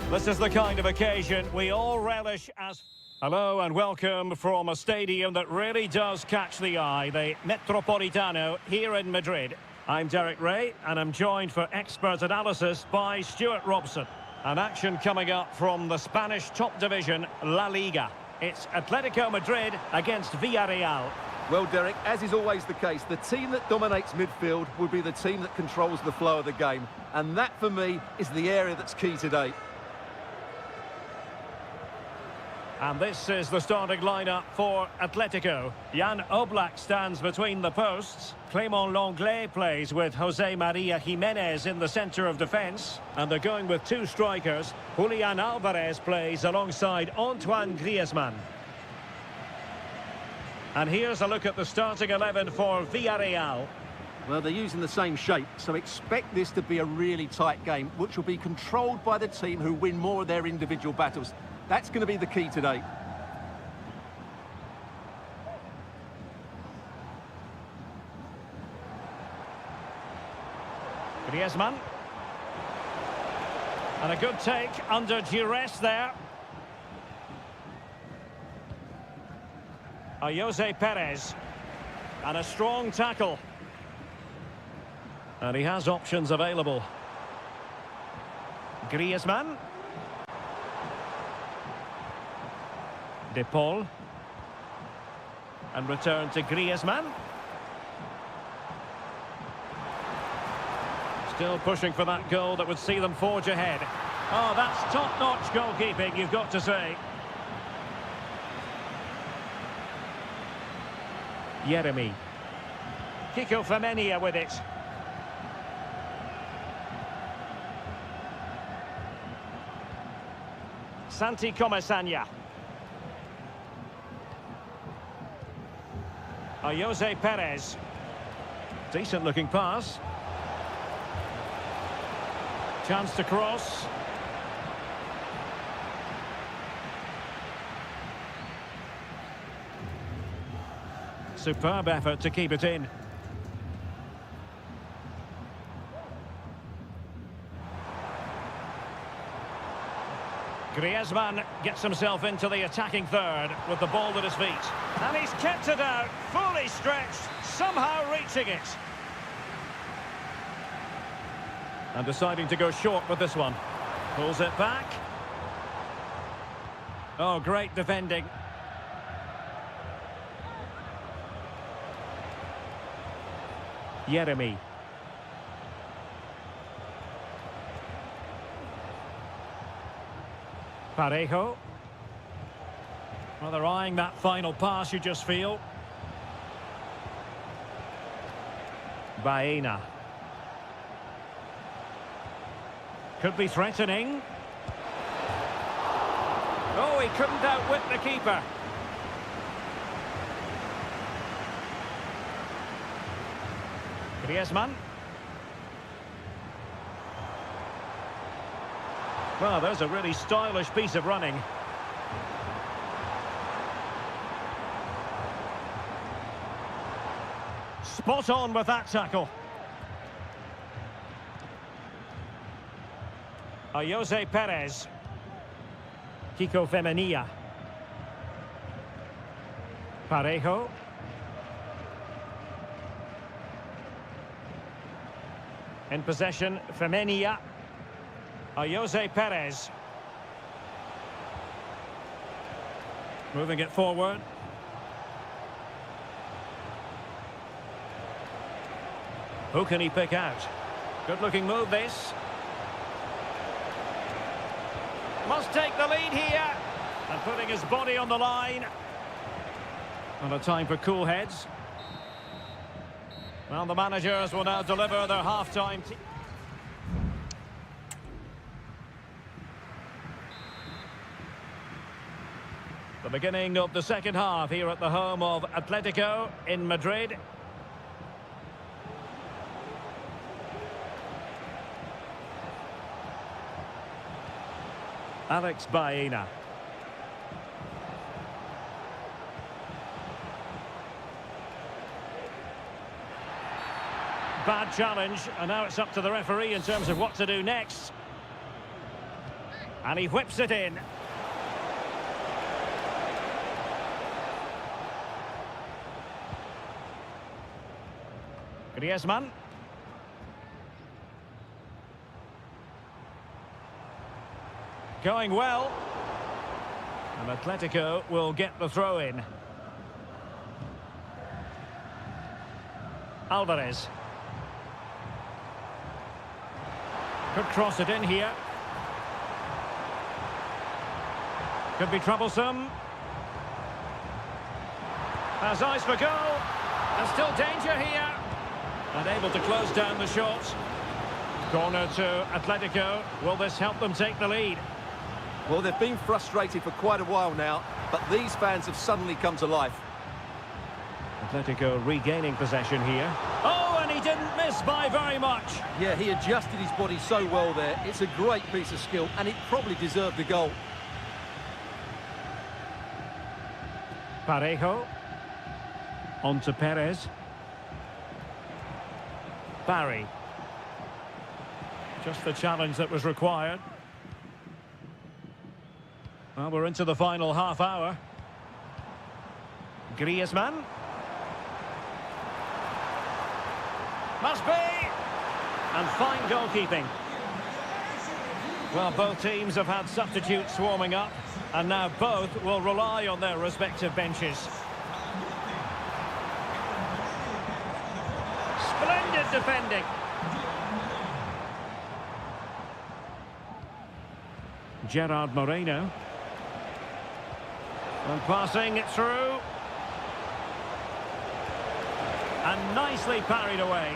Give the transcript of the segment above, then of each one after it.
This is the kind of occasion we all relish as... Hello and welcome from a stadium that really does catch the eye, the Metropolitano here in Madrid. I'm Derek Ray and I'm joined for expert analysis by Stuart Robson. An action coming up from the Spanish top division, La Liga. It's Atletico Madrid against Villarreal. Well, Derek, as is always the case, the team that dominates midfield will be the team that controls the flow of the game. And that, for me, is the area that's key today. And this is the starting lineup for Atletico. Jan Oblak stands between the posts. Clément Lenglet plays with Jose Maria Jimenez in the centre of defence. And they're going with two strikers. Julian Alvarez plays alongside Antoine Griezmann. And here's a look at the starting 11 for Villarreal. Well, they're using the same shape, so expect this to be a really tight game, which will be controlled by the team who win more of their individual battles. That's going to be the key today. Griezmann. And a good take under duress there. Jose Perez. And a strong tackle. And he has options available. Griezmann. De Paul. And return to Griezmann. Still pushing for that goal that would see them forge ahead. Oh, that's top-notch goalkeeping, you've got to say. Yeremy. Kiko Femenia with it. Santi Comesaña. Jose Perez. Decent looking pass. Chance to cross. Superb effort to keep it in. Griezmann gets himself into the attacking third with the ball at his feet. And he's kept it out, fully stretched, somehow reaching it. And deciding to go short with this one. Pulls it back. Oh, great defending. Yeremy. Parejo. Well, they're eyeing that final pass, you just feel. Baena. Could be threatening. Oh, he couldn't outwit the keeper. Griezmann. Well, there's a really stylish piece of running. Spot on with that tackle. Jose Perez. Kiko Femenia. Parejo. In possession, Femenia. Jose Perez. Moving it forward. Who can he pick out? Good looking move this. Must take the lead here. And putting his body on the line. And a time for cool heads. Well, the managers will now deliver their half-time. The beginning of the second half here at the home of Atletico in Madrid. Alex Baena. Bad challenge, and now it's up to the referee in terms of what to do next. And he whips it in. Griezmann. Going well. And Atletico will get the throw in. Alvarez. Could cross it in here. Could be troublesome. Has eyes for goal. And still danger here. And able to close down the shot. Corner to Atletico. Will this help them take the lead? Well, they've been frustrated for quite a while now, but these fans have suddenly come to life. Atletico regaining possession here. Oh, and he didn't miss by very much. Yeah, he adjusted his body so well there. It's a great piece of skill, and it probably deserved a goal. Parejo. On to Perez. Barry. Just the challenge that was required. Well, we're into the final half hour. Griezmann. Must be! And fine goalkeeping. Well, both teams have had substitutes warming up, and now both will rely on their respective benches. Splendid defending. Gerard Moreno. And passing it through. And nicely parried away.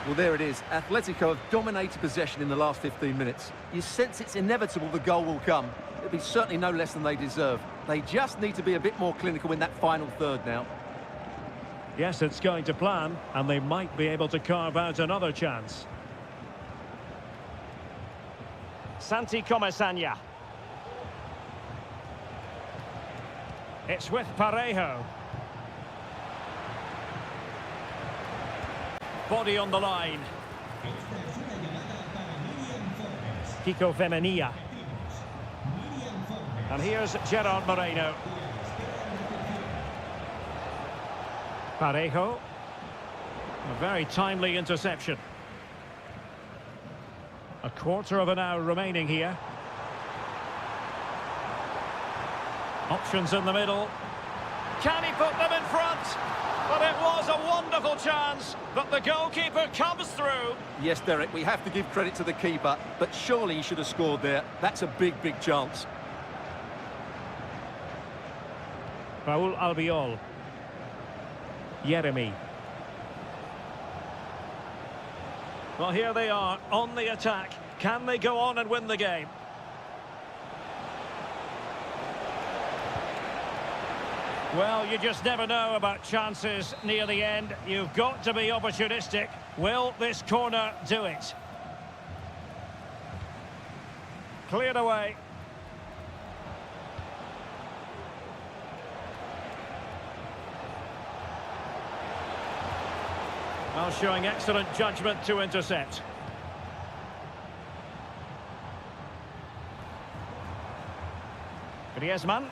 Well, there it is. Atletico have dominated possession in the last 15 minutes. You sense it's inevitable the goal will come. It'll be certainly no less than they deserve. They just need to be a bit more clinical in that final third now. Yes, it's going to plan, and they might be able to carve out another chance. Santi Comesaña. It's with Parejo. Body on the line. Kiko Femenia. And here's Gerard Moreno. Parejo. A very timely interception. A quarter of an hour remaining here. Options in the middle. Can he put them in front? But it was a wonderful chance, but the goalkeeper comes through. Yes, Derek, we have to give credit to the keeper, but surely he should have scored there. That's a big, big chance. Raúl Albiol. Yeremy. Well, here they are on the attack. Can they go on and win the game? Well, you just never know about chances near the end. You've got to be opportunistic. Will this corner do it? Cleared away. Well, showing excellent judgment to intercept. Griezmann.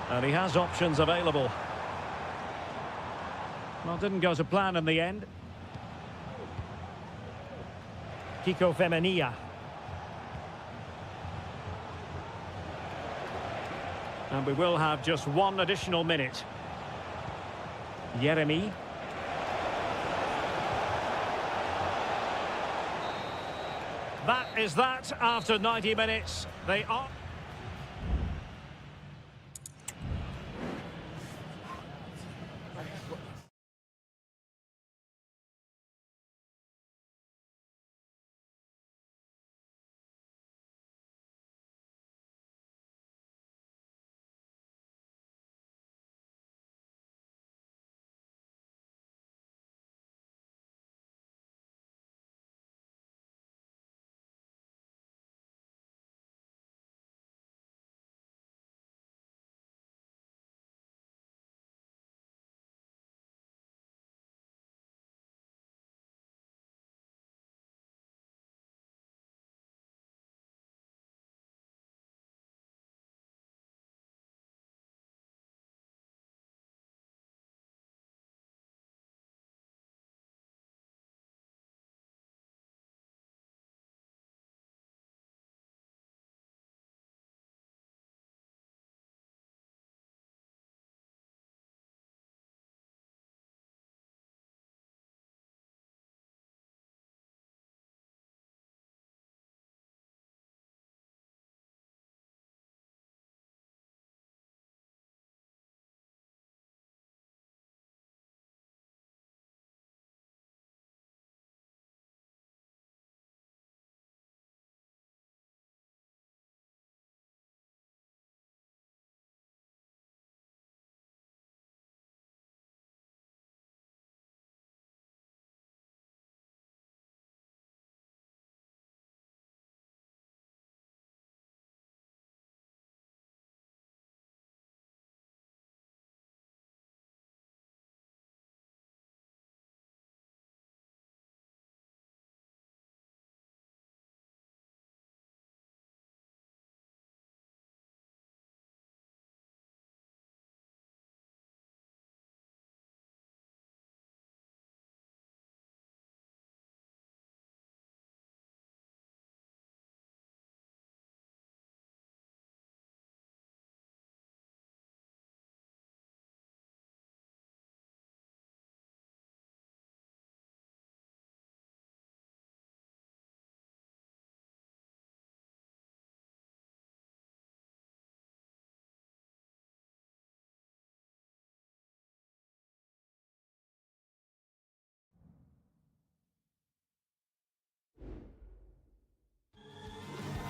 And he has options available. Well, didn't go to plan in the end. Kiko Femenia. And we will have just one additional minute. Yeremy. That is that after 90 minutes. They are...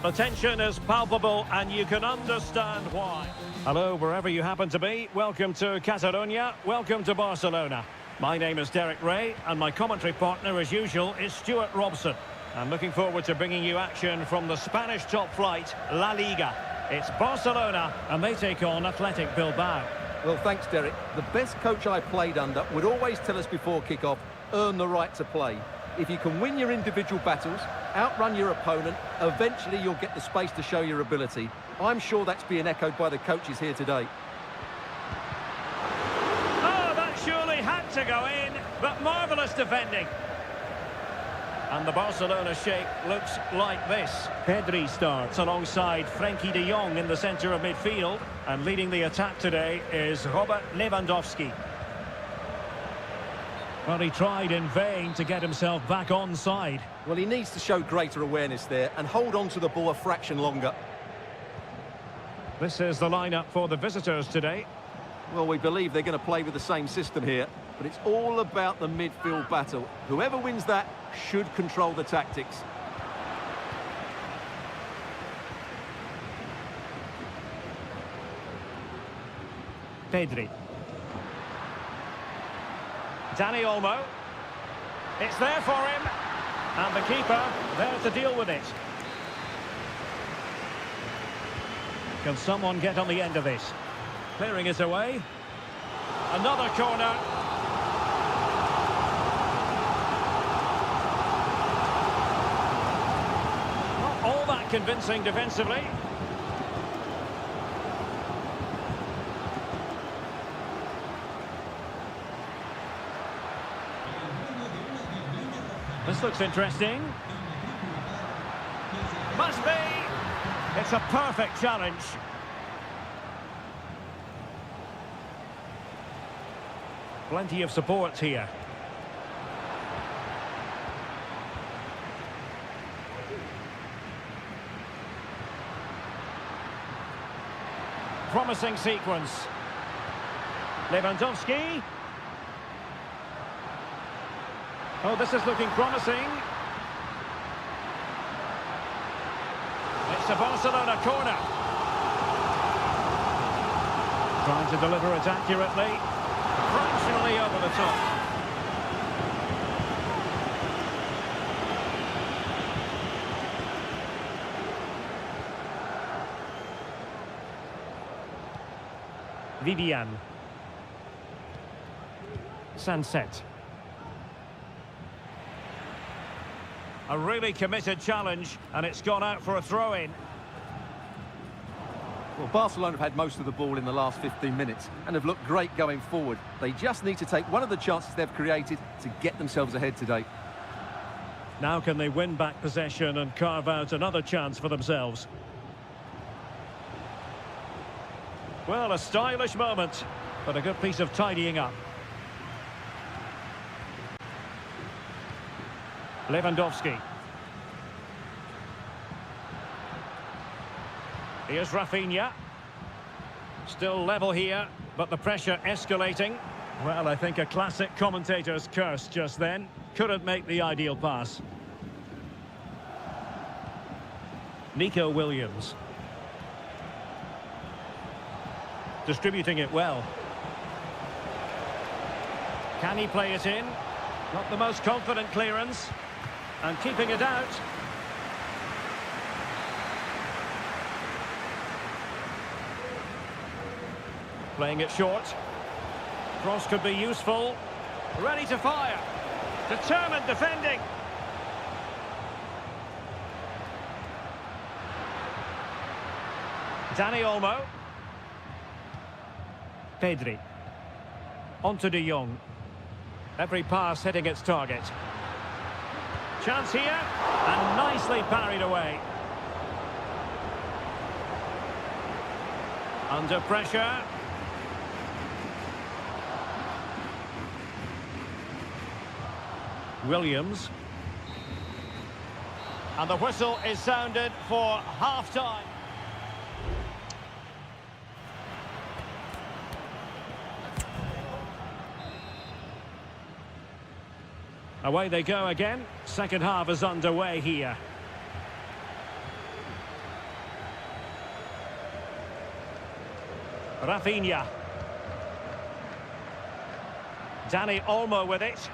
The tension is palpable and you can understand why. Hello, wherever you happen to be. Welcome to Catalonia. Welcome to Barcelona. My name is Derek Ray and my commentary partner, as usual, is Stuart Robson. I'm looking forward to bringing you action from the Spanish top flight, La Liga. It's Barcelona and they take on Athletic Bilbao. Well, thanks, Derek. The best coach I played under would always tell us before kick-off, earn the right to play. If you can win your individual battles, outrun your opponent, eventually you'll get the space to show your ability. I'm sure that's being echoed by the coaches here today. Oh, that surely had to go in, but marvellous defending. And the Barcelona shape looks like this. Pedri starts alongside Frenkie de Jong in the centre of midfield. And leading the attack today is Robert Lewandowski. Well, he tried in vain to get himself back on side. Well, he needs to show greater awareness there and hold on to the ball a fraction longer. This is the lineup for the visitors today. Well, we believe they're going to play with the same system here, but it's all about the midfield battle. Whoever wins that should control the tactics. Pedri. Dani Olmo. It's there for him. And the keeper there to deal with it. Can someone get on the end of this? Clearing it away. Another corner. Not all that convincing defensively. This looks interesting. Must be. It's a perfect challenge. Plenty of support here. Promising sequence. Lewandowski. Oh, this is looking promising. It's a Barcelona corner. Trying to deliver it accurately. Fractionally over the top. Vivian. Sunset. A really committed challenge, and it's gone out for a throw-in. Well, Barcelona have had most of the ball in the last 15 minutes and have looked great going forward. They just need to take one of the chances they've created to get themselves ahead today. Now can they win back possession and carve out another chance for themselves? Well, a stylish moment, but a good piece of tidying up. Lewandowski. Here's Rafinha. Still level here, but the pressure escalating. Well, I think a classic commentator's curse just then. Couldn't make the ideal pass. Nico Williams. Distributing it well. Can he play it in? Not the most confident clearance. And keeping it out. Playing it short. Cross could be useful. Ready to fire. Determined defending. Dani Olmo. Pedri. Onto de Jong. Every pass hitting its target. Chance here, and nicely parried away. Under pressure. Williams. And the whistle is sounded for half-time. Away they go again. Second half is underway here. Rafinha. Dani Olmo with it.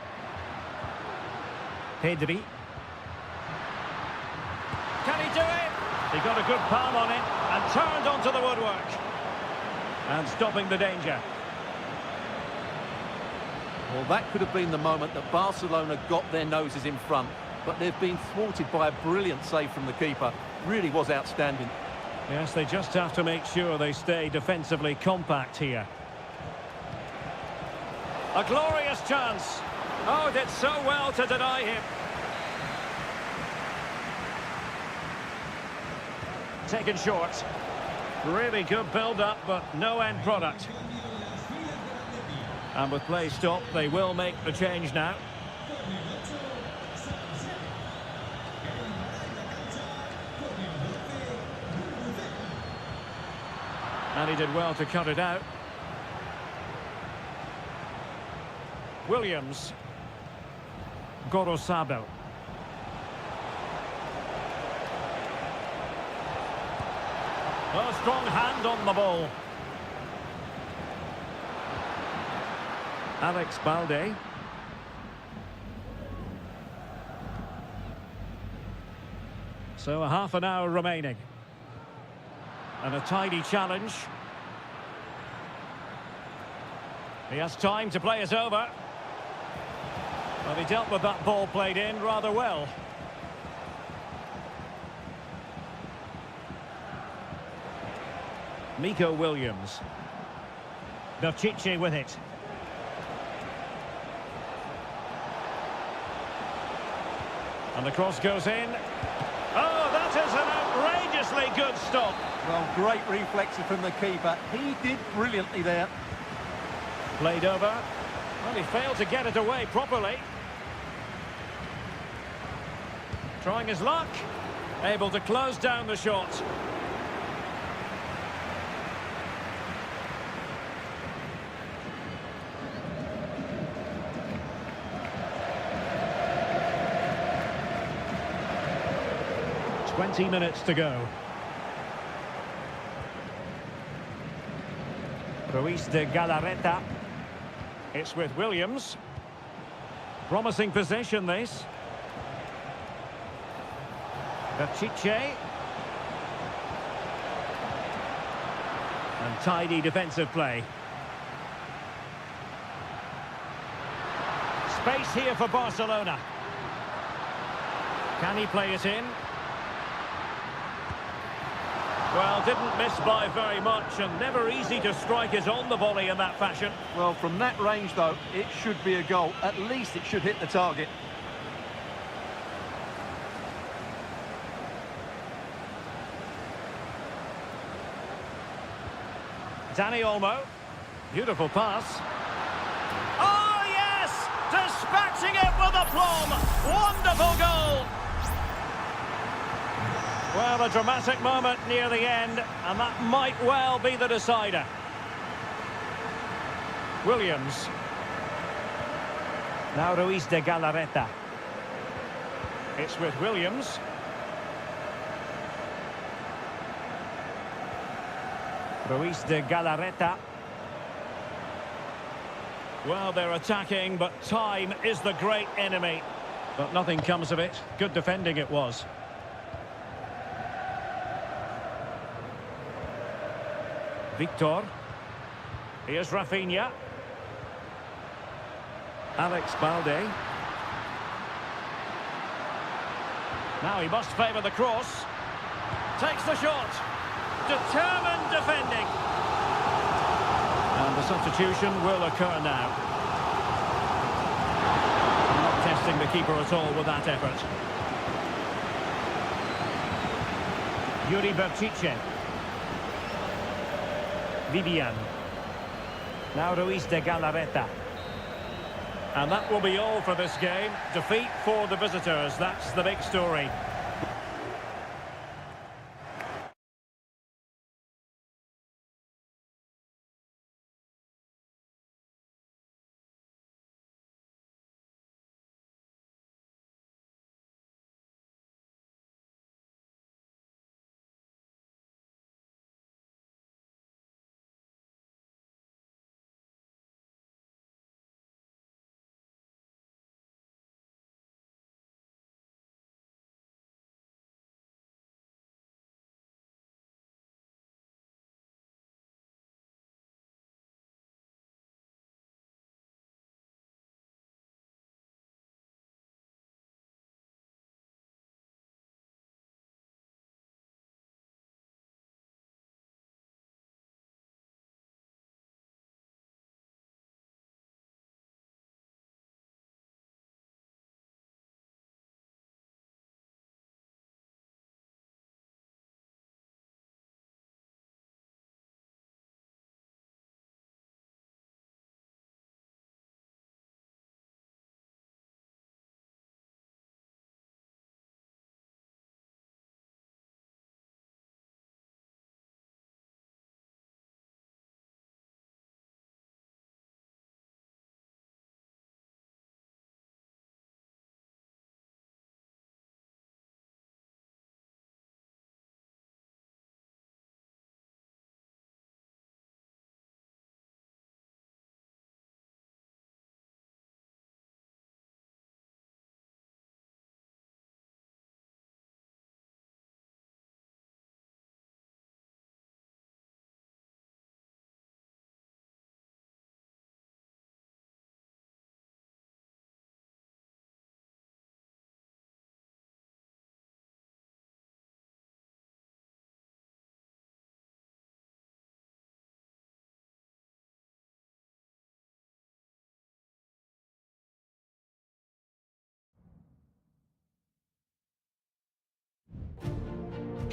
Pedri. Can he do it? He got a good palm on it and turned onto the woodwork. And stopping the danger. Well, that could have been the moment that Barcelona got their noses in front, but they've been thwarted by a brilliant save from the keeper. Really was outstanding. Yes, they just have to make sure they stay defensively compact here. A glorious chance. Oh, did so well to deny him. Taken short. Really good build-up, but no end product. And with play stopped, they will make the change now. And he did well to cut it out. Williams. Gorosabel. A strong hand on the ball. Alex Balde. So a half an hour remaining. And a tidy challenge. He has time to play it over. Well, he dealt with that ball played in rather well. Miko Williams. Pishit with it. And the cross goes in. Oh, that is an outrageously good stop. Well, great reflexes from the keeper. He did brilliantly there. Played over. Well, he failed to get it away properly. Trying his luck. Able to close down the shot. .20 to go. Ruiz de Galarreta. It's with Williams. Promising possession, this. Pishit. And tidy defensive play. Space here for Barcelona. Can he play it in? Well, didn't miss by very much, and never easy to strike it on the volley in that fashion. Well, from that range, though, it should be a goal. At least it should hit the target. Dani Olmo. Beautiful pass. Oh, yes! Dispatching it with aplomb. Wonderful goal! Well, a dramatic moment near the end, and that might well be the decider. Williams. Now Ruiz de Galarreta. It's with Williams. Ruiz de Galarreta. Well, they're attacking, but time is the great enemy. But nothing comes of it. Good defending it was. Victor. Here's Rafinha. Alex Balde. Now he must favour the cross. Takes the shot. Determined defending. And the substitution will occur now. Not testing the keeper at all with that effort. Yuri Pishit. Vivian. Now Ruiz de Galarreta. And that will be all for this game. Defeat for the visitors. That's the big story.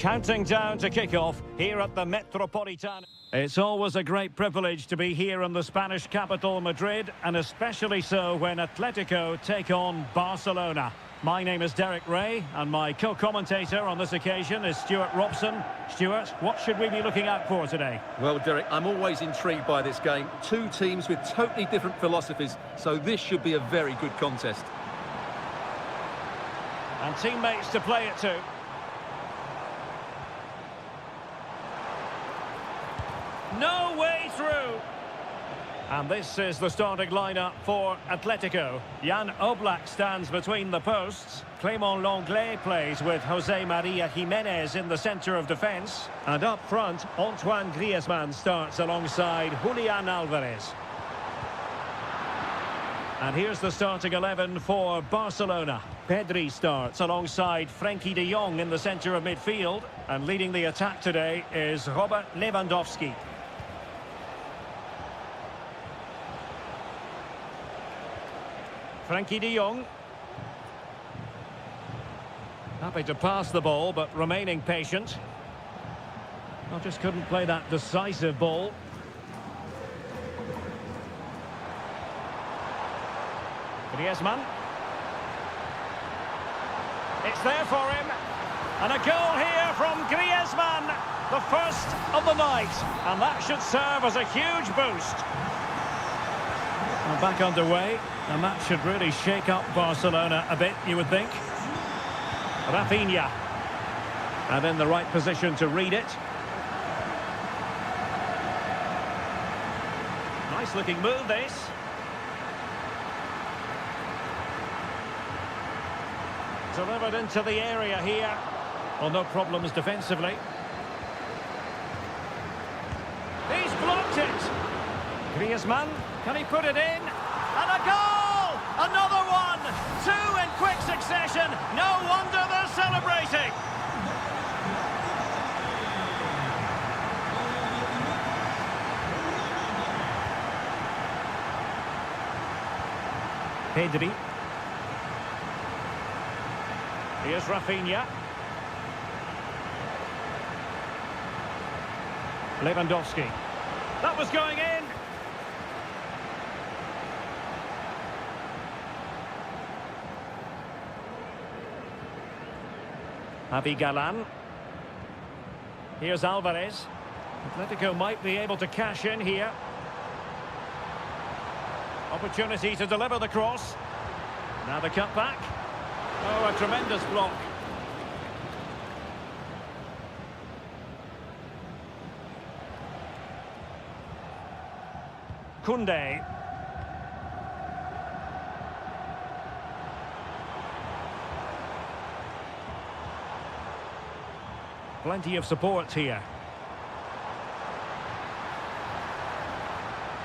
Counting down to kick-off here at the Metropolitano. It's always a great privilege to be here in the Spanish capital, Madrid, and especially so when Atletico take on Barcelona. My name is Derek Ray, and my co-commentator on this occasion is Stuart Robson. Stuart, what should we be looking out for today? Well, Derek, I'm always intrigued by this game. Two teams with totally different philosophies, so this should be a very good contest. And teammates to play it to. No way through. And this is the starting lineup for Atletico. Jan Oblak stands between the posts. Clément Lenglet plays with Jose Maria Jimenez in the centre of defence. And up front, Antoine Griezmann starts alongside Julian Alvarez. And here's the starting 11 for Barcelona. Pedri starts alongside Frenkie de Jong in the centre of midfield. And leading the attack today is Robert Lewandowski. Frenkie de Jong. Happy to pass the ball, but remaining patient. Well, just couldn't play that decisive ball. Griezmann. It's there for him. And a goal here from Griezmann. The first of the night. And that should serve as a huge boost. Well, back underway. And that should really shake up Barcelona a bit, you would think. Rafinha. And in the right position to read it. Nice looking move, this. Delivered into the area here. Well, no problems defensively. He's blocked it. Griezmann, can he put it in? And a goal! Another one! Two in quick succession. No wonder they're celebrating. Pedri. Here's Rafinha. Lewandowski. That was going in. Javi Galan. Here's Alvarez. Atletico might be able to cash in here. Opportunity to deliver the cross. Now the cut back. Oh, a tremendous block. Koundé. Plenty of support here.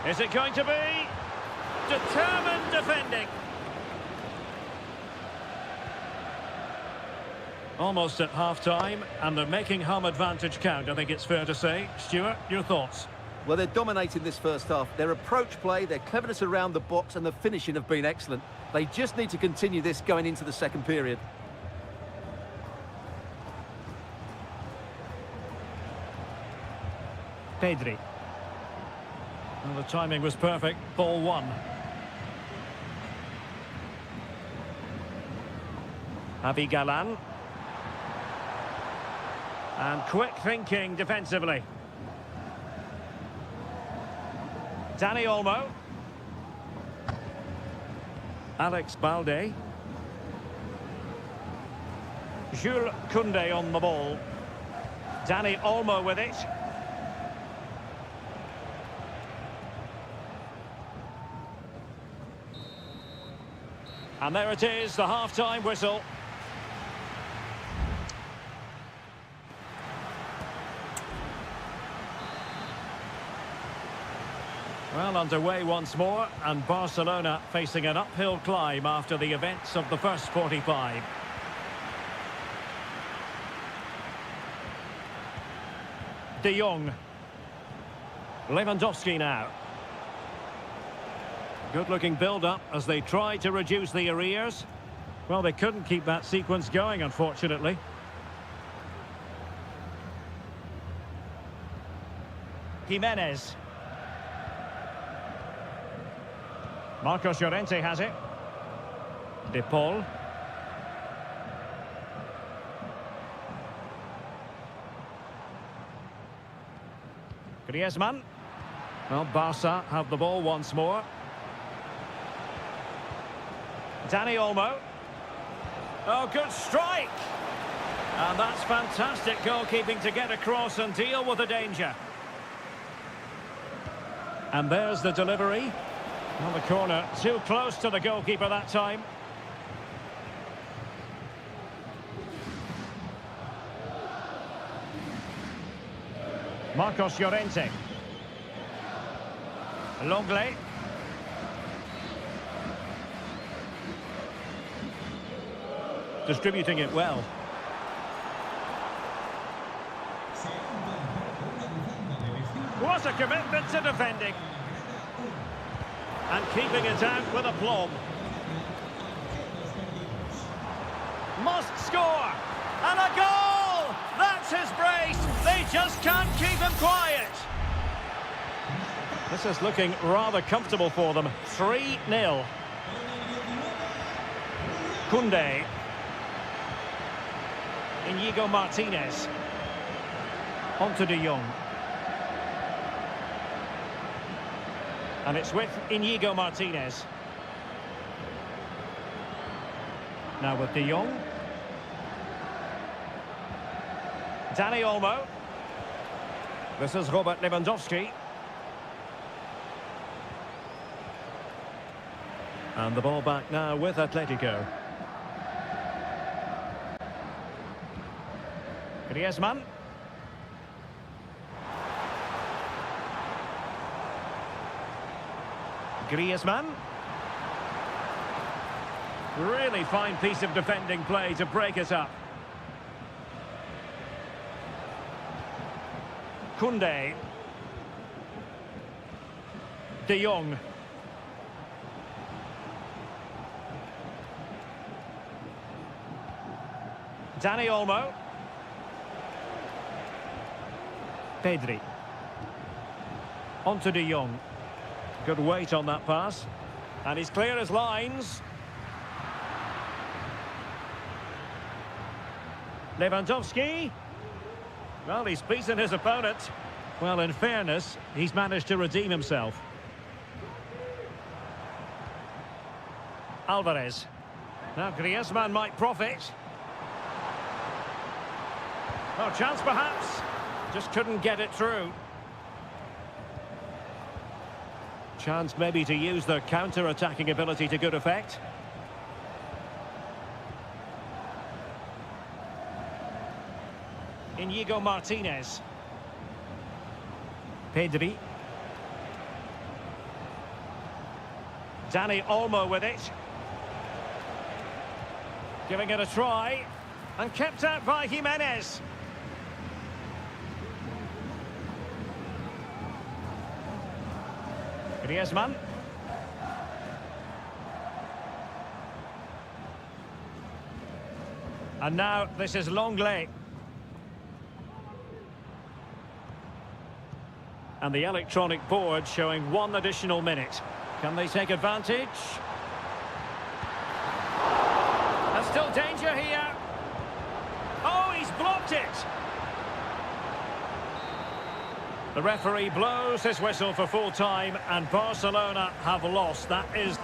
Is it going to be? Determined defending. Almost at half-time, and they're making home advantage count, I think it's fair to say. Stuart, your thoughts? Well, they're dominating this first half. Their approach play, their cleverness around the box and the finishing have been excellent. They just need to continue this going into the second period. Pedri. Well, the timing was perfect. Ball one. Javi Galan. And quick thinking defensively. Dani Olmo. Alex Balde. Jules Koundé on the ball. Dani Olmo with it. And there it is, the half-time whistle. Well, underway once more, and Barcelona facing an uphill climb after the events of the first 45. De Jong. Lewandowski now. Good-looking build-up as they try to reduce the arrears. Well, they couldn't keep that sequence going, unfortunately. Jimenez. Marcos Llorente has it. De Paul. Griezmann. Well, Barca have the ball once more. Dani Olmo. Oh, good strike! And that's fantastic goalkeeping to get across and deal with the danger. And there's the delivery. On the corner, too close to the goalkeeper that time. Marcos Llorente. Longley. Distributing it well. What a commitment to defending. And keeping it out with aplomb. Must score. And a goal! That's his brace. They just can't keep him quiet. This is looking rather comfortable for them. 3-0. Koundé. Inigo Martinez. On to De Jong. And it's with Inigo Martinez. Now with De Jong. Dani Olmo. This is Robert Lewandowski. And the ball back now with Atletico. Griezmann. Griezmann. Really fine piece of defending play to break it up. Koundé. De Jong. Dani Olmo. Pedri. On to De Jong. Good weight on that pass. And he's clear as lines. Lewandowski. Well, he's beaten his opponent. Well, in fairness, he's managed to redeem himself. Alvarez. Now Griezmann might profit. No chance perhaps. Just couldn't get it through. Chance maybe to use their counter-attacking ability to good effect. Inigo Martinez. Pedri. Dani Olmo with it. Giving it a try. And kept out by Jimenez. Griezmann. And now this is Longley. And the electronic board showing 1 additional minute. Can they take advantage? There's still danger here. Oh, he's blocked it. The referee blows his whistle for full time and Barcelona have lost. That is...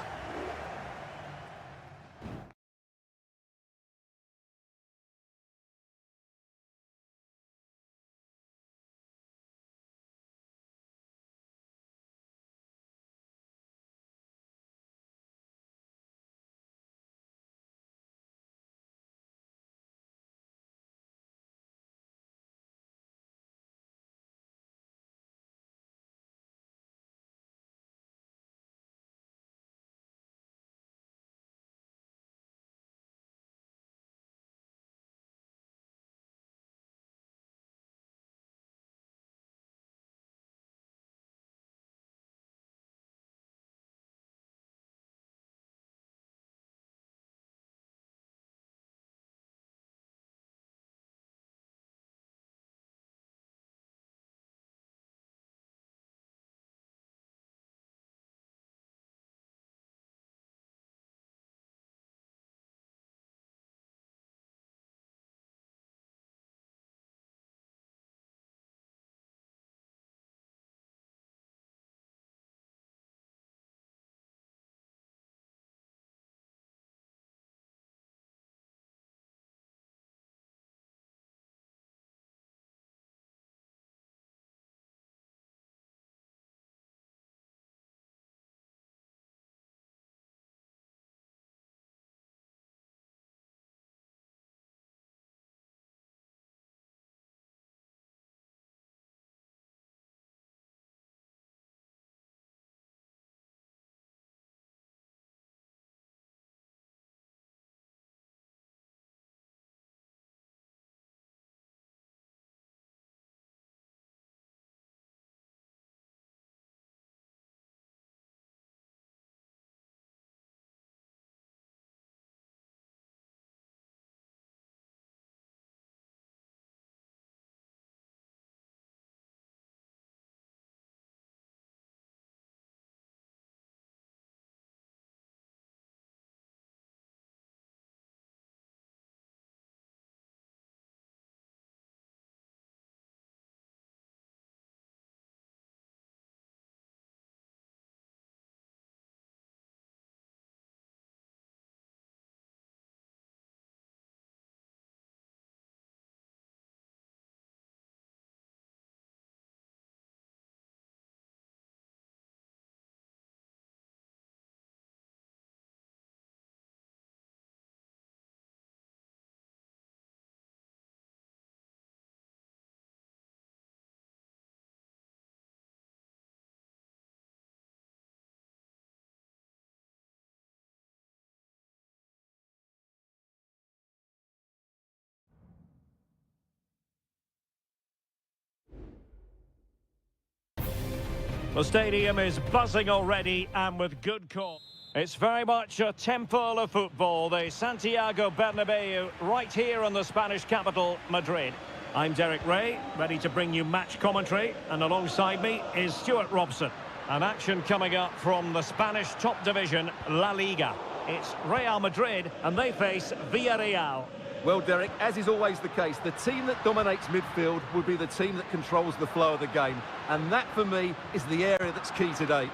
The stadium is buzzing already and with good cause. It's very much a temple of football, the Santiago Bernabeu, right here in the Spanish capital, Madrid. I'm Derek Ray, ready to bring you match commentary, and alongside me is Stuart Robson. An action coming up from the Spanish top division, La Liga. It's Real Madrid, and they face Villarreal. Well, Derek, as is always the case, the team that dominates midfield will be the team that controls the flow of the game. And that, for me, is the area that's key today.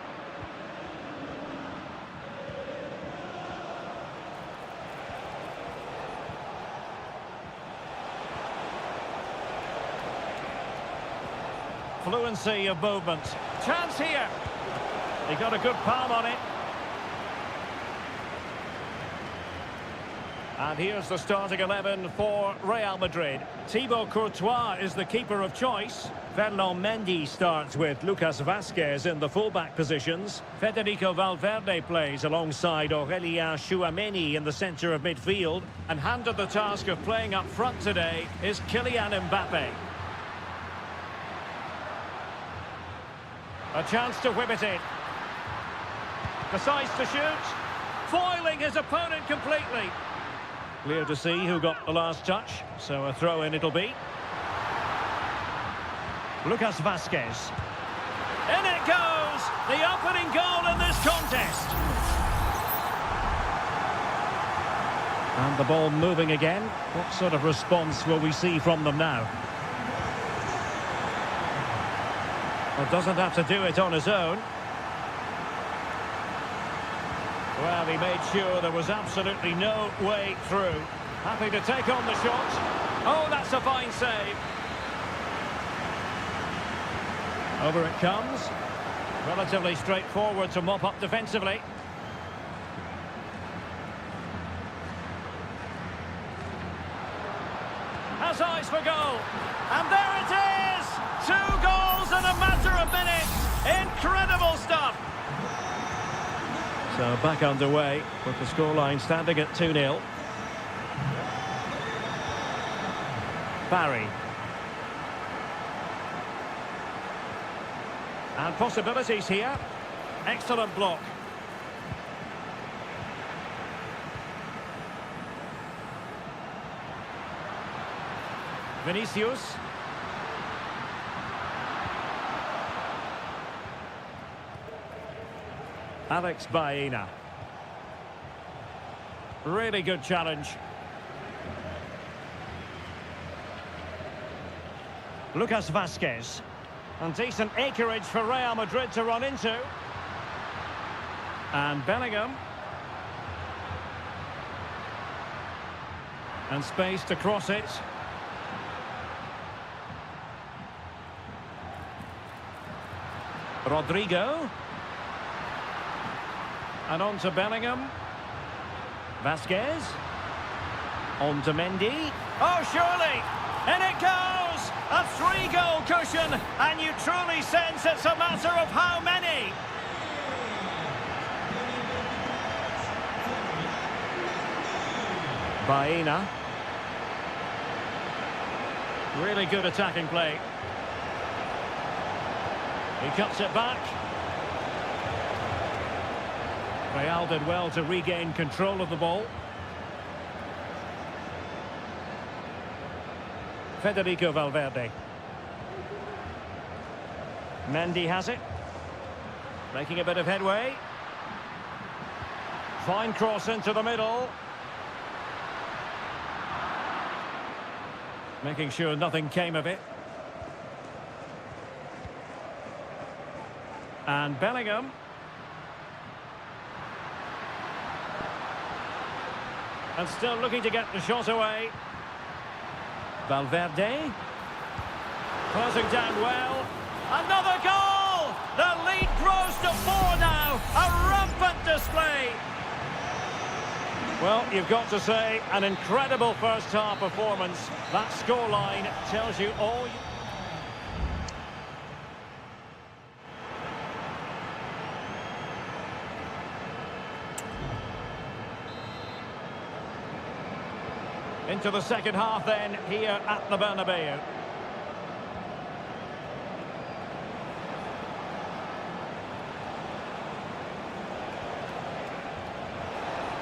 Fluency of movement. Chance here. He got a good palm on it. And here's the starting 11 for Real Madrid. Thibaut Courtois is the keeper of choice. Ferland Mendy starts with Lucas Vazquez in the fullback positions. Federico Valverde plays alongside Aurelien Tchouameni in the centre of midfield. And handed the task of playing up front today is Kylian Mbappe. A chance to whip it in. Decides to shoot. Foiling his opponent completely. Clear to see who got the last touch, so a throw-in it'll be. Lucas Vazquez. In it goes! The opening goal in this contest. And the ball moving again. What sort of response will we see from them now? Well, doesn't have to do it on his own. Well, he made sure there was absolutely no way through. Happy to take on the shot. Oh, that's a fine save. Over it comes. Relatively straightforward to mop up defensively. Has eyes for goal. And there it is! 2 goals in a matter of minutes. Incredible stuff. So back underway with the scoreline standing at 2-0. Barry. And possibilities here. Excellent block. Vinicius. Alex Baena. Really good challenge. Lucas Vazquez. And decent acreage for Real Madrid to run into. And Bellingham. And space to cross it. Rodrigo. And on to Bellingham. Vazquez. On to Mendy. Oh, surely! In it goes! A 3-goal cushion, and you truly sense it's a matter of how many. Baena. Really good attacking play. He cuts it back. Real did well to regain control of the ball. Federico Valverde. Mendy has it. Making a bit of headway. Fine cross into the middle. Making sure nothing came of it. And Bellingham. And still looking to get the shot away. Valverde. Closing down well. Another goal! The lead grows to 4 now. A rampant display. Well, you've got to say, an incredible first-half performance. That scoreline tells you all you... Into the second half then, here at the Bernabeu.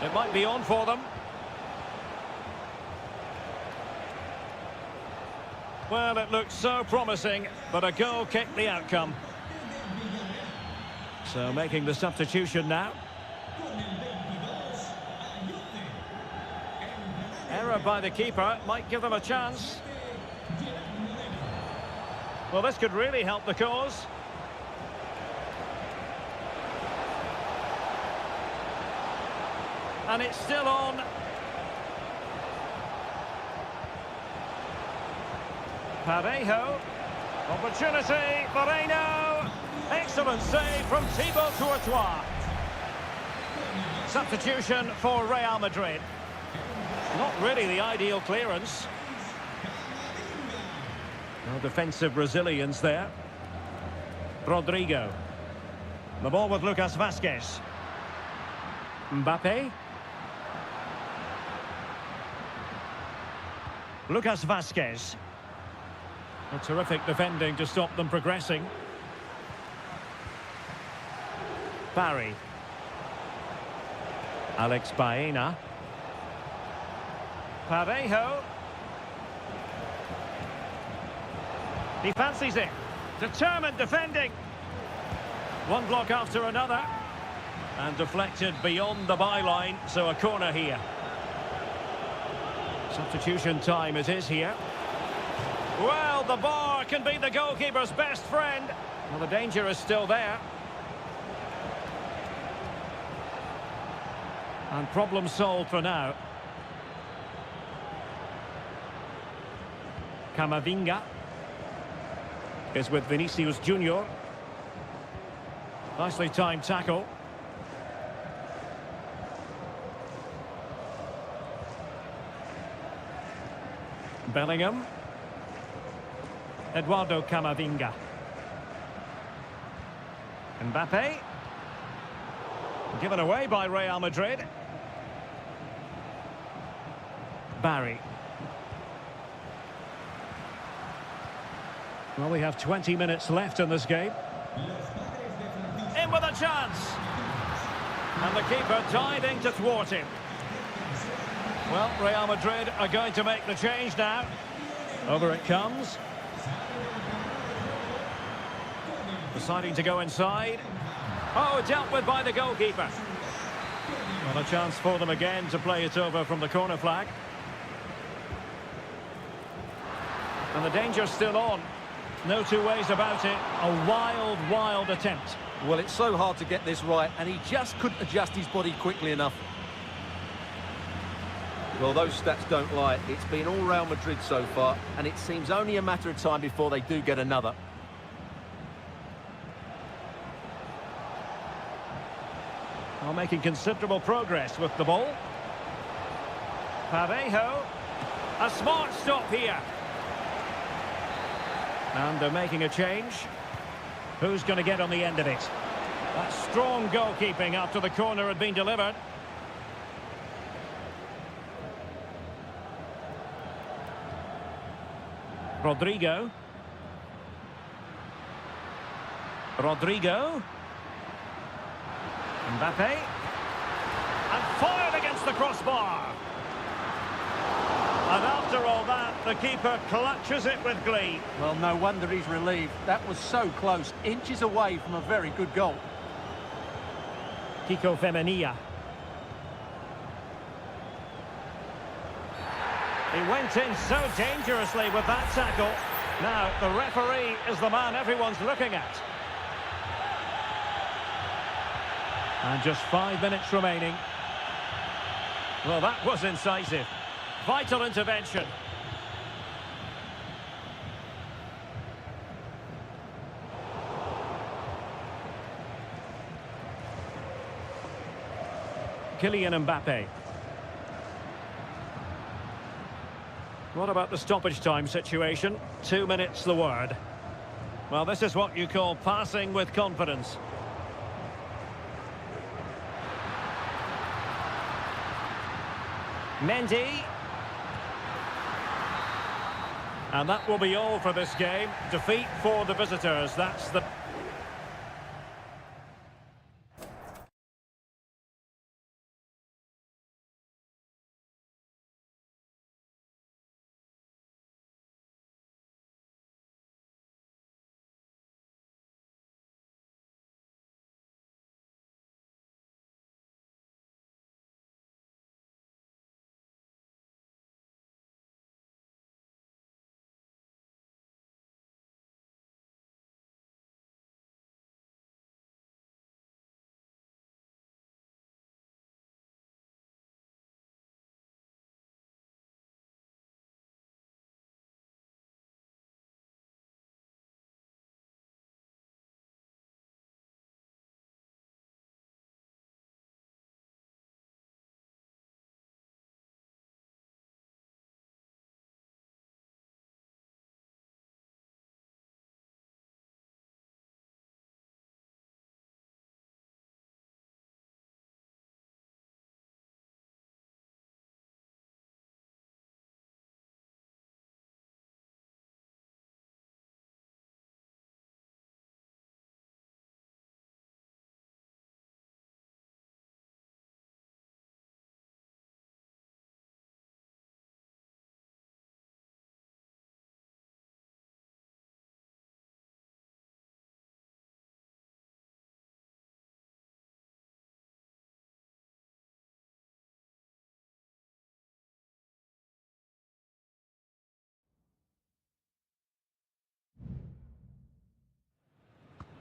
It might be on for them. Well, it looked so promising, but a goal kicked the outcome. So making the substitution now. Error by the keeper might give them a chance. Well, this could really help the cause. And it's still on. Parejo. Opportunity. Moreno. Excellent save from Thibaut Courtois. Substitution for Real Madrid. Not really the ideal clearance. No defensive resilience there. Rodrigo. The ball with Lucas Vázquez. Mbappe. Lucas Vázquez. A terrific defending to stop them progressing. Barry. Alex Baena. Parejo. He fancies it. Determined defending. One block after another. And deflected beyond the byline, so a corner here. Substitution time it is here. Well, the bar can be the goalkeeper's best friend. Well, the danger is still there. And problem solved for now. Camavinga is with Vinicius Junior. Nicely timed tackle. Bellingham. Eduardo Camavinga. Mbappe. Given away by Real Madrid. Barry. Well, we have 20 minutes left in this game. In with a chance. And the keeper diving to thwart him. Well, Real Madrid are going to make the change now. Over it comes. Deciding to go inside. Oh, dealt with by the goalkeeper. Well, a chance for them again to play it over from the corner flag. And the danger's still on. No two ways about it. A wild, wild attempt. Well, it's so hard to get this right, and he just couldn't adjust his body quickly enough. Well, those stats don't lie. It's been all Real Madrid so far, and it seems only a matter of time before they do get another. Well, making considerable progress with the ball. Parejo. A smart stop here. And they're making a change. Who's going to get on the end of it? That's strong goalkeeping after the corner had been delivered. Rodrigo. Rodrigo. Mbappe. And fired against the crossbar. And after all that, the keeper clutches it with glee. Well, no wonder he's relieved. That was so close, inches away from a very good goal. Kiko Femenia. He went in so dangerously with that tackle. Now, the referee is the man everyone's looking at. And just 5 minutes remaining. Well, that was incisive. Vital intervention. Kylian Mbappe. What about the stoppage time situation? 2 minutes the word. Well, this is what you call passing with confidence. Mendy. And that will be all for this game. Defeat for the visitors. That's the...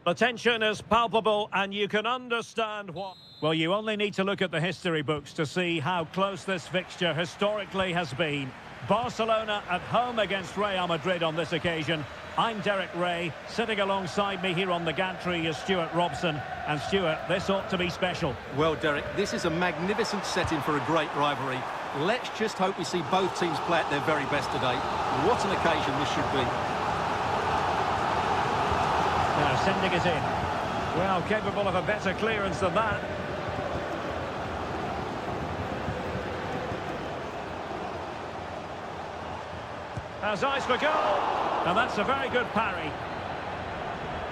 The tension is palpable and you can understand what... Well, you only need to look at the history books to see how close this fixture historically has been. Barcelona at home against Real Madrid on this occasion. I'm Derek Ray. Sitting alongside me here on the gantry is Stuart Robson. And Stuart, this ought to be special. Well, Derek, this is a magnificent setting for a great rivalry. Let's just hope we see both teams play at their very best today. What an occasion this should be. Now, sending it in. Well, capable of a better clearance than that. Has eyes for goal. And that's a very good parry.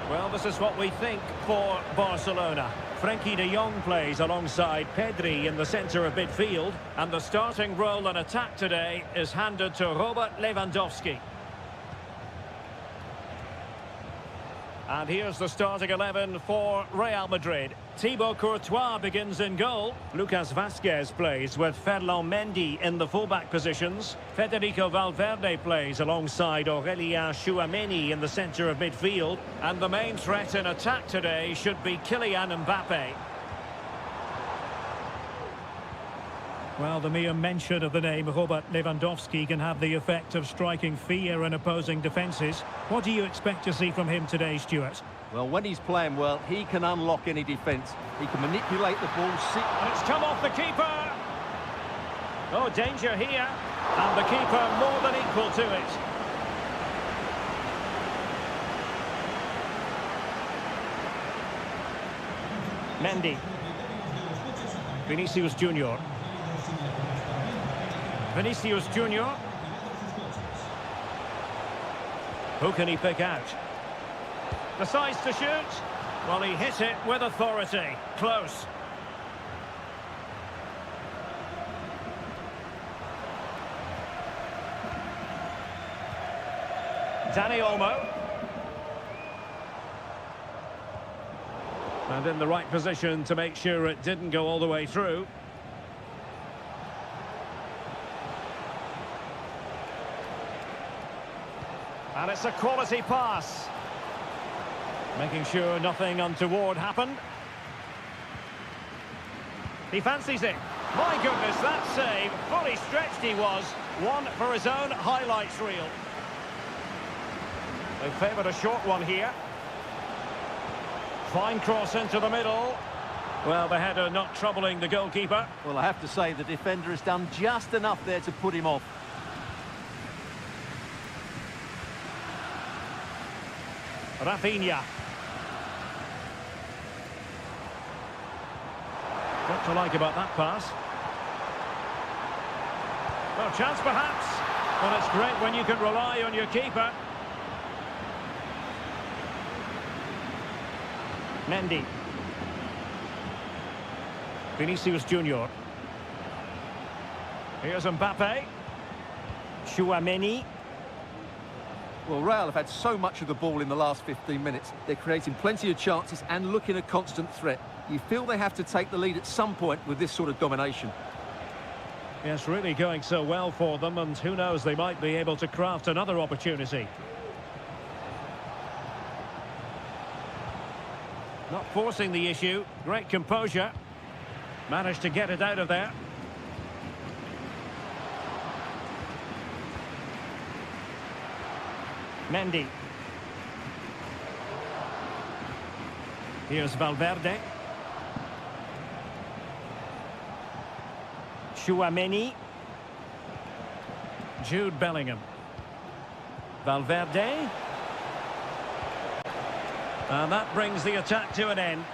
Well, this is what we think for Barcelona. Frenkie de Jong plays alongside Pedri in the centre of midfield. And the starting role in attack today is handed to Robert Lewandowski. And here's the starting 11 for Real Madrid. Thibaut Courtois begins in goal. Lucas Vazquez plays with Ferland Mendy in the fullback positions. Federico Valverde plays alongside Aurélien Tchouameni in the centre of midfield. And the main threat in attack today should be Kylian Mbappe. Well, the mere mention of the name Robert Lewandowski can have the effect of striking fear in opposing defences. What do you expect to see from him today, Stuart? Well, when he's playing well, he can unlock any defence. He can manipulate the ball. And it's come off the keeper. Oh, danger here. And the keeper more than equal to it. Mendy. Vinicius Junior. Vinicius Junior. Who can he pick out? Decides to shoot. Well, he hit it with authority. Close. Dani Olmo. And in the right position to make sure it didn't go all the way through. And it's a quality pass. Making sure nothing untoward happened. He fancies it. My goodness, that save. Fully stretched he was. One for his own highlights reel. They favoured a short one here. Fine cross into the middle. Well, the header not troubling the goalkeeper. Well, I have to say the defender has done just enough there to put him off. Rafinha. What to like about that pass? Well, chance perhaps. Well, it's great when you can rely on your keeper. Mendy. Vinicius Junior. Here's Mbappe. Tchouameni. Well, Real have had so much of the ball in the last 15 minutes. They're creating plenty of chances and looking a constant threat. You feel they have to take the lead at some point with this sort of domination. Yes, really going so well for them, and who knows, they might be able to craft another opportunity. Not forcing the issue. Great composure. Managed to get it out of there. Mendy. Here's Valverde. Tchouameni. Jude Bellingham. Valverde. And that brings the attack to an end.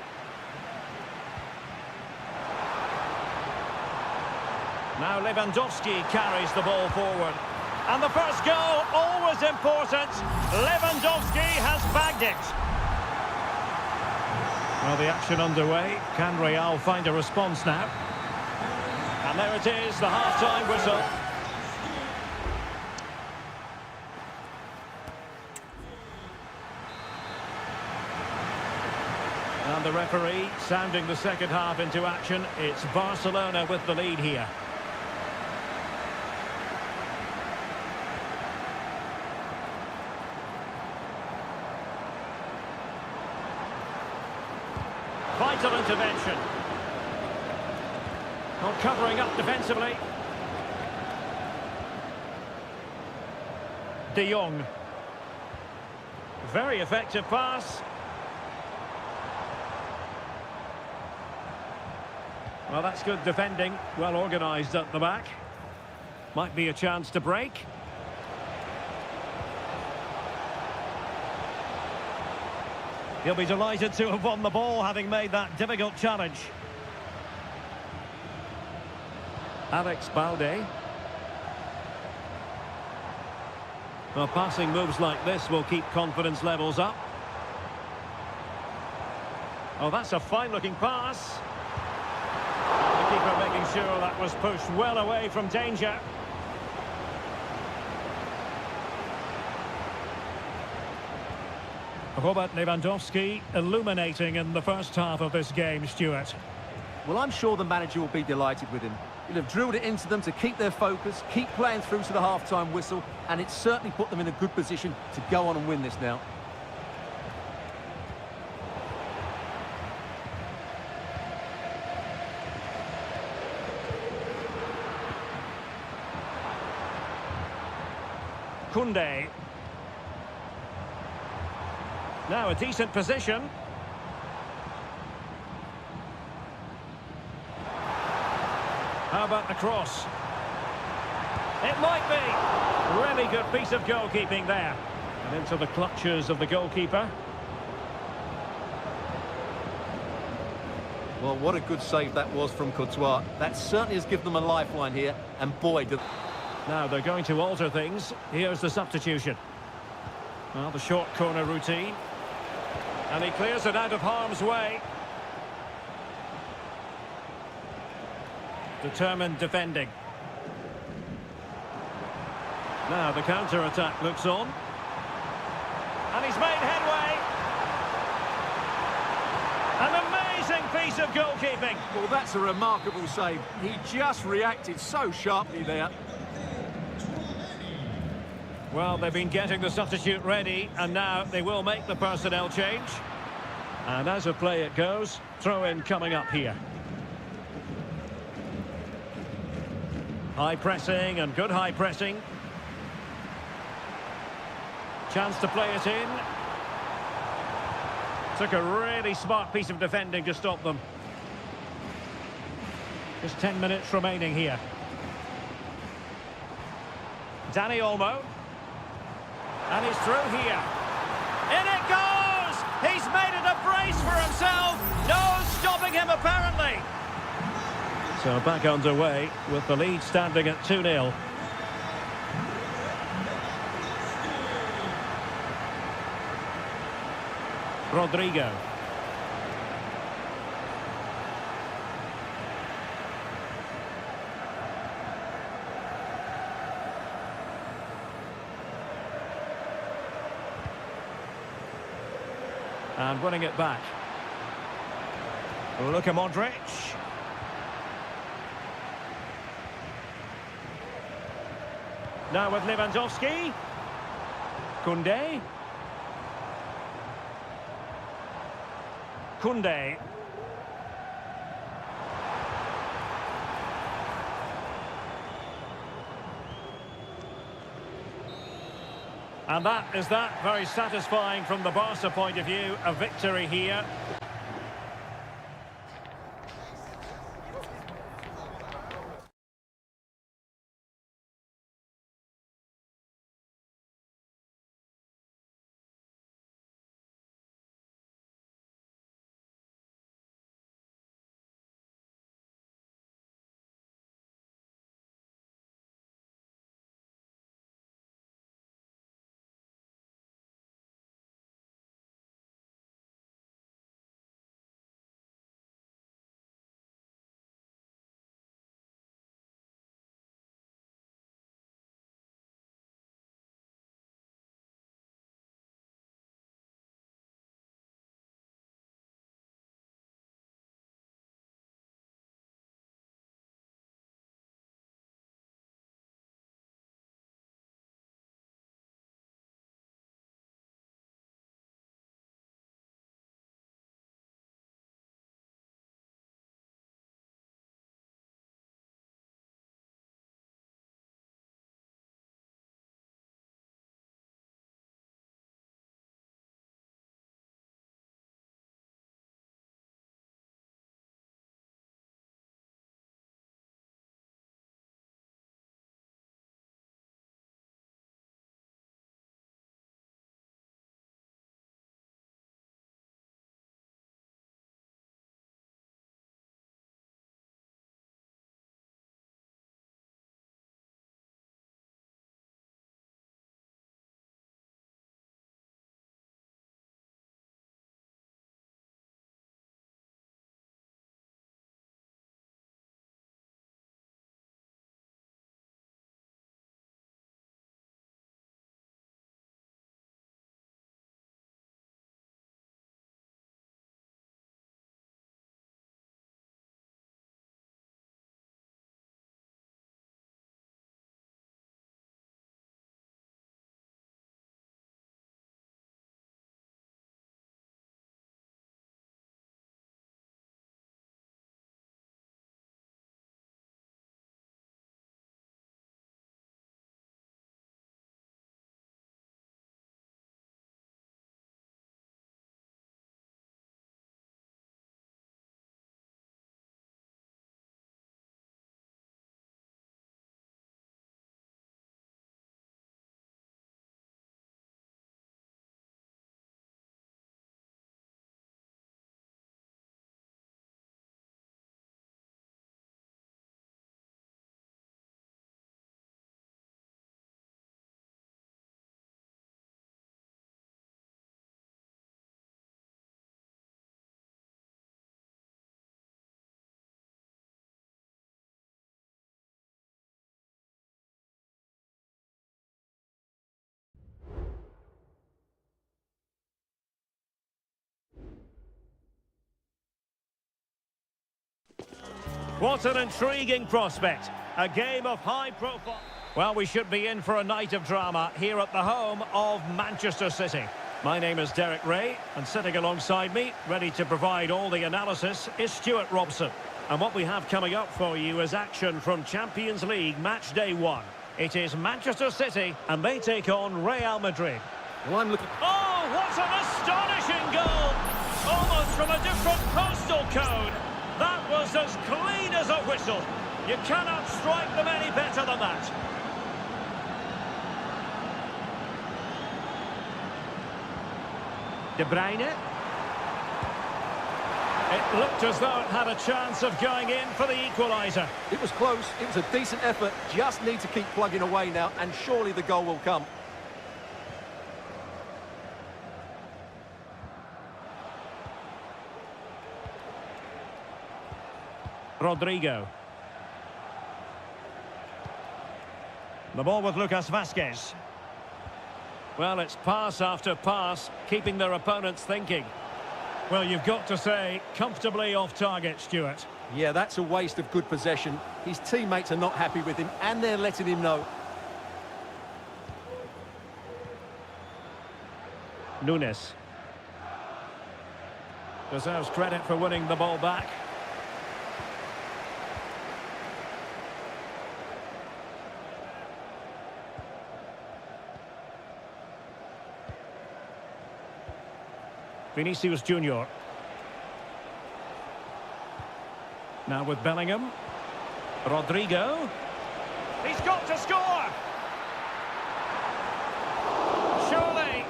Now Lewandowski carries the ball forward. And the first goal, always important. Lewandowski has bagged it. Well, the action underway. Can Real find a response now? And there it is, the half-time whistle. And the referee sounding the second half into action. It's Barcelona with the lead here. vital intervention. Not covering up defensively. De Jong. Very effective pass. Well, that's good defending. Well organised at the back. Might be a chance to break. He'll be delighted to have won the ball, having made that difficult challenge. Alex Balde. Well, passing moves like this will keep confidence levels up. Oh, that's a fine-looking pass. The keeper making sure that was pushed well away from danger. Robert Lewandowski illuminating in the first half of this game, Stuart. Well, I'm sure the manager will be delighted with him. He'll have drilled it into them to keep their focus, keep playing through to the half-time whistle, and it's certainly put them in a good position to go on and win this now. Koundé. Now a decent position. How about the cross? It might be. Really good piece of goalkeeping there. And into the clutches of the goalkeeper. Well, what a good save that was from Courtois. That certainly has given them a lifeline here, and boy, did... Now they're going to alter things. Here's the substitution. Well, the short corner routine. And he clears it out of harm's way. Determined defending. Now the counter-attack looks on. And he's made headway. An amazing piece of goalkeeping. Well, that's a remarkable save. He just reacted so sharply there. Well, they've been getting the substitute ready, and now they will make the personnel change. And as a play it goes, throw-in coming up here. High pressing and good high pressing. Chance to play it in. Took a really smart piece of defending to stop them. Just 10 minutes remaining here. Dani Olmo. And he's through here. In it goes! He's made it a brace for himself. No stopping him, apparently. So back underway with the lead standing at 2-0. Rodrigo. And winning it back. Luka Modric. Now with Lewandowski. Koundé. Koundé. And that is that. Very satisfying from the Barca point of view. A victory here. What an intriguing prospect. A game of high profile. Well, we should be in for a night of drama here at the home of Manchester City. My name is Derek Ray, and sitting alongside me, ready to provide all the analysis, is Stuart Robson. And what we have coming up for you is action from Champions League match day 1. It is Manchester City, and they take on Real Madrid. Well, I'm looking... Oh, what an astonishing goal! Almost from a different postal code. That was as clean as a whistle. You cannot strike them any better than that. De Bruyne. It looked as though it had a chance of going in for the equaliser. It was close. It was a decent effort. Just need to keep plugging away now, and surely the goal will come. Rodrigo. The ball with Lucas Vazquez. Well, it's pass after pass, keeping their opponents thinking. Well, you've got to say, comfortably off target, Stuart. Yeah, that's a waste of good possession. His teammates are not happy with him, and they're letting him know. Nunes. Deserves credit for winning the ball back. Vinicius Junior. Now with Bellingham. Rodrigo. He's got to score! Surely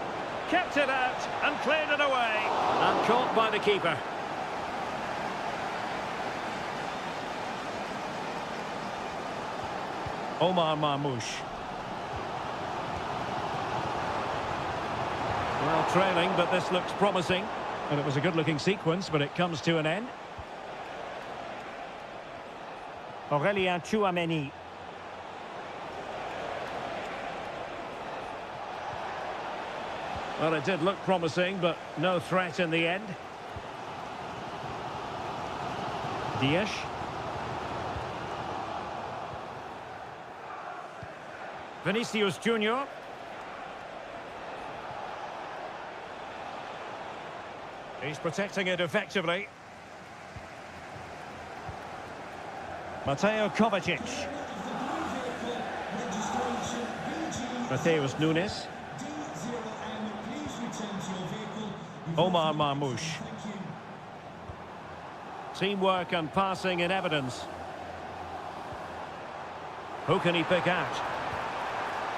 kept it out and cleared it away. And caught by the keeper. Omar Marmoush. Well, trailing, but this looks promising. And it was a good-looking sequence, but it comes to an end. Aurélien Tchouameni. Well, it did look promising, but no threat in the end. Dias. Vinicius Junior. He's protecting it effectively. Mateo Kovacic. Mateus Nunes. Omar Marmoush. Teamwork and passing in evidence. Who can he pick out?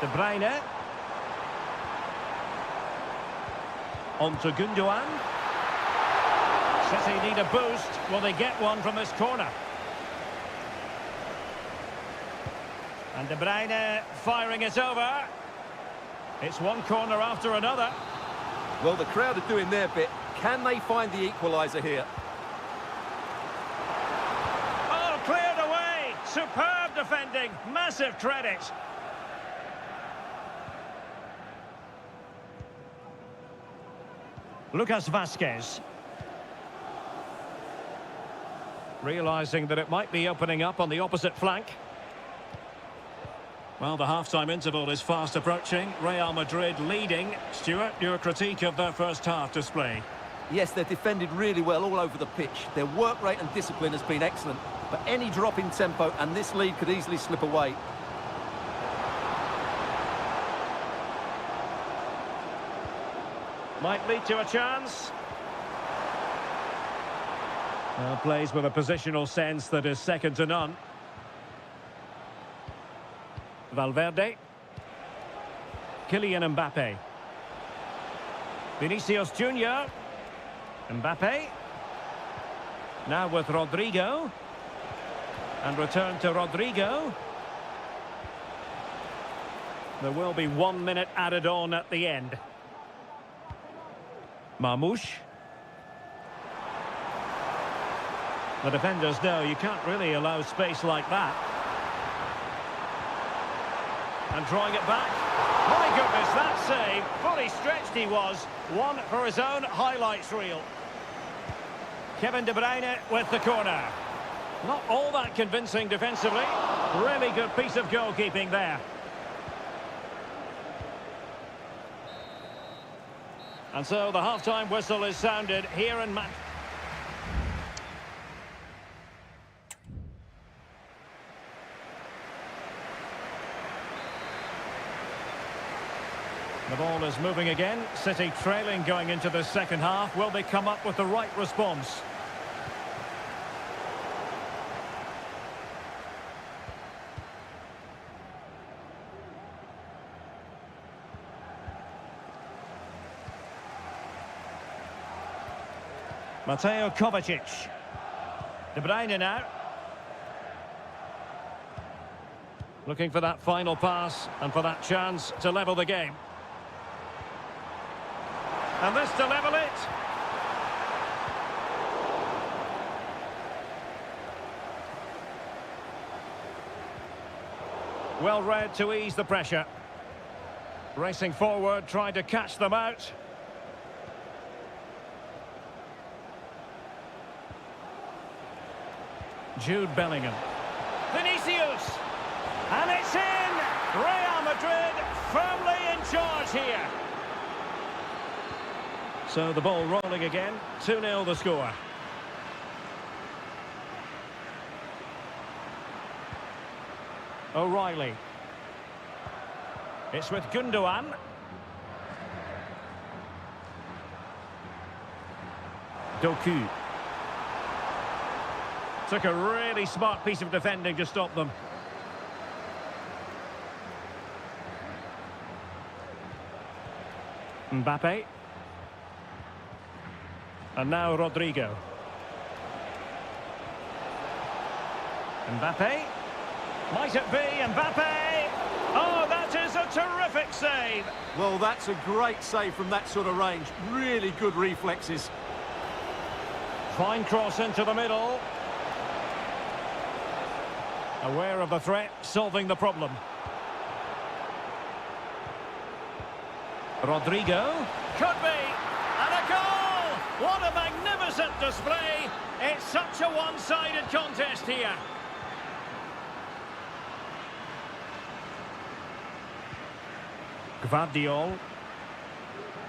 De Bruyne. On to Gundogan. City need a boost. Will they get one from this corner? And De Bruyne firing it over. It's one corner after another. Well, the crowd are doing their bit. Can they find the equaliser here? Oh, cleared away. Superb defending. Massive credit. Lucas Vazquez. Realising that it might be opening up on the opposite flank. Well, the half-time interval is fast approaching. Real Madrid leading. Stuart, your critique of their first half display. Yes, they're defended really well all over the pitch. Their work rate and discipline has been excellent. But any drop in tempo and this lead could easily slip away. Might lead to a chance. Well, plays with a positional sense that is second to none. Valverde. Kylian Mbappe. Vinicius Junior. Mbappe. Now with Rodrigo. And return to Rodrigo. There will be 1 minute added on at the end. Marmoush. The defenders know you can't really allow space like that. And drawing it back. My goodness, that save. Fully stretched he was. One for his own highlights reel. Kevin De Bruyne with the corner. Not all that convincing defensively. Really good piece of goalkeeping there. And so the half-time whistle is sounded here in match. The ball is moving again. City trailing going into the second half. Will they come up with the right response? Mateo Kovacic. De Bruyne now. Looking for that final pass and for that chance to level the game. And this to level it. Well read to ease the pressure. Racing forward, trying to catch them out. Jude Bellingham. Vinicius! And it's in! Real Madrid firmly in charge here. So the ball rolling again. 2-0 the score. O'Reilly. It's with Gundogan. Doku. Took a really smart piece of defending to stop them. Mbappe. And now Rodrigo. Mbappe. Might it be Mbappe? Oh, that is a terrific save. Well, that's a great save from that sort of range. Really good reflexes. Fine cross into the middle. Aware of the threat, solving the problem. Rodrigo. Could be. And a goal! What a magnificent display. It's such a one-sided contest here. Gvardiol.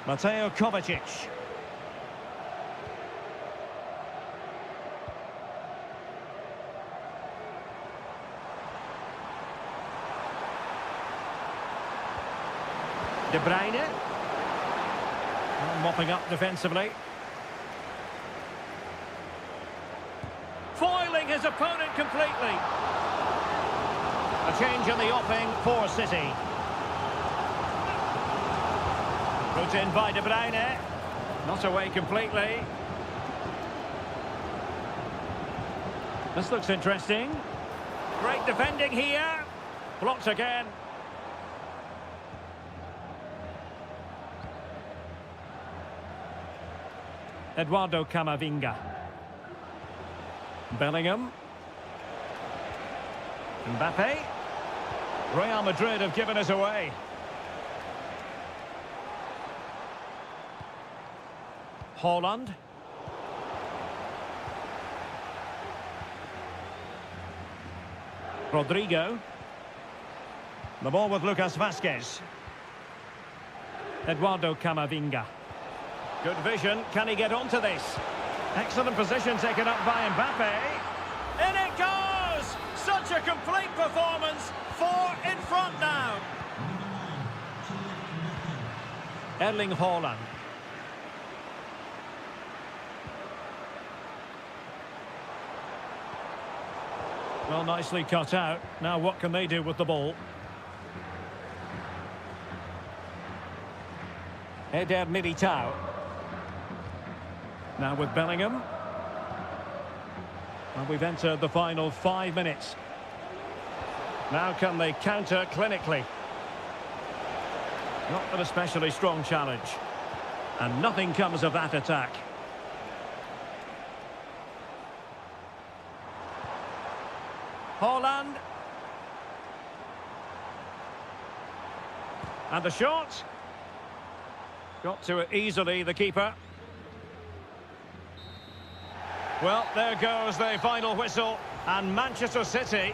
Mateo Kovacic. De Bruyne. Mopping up defensively. Foiling his opponent completely. A change in the offing for City. Put in by De Bruyne. Not away completely. This looks interesting. Great defending here. Blocked again. Eduardo Camavinga. Bellingham. Mbappe. Real Madrid have given us away. Haaland. Rodrigo. The ball with Lucas Vazquez. Eduardo Camavinga. Good vision. Can he get onto this? Excellent position taken up by Mbappe. In it goes! Such a complete performance. 4 in front now. Erling Haaland. Well, nicely cut out. Now what can they do with the ball? Eder Militao. Now with Bellingham. And we've entered the final 5 minutes. Now can they counter clinically? Not an especially strong challenge. And nothing comes of that attack. Haaland. And the shot. Got to it easily, the keeper. Well, there goes the final whistle. And Manchester City.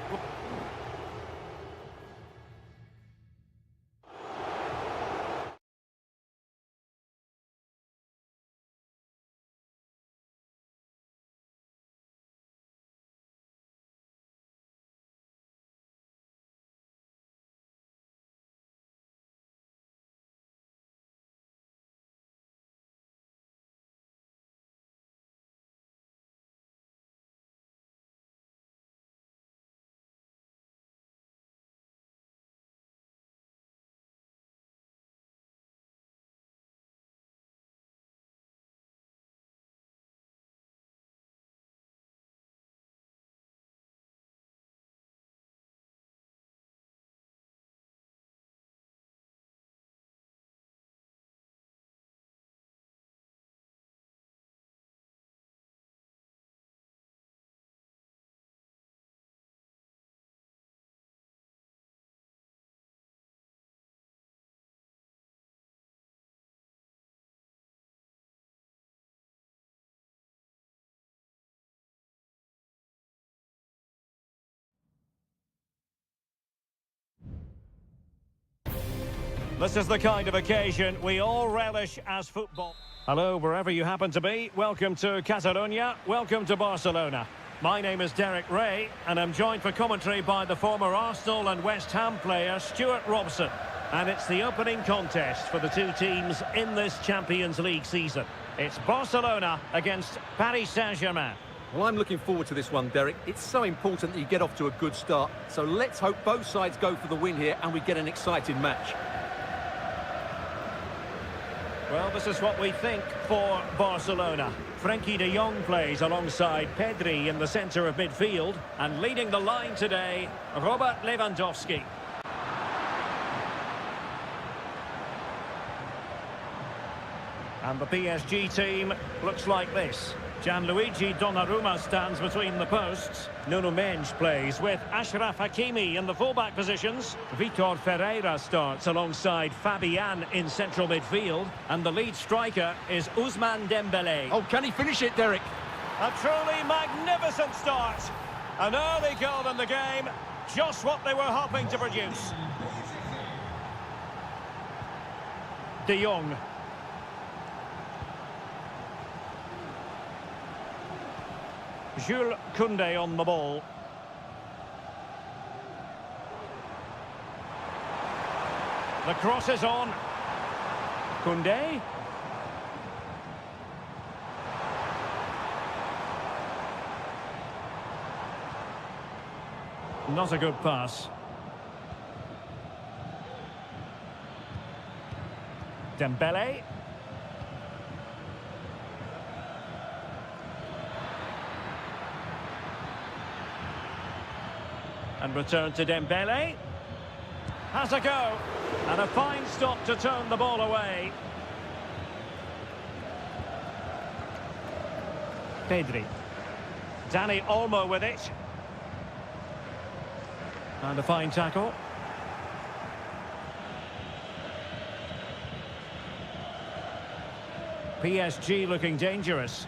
This is the kind of occasion we all relish as football. Hello, wherever you happen to be. Welcome to Catalonia. Welcome to Barcelona. My name is Derek Ray, and I'm joined for commentary by the former Arsenal and West Ham player Stuart Robson. And it's the opening contest for the two teams in this Champions League season. It's Barcelona against Paris Saint-Germain. Well, I'm looking forward to this one, Derek. It's so important that you get off to a good start. So let's hope both sides go for the win here and we get an exciting match. Well, this is what we think for Barcelona. Frenkie de Jong plays alongside Pedri in the centre of midfield. And leading the line today, Robert Lewandowski. And the PSG team looks like this. Gianluigi Donnarumma stands between the posts. Nuno Mendes plays with Achraf Hakimi in the fullback positions. Vitor Ferreira starts alongside Fabian in central midfield. And the lead striker is Ousmane Dembélé. Oh, can he finish it, Derek? A truly magnificent start. An early goal in the game. Just what they were hoping to produce. De Jong. Jules Koundé on the ball. The cross is on. Koundé. Not a good pass. Dembélé. And return to Dembélé. Has a go. And a fine stop to turn the ball away. Pedri. Dani Olmo with it. And a fine tackle. PSG looking dangerous.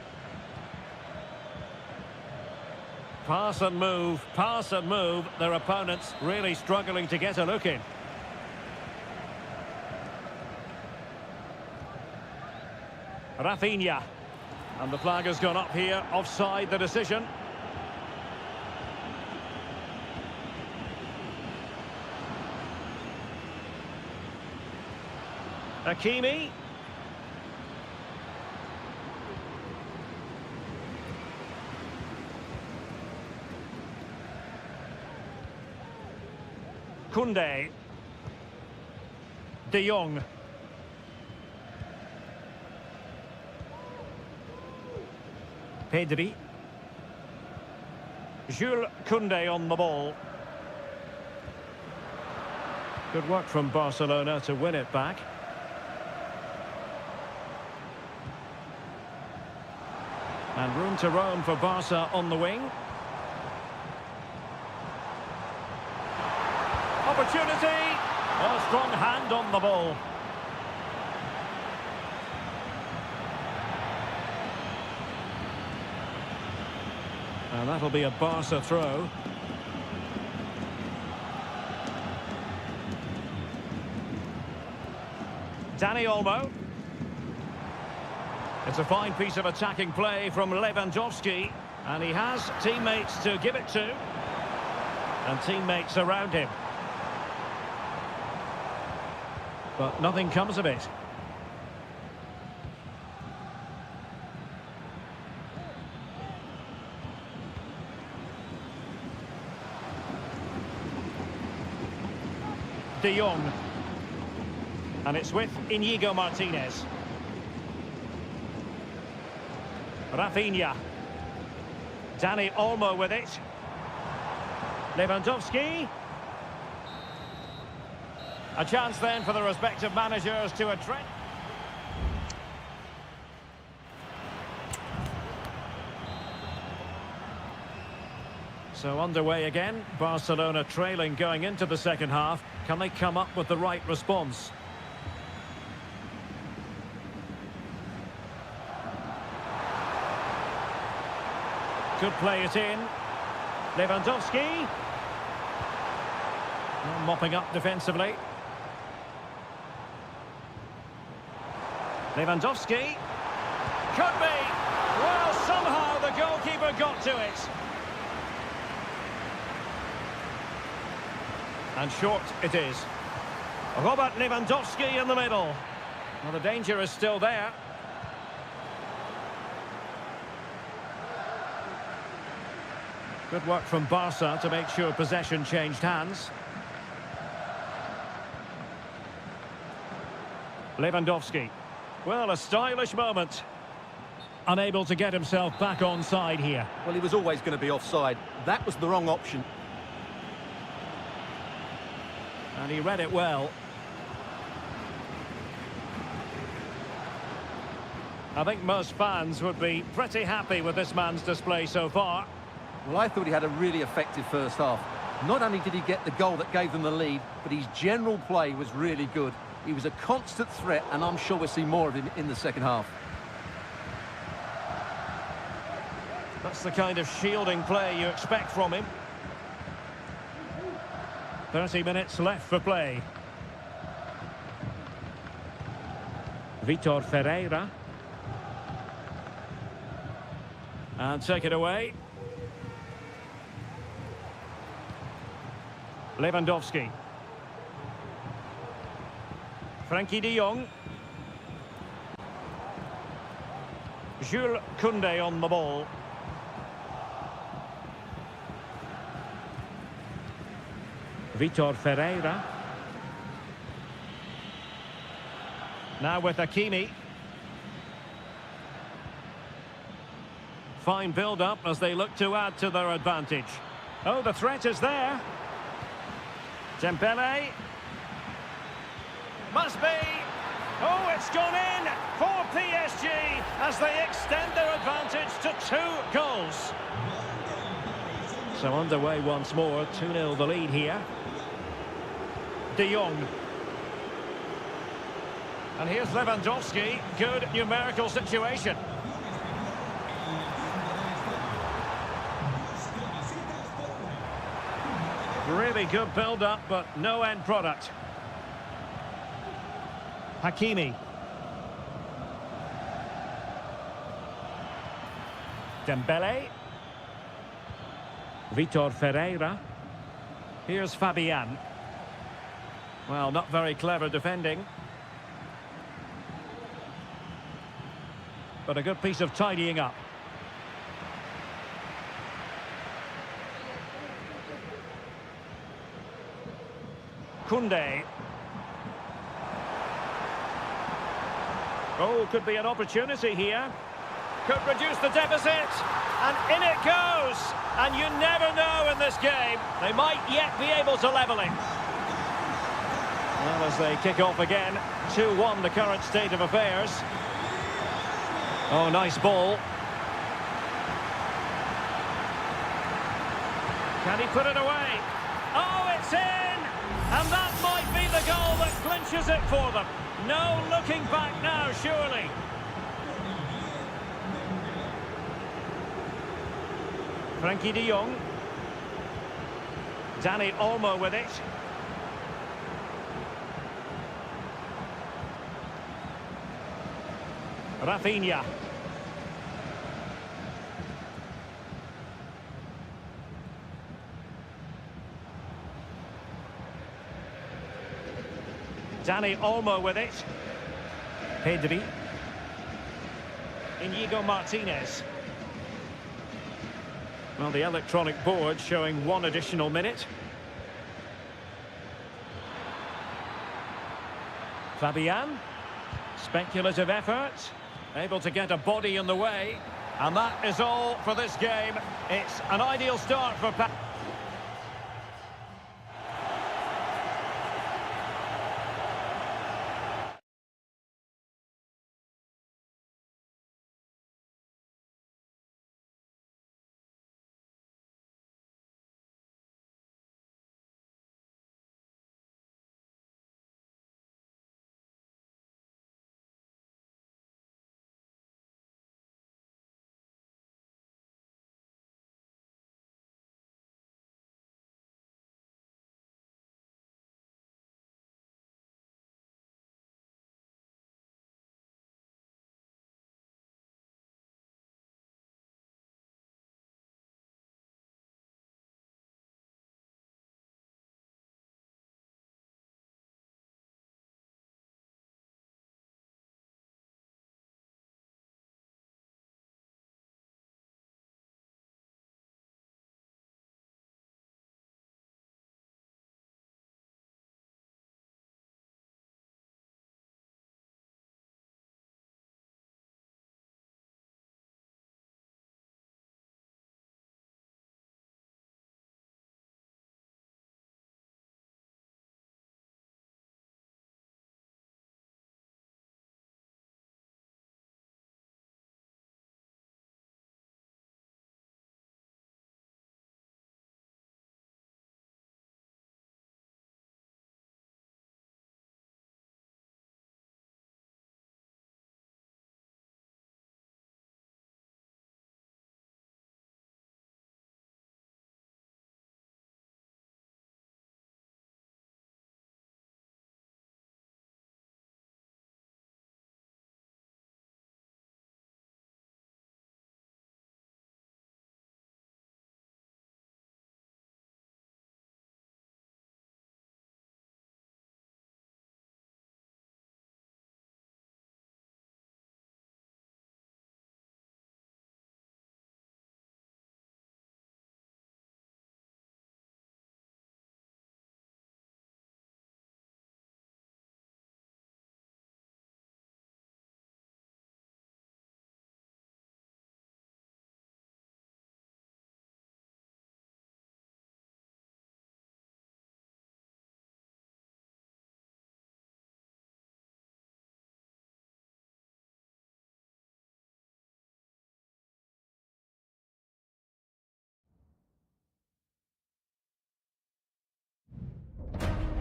Pass and move, pass and move. Their opponents really struggling to get a look in. Rafinha. And the flag has gone up here, offside the decision. Hakimi. Koundé. De Jong. Pedri. Jules Koundé on the ball. Good work from Barcelona to win it back. And room to roam for Barca on the wing. Opportunity. A strong hand on the ball. And that'll be a Barca throw. Dani Olmo. It's a fine piece of attacking play from Lewandowski. And he has teammates to give it to. And teammates around him. But nothing comes of it. De Jong. And it's with Inigo Martinez. Rafinha. Dani Olmo with it. Lewandowski. A chance then for the respective managers to address. So underway again. Barcelona trailing going into the second half. Can they come up with the right response? Could play it in. Lewandowski. Mopping up defensively. Lewandowski. Could be. Well, somehow the goalkeeper got to it. And short it is. Robert Lewandowski in the middle. Well, the danger is still there. Good work from Barca to make sure possession changed hands. Lewandowski. Well, a stylish moment. Unable to get himself back on side here. Well, he was always going to be offside. That was the wrong option. And he read it well. I think most fans would be pretty happy with this man's display so far. Well, I thought he had a really effective first half. Not only did he get the goal that gave them the lead, but his general play was really good. He was a constant threat, and I'm sure we'll see more of him in the second half. That's the kind of shielding play you expect from him. 30 minutes left for play. Vitor Ferreira. And take it away. Lewandowski. Frankie de Jong. Jules Koundé on the ball. Vitor Ferreira. Now with Hakimi. Fine build-up as they look to add to their advantage. Oh, the threat is there. Dembele. Must be. Oh, it's gone in for PSG as they extend their advantage to 2 goals. So underway once more, 2-0 the lead here. De Jong. And here's Lewandowski. Good numerical situation. Really good build-up, but no end product. Hakimi. Dembele. Vitor Ferreira. Here's Fabian. Well, not very clever defending. But a good piece of tidying up. Koundé. Oh, could be an opportunity here. Could reduce the deficit. And in it goes. And you never know in this game. They might yet be able to level it. Well, as they kick off again, 2-1 the current state of affairs. Oh, nice ball. Can he put it away? Oh, it's in! And that might be the goal that clinches it for them. No looking back now, surely. Frankie de Jong. Dani Olmo with it. Rafinha. Dani Olmo with it. Pedri. Inigo Martinez. Well, the electronic board showing 1 additional minute. Fabian. Speculative effort. Able to get a body in the way. And that is all for this game. It's an ideal start for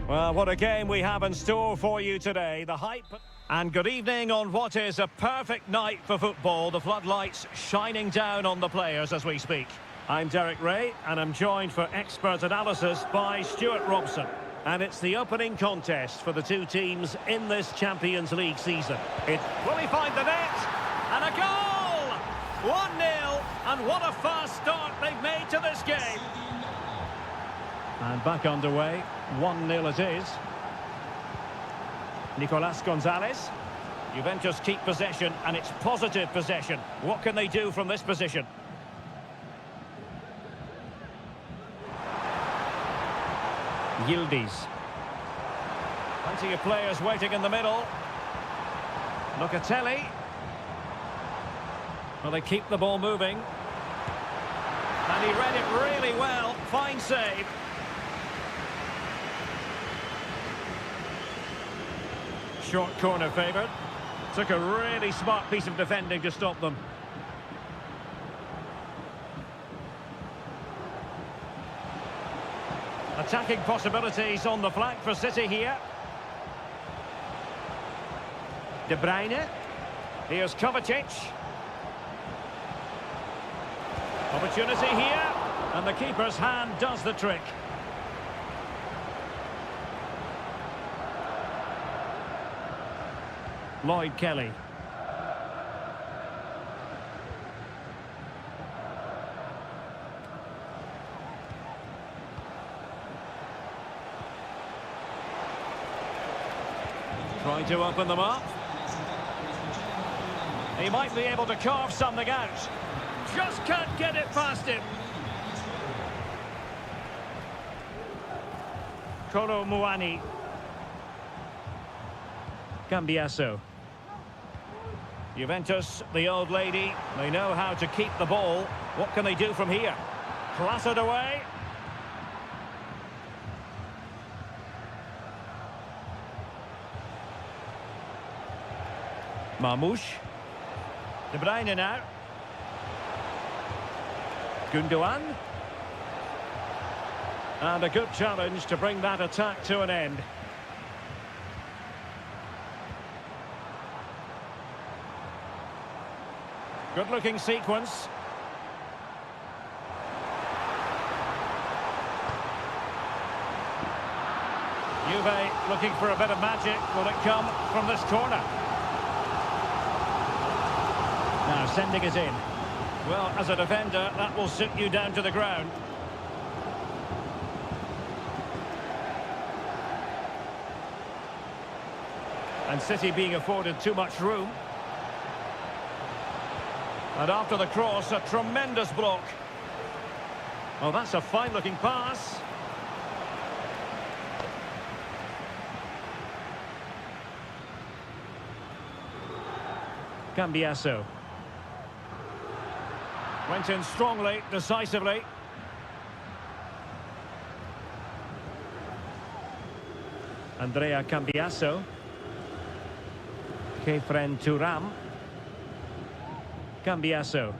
Well, what a game we have in store for you today. The hype. And good evening on what is a perfect night for football. The floodlights shining down on the players as we speak. I'm Derek Ray, and I'm joined for expert analysis by Stuart Robson. And it's the opening contest for the two teams in this Champions League season. Will he find the net? And a goal! 1-0, and what a fast start they've made to this game. And back underway, 1-0 it is. Nicolas Gonzalez. Juventus keep possession, and it's positive possession. What can they do from this position? Yildiz. Plenty of players waiting in the middle. Locatelli. Well, they keep the ball moving. And he read it really well. Fine save. Short corner favoured. Took a really smart piece of defending to stop them. Attacking possibilities on the flank for City here. De Bruyne. Here's Kovacic. Opportunity here. And the keeper's hand does the trick. Lloyd Kelly. Trying to open them up. He might be able to carve something out. Just can't get it past him. Kolo Muani. Cambiasso. Juventus, the old lady, they know how to keep the ball. What can they do from here? Clattered away. Marmouche. De Bruyne now. Gundogan. And a good challenge to bring that attack to an end. Good-looking sequence. Juve looking for a bit of magic. Will it come from this corner? Now sending it in. Well, as a defender, that will sit you down to the ground. And City being afforded too much room. And after the cross, a tremendous block. Oh, that's a fine-looking pass. Cambiasso. Went in strongly, decisively. Andrea Cambiasso. Kefren Turam. Cambiasso.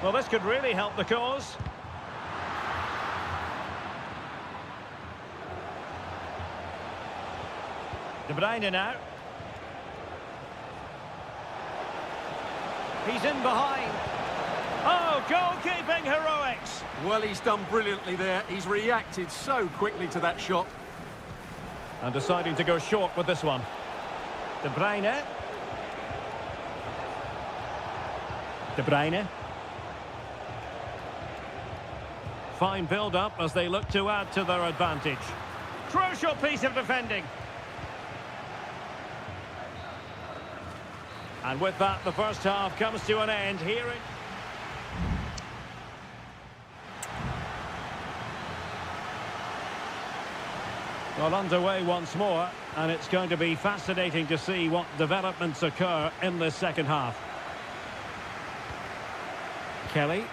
Well, this could really help the cause. De Bruyne now. He's in behind. Oh, goalkeeping heroics. Well, he's done brilliantly there. He's reacted so quickly to that shot. And deciding to go short with this one. De Bruyne. De Bruyne. Fine build-up as they look to add to their advantage. Crucial piece of defending. And with that, the first half comes to an end here in... Well, underway once more, and it's going to be fascinating to see what developments occur in this second half. Kelly.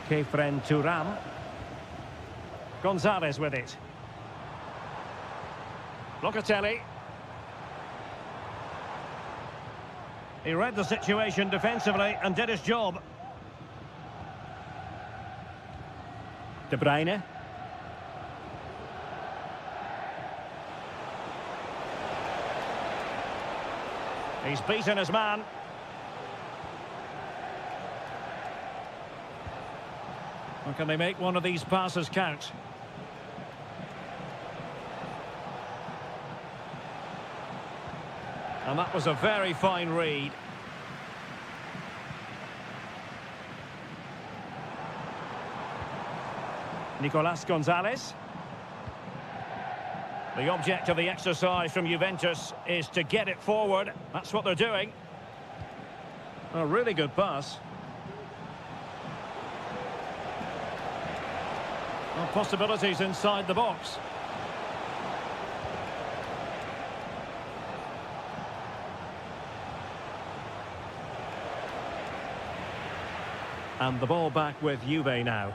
Kefren Turam. Gonzalez with it. Locatelli. He read the situation defensively and did his job. De Bruyne. He's beaten his man. Or can they make one of these passes count? And that was a very fine read. Nicolas Gonzalez. The object of the exercise from Juventus is to get it forward. That's what they're doing. A really good pass. Well, possibilities inside the box. And the ball back with Juve now.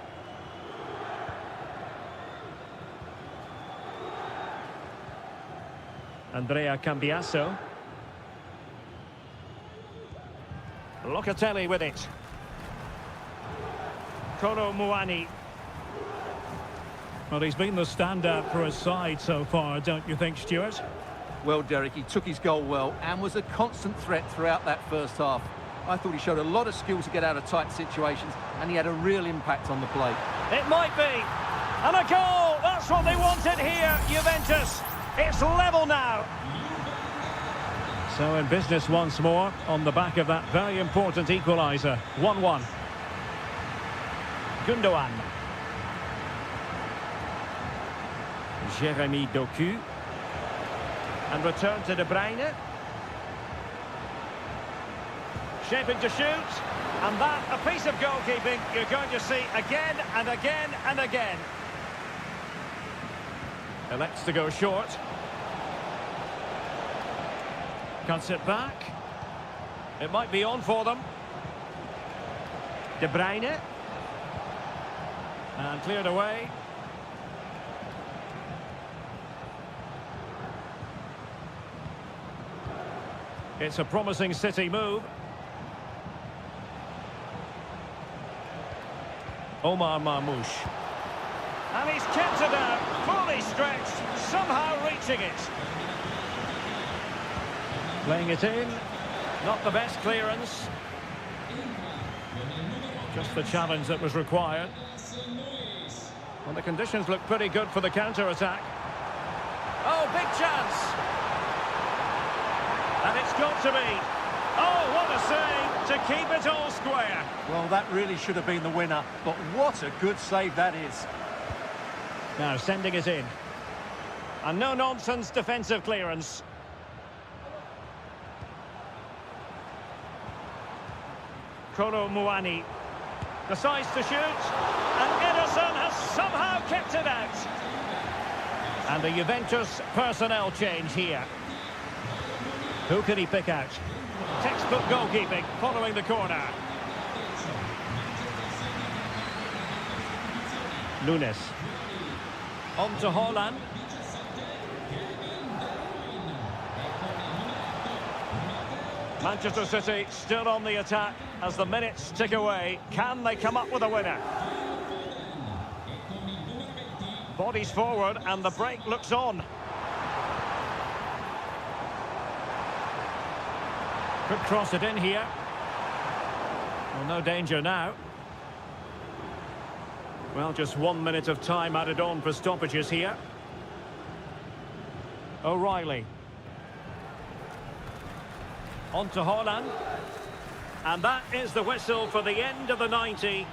Andrea Cambiasso. Locatelli with it. Kolo Muani. Well, he's been the standout for his side so far, don't you think, Stuart? Well, Derek, he took his goal well and was a constant threat throughout that first half. I thought he showed a lot of skill to get out of tight situations, and he had a real impact on the play. It might be. And a goal! That's what they wanted here, Juventus. It's level now. So in business once more, on the back of that very important equaliser. 1-1. Gundogan. Jeremy Doku. And return to De Bruyne. Shaping to shoot. And that, a piece of goalkeeping you're going to see again and again and again. Elects to go short. Cuts it back. It might be on for them. De Bruyne. And cleared away. It's a promising City move. Omar Marmoush. And he's kept it out, fully stretched, somehow reaching it. Playing it in, not the best clearance. Just the challenge that was required. Well, the conditions look pretty good for the counter-attack. Oh, big chance! And it's got to be. Oh, what a save to keep it all square. Well, that really should have been the winner, but what a good save that is. Now sending it in. And no-nonsense defensive clearance. Kolo Muani decides to shoot. And Ederson has somehow kept it out. And the Juventus personnel change here. Who can he pick out? Textbook goalkeeping following the corner. Nunes. On to Haaland. Manchester City still on the attack as the minutes tick away. Can they come up with a winner? Bodies forward and the break looks on. Could cross it in here. Well, no danger now. Well, just 1 minute of time added on for stoppages here. O'Reilly. On to Haaland. And that is the whistle for the end of the 90.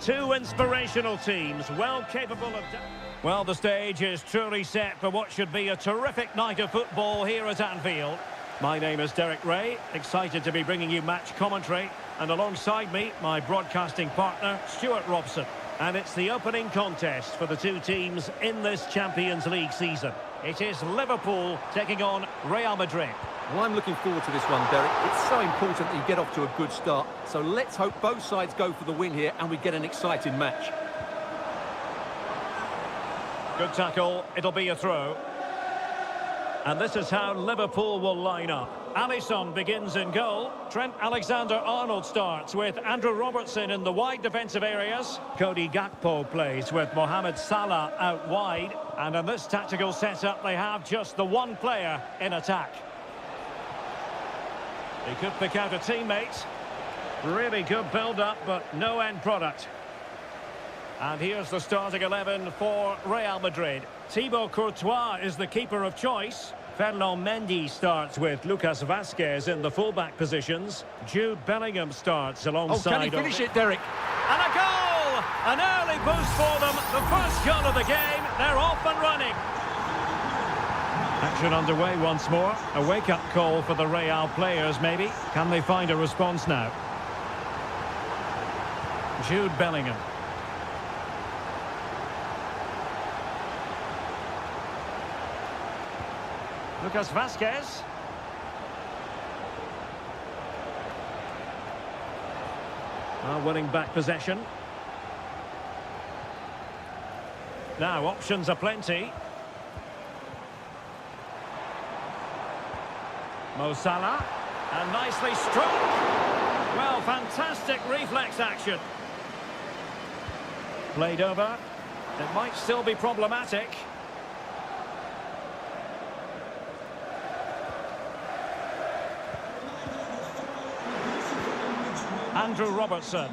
Two inspirational teams, well capable of... Well, the stage is truly set for what should be a terrific night of football here at Anfield. My name is Derek Ray, excited to be bringing you match commentary. And alongside me, my broadcasting partner, Stuart Robson. And it's the opening contest for the two teams in this Champions League season. It is Liverpool taking on Real Madrid. Well, I'm looking forward to this one, Derek. It's so important that you get off to a good start. So let's hope both sides go for the win here and we get an exciting match. Good tackle. It'll be a throw. And this is how Liverpool will line up. Alisson begins in goal. Trent Alexander-Arnold starts with Andrew Robertson in the wide defensive areas. Cody Gakpo plays with Mohamed Salah out wide. And in this tactical setup, they have just the one player in attack. He could pick out a teammate. Really good build-up, but no end product. And here's the starting 11 for Real Madrid. Thibaut Courtois is the keeper of choice. Ferland Mendy starts with Lucas Vazquez in the fullback positions. Jude Bellingham starts alongside... Oh, can he finish it, Derek? And a goal! An early boost for them. The first goal of the game. They're off and running. Action underway once more. A wake-up call for the Real players, maybe. Can they find a response now? Jude Bellingham. Lucas Vazquez. Winning back possession. Now, options are plenty. Mo Salah. And nicely struck. Well, fantastic reflex action. Played over. It might still be problematic. Andrew Robertson.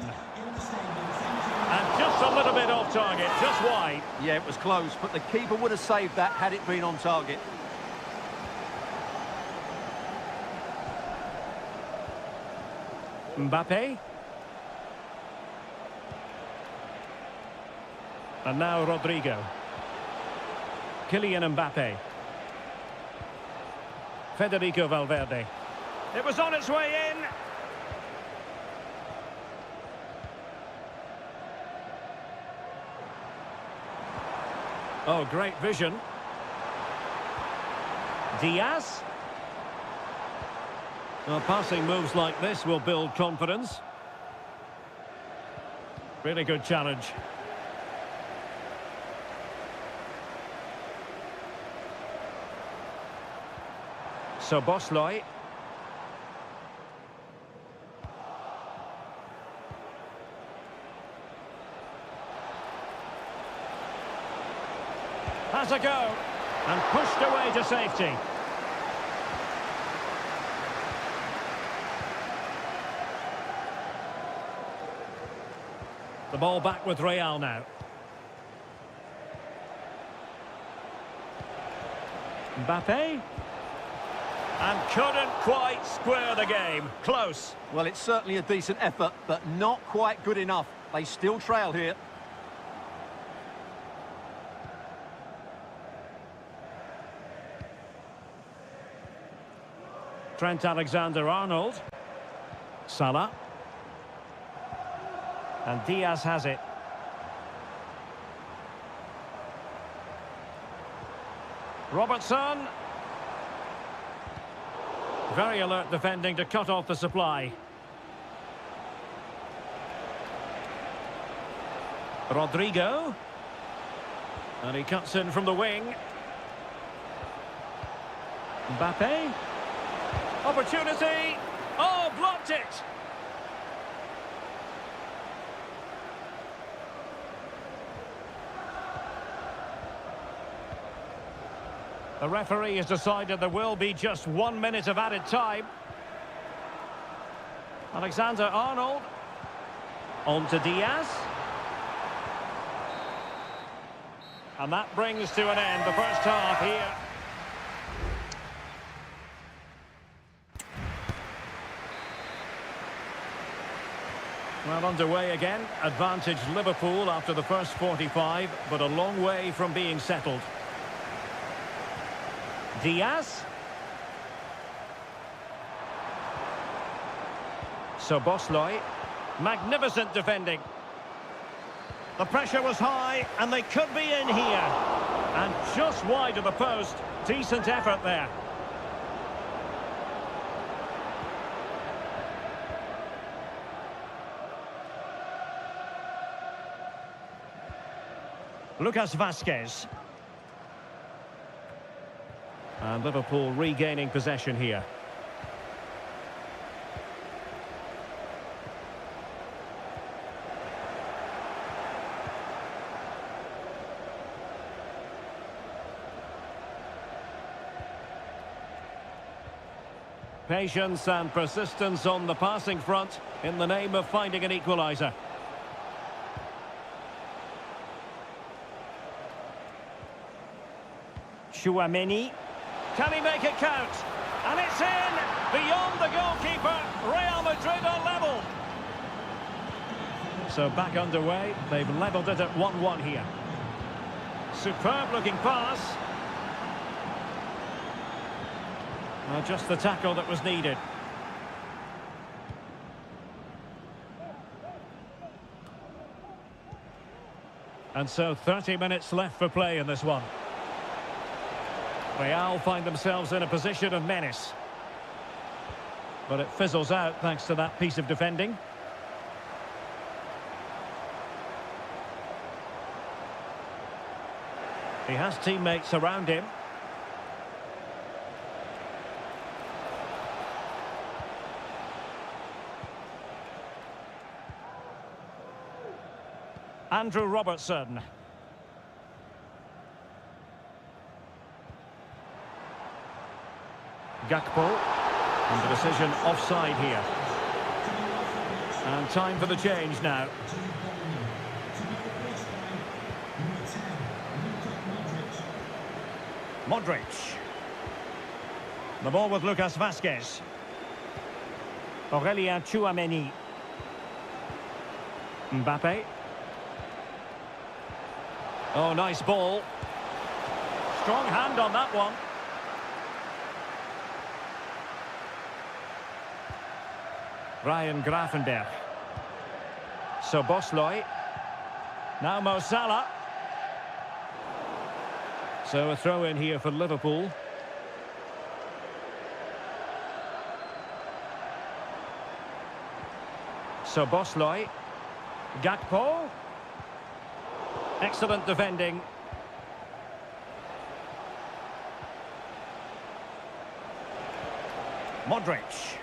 And just a little bit off target, just wide. Yeah, it was close, but the keeper would have saved that had it been on target. Mbappe. And now Rodrigo. Kylian Mbappe. Federico Valverde. It was on its way in. Oh, great vision. Diaz. Well, passing moves like this will build confidence. Really good challenge. So Bosley. Has a go. And pushed away to safety. The ball back with Real now. Mbappe. And couldn't quite square the game. Close. Well, it's certainly a decent effort, but not quite good enough. They still trail here. Trent Alexander-Arnold. Salah. And Diaz has it. Robertson. Very alert defending to cut off the supply. Rodrigo. And he cuts in from the wing. Mbappe. Opportunity. Oh, blocked it. The referee has decided there will be just 1 minute of added time. Alexander-Arnold. On to Diaz. And that brings to an end the first half here. Well, underway again. Advantage Liverpool after the first 45, but a long way from being settled. Diaz. Szoboszlai. Magnificent defending. The pressure was high, and they could be in here. And just wide of the post. Decent effort there. Lucas Vazquez. And Liverpool regaining possession here. Patience and persistence on the passing front in the name of finding an equaliser. Tchouaméni. Can he make it count? And it's in! Beyond the goalkeeper, Real Madrid are level. So back underway, they've levelled it at 1-1 here. Superb looking pass. Well, just the tackle that was needed. And so 30 minutes left for play in this one. Real find themselves in a position of menace. But it fizzles out thanks to that piece of defending. He has teammates around him. Andrew Robertson. Gakpo. And the decision offside here. And time for the change now. Modric. The ball with Lucas Vazquez. Aurélien Tchouaméni. Mbappe. Oh, nice ball. Strong hand on that one. Ryan Gravenberch. Szoboszlai. Now Mo Salah. So a throw in here for Liverpool. Szoboszlai. Gakpo. Excellent defending. Modric.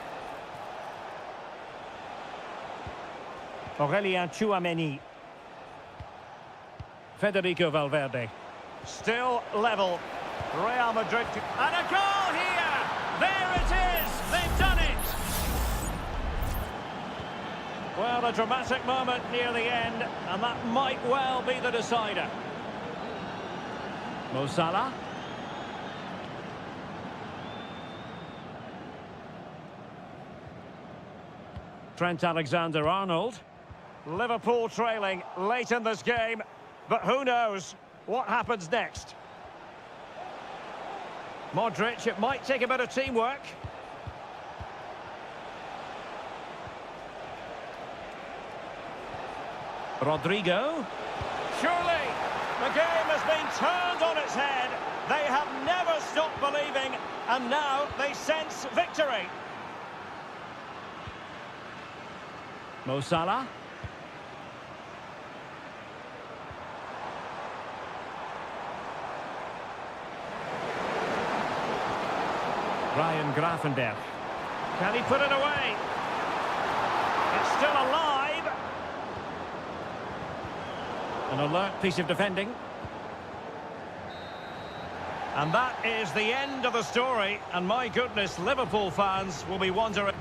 Aurélien Tchouaméni. Federico Valverde. Still level. Real Madrid. And a goal here! There it is! They've done it! Well, a dramatic moment near the end, and that might well be the decider. Mo Salah. Trent Alexander-Arnold. Liverpool trailing late in this game, but who knows what happens next. Modric, it might take a bit of teamwork. Rodrigo. Surely, the game has been turned on its head. They have never stopped believing, and now they sense victory. Mo Salah. Ryan Gravenberch. Can he put it away? It's still alive. An alert piece of defending. And that is the end of the story. And my goodness, Liverpool fans will be wondering...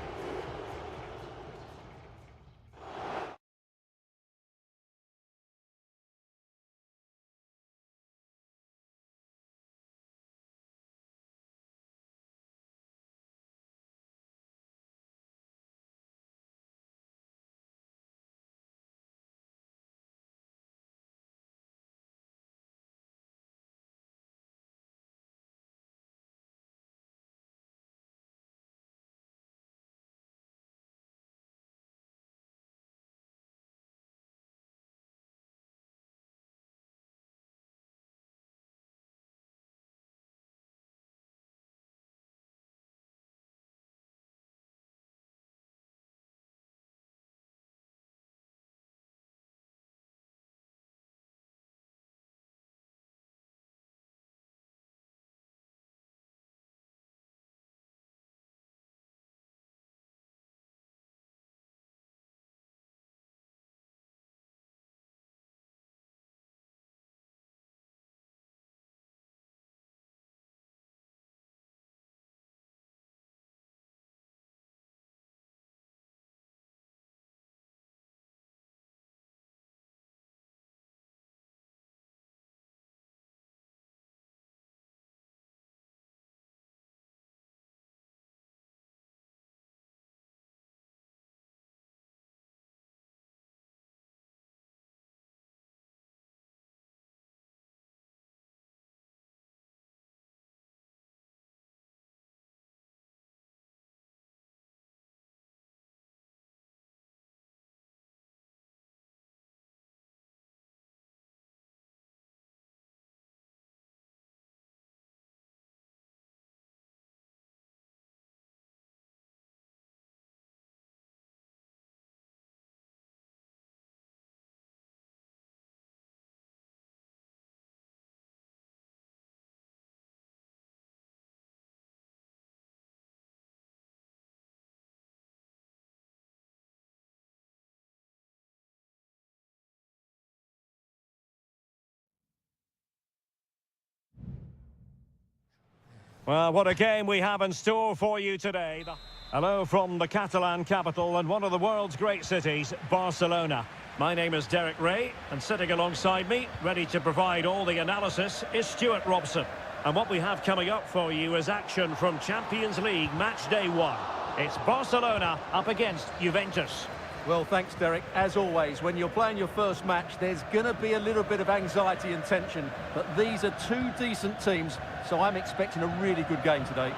Well, what a game we have in store for you today. Hello from the Catalan capital and one of the world's great cities, Barcelona. My name is Derek Ray, and sitting alongside me, ready to provide all the analysis, is Stuart Robson. And what we have coming up for you is action from Champions League match day 1. It's Barcelona up against Juventus. Well, thanks, Derek. As always, when you're playing your first match, there's going to be a little bit of anxiety and tension. But these are two decent teams, so I'm expecting a really good game today.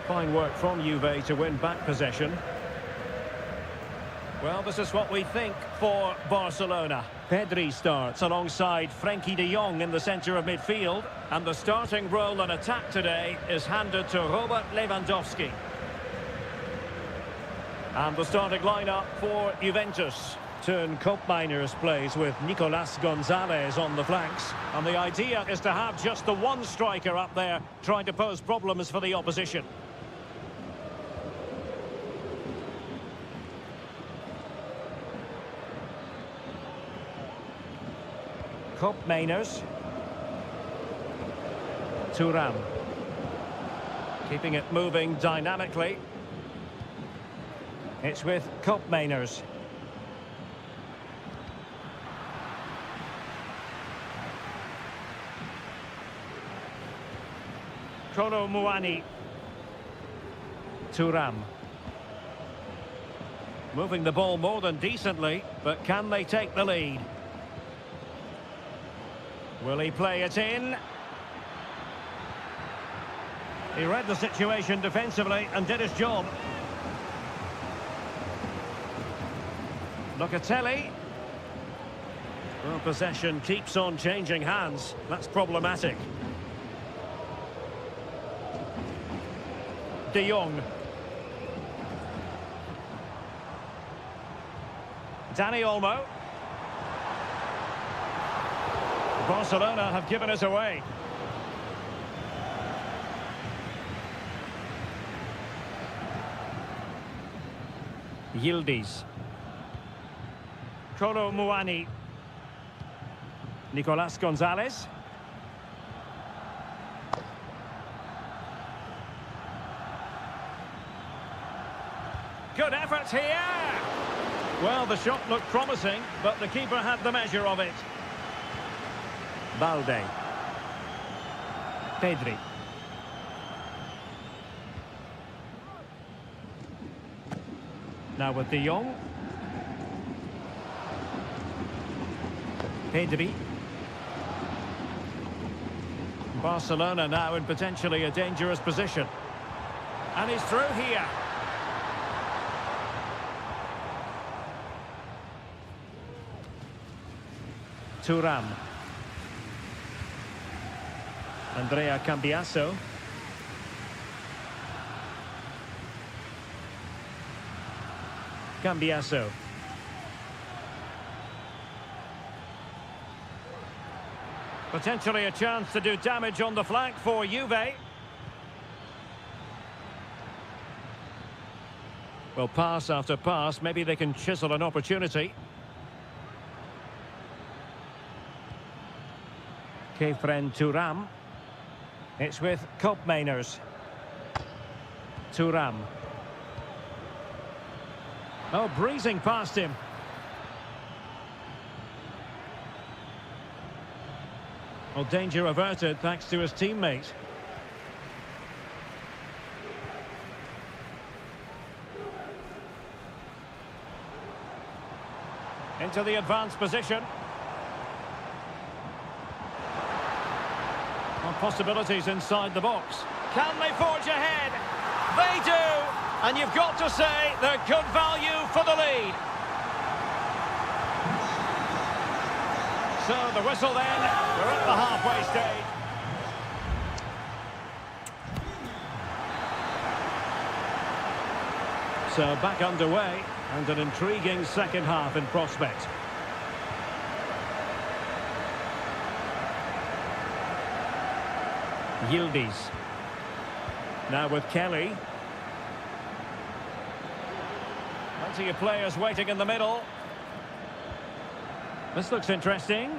Fine work from Juve to win back possession. Well, this is what we think for Barcelona. Pedri starts alongside Frenkie de Jong in the centre of midfield. And the starting role in attack today is handed to Robert Lewandowski. And the starting lineup for Juventus. Turn Koopmeiners plays with Nicolas Gonzalez on the flanks. And the idea is to have just the one striker up there trying to pose problems for the opposition. Koopmeiners. Thuram. Keeping it moving dynamically. It's with Koopmeiners. Kolo Muani. Thuram. Moving the ball more than decently, but can they take the lead? Will he play it in? He read the situation defensively and did his job. Locatelli. Well, possession keeps on changing hands. That's problematic. De Jong. Dani Olmo. Barcelona have given us away. Yildiz. Kolo Muani. Nicolas Gonzalez. Good effort here! Well, the shot looked promising, but the keeper had the measure of it. Balde. Pedri. Now with De Jong. Pedri. Barcelona now in potentially a dangerous position. And he's through here. Thuram. Andrea Cambiasso. Cambiasso. Potentially a chance to do damage on the flank for Juve. Well, pass after pass, maybe they can chisel an opportunity. Kefren Thuram. It's with Koopmeiners. Thuram. Oh, breezing past him. Well, danger averted thanks to his teammate. Into the advanced position. Well, possibilities inside the box. Can they forge ahead? They do! And you've got to say they're good value for the lead. So the whistle then, we're at the halfway stage. So back underway, and an intriguing second half in prospect. Yildiz. Now with Kelly. Plenty of players waiting in the middle. This looks interesting.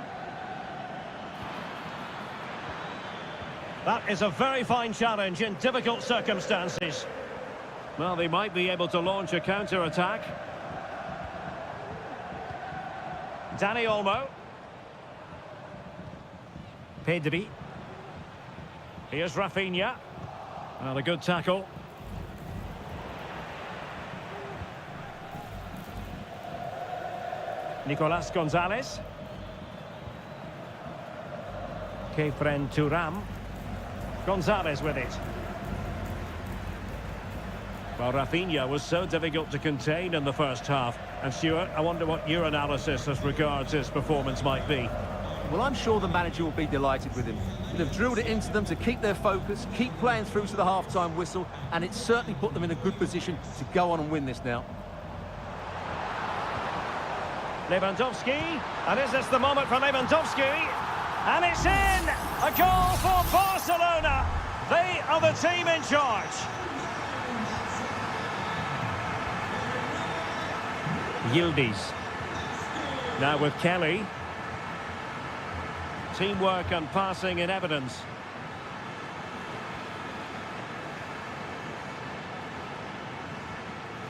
That is a very fine challenge in difficult circumstances. Well, they might be able to launch a counter-attack. Dani Olmo. Pedri. Here's Rafinha. Well, a good tackle. Nicolas Gonzalez. Kefren Turam. Gonzalez with it. Well, Rafinha was so difficult to contain in the first half. And Stuart, I wonder what your analysis as regards his performance might be. Well, I'm sure the manager will be delighted with him. They've drilled it into them to keep their focus, keep playing through to the half-time whistle, and it's certainly put them in a good position to go on and win this now. Lewandowski, and is this the moment for Lewandowski? And it's in! A goal for Barcelona! They are the team in charge. Yildiz. Now with Kelly. Teamwork and passing in evidence.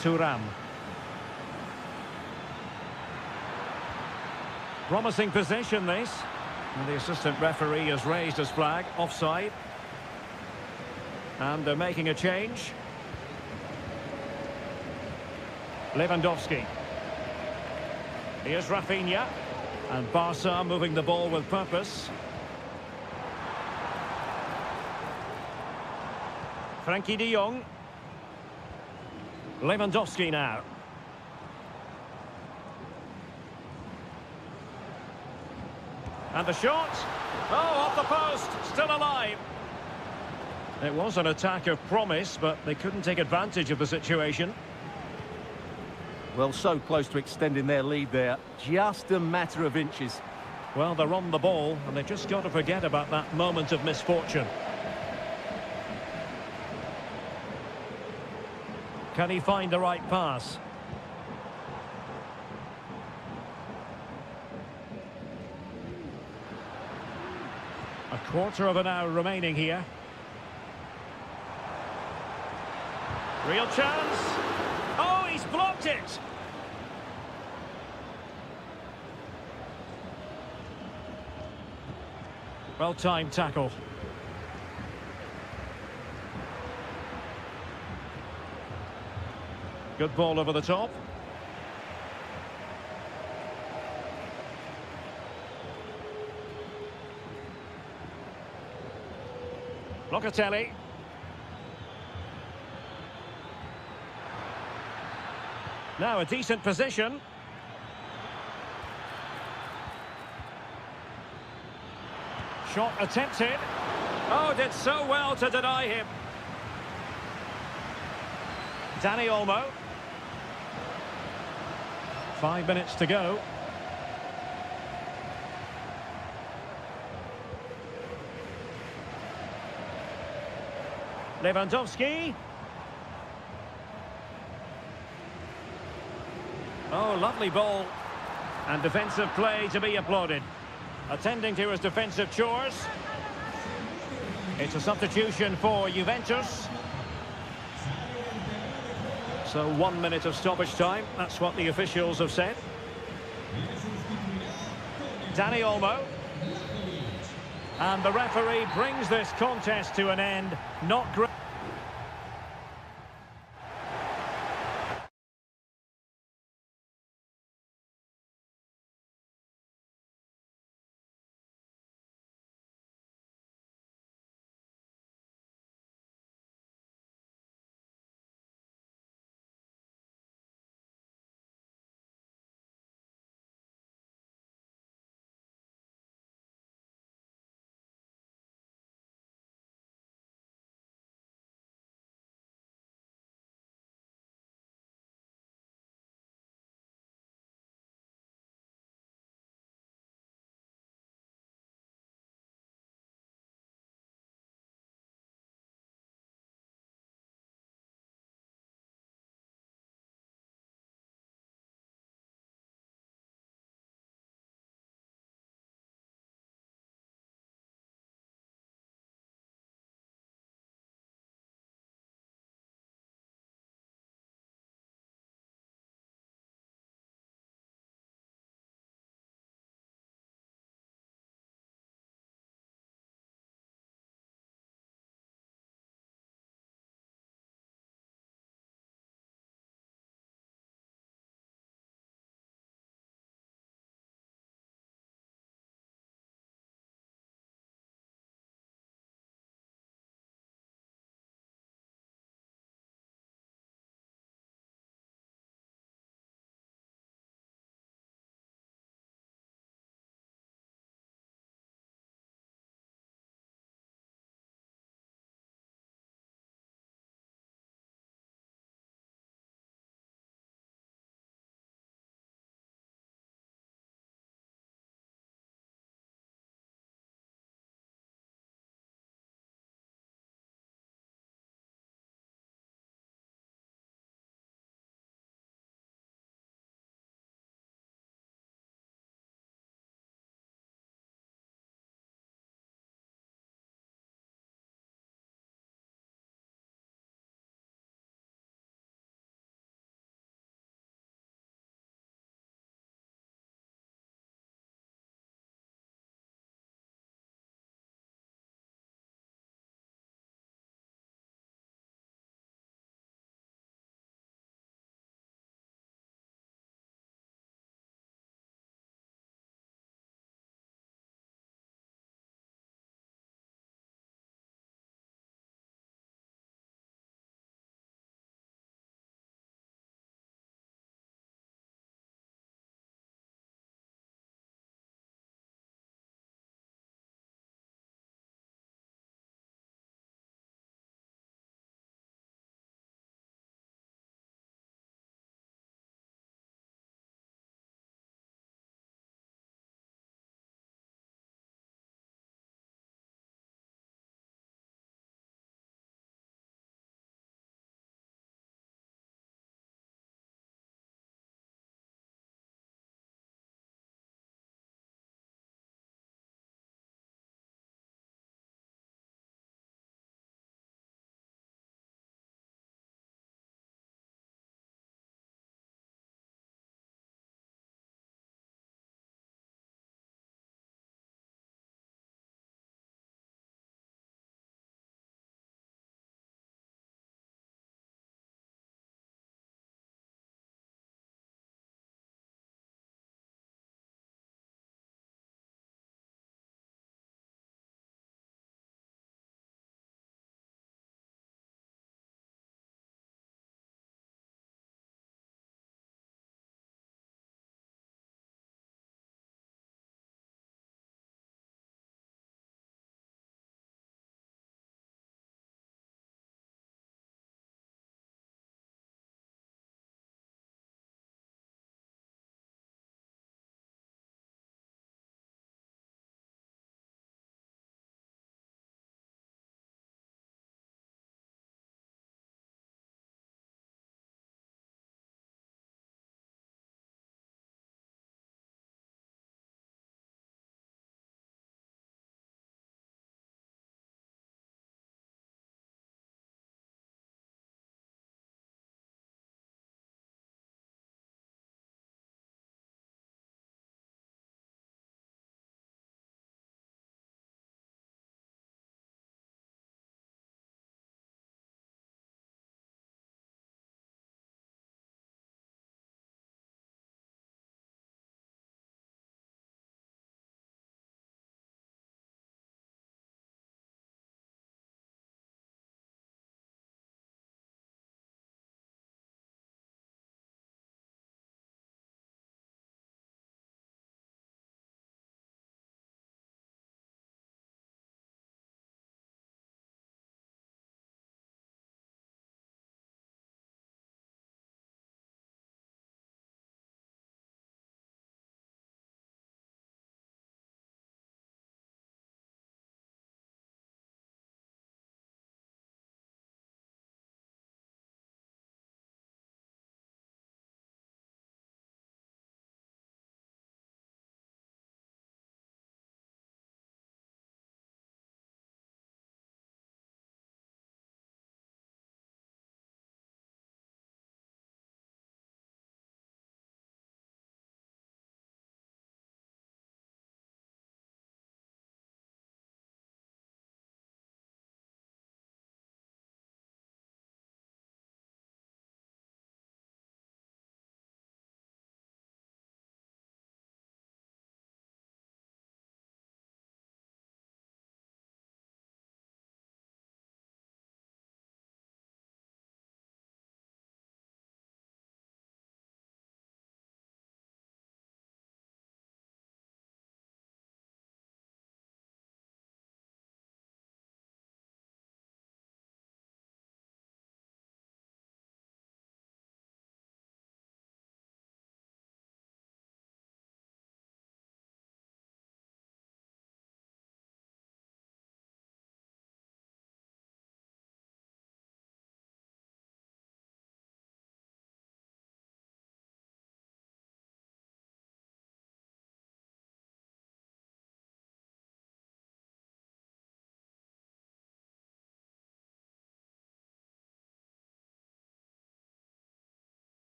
Turam. Promising possession this. And the assistant referee has raised his flag, offside. And they're making a change. Lewandowski. Here's Rafinha. And Barca moving the ball with purpose. Frankie de Jong. Lewandowski now. And the shot. Oh, off the post. Still alive. It was an attack of promise, but they couldn't take advantage of the situation. Well, so close to extending their lead there. Just a matter of inches. Well, they're on the ball, and they've just got to forget about that moment of misfortune. Can he find the right pass? A quarter of an hour remaining here. Real chance. Oh, he's blocked it. Well-timed tackle. Good ball over the top. Locatelli. Now a decent position. Shot attempted. Oh, did so well to deny him. Dani Olmo. 5 minutes to go. Lewandowski. Oh, lovely ball. And defensive play to be applauded. Attending to his defensive chores. It's a substitution for Juventus. So 1 minute of stoppage time. That's what the officials have said. Dani Olmo. And the referee brings this contest to an end. Not great.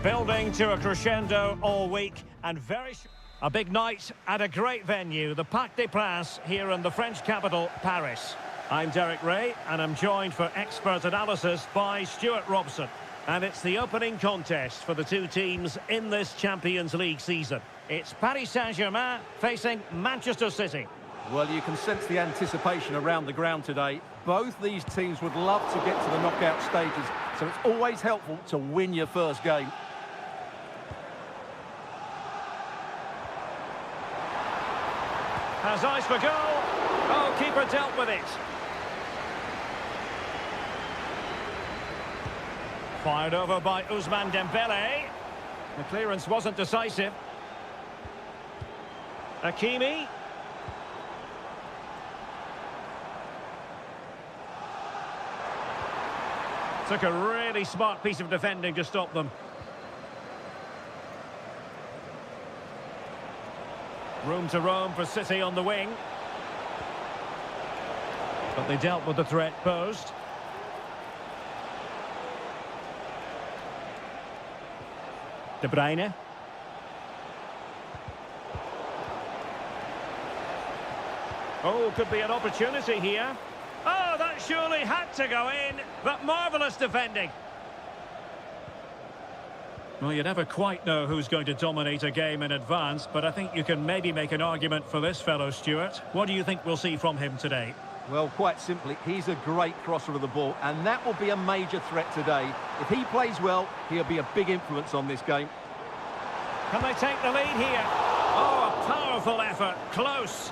Building to a crescendo all week and a big night at a great venue, the Parc des Princes here in the French capital, Paris. I'm Derek Ray and I'm joined for expert analysis by Stuart Robson. And it's the opening contest for the two teams in this Champions League season. It's Paris Saint-Germain facing Manchester City. Well, you can sense the anticipation around the ground today. Both these teams would love to get to the knockout stages, so it's always helpful to win your first game. Has eyes for goal. Oh, keeper dealt with it. Fired over by Ousmane Dembele. The clearance wasn't decisive. Hakimi. Took a really smart piece of defending to stop them. Room to roam for City on the wing. But they dealt with the threat posed. De Bruyne. Oh, could be an opportunity here. Oh, that surely had to go in, but marvellous defending. Well, you never quite know who's going to dominate a game in advance, but I think you can maybe make an argument for this fellow, Stuart. What do you think we'll see from him today? Well, quite simply, he's a great crosser of the ball, and that will be a major threat today. If he plays well, he'll be a big influence on this game. Can they take the lead here? Oh, a powerful effort. Close.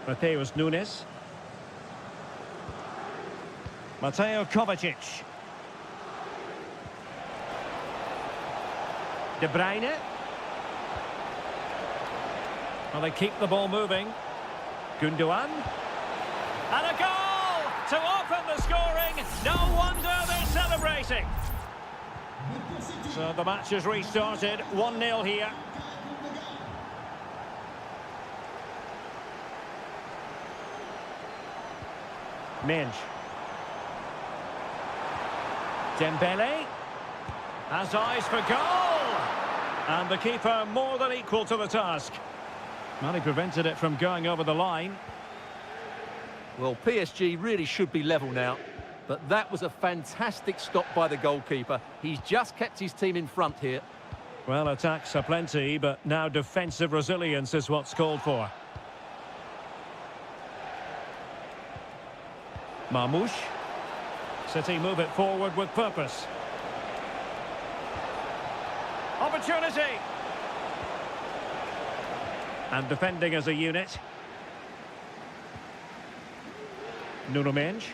Mateus Nunes. Mateo Kovacic. De Bruyne. Well, they keep the ball moving. Gundogan. And a goal to open the scoring. No wonder they're celebrating. So the match has restarted. 1-0 here. Minge. Dembele has eyes for goal, and the keeper more than equal to the task. Well, he prevented it from going over the line. Well, PSG really should be level now, but that was a fantastic stop by the goalkeeper. He's just kept his team in front here. Well, attacks are plenty, but now defensive resilience is what's called for. Marmoush. City move it forward with purpose. Opportunity! And defending as a unit. Nuno Mendes.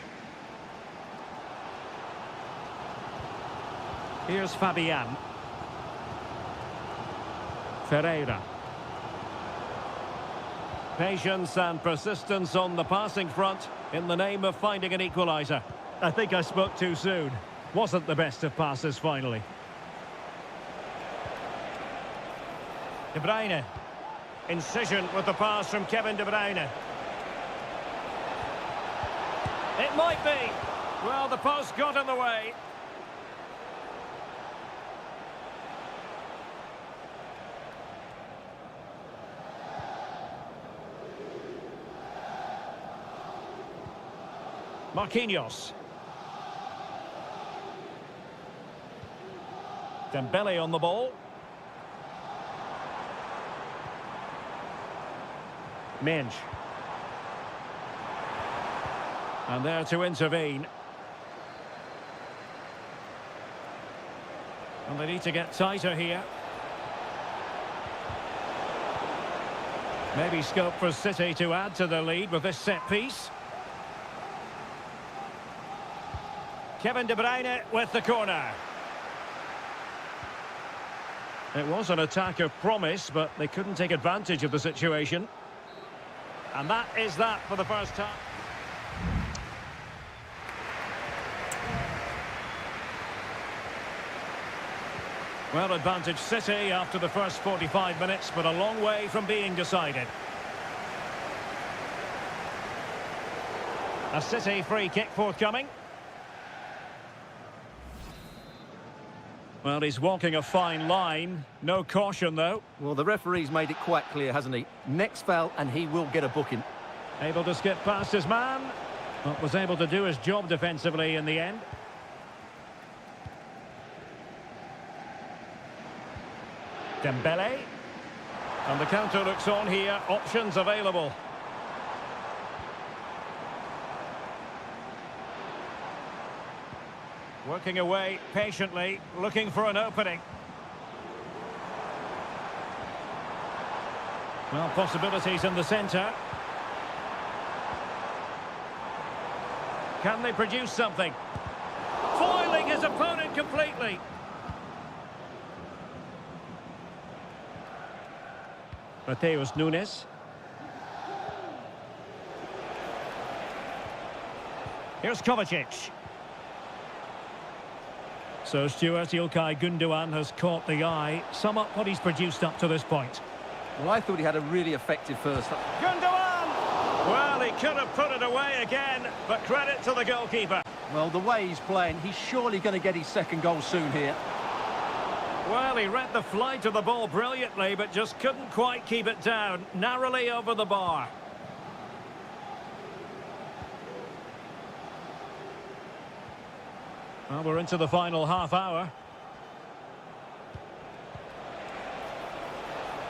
Here's Fabian. Ferreira. Patience and persistence on the passing front in the name of finding an equaliser. I think I spoke too soon. Wasn't the best of passes finally. De Bruyne. Incision with the pass from Kevin De Bruyne. It might be. Well, the post got in the way. Marquinhos. Dembele on the ball. Minge. And there to intervene. And they need to get tighter here. Maybe scope for City to add to the lead with this set piece. Kevin De Bruyne with the corner. It was an attack of promise, but they couldn't take advantage of the situation. And that is that for the first time. Well, advantage City after the first 45 minutes, but a long way from being decided. A City free kick forthcoming. Well, he's walking a fine line. No caution, though. Well, the referee's made it quite clear, hasn't he? Next foul, and he will get a booking. Able to skip past his man. But was able to do his job defensively in the end. Dembele. And the counter looks on here. Options available. Working away patiently, looking for an opening. Well, possibilities in the centre. Can they produce something? Foiling his opponent completely. Mateus Nunes. Here's Kovacic. So Stuart Ilkay Gundogan has caught the eye. Sum up what he's produced up to this point. Well, I thought he had a really effective first. Gundogan! Well, he could have put it away again, but credit to the goalkeeper. Well, the way he's playing, he's surely going to get his second goal soon here. Well, he read the flight of the ball brilliantly, but just couldn't quite keep it down. Narrowly over the bar. Well, we're into the final half hour.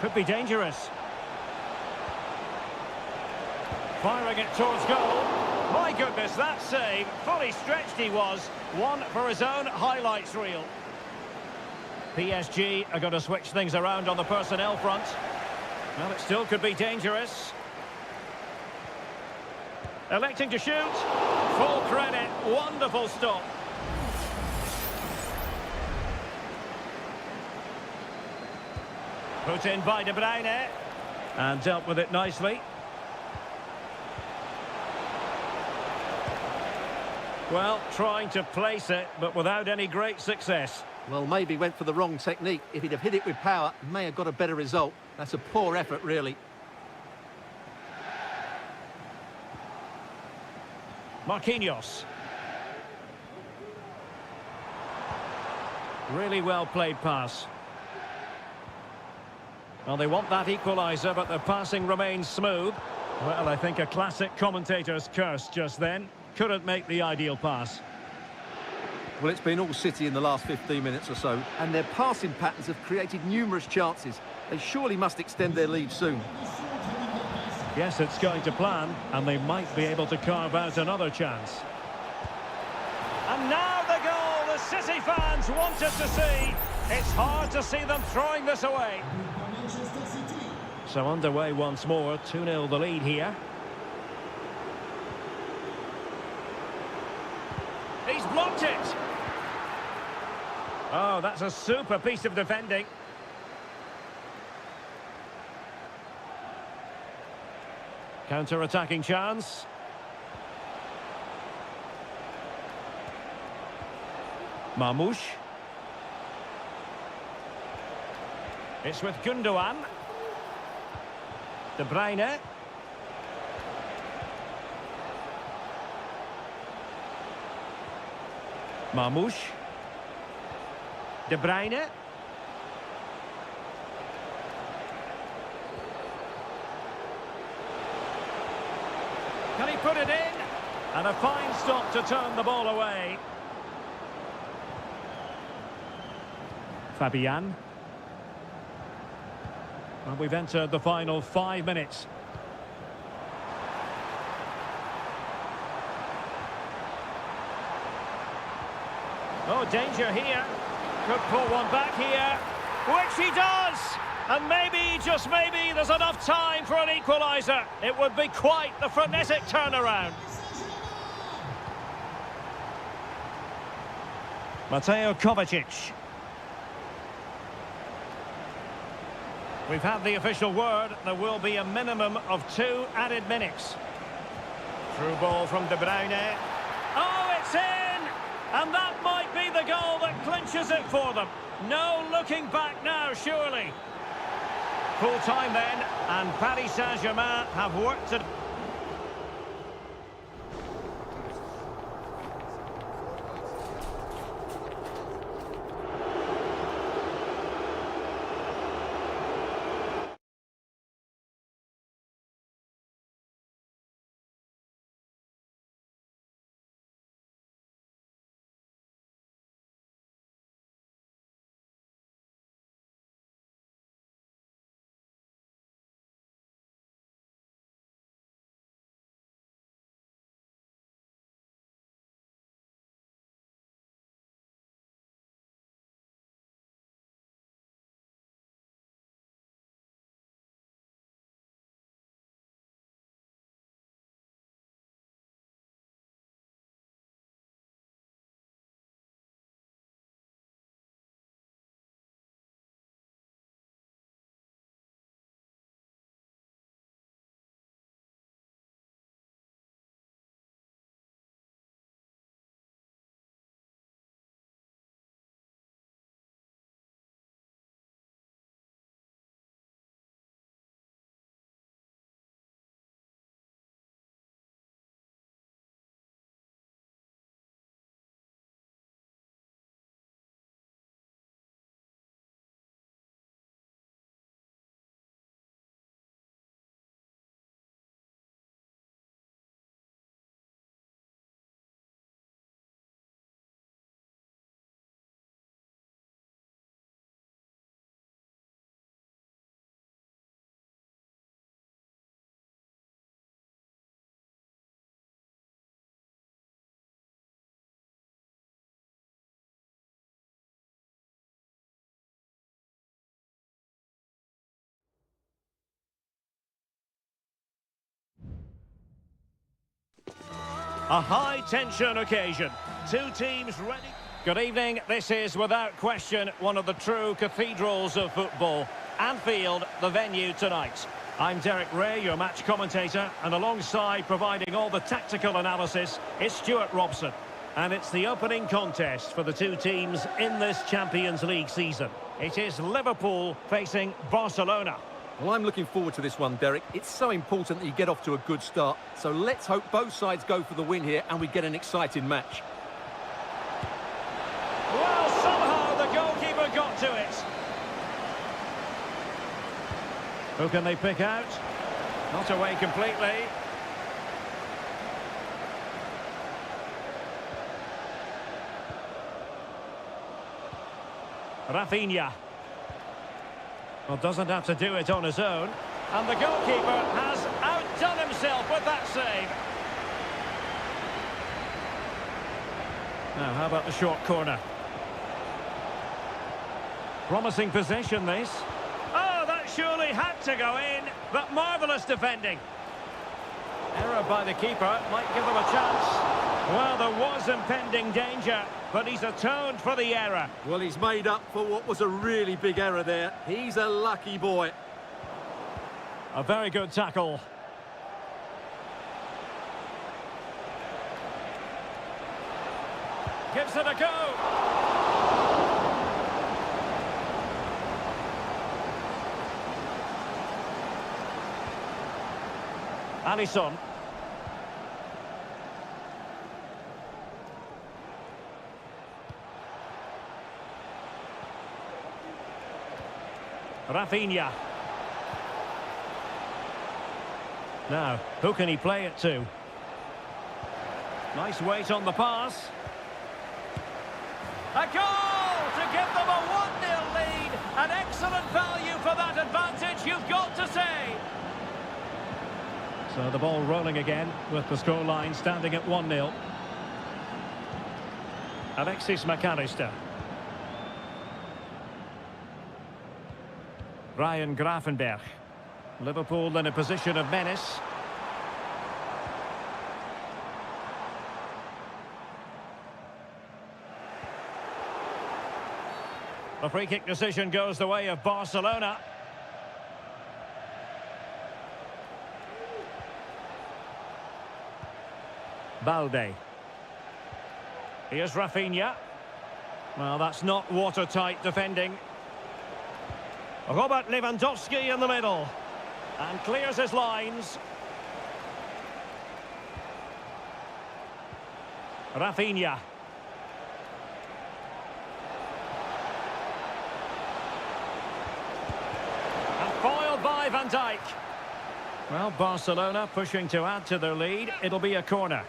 Could be dangerous. Firing it towards goal. My goodness, that save. Fully stretched he was. One for his own highlights reel. PSG are going to switch things around on the personnel front. Well, it still could be dangerous. Electing to shoot. Full credit. Wonderful stop. Put in by De Bruyne. And dealt with it nicely. Well, trying to place it, but without any great success. Well, maybe went for the wrong technique. If he'd have hit it with power, may have got a better result. That's a poor effort, really. Marquinhos. Really well played pass. Well, they want that equaliser, but the passing remains smooth. Well, I think a classic commentator's curse just then. Couldn't make the ideal pass. Well, it's been all City in the last 15 minutes or so, and their passing patterns have created numerous chances. They surely must extend their lead soon. Yes, it's going to plan, and they might be able to carve out another chance. And now the goal the City fans wanted to see. It's hard to see them throwing this away. So underway once more, 2-0 the lead here. He's blocked it. Oh, that's a super piece of defending. Counter-attacking chance. Marmoush. It's with Gundogan. De Bruyne. Marmoush. De Bruyne. Can he put it in? And a fine stop to turn the ball away. Fabian. And we've entered the final 5 minutes. Oh, danger here. Could pull one back here, which he does. And maybe, just maybe, there's enough time for an equaliser. It would be quite the frenetic turnaround. Mateo Kovacic. We've had the official word. There will be a minimum of 2 added minutes. Through ball from De Bruyne. Oh, it's in! And that might be the goal that clinches it for them. No looking back now, surely. Full time then, and Paris Saint-Germain have worked it. A high-tension occasion. Two teams ready. Good evening. This is, without question, one of the true cathedrals of football. Anfield, the venue tonight. I'm Derek Ray, your match commentator, and alongside providing all the tactical analysis is Stuart Robson. And it's the opening contest for the two teams in this Champions League season. It is Liverpool facing Barcelona. Well, I'm looking forward to this one, Derek. It's so important that you get off to a good start. So let's hope both sides go for the win here and we get an exciting match. Well, somehow the goalkeeper got to it. Who can they pick out? Not away completely. Rafinha. Well, doesn't have to do it on his own. And the goalkeeper has outdone himself with that save. Now, how about the short corner? Promising possession, this. Oh, that surely had to go in, but marvellous defending. Error by the keeper might give them a chance. Well, there was impending danger, but he's atoned for the error. Well, he's made up for what was a really big error there. He's a lucky boy. A very good tackle. Gives it a go. Alisson. Rafinha. Now, who can he play it to? Nice weight on the pass. A goal to give them a 1-0 lead. An excellent value for that advantage, you've got to say. So the ball rolling again with the scoreline standing at 1-0. Alexis McAllister. Ryan Gravenberch. Liverpool in a position of menace. The free kick decision goes the way of Barcelona. Balde. Here's Rafinha. Well, that's not watertight defending. Robert Lewandowski in the middle. And clears his lines. Rafinha. And foiled by Van Dijk. Well, Barcelona pushing to add to their lead. It'll be a corner.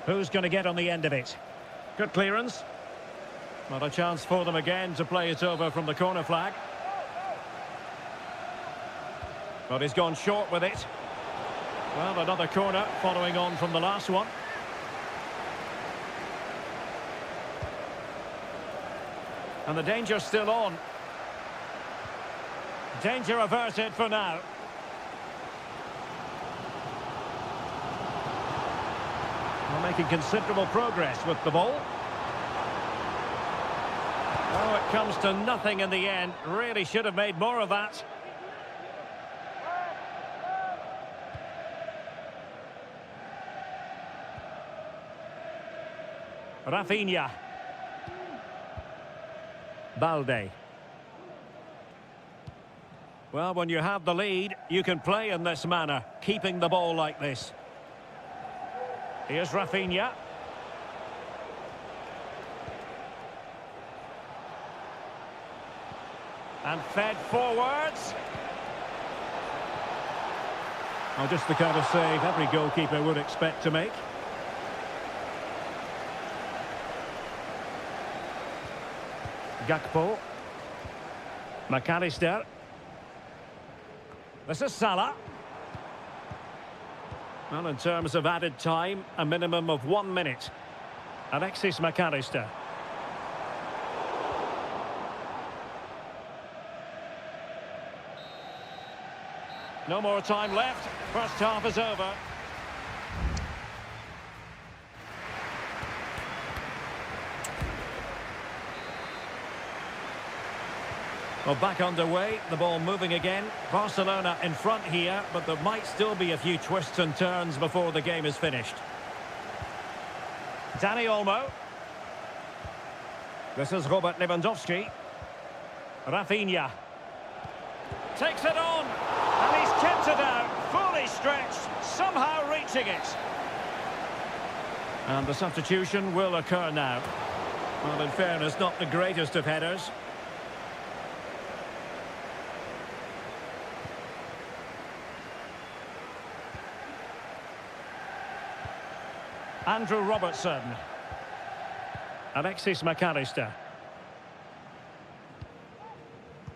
Who's going to get on the end of it? Good clearance. Not a chance for them again to play it over from the corner flag. But he's gone short with it. Well, another corner following on from the last one. And the danger's still on. Danger averted for now. We're making considerable progress with the ball. Oh, it comes to nothing in the end. Really should have made more of that. Rafinha. Balde. Well, when you have the lead, you can play in this manner, keeping the ball like this. Here's Rafinha. And fed forwards. Oh, just the kind of save every goalkeeper would expect to make. Gakpo. McAllister. This is Salah. Well, in terms of added time, a minimum of 1 minute. Alexis McAllister. No more time left. First half is over. Well, back underway, the ball moving again. Barcelona in front here, but there might still be a few twists and turns before the game is finished. Dani Olmo. This is Robert Lewandowski. Rafinha. Takes it on, and he's kept it out, fully stretched, somehow reaching it. And the substitution will occur now. Well, in fairness, not the greatest of headers. Andrew Robertson. Alexis McAllister.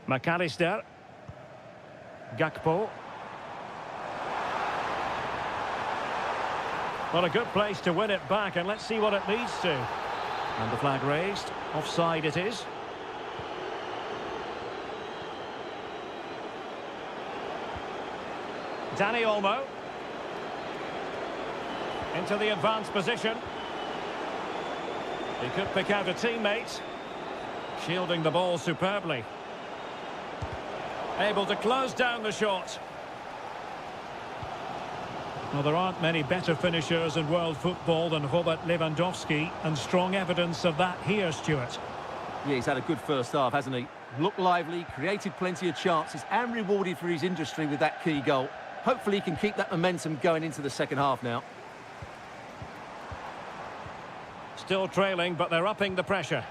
McAllister. Gakpo. Well, a good place to win it back, and let's see what it leads to. And the flag raised. Offside it is. Dani Olmo. Into the advanced position. He could pick out a teammate. Shielding the ball superbly. Able to close down the shot. Well, there aren't many better finishers in world football than Robert Lewandowski, and strong evidence of that here, Stuart. Yeah, he's had a good first half, hasn't he? Looked lively, created plenty of chances, and rewarded for his industry with that key goal. Hopefully he can keep that momentum going into the second half now. Still trailing, but they're upping the pressure.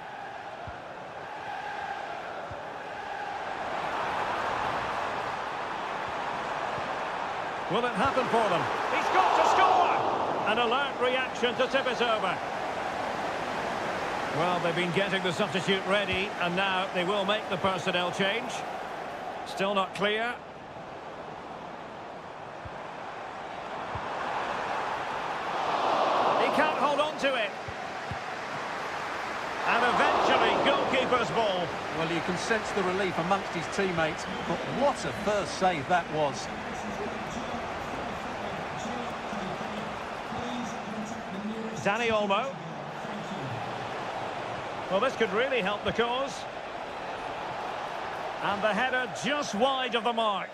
Will it happen for them? He's got to score! An alert reaction to tip it over. Well, they've been getting the substitute ready, and now they will make the personnel change. Still not clear. He can't hold on to it. And eventually, goalkeeper's ball. Well, you can sense the relief amongst his teammates, but what a first save that was. Dani Olmo. Well, this could really help the cause. And the header just wide of the mark.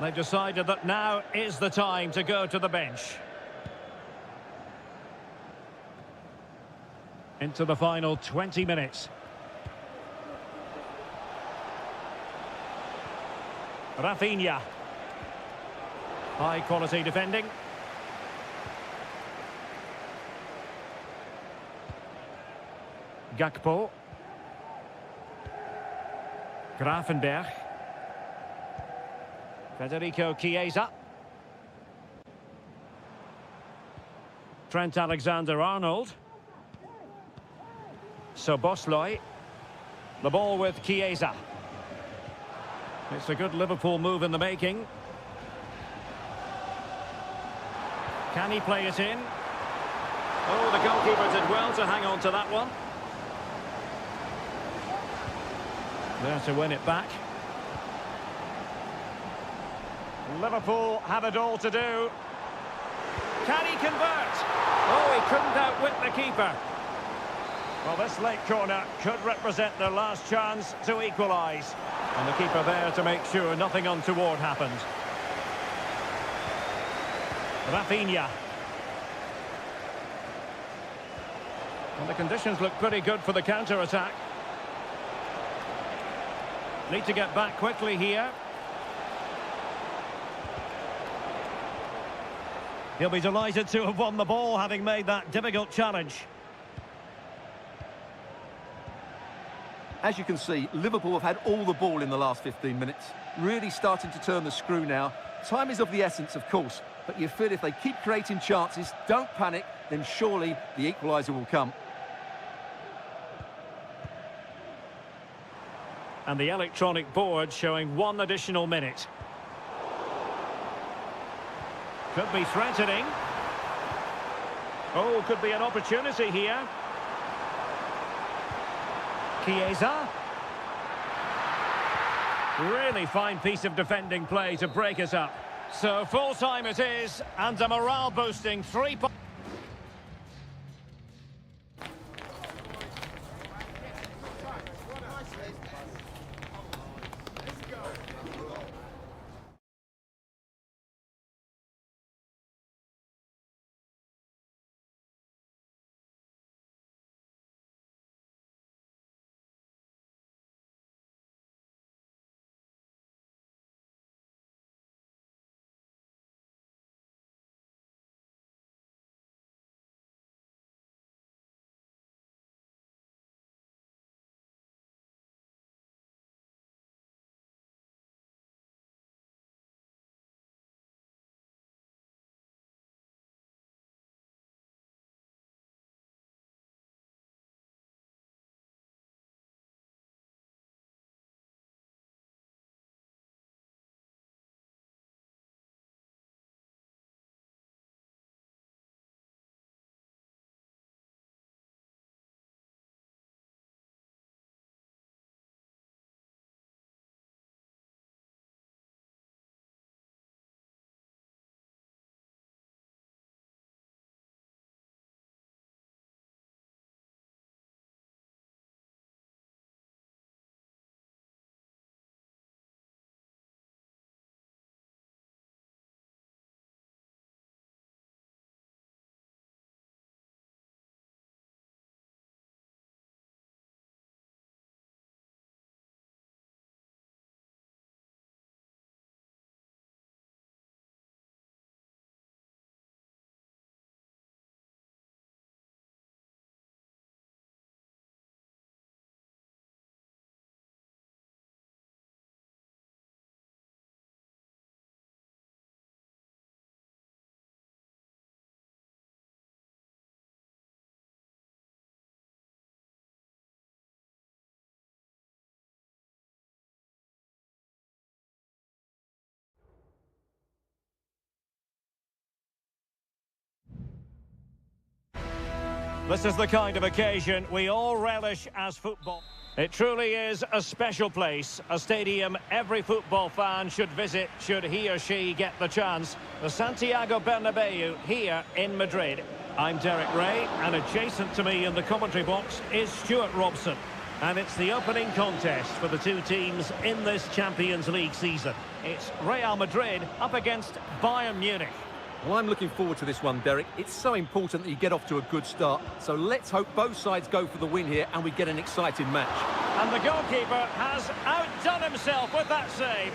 They've decided that now is the time to go to the bench. Into the final 20 minutes. Rafinha. High quality defending. Gakpo. Gravenberg. Federico Chiesa. Trent Alexander-Arnold. Szoboszlai. The ball with Chiesa. It's a good Liverpool move in the making. Can he play it in? Oh, the goalkeeper did well to hang on to that one. There to win it back. Liverpool have it all to do. Can he convert? Oh, he couldn't outwit the keeper. Well, this late corner could represent their last chance to equalise. And the keeper there to make sure nothing untoward happened. Rafinha. And the conditions look pretty good for the counter-attack. Need to get back quickly here. He'll be delighted to have won the ball, having made that difficult challenge. As you can see, Liverpool have had all the ball in the last 15 minutes. Really starting to turn the screw now. Time is of the essence, of course, but you feel if they keep creating chances, don't panic, then surely the equaliser will come. And the electronic board showing 1 additional minute. Could be threatening. Oh, could be an opportunity here. Chiesa. Really fine piece of defending play to break us up. So full time it is, and a morale boosting 3 points. This is the kind of occasion we all relish as football. It truly is a special place, a stadium every football fan should visit should he or she get the chance. The Santiago Bernabeu here in Madrid. I'm Derek Ray, and adjacent to me in the commentary box is Stuart Robson. And it's the opening contest for the two teams in this Champions League season. It's Real Madrid up against Bayern Munich. Well, I'm looking forward to this one, Derek. It's so important that you get off to a good start. So let's hope both sides go for the win here and we get an exciting match. And the goalkeeper has outdone himself with that save.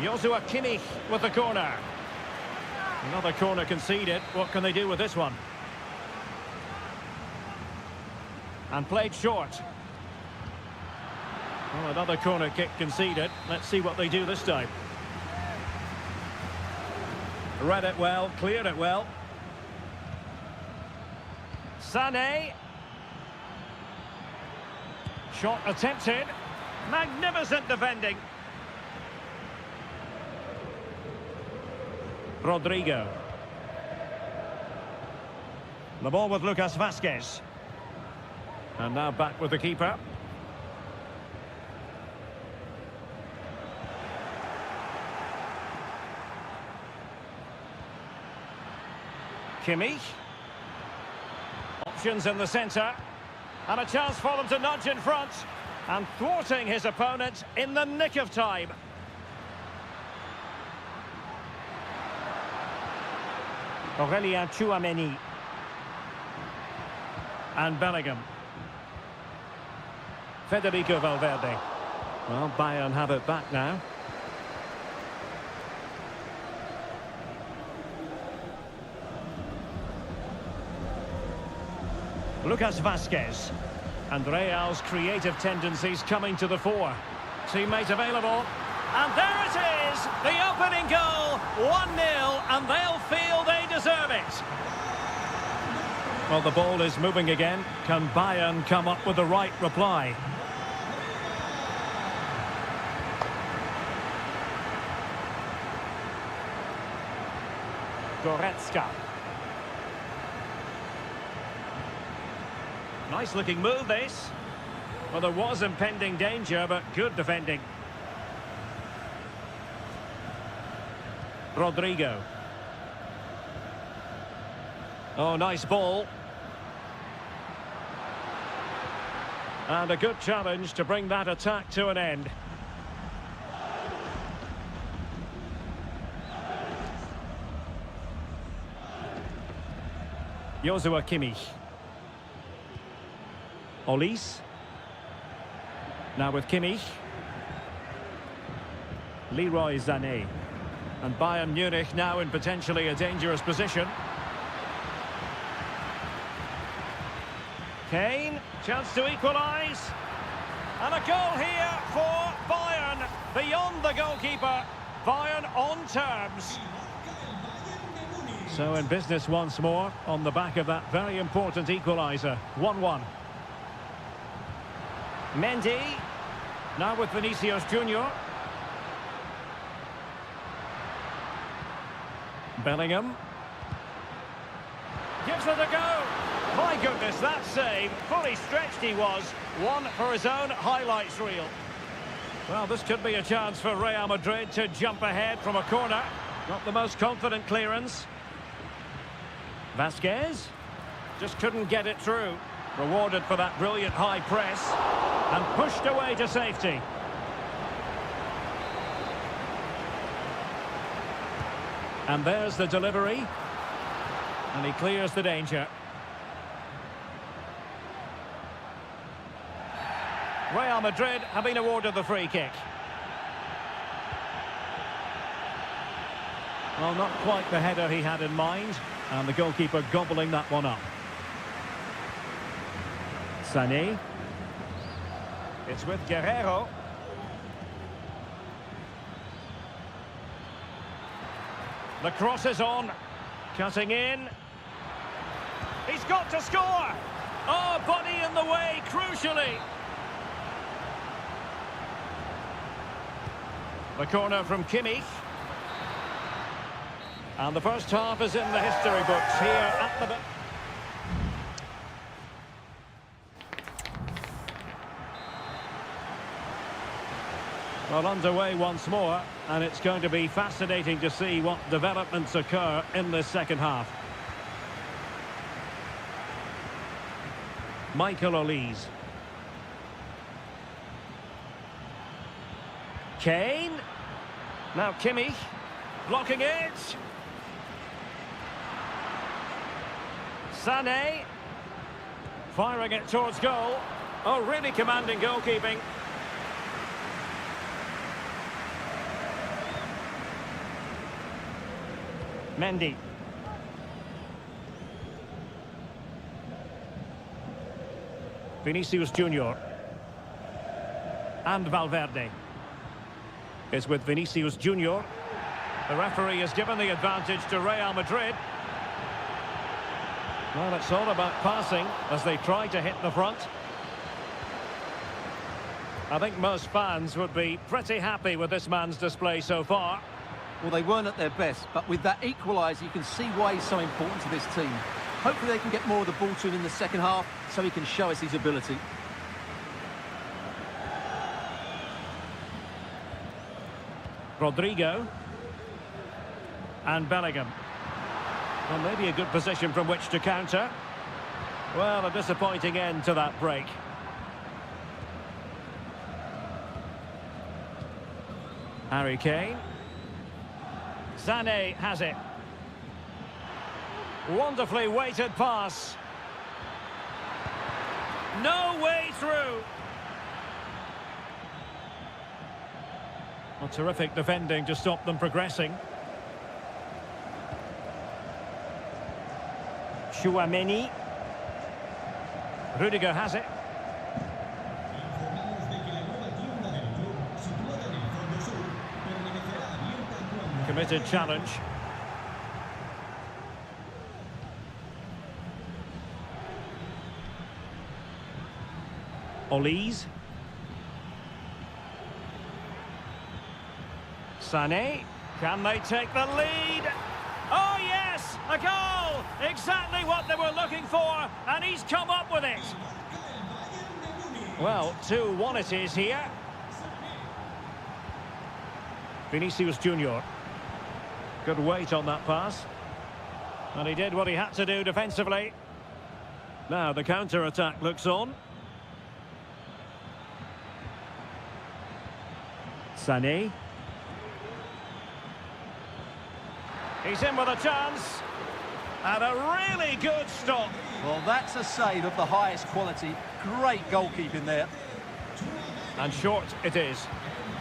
Joshua Kimmich with the corner. Another corner conceded. What can they do with this one? And played short. Well, another corner kick conceded. Let's see what they do this time. Read it well, cleared it well. Sané. Shot attempted. Magnificent defending. Rodrigo. The ball with Lucas Vazquez. And now back with the keeper. Kimmich. Options in the centre. And a chance for them to nudge in front. And thwarting his opponent in the nick of time. Aurélien Tchouameni. And Bellingham. Federico Valverde. Well, Bayern have it back now. Lucas Vazquez. And Real's creative tendencies coming to the fore. Teammate available. And there it is! The opening goal! 1-0, and they'll feel they deserve it. Well, the ball is moving again. Can Bayern come up with the right reply? Goretzka. Nice looking move, this. Well, there was impending danger, but good defending. Rodrigo. Oh, nice ball. And a good challenge to bring that attack to an end. Joshua Kimmich. Olise. Now with Kimmich. Leroy Sané. And Bayern Munich now in potentially a dangerous position. Kane, chance to equalise. And a goal here for Bayern. Beyond the goalkeeper. Bayern on terms. So in business once more on the back of that very important equaliser. 1-1. Mendy. Now with Vinicius Junior. Bellingham. Gives it a go. My goodness, that save. Fully stretched he was. One for his own highlights reel. Well, this could be a chance for Real Madrid to jump ahead from a corner. Not the most confident clearance. Vazquez. Just couldn't get it through. Rewarded for that brilliant high press. And pushed away to safety. And there's the delivery. And he clears the danger. Real Madrid have been awarded the free kick. Well, not quite the header he had in mind. And the goalkeeper gobbling that one up. Sané. It's with Guerrero. The cross is on. Cutting in. He's got to score! Oh, body in the way, crucially. The corner from Kimmich. And the first half is in the history books here at the... Well, underway once more, and it's going to be fascinating to see what developments occur in this second half. Michael Olise. Kane. Now Kimmich. Blocking it. Sané. Firing it towards goal. Oh, really commanding goalkeeping. Mendy. Vinicius Junior. And Valverde. It's with Vinicius Junior. The referee has given the advantage to Real Madrid. Well, it's all about passing as they try to hit the front. I think most fans would be pretty happy with this man's display so far. Well, they weren't at their best, but with that equaliser, you can see why he's so important to this team. Hopefully they can get more of the ball to him in the second half so he can show us his ability. Rodrigo. And Bellingham. Well, maybe a good position from which to counter. Well, a disappointing end to that break. Harry Kane. Sané has it. Wonderfully weighted pass. No way through. Well, terrific defending to stop them progressing. Chouameni. Rudiger has it. Committed challenge. Olise. Sané. Can they take the lead? Oh yes! A goal! Exactly what they were looking for, and he's come up with it. Well, 2-1 it is here. Vinicius Junior. Good weight on that pass. And he did what he had to do defensively. Now the counter-attack looks on. Sané. He's in with a chance. And a really good stop. Well, that's a save of the highest quality. Great goalkeeping there. And short it is.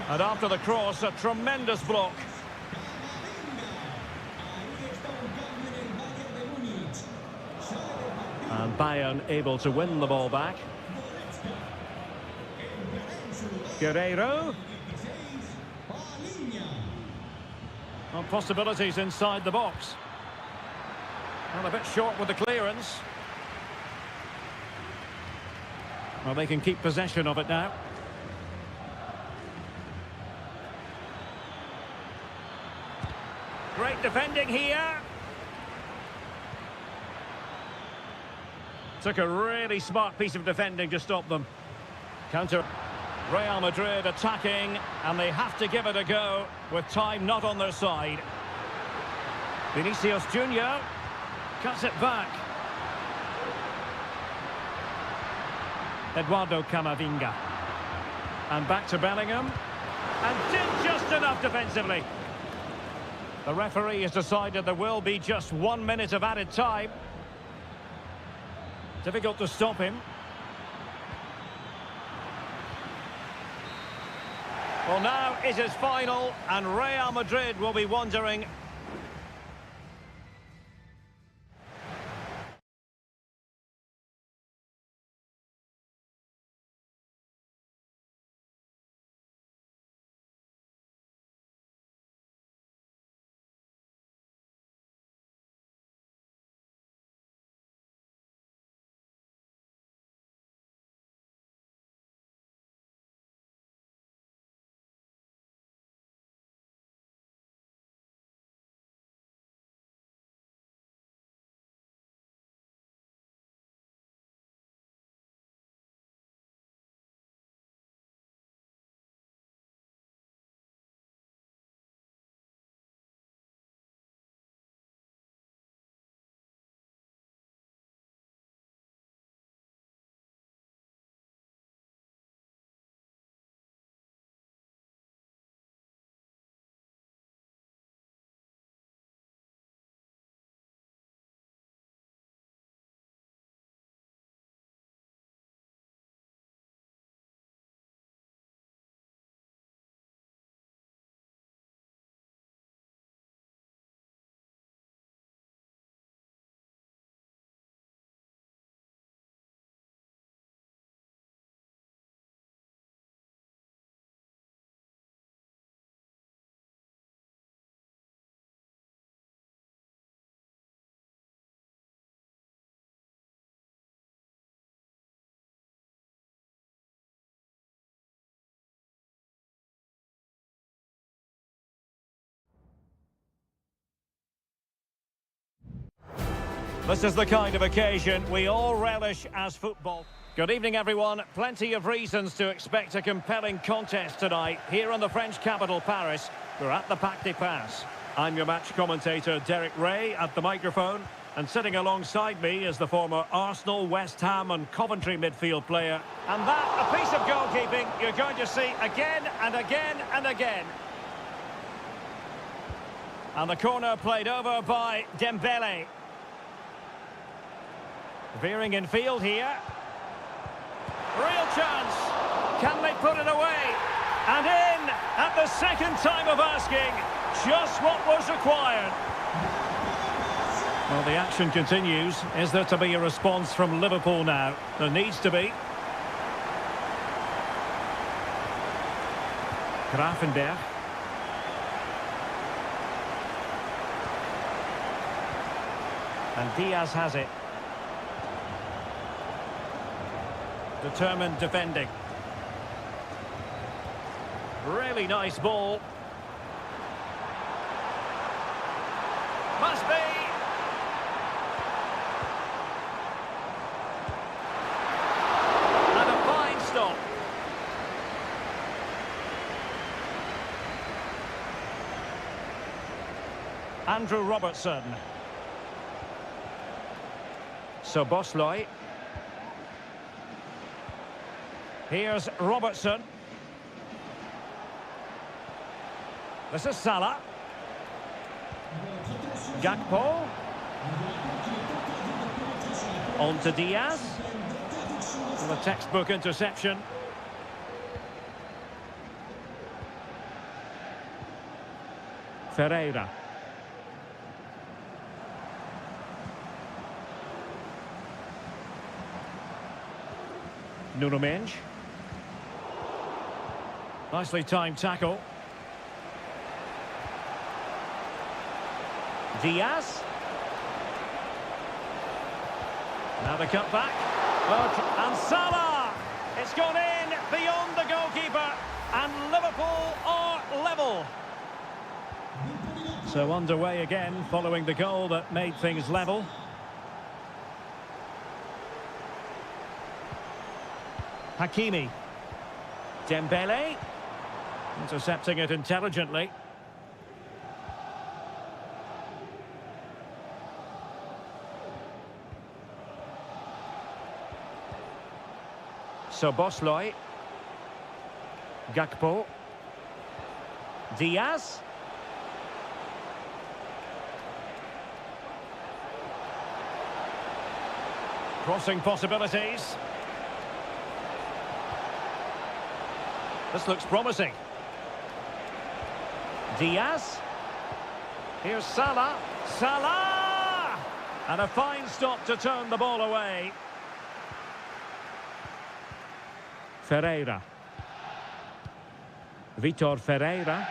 And after the cross, a tremendous block. And Bayern able to win the ball back. Guerreiro. Well, possibilities inside the box. Well, a bit short with the clearance. Well, they can keep possession of it now. Great defending here. Took a really smart piece of defending to stop them. Counter. Real Madrid attacking, and they have to give it a go with time not on their side. Vinicius Junior cuts it back. Eduardo Camavinga. And back to Bellingham. And did just enough defensively. The referee has decided there will be just 1 minute of added time. Difficult to stop him. Well, now it is final, and Real Madrid will be wondering This is the kind of occasion we all relish as football. Good evening, everyone. Plenty of reasons to expect a compelling contest tonight here in the French capital, Paris. We're at the Parc des Princes. I'm your match commentator, Derek Ray, at the microphone. And sitting alongside me is the former Arsenal, West Ham and Coventry midfield player. And that, a piece of goalkeeping you're going to see again and again and again. And the corner played over by Dembele. Veering in field here. Real chance. Can they put it away? And in at the second time of asking. Just what was required. Well, the action continues. Is there to be a response from Liverpool now? There needs to be. Grafenberg. And Diaz has it. Determined defending. Really nice ball. Must be. And a fine stop. Andrew Robertson. Sobosloy. Here's Robertson. This is Salah. Gakpo. On to Diaz. For the textbook interception. Ferreira. Nuno Mendes. Nicely timed tackle. Diaz. Now the cut back. And Salah! It's gone in beyond the goalkeeper. And Liverpool are level. So underway again following the goal that made things level. Hakimi. Dembele. Intercepting it intelligently. Sobosloy. Gakpo. Diaz. Crossing possibilities. This looks promising. Diaz. Here's Salah. Salah! And a fine stop to turn the ball away. Ferreira. Vitor Ferreira.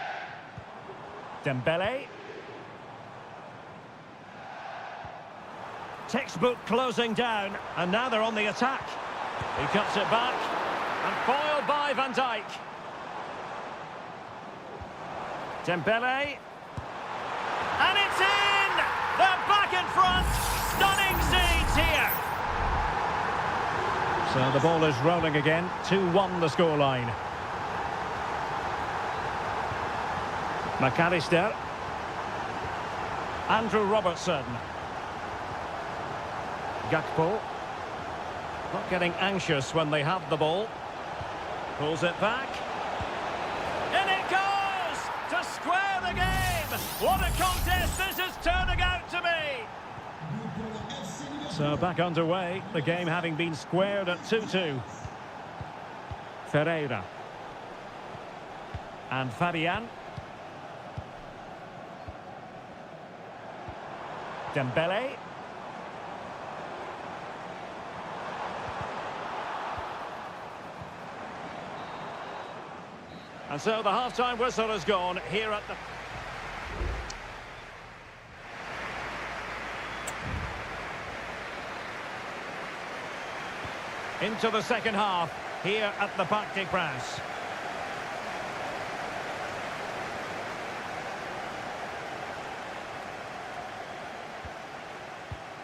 Dembele. Textbook closing down, and now they're on the attack. He cuts it back, and foiled by Van Dijk. Dembele. And it's in! They're back in front! Stunning scenes here! So the ball is rolling again. 2-1 the scoreline. McAllister. Andrew Robertson. Gakpo. Not getting anxious when they have the ball. Pulls it back. In it goes! To square the game! What a contest this is turning out to be! So back underway, the game having been squared at 2-2. Ferreira. And Fabian. Dembele. And so the half-time whistle has gone here at the... Into the second half here at the Parc des Princes.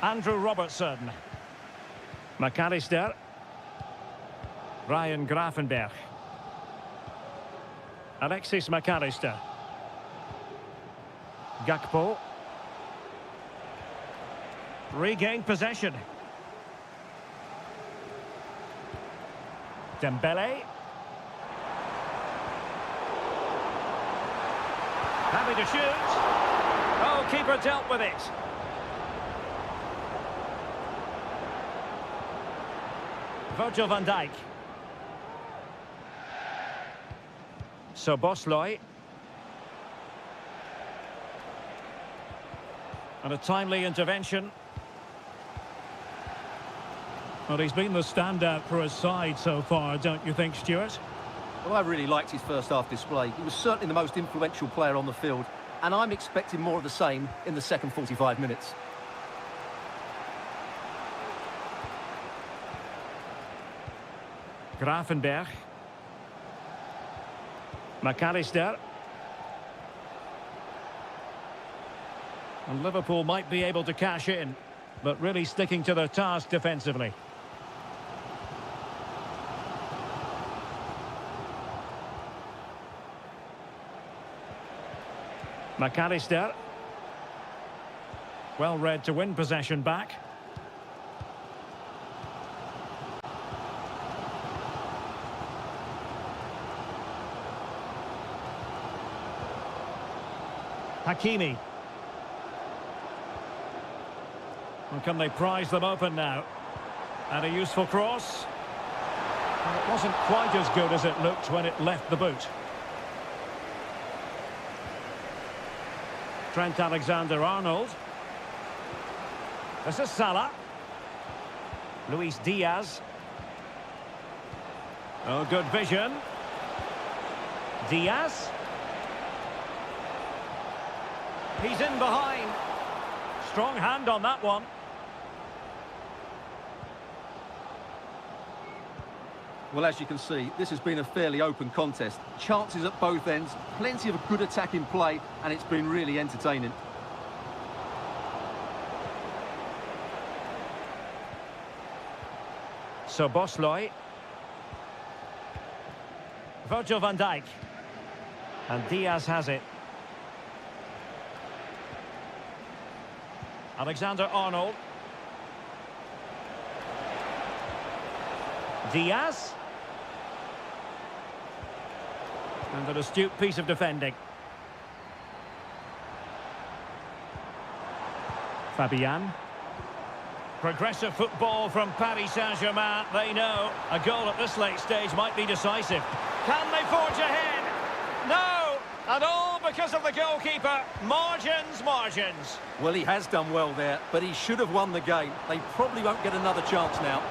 Andrew Robertson. McAllister. Ryan Grafenberg. Alexis McAllister. Gakpo. Regained possession. Dembele. Happy to shoot. Oh, keeper dealt with it. Virgil van Dijk. Szoboszlai. And a timely intervention. Well, he's been the standout for his side so far, don't you think, Stuart? Well, I really liked his first half display. He was certainly the most influential player on the field, and I'm expecting more of the same in the second 45 minutes. Grafenberg. McAllister. And Liverpool might be able to cash in, but really sticking to their task defensively. McAllister. Well read to win possession back. Hakimi. And can they prize them open now? And a useful cross. And it wasn't quite as good as it looked when it left the boot. Trent Alexander-Arnold. This is Salah. Luis Diaz. Oh, good vision. Diaz. He's in behind. Strong hand on that one. Well, as you can see, this has been a fairly open contest. Chances at both ends, plenty of good attacking play, and it's been really entertaining. Szoboszlai. Virgil van Dijk. And Diaz has it. Alexander-Arnold. Diaz. And an astute piece of defending. Fabian. Progressive football from Paris Saint-Germain. They know a goal at this late stage might be decisive. Can they forge ahead? No! And all because of the goalkeeper. Margins, margins. Well, he has done well there, but he should have won the game. They probably won't get another chance now.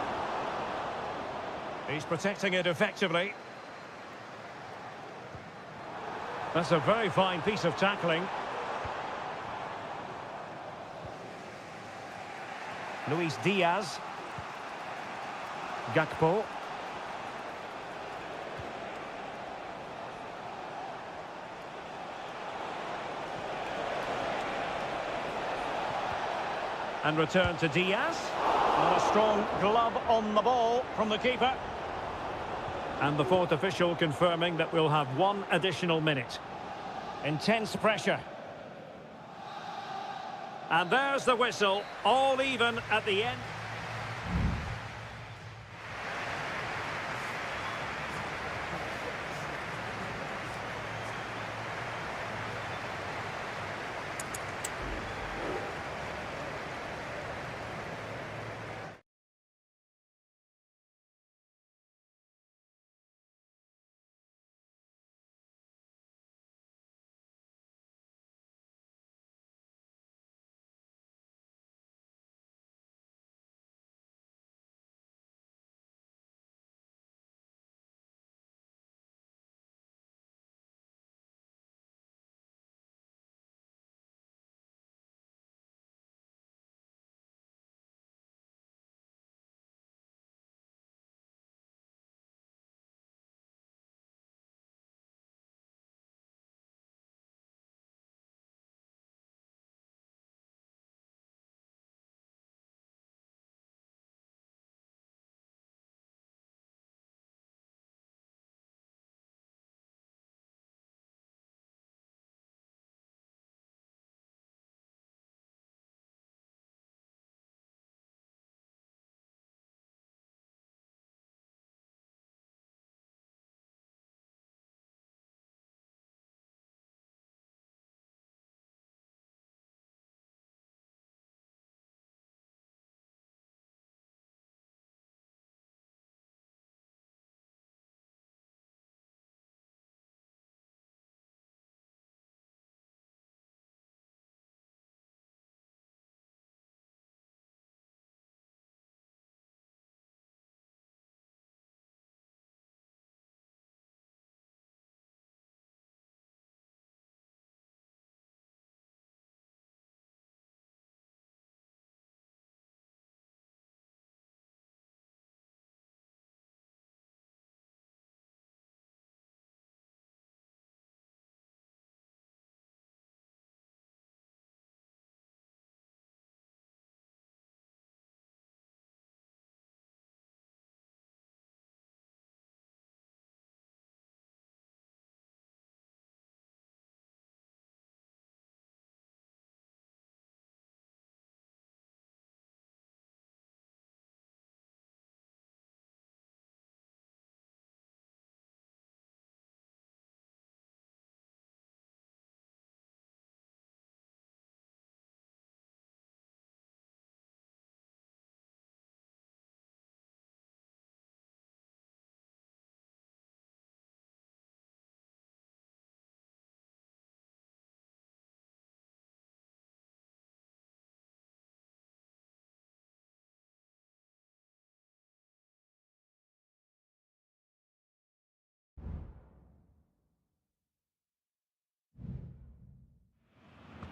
He's protecting it effectively. That's a very fine piece of tackling. Luis Diaz. Gakpo. And return to Diaz. And a strong glove on the ball from the keeper. And the fourth official confirming that we'll have one additional minute. Intense pressure. And there's the whistle, all even at the end.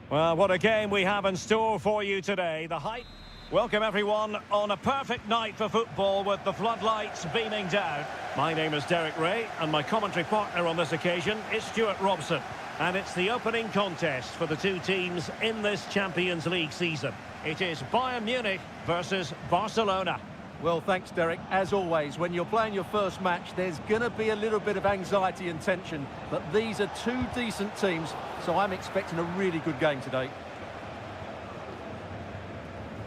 Well, what a game we have in store for you today. The hype. Welcome everyone on a perfect night for football with the floodlights beaming down. My name is Derek Ray and my commentary partner on this occasion is Stuart Robson. And it's the opening contest for the two teams in this Champions League season. It is Bayern Munich versus Barcelona. Well, thanks, Derek. As always, when you're playing your first match, there's going to be a little bit of anxiety and tension. But these are two decent teams, so I'm expecting a really good game today.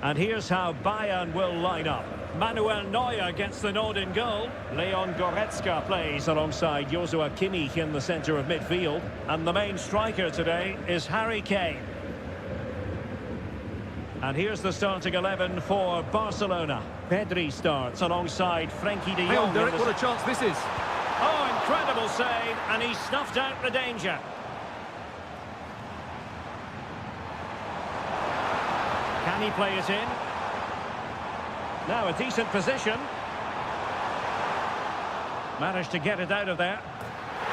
And here's how Bayern will line up. Manuel Neuer gets the nod in goal. Leon Goretzka plays alongside Joshua Kimmich in the centre of midfield. And the main striker today is Harry Kane. And here's the starting 11 for Barcelona. Pedri starts alongside Frenkie de Jong. Hang on, Derek, what a chance this is. Oh, incredible save, and he snuffed out the danger. Can he play it in? Now a decent position. Managed to get it out of there.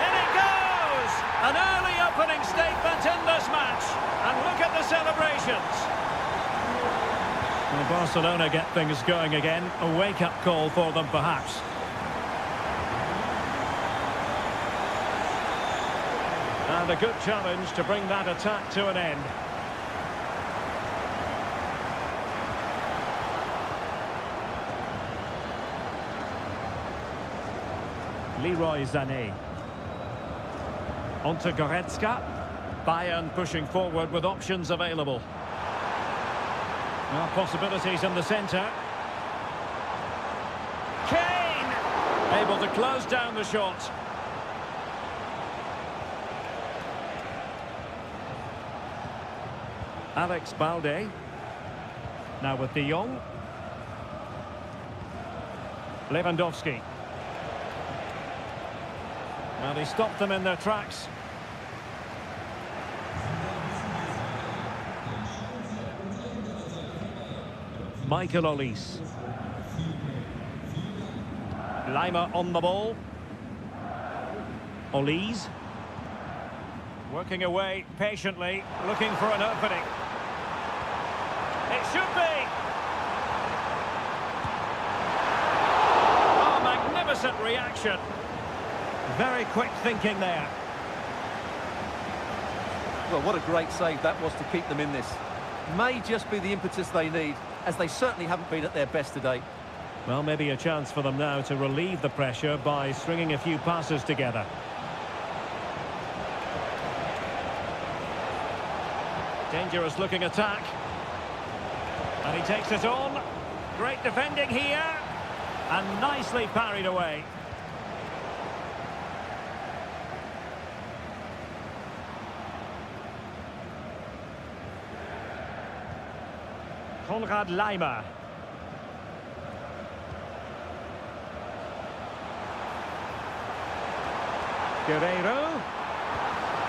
In it goes! An early opening statement in this match. And look at the celebrations. Well, Barcelona get things going again. A wake-up call for them, perhaps. And a good challenge to bring that attack to an end. Leroy Sané. On to Goretzka. Bayern pushing forward with options available. Well, possibilities in the centre. Kane! Able to close down the shot. Alex Balde. Now with de Jong. Lewandowski. And he stopped them in their tracks. Michael Olise. Lima on the ball. Olise. Working away patiently, looking for an opening. It should be! Oh, magnificent reaction. Very quick thinking there. Well, what a great save that was to keep them in this. May just be the impetus they need, as they certainly haven't been at their best today. Well, maybe a chance for them now to relieve the pressure by stringing a few passes together. Dangerous looking attack. And he takes it on. Great defending here. And nicely parried away. Konrad Laimer. Guerreiro.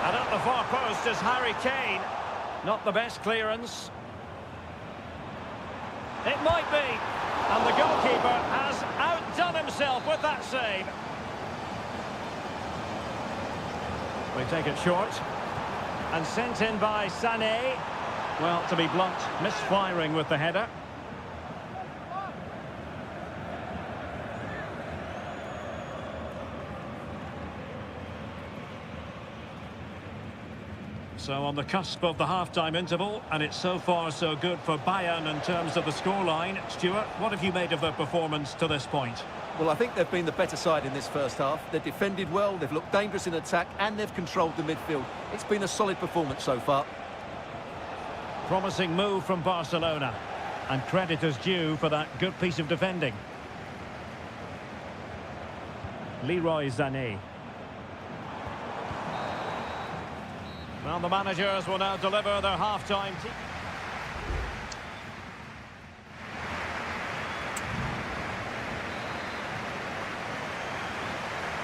And at the far post is Harry Kane. Not the best clearance. It might be. And the goalkeeper has outdone himself with that save. They take it short. And sent in by Sané. Well, to be blunt, misfiring with the header. So on the cusp of the half-time interval, and it's so far so good for Bayern in terms of the scoreline. Stuart, what have you made of their performance to this point? Well, I think they've been the better side in this first half. They've defended well, they've looked dangerous in attack, and they've controlled the midfield. It's been a solid performance so far. Promising move from Barcelona, and credit is due for that good piece of defending. Leroy Sané. Well, the managers will now deliver their half-time team.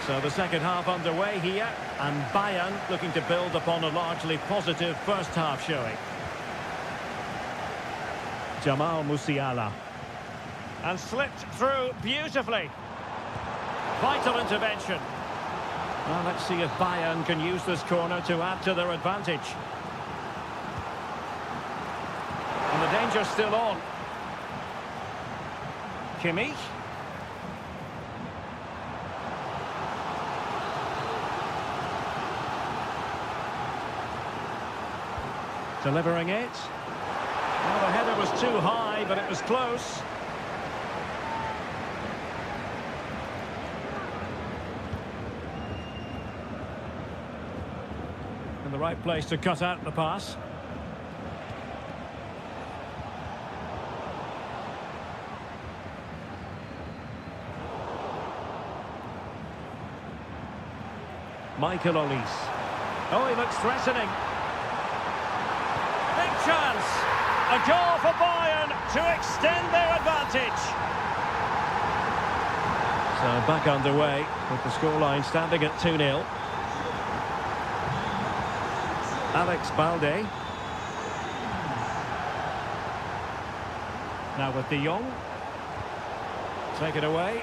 So the second half underway here, and Bayern looking to build upon a largely positive first half showing. Jamal Musiala. And slipped through beautifully. Vital intervention. Well, let's see if Bayern can use this corner to add to their advantage. danger still on. Kimmich. Delivering it. Well, the header was too high, but it was close. In the right place to cut out the pass. Michael Olise. Oh, he looks threatening. Big chance. A goal for Bayern to extend their advantage. So back underway with the scoreline standing at 2-0. Alex Balde. Now with De Jong. Take it away.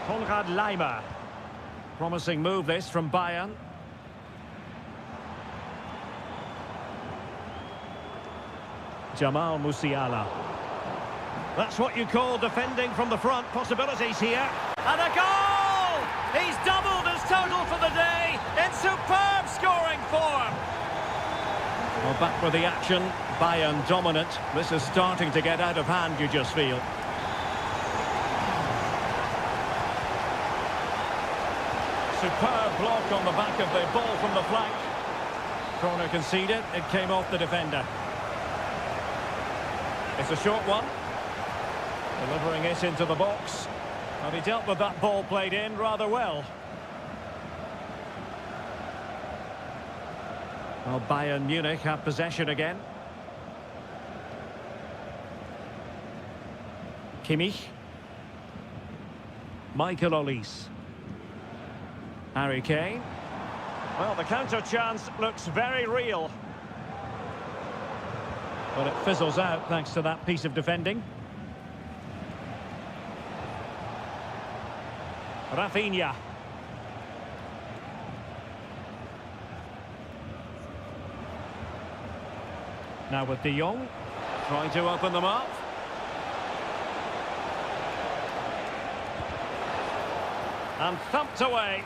Konrad Laimer. Promising move this from Bayern. Jamal Musiala. That's what you call defending from the front. Possibilities here. And a goal! He's doubled his total for the day in superb scoring form. Well, back with the action. Bayern dominant. This is starting to get out of hand, you just feel. Superb block on the back of the ball from the flank. Corner conceded. It came off the defender. It's a short one. Delivering it into the box. And he dealt with that ball played in rather well. Well, Bayern Munich have possession again. Kimmich. Michael Olise. Harry Kane. Well, the counter chance looks very real. But it fizzles out thanks to that piece of defending. Rafinha. Now with De Jong. Trying to open them up. And thumped away.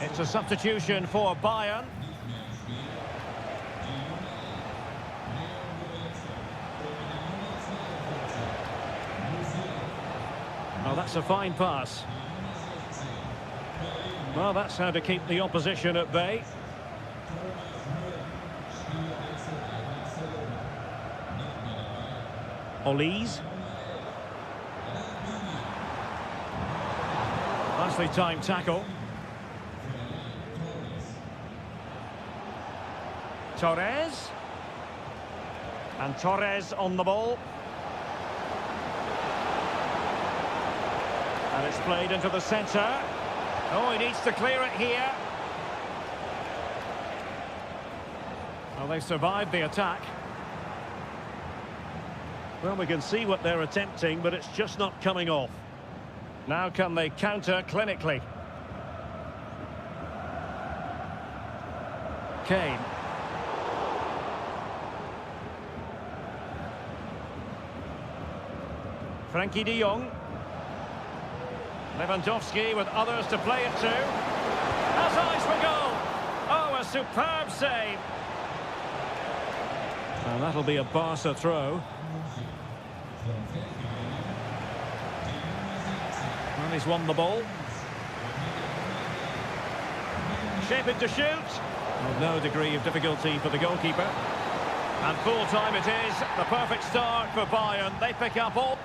It's a substitution for Bayern. Oh, that's a fine pass. Well, that's how to keep the opposition at bay. Olise. Nicely timed tackle. Torres. And Torres on the ball. And it's played into the centre. Oh, he needs to clear it here. Well, they survived the attack. Well, we can see what they're attempting, but it's just not coming off. Now can they counter clinically? Kane. Frankie de Jong. Lewandowski with others to play it to. Has eyes for goal. Oh, a superb save. And that'll be a Barca throw. And he's won the ball. Shaping to shoot. Well, no degree of difficulty for the goalkeeper. And full time it is. The perfect start for Bayern. They pick up all.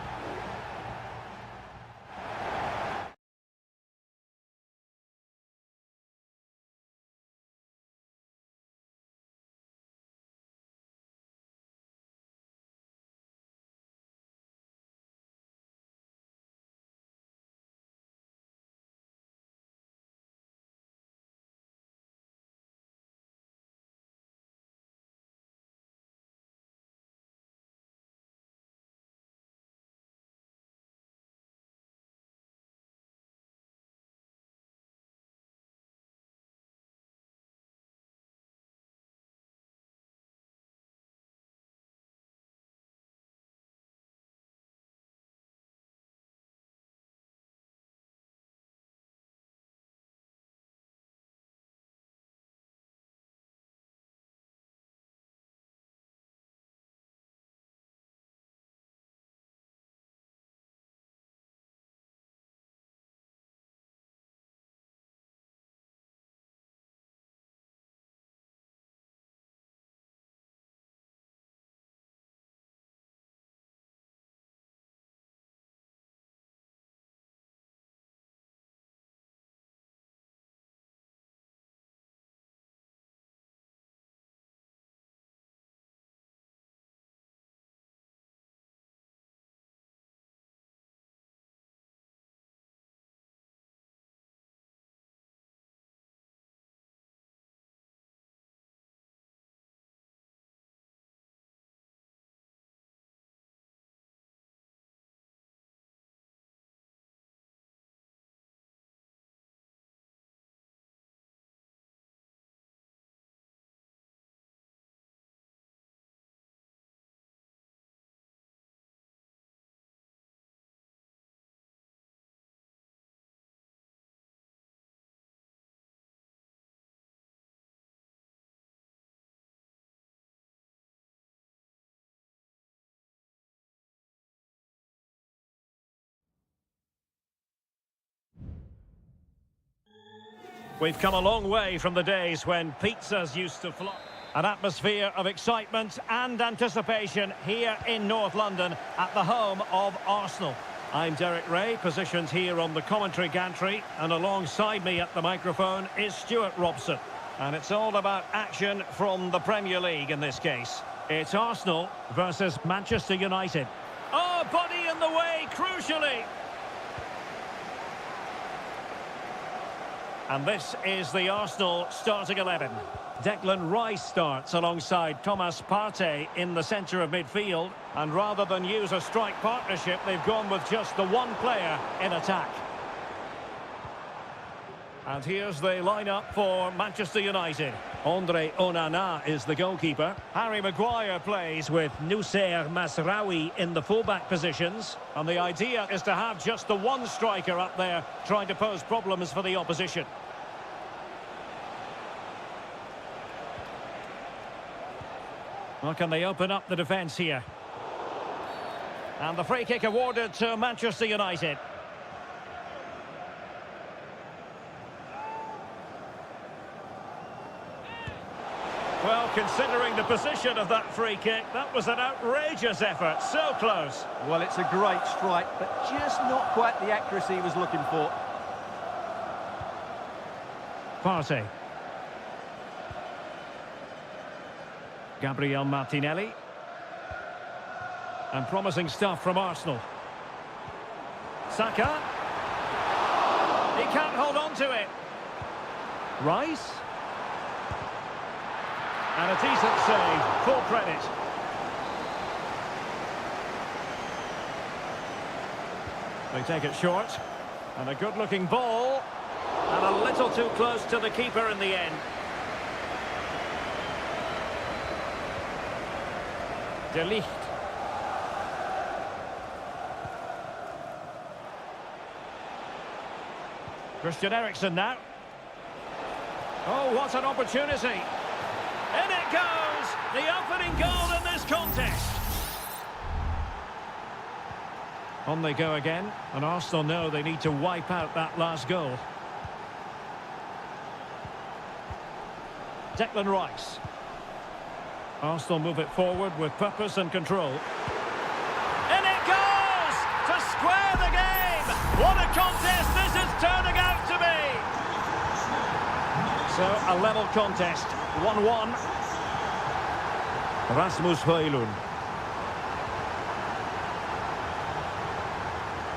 We've come a long way from the days when pizzas used to fly. An atmosphere of excitement and anticipation here in North London at the home of Arsenal. I'm Derek Ray, positioned here on the commentary gantry, and alongside me at the microphone is Stuart Robson. And it's all about action from the Premier League in this case. It's Arsenal versus Manchester United. Oh, body in the way, crucially. And this is the Arsenal starting 11. Declan Rice starts alongside Thomas Partey in the centre of midfield. And rather than use a strike partnership, they've gone with just the one player in attack. And here's the lineup for Manchester United. Andre Onana is the goalkeeper. Harry Maguire plays with Noussair Masraoui in the fullback positions. And the idea is to have just the one striker up there trying to pose problems for the opposition. Well, can they open up the defence here? And the free kick awarded to Manchester United. Well, considering the position of that free kick, that was an outrageous effort. So close. Well, it's a great strike, but just not quite the accuracy he was looking for. Partey. Gabriel Martinelli. And promising stuff from Arsenal. Saka. He can't hold on to it. Rice. And a decent save, full credit. They take it short. And a good-looking ball. And a little too close to the keeper in the end. De Ligt. Christian Eriksen now. Oh, what an opportunity. In it goes! The opening goal in this contest. On they go again, and Arsenal know they need to wipe out that last goal. Declan Rice. Arsenal move it forward with purpose and control. In it goes! To square the game! What a contest this is turning out to be! So, a level contest. 1-1. Rasmus Højlund.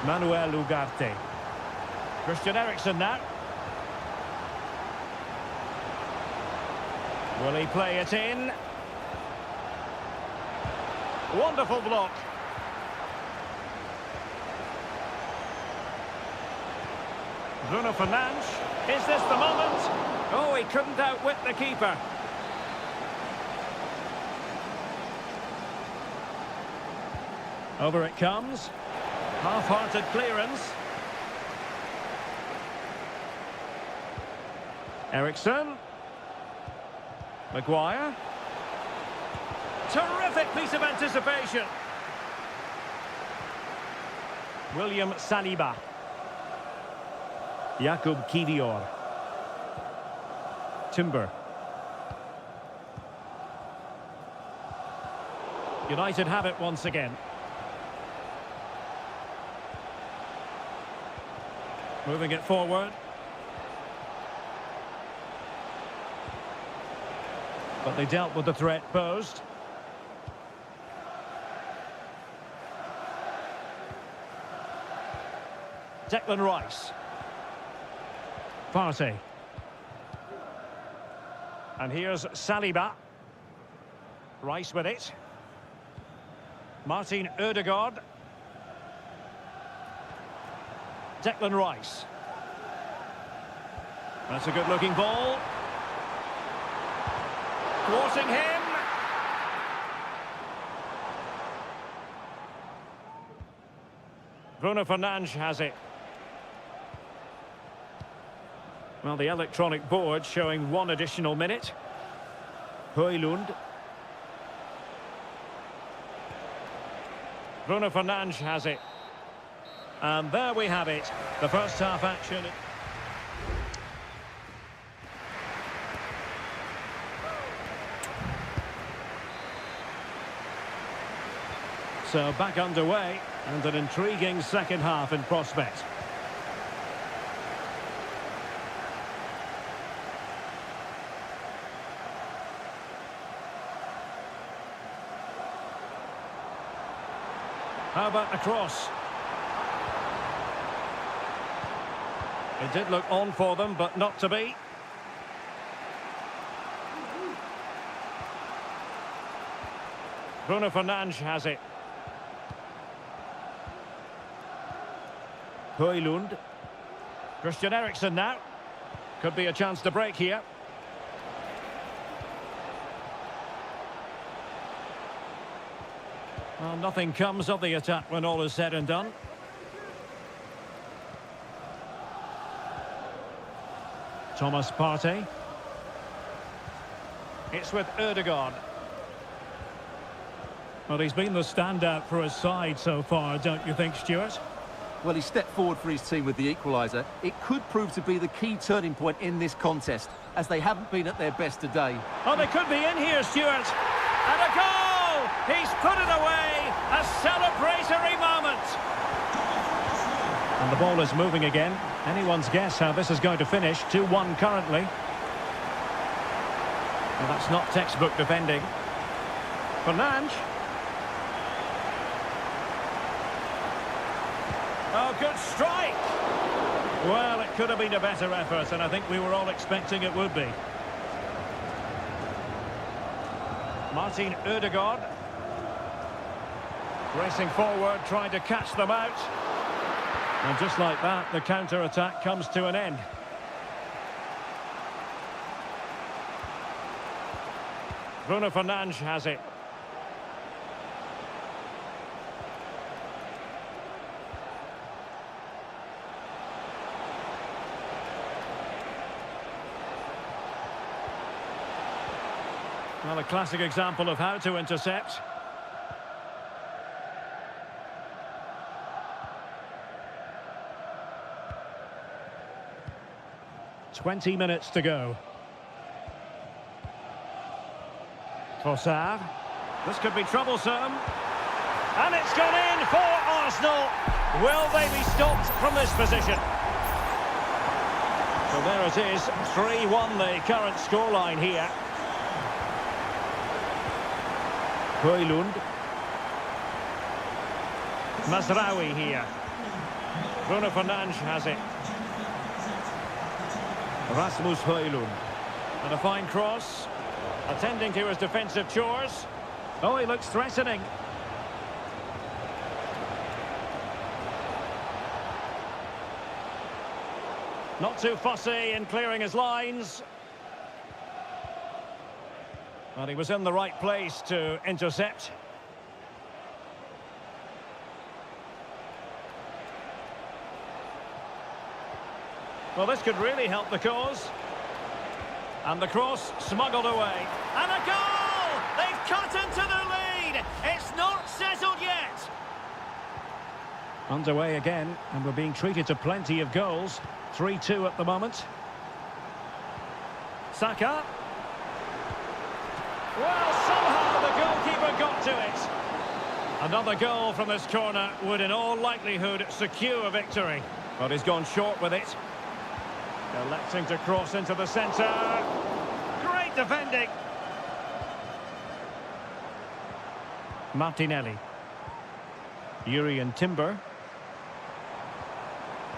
Manuel Ugarte. Christian Eriksen now. Will he play it in? Wonderful block. Bruno Fernandes. Is this the moment? Oh, he couldn't outwit the keeper. Over it comes. Half-hearted clearance. Eriksen. Maguire. Terrific piece of anticipation. William Saliba. Jakub Kivior. Timber. United have it once again. Moving it forward. But they dealt with the threat posed. Declan Rice. Partey. And here's Saliba. Rice with it. Martin Ødegaard. Declan Rice. That's a good-looking ball. Thwarting him. Bruno Fernandes has it. Well, the electronic board showing one additional minute. Højlund. Bruno Fernandes has it. And there we have it. The first half action. So back underway, and an intriguing second half in prospect. How about a cross? It did look on for them, but not to be. Bruno Fernandes has it. Højlund. Christian Eriksen now. Could be a chance to break here. Well, nothing comes of the attack when all is said and done. Thomas Partey. It's with Ødegaard. Well, he's been the standout for his side so far, don't you think, Stuart? Well, he stepped forward for his team with the equaliser. It could prove to be the key turning point in this contest, as they haven't been at their best today. Oh, they could be in here, Stuart. And a goal! He's put it away! A celebratory moment! And the ball is moving again. Anyone's guess how this is going to finish. 2-1 currently. Well, that's not textbook defending. Fernandes. Oh, good strike! Well, it could have been a better effort, and I think we were all expecting it would be. Martin Ødegaard. Racing forward, trying to catch them out. And just like that, the counter-attack comes to an end. Bruno Fernandes has it. Well, a classic example of how to intercept. "20 minutes to go. Trossard. This could be troublesome. And it's gone in for Arsenal. Will they be stopped from this position? So there it is, 3-1 the current scoreline here. Højlund. Mazraoui here. Bruno Fernandes has it. Rasmus Højlund. And a fine cross. Attending to his defensive chores. Oh, he looks threatening. Not too fussy in clearing his lines. Well, he was in the right place to intercept. Well, this could really help the cause. And the cross smuggled away. And a goal! They've cut into the lead! It's not settled yet! Underway again, and we're being treated to plenty of goals. 3-2 at the moment. Saka. Well, somehow the goalkeeper got to it. Another goal from this corner would in all likelihood secure a victory. But he's gone short with it. Electing to cross into the centre. Great defending. Martinelli. Urian Timber.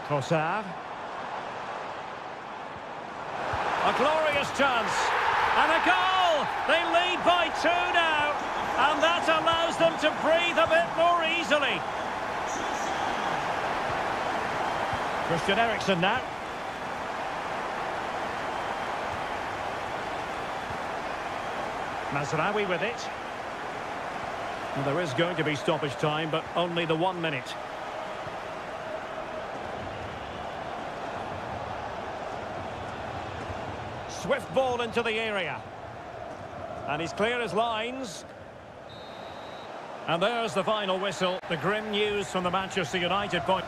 Trossard. A glorious chance. And a goal! They lead by 2 now. And that allows them to breathe a bit more easily. Christian Eriksen now. Mazraoui with it. Well, there is going to be stoppage time, but only the 1 minute. Swift ball into the area. And he's clear his lines. And there's the final whistle. The grim news from the Manchester United point.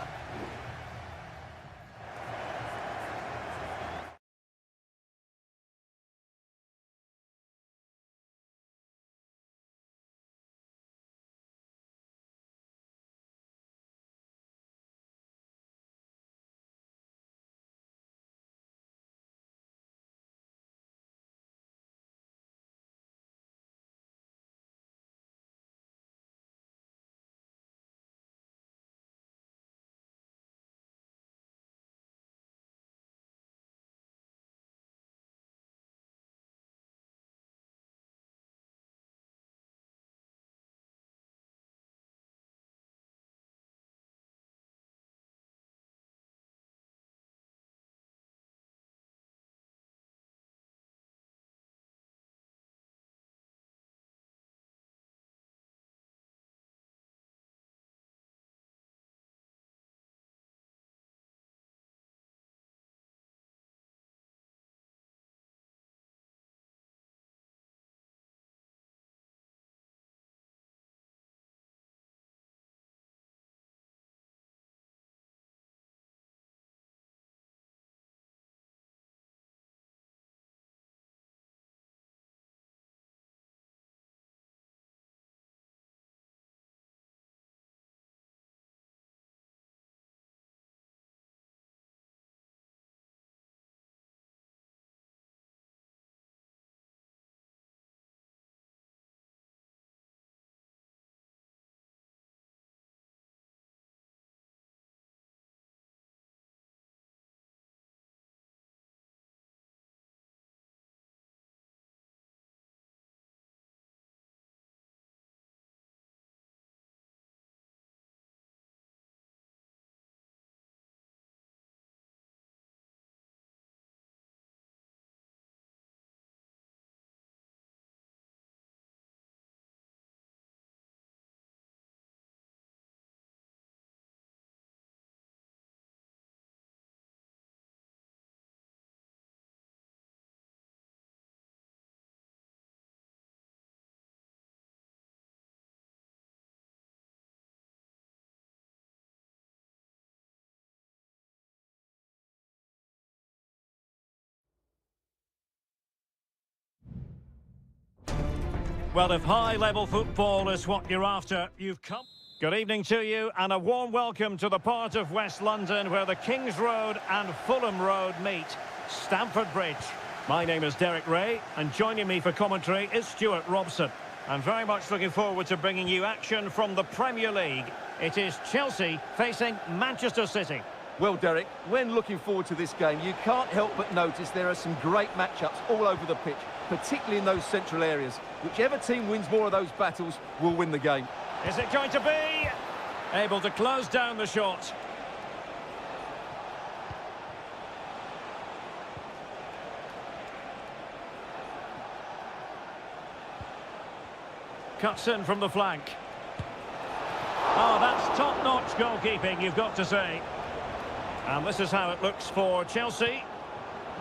Well, if high-level football is what you're after, you've come. Good evening to you and a warm welcome to the part of West London where the King's Road and Fulham Road meet, Stamford Bridge. My name is Derek Ray and joining me for commentary is Stuart Robson. I'm very much looking forward to bringing you action from the Premier League. It is Chelsea facing Manchester City. Well, Derek, when looking forward to this game, you can't help but notice there are some great matchups all over the pitch, particularly in those central areas. Whichever team wins more of those battles will win the game. Is it going to be? Able to close down the shot. Cuts in from the flank. Oh, that's top-notch goalkeeping, you've got to say. And this is how it looks for Chelsea.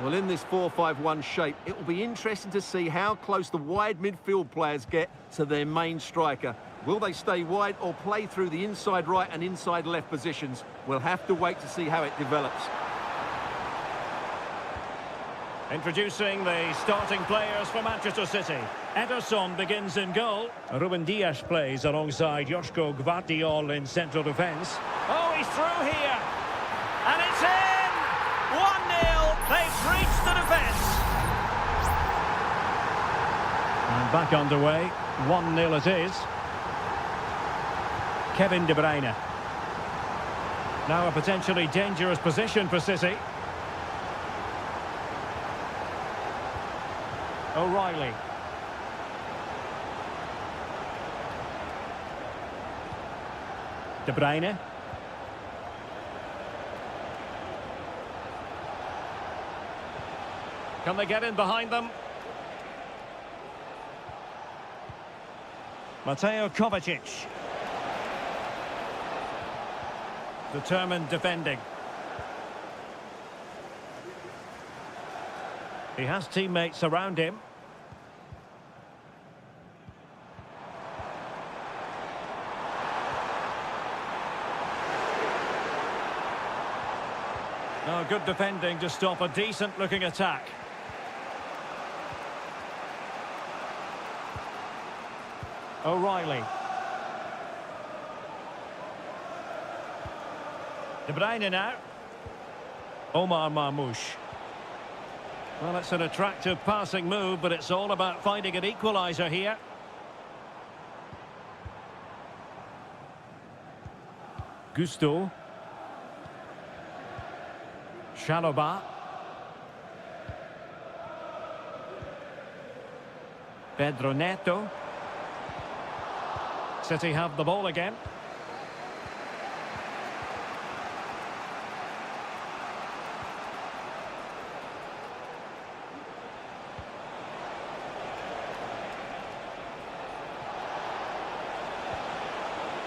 Well, in this 4-5-1 shape, it will be interesting to see how close the wide midfield players get to their main striker. Will they stay wide or play through the inside right and inside left positions? We'll have to wait to see how it develops. Introducing the starting players for Manchester City. Ederson begins in goal. Ruben Dias plays alongside Joško Gvardiol in central defence. Oh, he's through here. And it's in! 1-0. They've reached the defence. And back underway. 1-0 it is. Kevin De Bruyne. Now a potentially dangerous position for City. O'Reilly. De Bruyne. Can they get in behind them? Mateo Kovacic. Determined defending. He has teammates around him. Oh, good defending to stop a decent-looking attack. O'Reilly. De Bruyne now. Omar Marmoush. Well, it's an attractive passing move, but it's all about finding an equaliser here. Gusto. Chalobah. Pedro Neto. City have the ball again.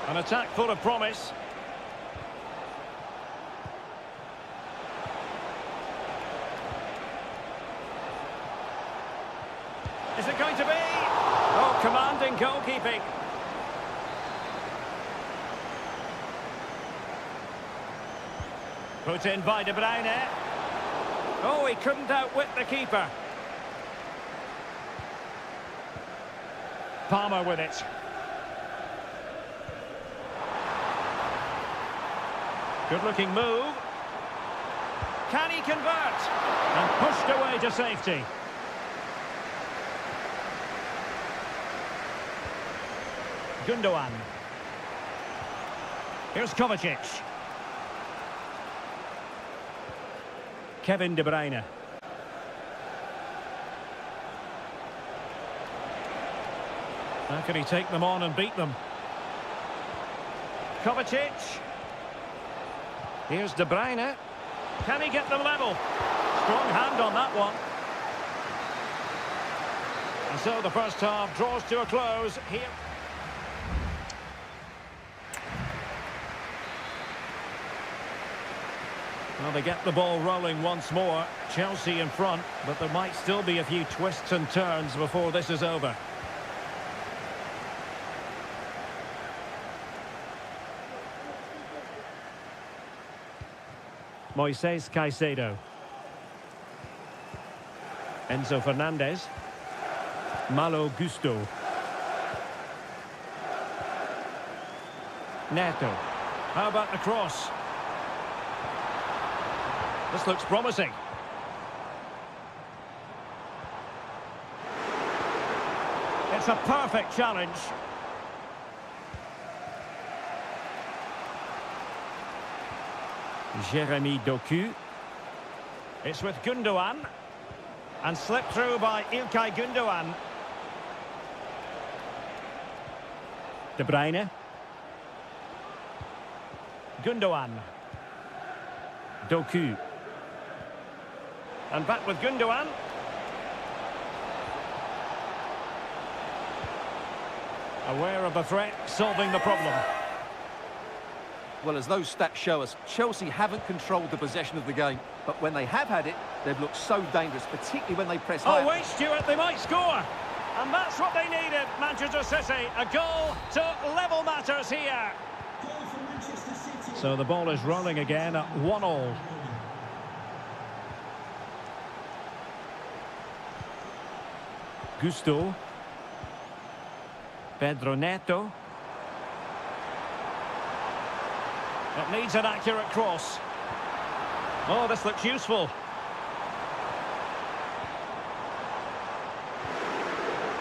An attack full of promise. Is it going to be? Oh, commanding goalkeeping. Put in by De Bruyne. Oh, he couldn't outwit the keeper. Palmer with it. Good-looking move. Can he convert? And pushed away to safety. Gundogan. Here's Kovacic. Kevin De Bruyne. How can he take them on and beat them? Kovacic. Here's De Bruyne. Can he get them level? Strong hand on that one. And so the first half draws to a close here. Well, they get the ball rolling once more. Chelsea in front, but there might still be a few twists and turns before this is over. Moises Caicedo. Enzo Fernandez. Malo Gusto. Neto. How about the cross? This looks promising. It's a perfect challenge. Jeremy Doku. It's with Gundogan. And slipped through by Ilkay Gundogan. De Bruyne. Gundogan. Doku. And back with Gundogan. Aware of the threat, solving the problem. Well, as those stats show us, Chelsea haven't controlled the possession of the game. But when they have had it, they've looked so dangerous, particularly when they press high. Oh, wait, Stuart, they might score. And that's what they needed, Manchester City. A goal to level matters here. So the ball is rolling again at 1-1. Gusto. Pedro Neto. It needs an accurate cross. Oh, this looks useful.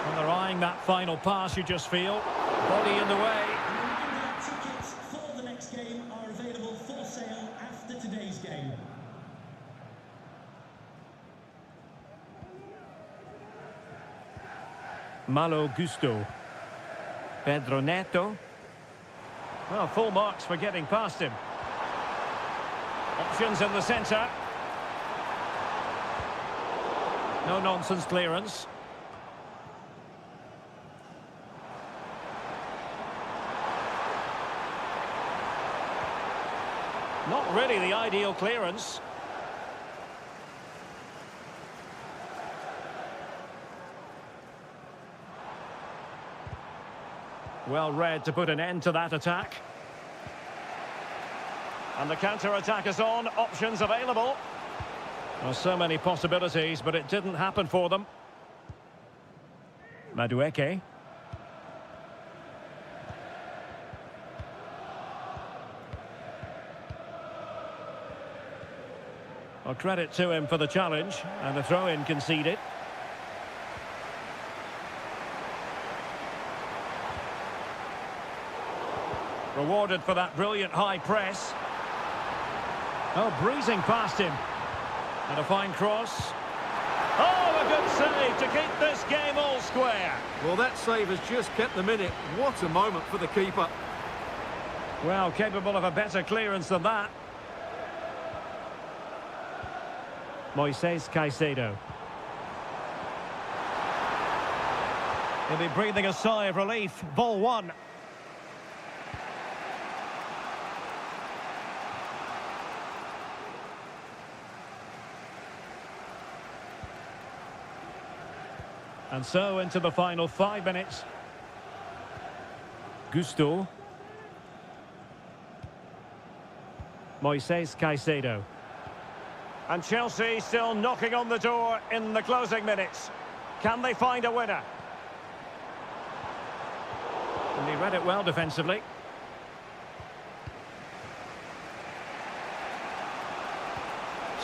And they're eyeing that final pass, you just feel. Body in the way. Tickets for the next game are available for sale after today's game. Malo Gusto. Pedro Neto. Well, full marks for getting past him. Options in the centre. No nonsense clearance. Not really the ideal clearance. Well read to put an end to that attack. And the counter-attack is on. Options available. Well, so many possibilities, but it didn't happen for them. Madueke. Well, credit to him for the challenge, and the throw-in conceded. Rewarded for that brilliant high press. Oh, breezing past him. And a fine cross. Oh, a good save to keep this game all square. Well, that save has just kept them in it. What a moment for the keeper. Well, capable of a better clearance than that. Moises Caicedo. He'll be breathing a sigh of relief. Ball one. And so into the final 5 minutes. Gusto. Moises Caicedo. And Chelsea still knocking on the door in the closing minutes. Can they find a winner? And he read it well defensively.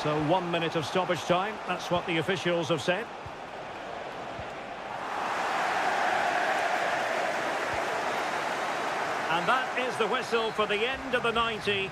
So 1 minute of stoppage time. That's what the officials have said. And that is the whistle for the end of the 90.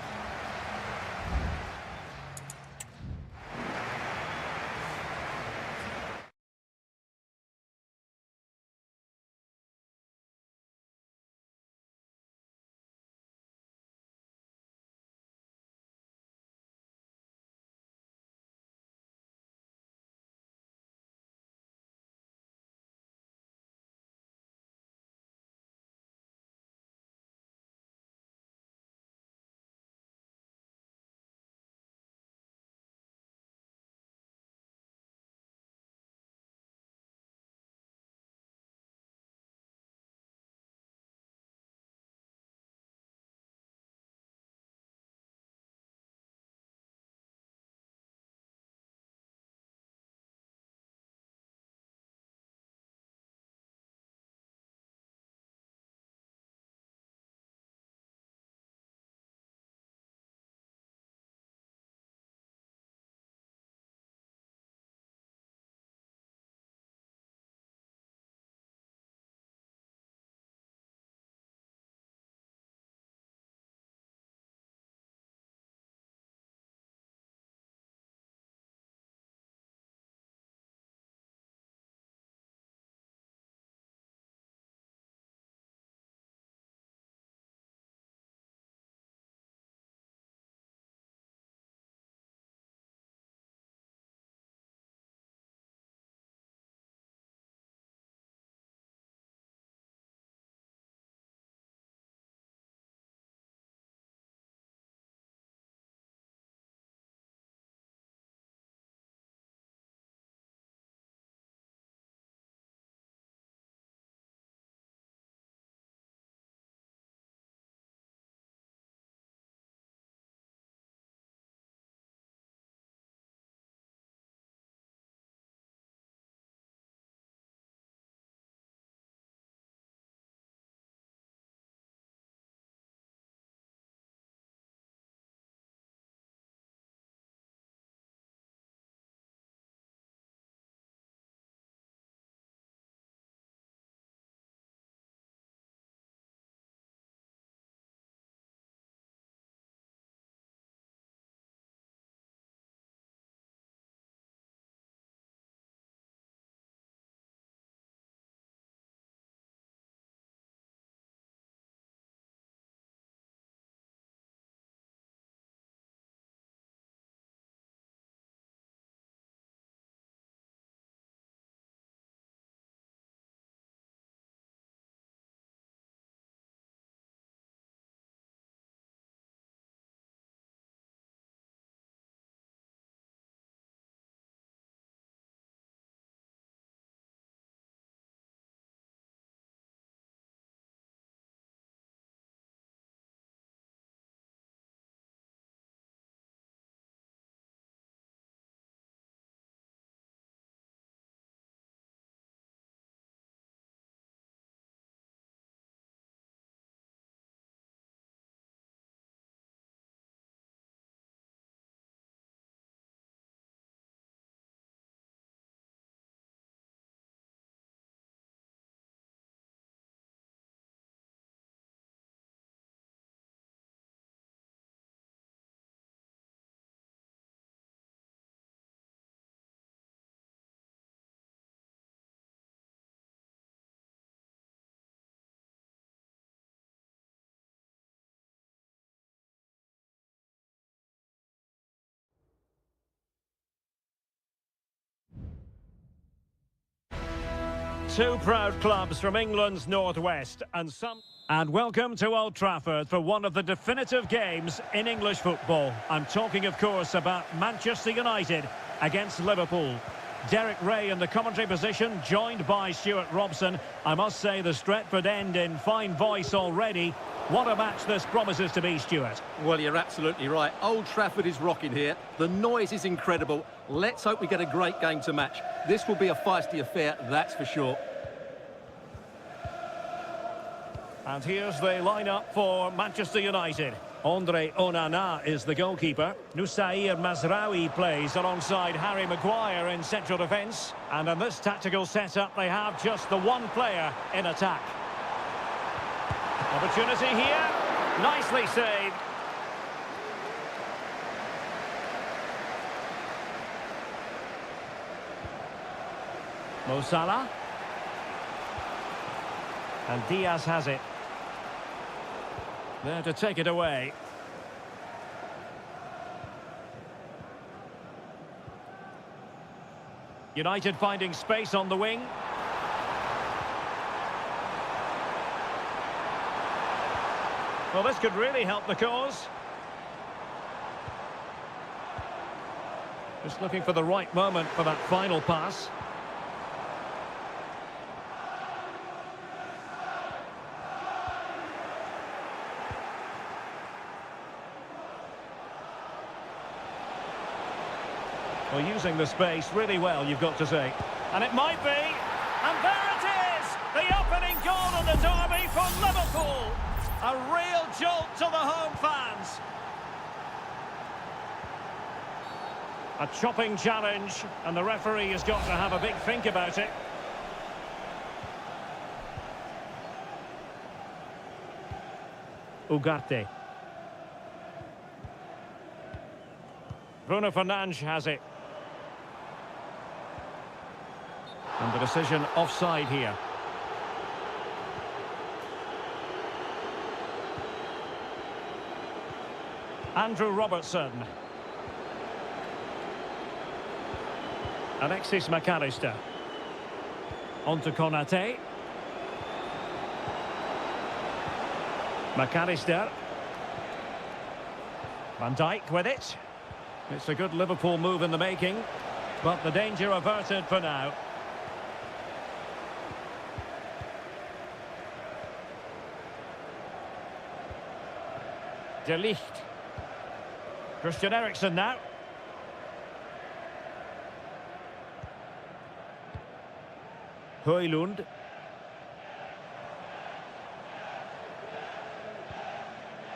two proud clubs from England's northwest and welcome to Old Trafford for one of the definitive games in English football. I'm talking, of course, about Manchester United against Liverpool. Derek Ray in the commentary position, joined by Stuart Robson. I must say the Stretford end in fine voice already. What a match this promises to be, Stuart. Well, you're absolutely right. Old Trafford is rocking here. The noise is incredible. Let's hope we get a great game to match. This will be a feisty affair, that's for sure. And here's the lineup for Manchester United. Andre Onana is the goalkeeper. Nusair Mazraoui plays alongside Harry Maguire in central defence. And in this tactical setup, they have just the one player in attack. Opportunity here. Nicely saved. Mo Salah. And Diaz has it. There to take it away. United finding space on the wing. Well, this could really help the cause. Just looking for the right moment for that final pass. Well, using the space really well, you've got to say. And it might be. And there it is! The opening goal in the derby for Liverpool. A real jolt to the home fans. A chopping challenge, and the referee has got to have a big think about it. Ugarte. Bruno Fernandes has it. And the decision offside here. Andrew Robertson. Alexis McAllister. On to Konate. McAllister. Van Dijk with it. It's a good Liverpool move in the making, but the danger averted for now. De Ligt. Christian Eriksen now. Højlund.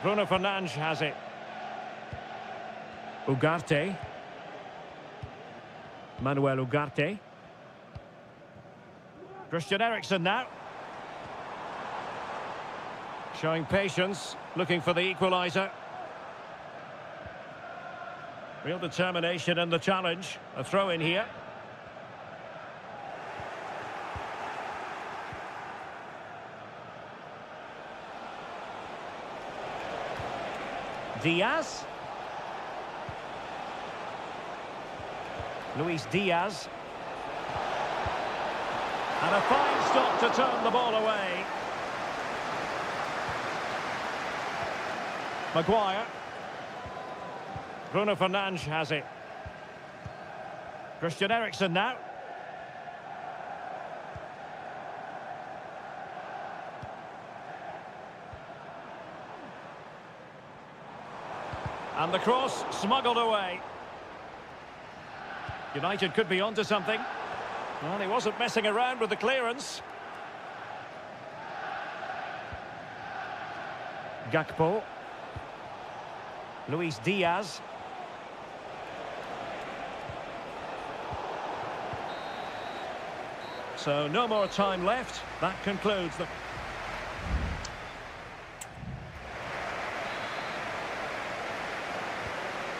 Bruno Fernandes has it. Ugarte. Manuel Ugarte. Christian Eriksen now. Showing patience, looking for the equaliser. Real determination in the challenge. A throw in here. Diaz. Luis Diaz. And a fine stop to turn the ball away. Maguire. Bruno Fernandes has it. Christian Eriksen now. And the cross smuggled away. United could be onto something. Well, he wasn't messing around with the clearance. Gakpo. Luis Diaz. So no more time left. That concludes the...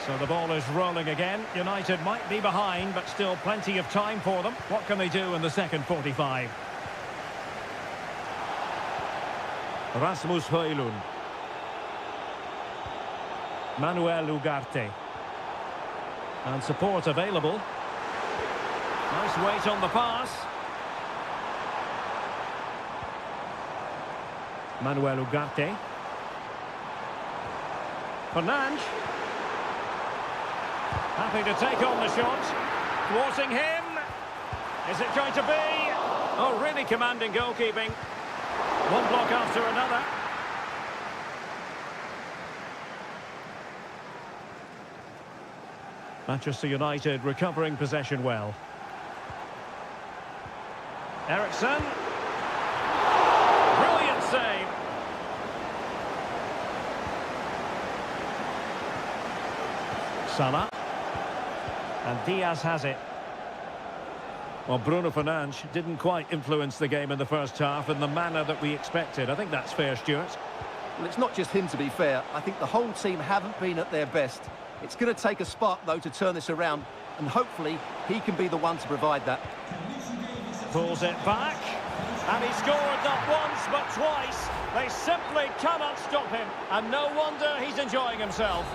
So the ball is rolling again. United might be behind, but still plenty of time for them. What can they do in the second 45? Rasmus Højlund. Manuel Ugarte. And support available. Nice weight on the pass. Manuel Ugarte. Fernandes. Happy to take on the shot. Thwarting him. Is it going to be? Oh, really commanding goalkeeping. One block after another. Manchester United recovering possession well. Eriksson. Brilliant save. Salah. And Diaz has it. Well, Bruno Fernandes didn't quite influence the game in the first half in the manner that we expected. I think that's fair, Stuart. Well, it's not just him, to be fair. I think the whole team haven't been at their best. It's going to take a spark, though, to turn this around, and hopefully he can be the one to provide that. Pulls it back, and he scored not once but twice. They simply cannot stop him, and no wonder he's enjoying himself.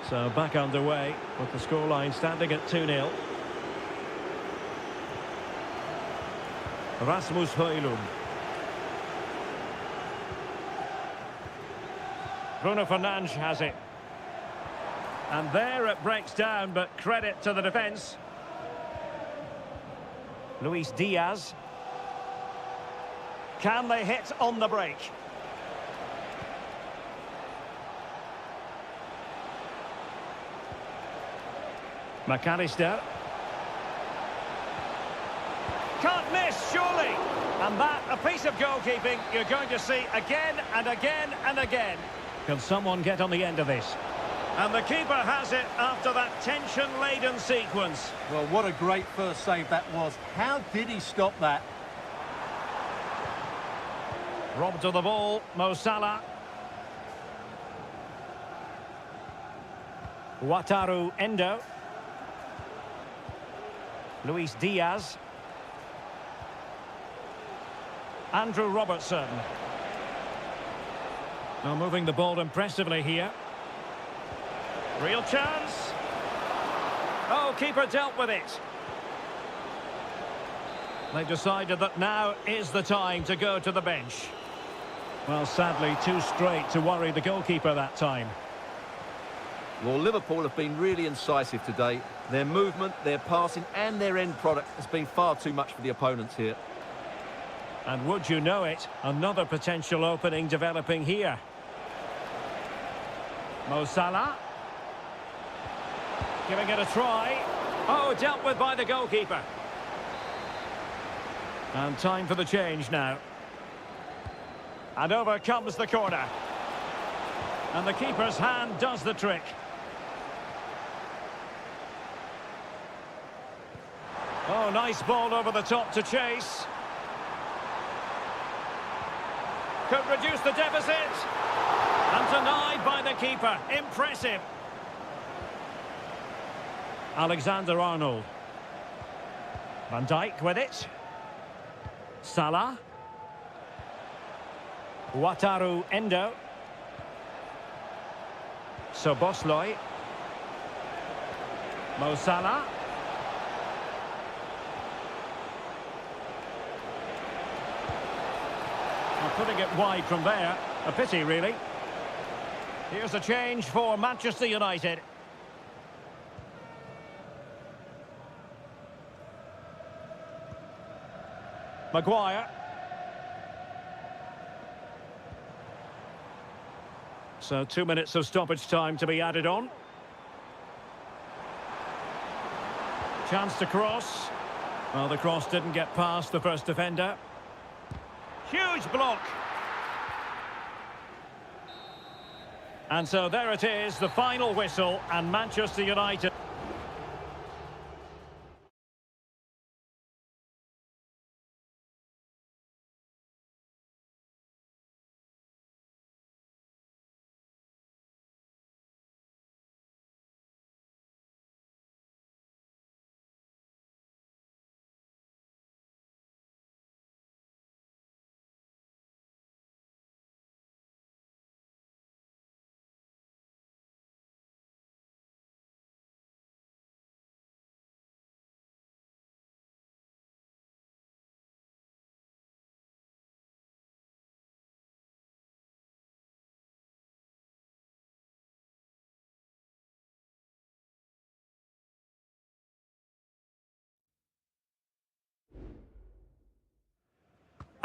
So back underway with the scoreline standing at 2-0. Rasmus Højlund. Bruno Fernandes has it. And there it breaks down, but credit to the defence. Luis Diaz. Can they hit on the break? McAllister. Can't miss, surely. And that, a piece of goalkeeping you're going to see again and again and again. Can someone get on the end of this? And the keeper has it after that tension-laden sequence. Well, what a great first save that was. How did he stop that? Robbed of the ball, Mo Salah. Wataru Endo. Luis Diaz. Andrew Robertson. Now moving the ball impressively here. Real chance. Oh, keeper dealt with it. They've decided that now is the time to go to the bench. Well, sadly, too straight to worry the goalkeeper that time. Well, Liverpool have been really incisive today. Their movement, their passing and their end product has been far too much for the opponents here. And would you know it, another potential opening developing here. Mo Salah. Giving it a try. Oh, dealt with by the goalkeeper. And time for the change now. And over comes the corner. And the keeper's hand does the trick. Oh, nice ball over the top to chase. Could reduce the deficit. And denied by the keeper. Impressive. Alexander-Arnold. Van Dijk with it. Salah. Wataru Endo. Szoboszlai. Mo Salah. Well, putting it wide from there. A pity, really. Here's a change for Manchester United. Maguire. So 2 minutes of stoppage time to be added on. Chance to cross. Well, the cross didn't get past the first defender. Huge block. And so there it is, the final whistle, and Manchester United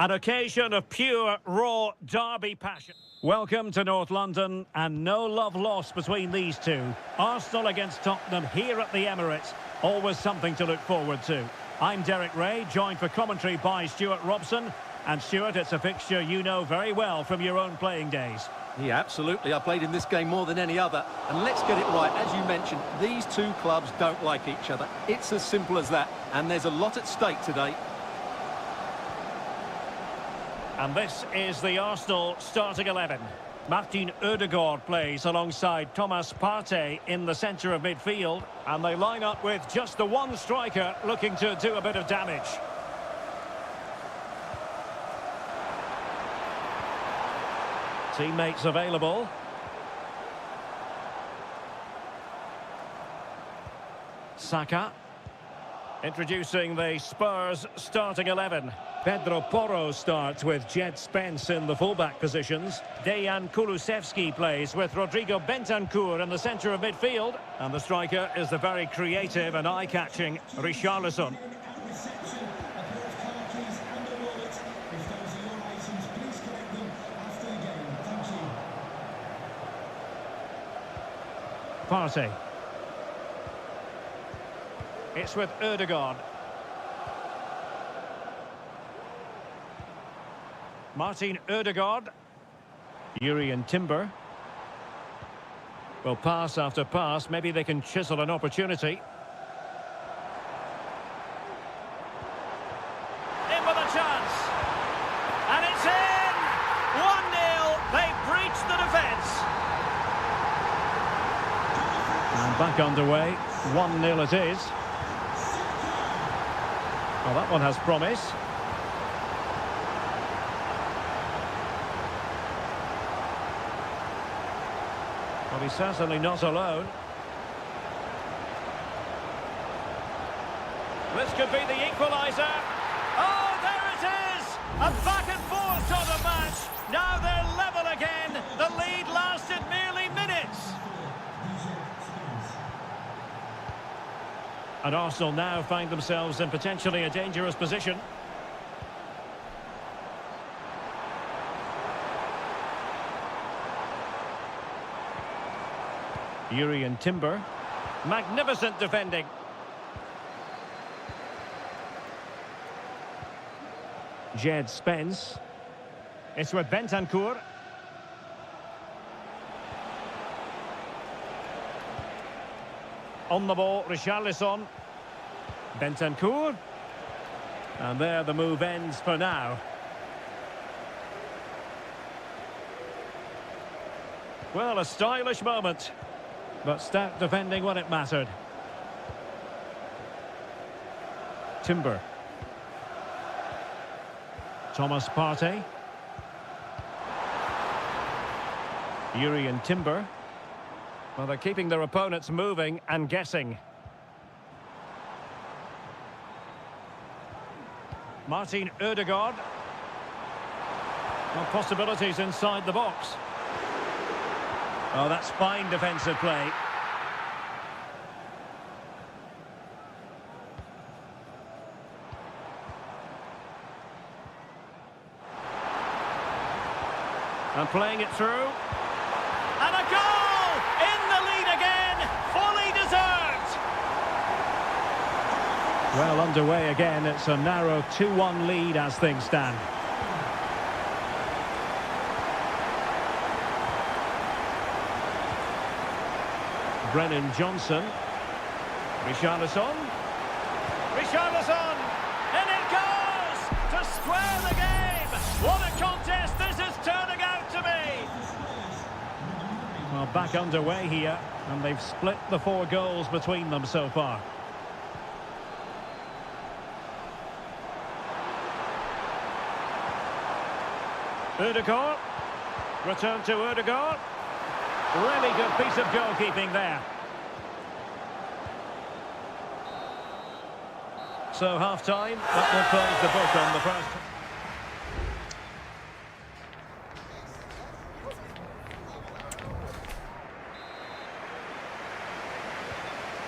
An occasion of pure, raw derby passion. Welcome to North London, and no love lost between these two. Arsenal against Tottenham here at the Emirates. Always something to look forward to. I'm Derek Ray, joined for commentary by Stuart Robson. And Stuart, it's a fixture you know very well from your own playing days. Yeah, absolutely. I played in this game more than any other. And let's get it right. As you mentioned, these two clubs don't like each other. It's as simple as that. And there's a lot at stake today. And this is the Arsenal starting 11. Martin Ødegaard plays alongside Thomas Partey in the centre of midfield. And they line up with just the one striker looking to do a bit of damage. Teammates available. Saka. Introducing the Spurs starting 11. Pedro Porro starts with Jed Spence in the fullback positions. Dejan Kulusevski plays with Rodrigo Bentancur in the centre of midfield. And the striker is the very creative and eye-catching Richarlison. Partey. It's with Ødegaard. Martin Ødegaard. Urian Timber. Well, pass after pass. Maybe they can chisel an opportunity. In with a chance. And it's in! 1-0. They breached the defence. And back underway. 1-0 it is. Well, that one has promise. Well, he's certainly not alone. This could be the equaliser. Oh, there it is! A back and forth sort of match. Now they're level again. The lead lasted merely minutes. And Arsenal now find themselves in potentially a dangerous position. Urian Timber. Magnificent defending. Jed Spence. It's with Bentancur. On the ball, Richarlison. Bentancur. And there the move ends for now. Well, a stylish moment, but stout defending when it mattered. Timber. Thomas Partey. Urian Timber. Well, they're keeping their opponents moving and guessing. Martin Ødegaard. Well, possibilities inside the box. Oh, that's fine defensive play. And playing it through. And a goal! In the lead again! Fully deserved! Well, underway again. It's a narrow 2-1 lead as things stand. Brennan Johnson. Richarlison. Richarlison! And it goes! To square the game! What a contest this is turning out to be! Well, back underway here, and they've split the 4 goals between them so far. Ødegaard. Return to Ødegaard. Really good piece of goalkeeping there. So half-time, that will close the book on the first.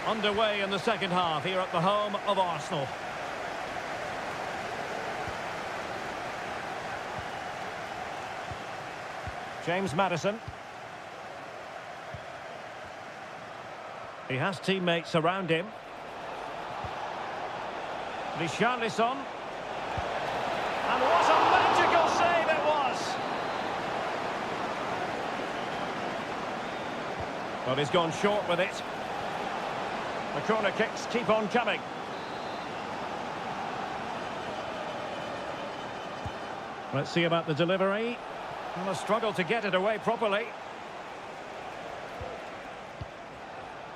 Underway in the second half here at the home of Arsenal. James Maddison. He has teammates around him. Richarlison. And what a magical save it was! But he's gone short with it. The corner kicks keep on coming. Let's see about the delivery. And a struggle to get it away properly.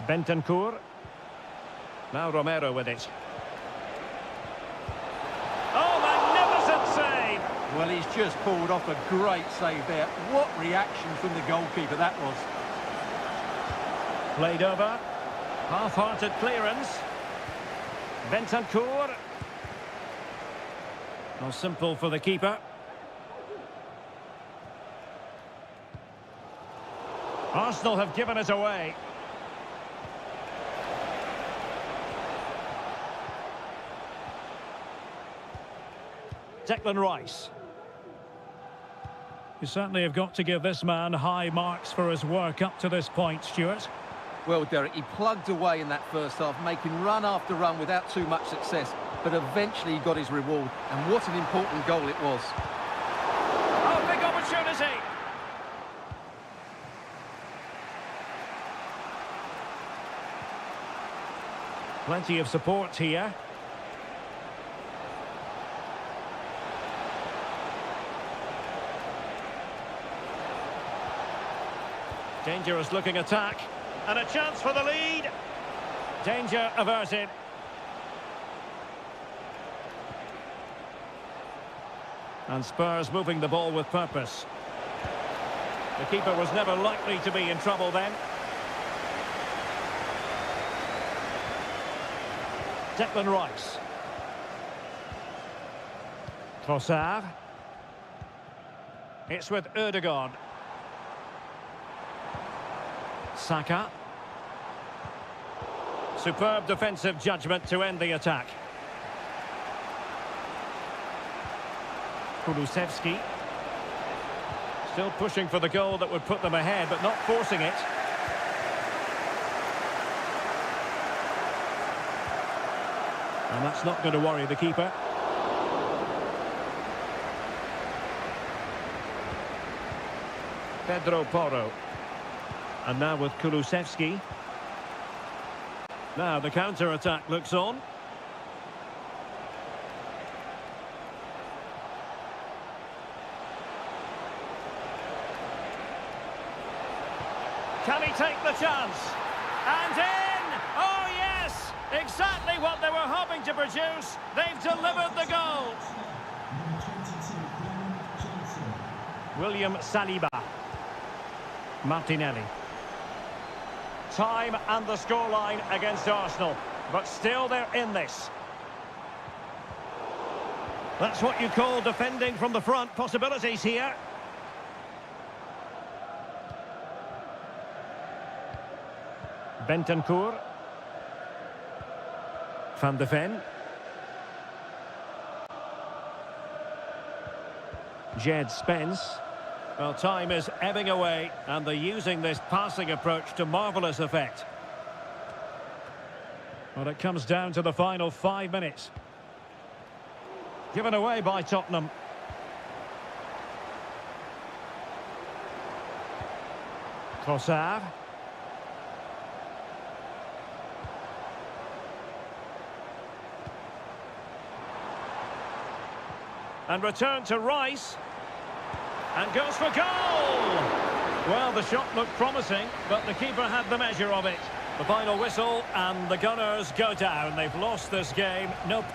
Bentancur. Now Romero with it. Oh, magnificent save! Well, he's just pulled off a great save there. What reaction from the goalkeeper that was. Played over. Half-hearted clearance. Bentancur. Not simple for the keeper. Arsenal have given it away. Declan Rice. You certainly have got to give this man high marks for his work up to this point, Stuart. Well, Derek, he plugged away in that first half, making run after run without too much success. But eventually he got his reward. And what an important goal it was. Oh, big opportunity! Plenty of support here. Dangerous looking attack. And a chance for the lead. Danger averted. And Spurs moving the ball with purpose. The keeper was never likely to be in trouble then. Declan Rice. Trossard. It's with Ødegaard. Saka. Superb defensive judgment to end the attack. Kulusevski. Still pushing for the goal that would put them ahead, but not forcing it. And that's not going to worry the keeper. Pedro Porro. And now with Kulusevski. Now the counter-attack looks on. Can he take the chance? And in! Oh yes! Exactly what they were hoping to produce. They've delivered the goal. William Saliba. Martinelli. Time and the scoreline against Arsenal, but still they're in this. That's what you call defending from the front. Possibilities here. Bentancur. Van de Ven. Jed Spence. Well, time is ebbing away, and they're using this passing approach to marvellous effect. Well, it comes down to the final 5 minutes. Given away by Tottenham. Trossard. And return to Rice. And goes for goal! Well, the shot looked promising, but the keeper had the measure of it. The final whistle, and the Gunners go down. They've lost this game. Nope.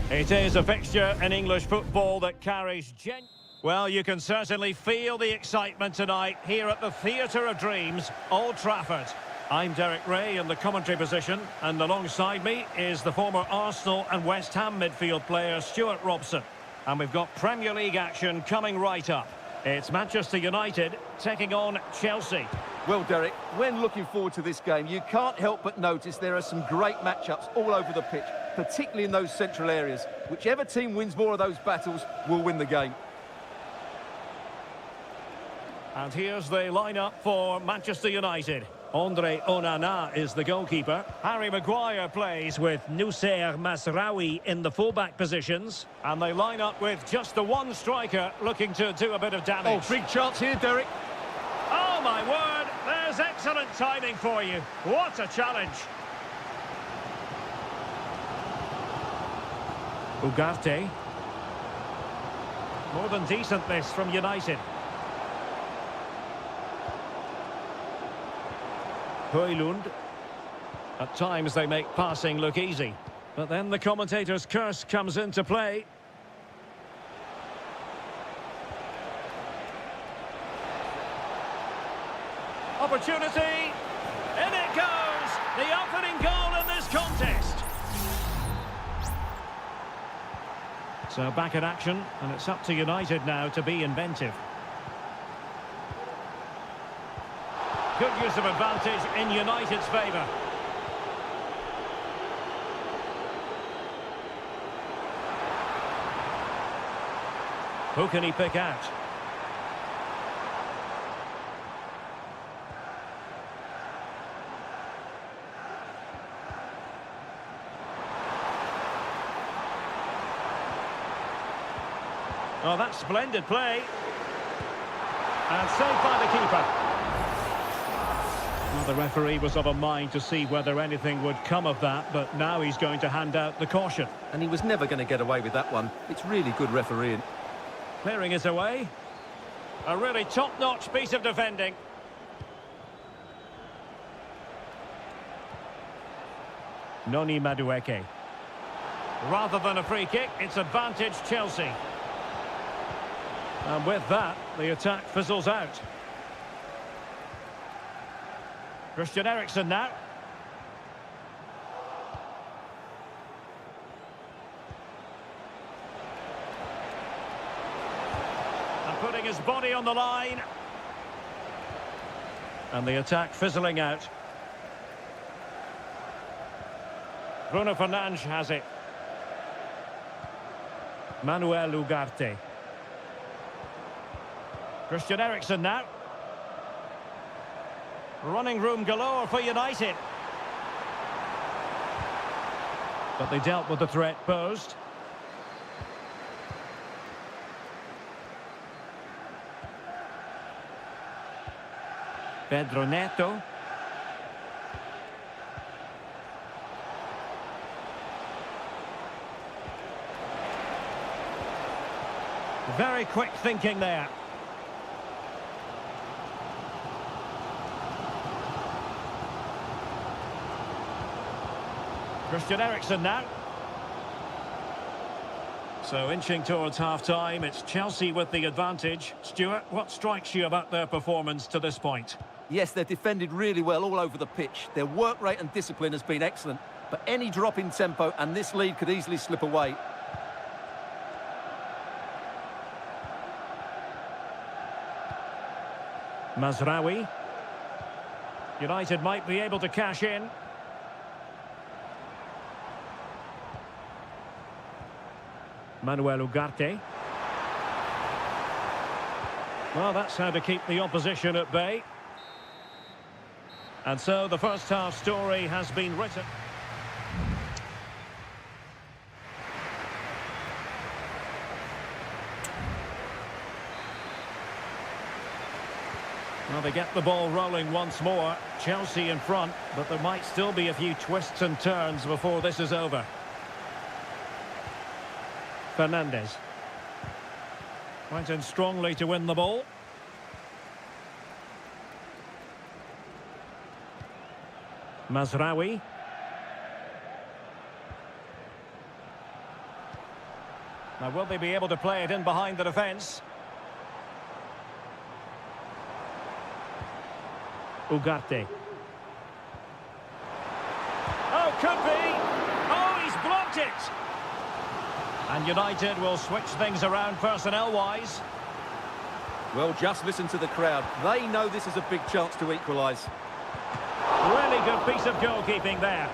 It is a fixture in English football that carries Well, you can certainly feel the excitement tonight here at the Theatre of Dreams, Old Trafford. I'm Derek Ray in the commentary position, and alongside me is the former Arsenal and West Ham midfield player Stuart Robson. And we've got Premier League action coming right up. It's Manchester United taking on Chelsea. Well, Derek, when looking forward to this game, you can't help but notice there are some great matchups all over the pitch, particularly in those central areas. Whichever team wins more of those battles will win the game. And here's the lineup for Manchester United. Andre Onana is the goalkeeper. Harry Maguire plays with Noussair Mazraoui in the fullback positions. And they line up with just the one striker looking to do a bit of damage. Oh, big chance here, Derek. Oh, my word! There's excellent timing for you. What a challenge. Ugarte. More than decent this from United. Højlund. At times they make passing look easy. But then the commentator's curse comes into play. Opportunity. In it goes. The opening goal in this contest. So back in action, and it's up to United now to be inventive. Good use of advantage in United's favour. Who can he pick out? Oh, that's splendid play. And saved by the keeper. Well, the referee was of a mind to see whether anything would come of that, but now he's going to hand out the caution. And he was never going to get away with that one. It's really good refereeing. Clearing is away. A really top-notch piece of defending. Noni Madueke. Rather than a free kick, it's advantage Chelsea. And with that, the attack fizzles out. Christian Eriksen now. And putting his body on the line. And the attack fizzling out. Bruno Fernandes has it. Manuel Ugarte. Christian Eriksen now. Running room galore for United. But they dealt with the threat posed. Pedro Neto. Very quick thinking there. Christian Eriksen now. So inching towards half-time, it's Chelsea with the advantage. Stuart, what strikes you about their performance to this point? Yes, they've defended really well all over the pitch. Their work rate and discipline has been excellent. But any drop in tempo and this lead could easily slip away. Mazraoui. United might be able to cash in. Manuel Ugarte. Well, that's how to keep the opposition at bay. And so the first half story has been written. Well, they get the ball rolling once more. Chelsea in front, but there might still be a few twists and turns before this is over. Fernandes. Went in strongly to win the ball. Mazraoui. Now, will they be able to play it in behind the defence? Ugarte. Oh, could be. Oh, he's blocked it. And United will switch things around personnel-wise. Well, just listen to the crowd. They know this is a big chance to equalise. Really good piece of goalkeeping there.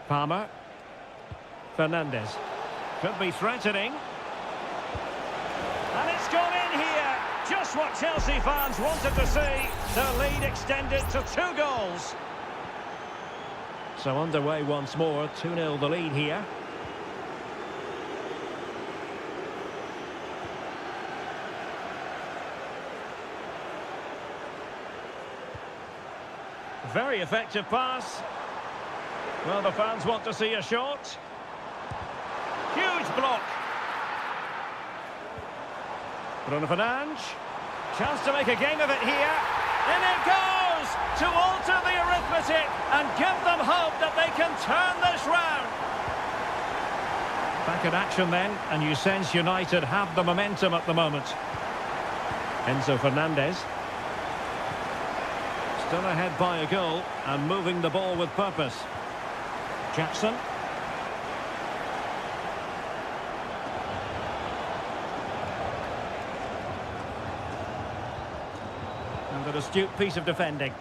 Palmer. Fernandez. Could be threatening. And it's gone in here. Just what Chelsea fans wanted to see. Their lead extended to 2 goals. So underway once more. 2-0 the lead here. Very effective pass. Well, the fans want to see a shot. Huge block. Bruno Fernandes. Chance to make a game of it here. In it goes! To alter the arithmetic and give them hope that they can turn this round. Back in action then, and you sense United have the momentum at the moment. Enzo Fernandez. Still ahead by a goal and moving the ball with purpose. Jackson. And an astute piece of defending.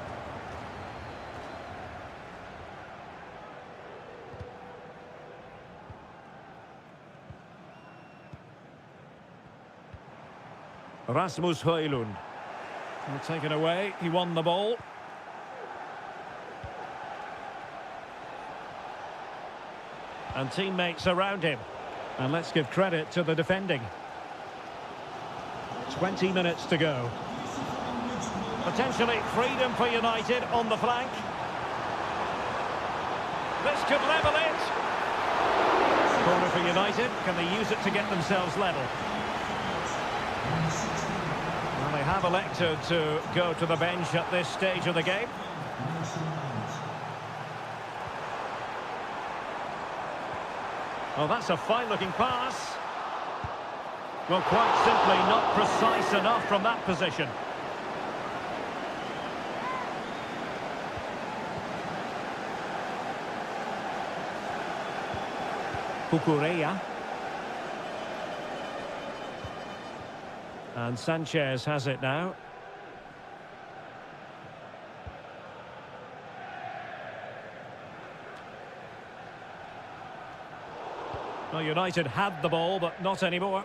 Rasmus Højlund. Will take it away. He won the ball. And teammates around him. And let's give credit to the defending. 20 minutes to go. Potentially freedom for United on the flank. This could level it. Corner for United. Can they use it to get themselves level? Well, they have elected to go to the bench at this stage of the game. Oh, that's a fine-looking pass. Well, quite simply not precise enough from that position. Cucurella. And Sanchez has it now. Well, United had the ball, but not anymore.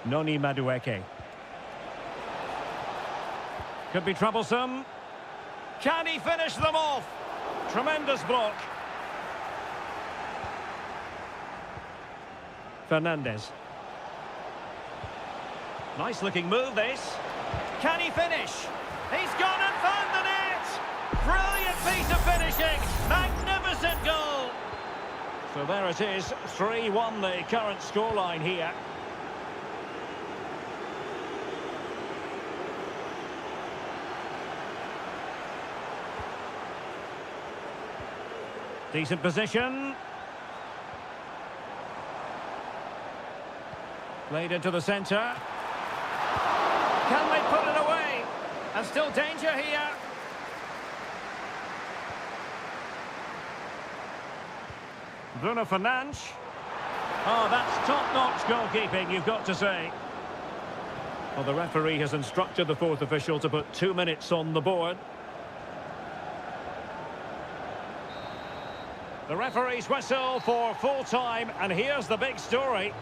Noni Madueke. Could be troublesome. Can he finish them off? Tremendous block. Fernandez. Nice looking move this. Can he finish? He's gone and found the net! Brilliant piece of finishing! Magnificent goal! So there it is, 3-1 the current scoreline here. Decent position. Played into the centre. Can they put it away? And still danger here. Bruno Fernandes. Oh, that's top-notch goalkeeping, you've got to say. Well, the referee has instructed the fourth official to put 2 minutes on the board. The referee's whistle for full time, and here's the big story.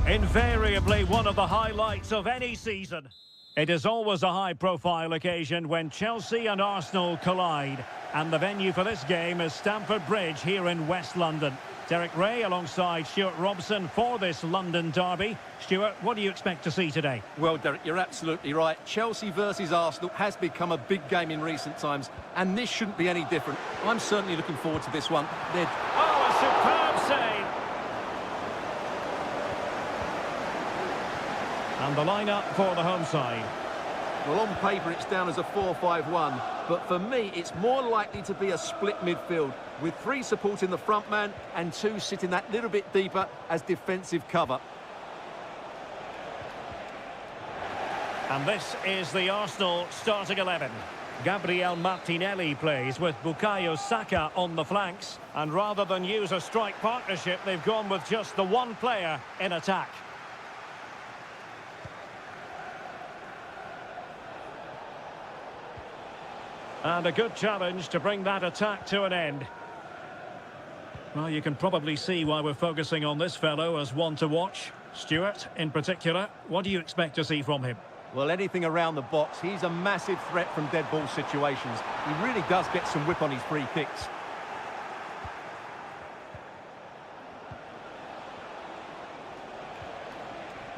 Invariably one of the highlights of any season. It is always a high-profile occasion when Chelsea and Arsenal collide. And the venue for this game is Stamford Bridge here in West London. Derek Ray alongside Stuart Robson for this London derby. Stuart, what do you expect to see today? Well, Derek, you're absolutely right. Chelsea versus Arsenal has become a big game in recent times, and this shouldn't be any different. I'm certainly looking forward to this one. Oh, a superb save! And the lineup for the home side. Well, on paper, it's down as a 4-5-1, but for me, it's more likely to be a split midfield, with 3 supporting the front man and 2 sitting that little bit deeper as defensive cover. And this is the Arsenal starting 11. Gabriel Martinelli plays with Bukayo Saka on the flanks. And rather than use a strike partnership, they've gone with just the one player in attack. And a good challenge to bring that attack to an end. Well, you can probably see why we're focusing on this fellow as one to watch. Stuart, in particular, what do you expect to see from him? Well, anything around the box. He's a massive threat from dead ball situations. He really does get some whip on his free kicks.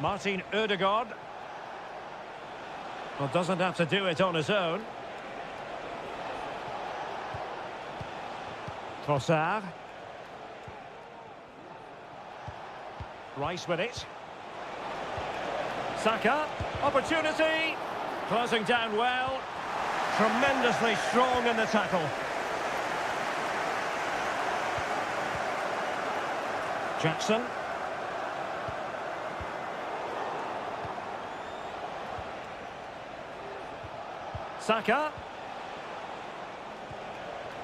Martin Ødegaard. Well, doesn't have to do it on his own. Trossard. Rice with it. Saka. Opportunity. Closing down well. Tremendously strong in the tackle. Jackson. Saka.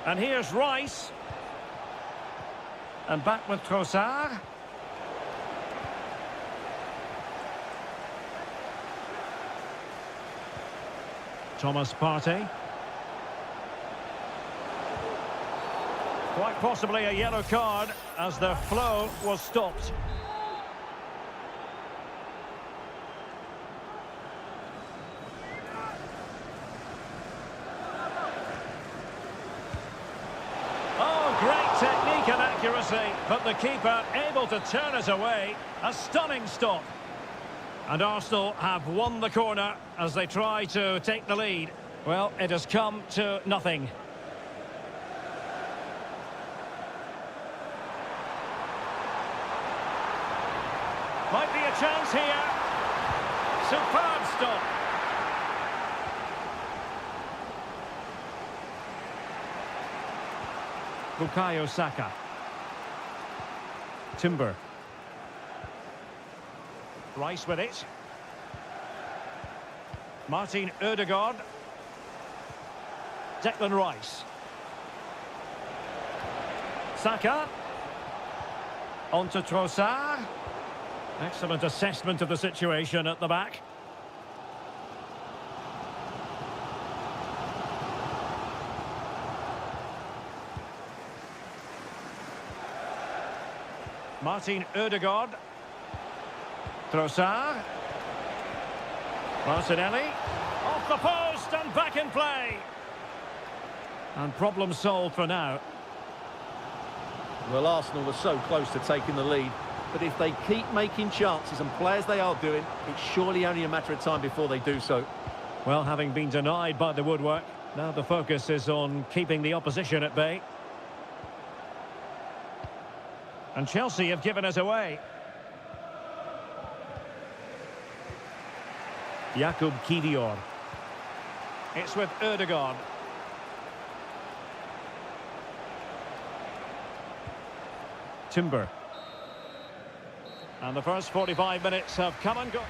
And here's Rice. And back with Trossard. Thomas Partey. Quite possibly a yellow card as the flow was stopped. Technique and accuracy, but the keeper able to turn it away. A stunning stop. And Arsenal have won the corner as they try to take the lead. Well, it has come to nothing. Might be a chance here. Superb stop. Bukayo Saka. Timber. Rice with it. Martin Ødegaard. Declan Rice. Saka. On to Trossard. Excellent assessment of the situation at the back. Martin Ødegaard. Trossard. Martinelli. Off the post and back in play. And problem solved for now. Well, Arsenal were so close to taking the lead, but if they keep making chances and play as they are doing, it's surely only a matter of time before they do so. Well, having been denied by the woodwork, now the focus is on keeping the opposition at bay. And Chelsea have given us away. Jakub Kivior. It's with Ødegaard. Timber. And the first 45 minutes have come and gone.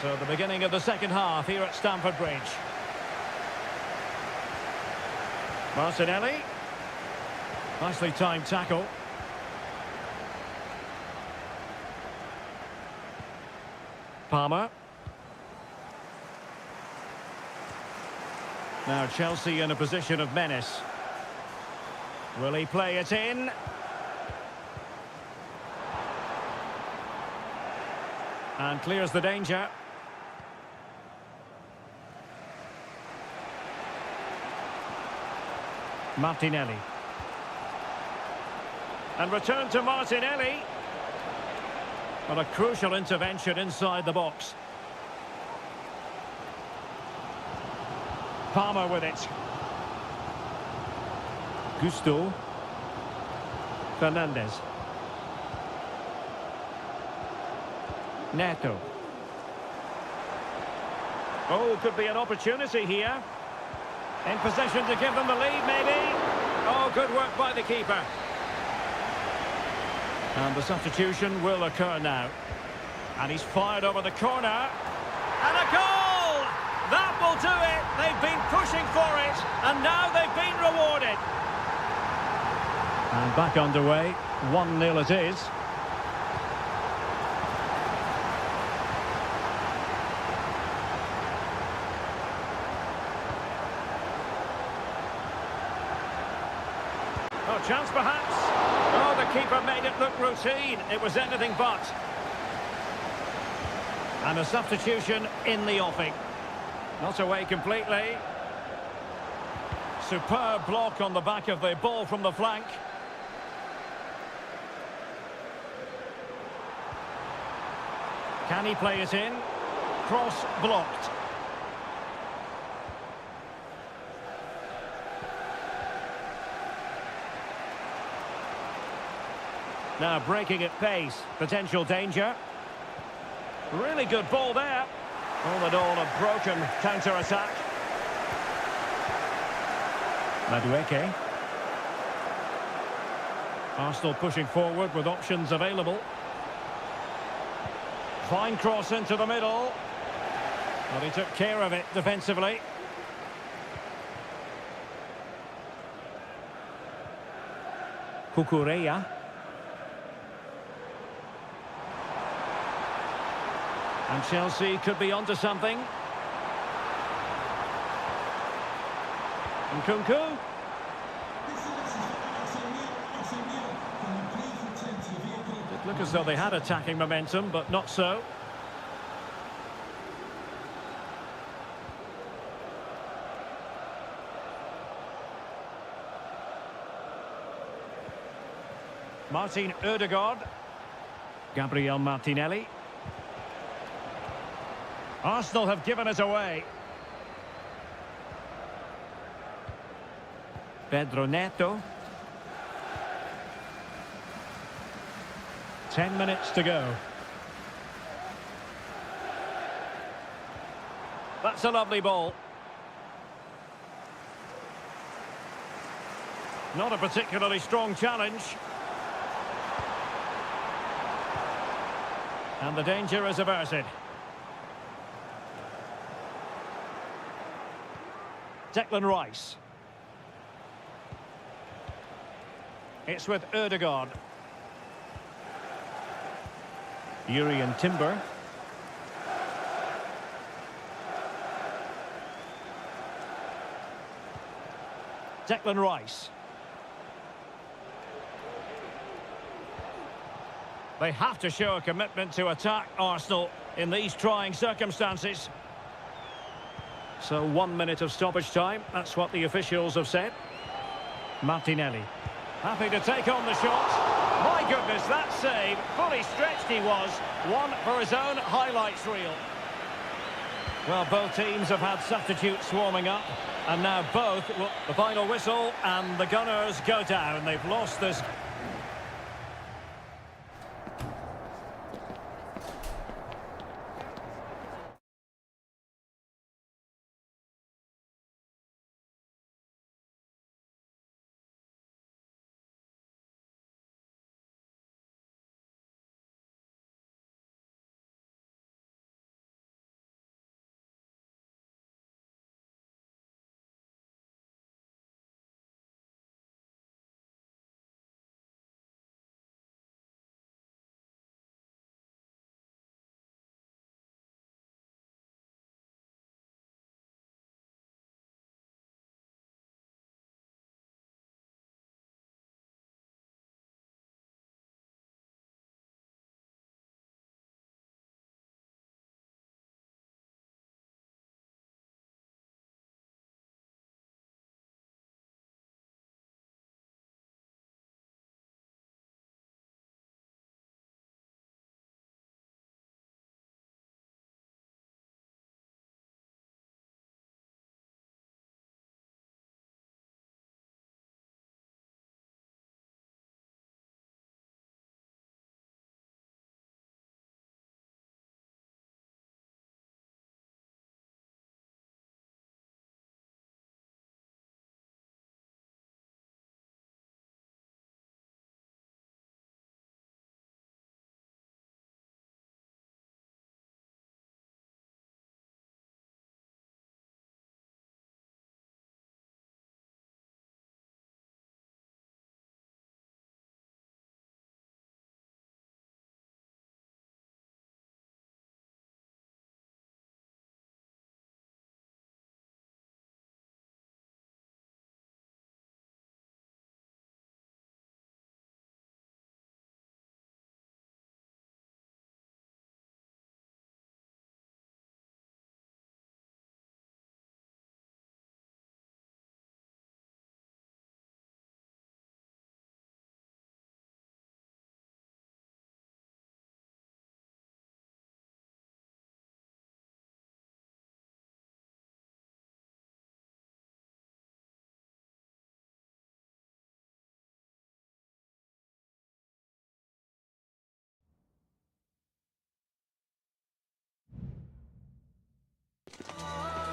So the beginning of the second half here at Stamford Bridge. Martinelli. Nicely timed tackle. Palmer. Now Chelsea in a position of menace. Will he play it in? And clears the danger. Martinelli. And return to Martinelli. But a crucial intervention inside the box. Palmer with it. Gusto. Fernandez. Neto. Oh, could be an opportunity here. In possession to give them the lead, maybe. Oh, good work by the keeper. And the substitution will occur now. And he's fired over the corner. And a goal! That will do it. They've been pushing for it, and now they've been rewarded. And back underway. 1-0 it is. Oh, chance perhaps. Oh, the keeper made it look routine. It was anything but. And a substitution in the offing. Not away completely. Superb block on the back of the ball from the flank. Can he play it in? Cross blocked. Now breaking at pace, potential danger. Really good ball there. All in all, a broken counter-attack. Madueke. Arsenal pushing forward with options available. Fine cross into the middle. Well, he took care of it defensively. Cucurella. And Chelsea could be onto something. And Kunku. It looked as though they had attacking momentum, but not so. Martin Ødegaard. Gabriel Martinelli. Arsenal have given it away. Pedro Neto. 10 minutes to go. That's a lovely ball. Not a particularly strong challenge. And the danger is averted. Declan Rice. It's with Ødegaard. Urian Timber. Declan Rice. They have to show a commitment to attack Arsenal in these trying circumstances. So 1 minute of stoppage time, that's what the officials have said. Martinelli, happy to take on the shot. My goodness, that save, fully stretched he was. One for his own highlights reel. Well, both teams have had substitutes swarming up, and now both, the final whistle, and the Gunners go down. They've lost this.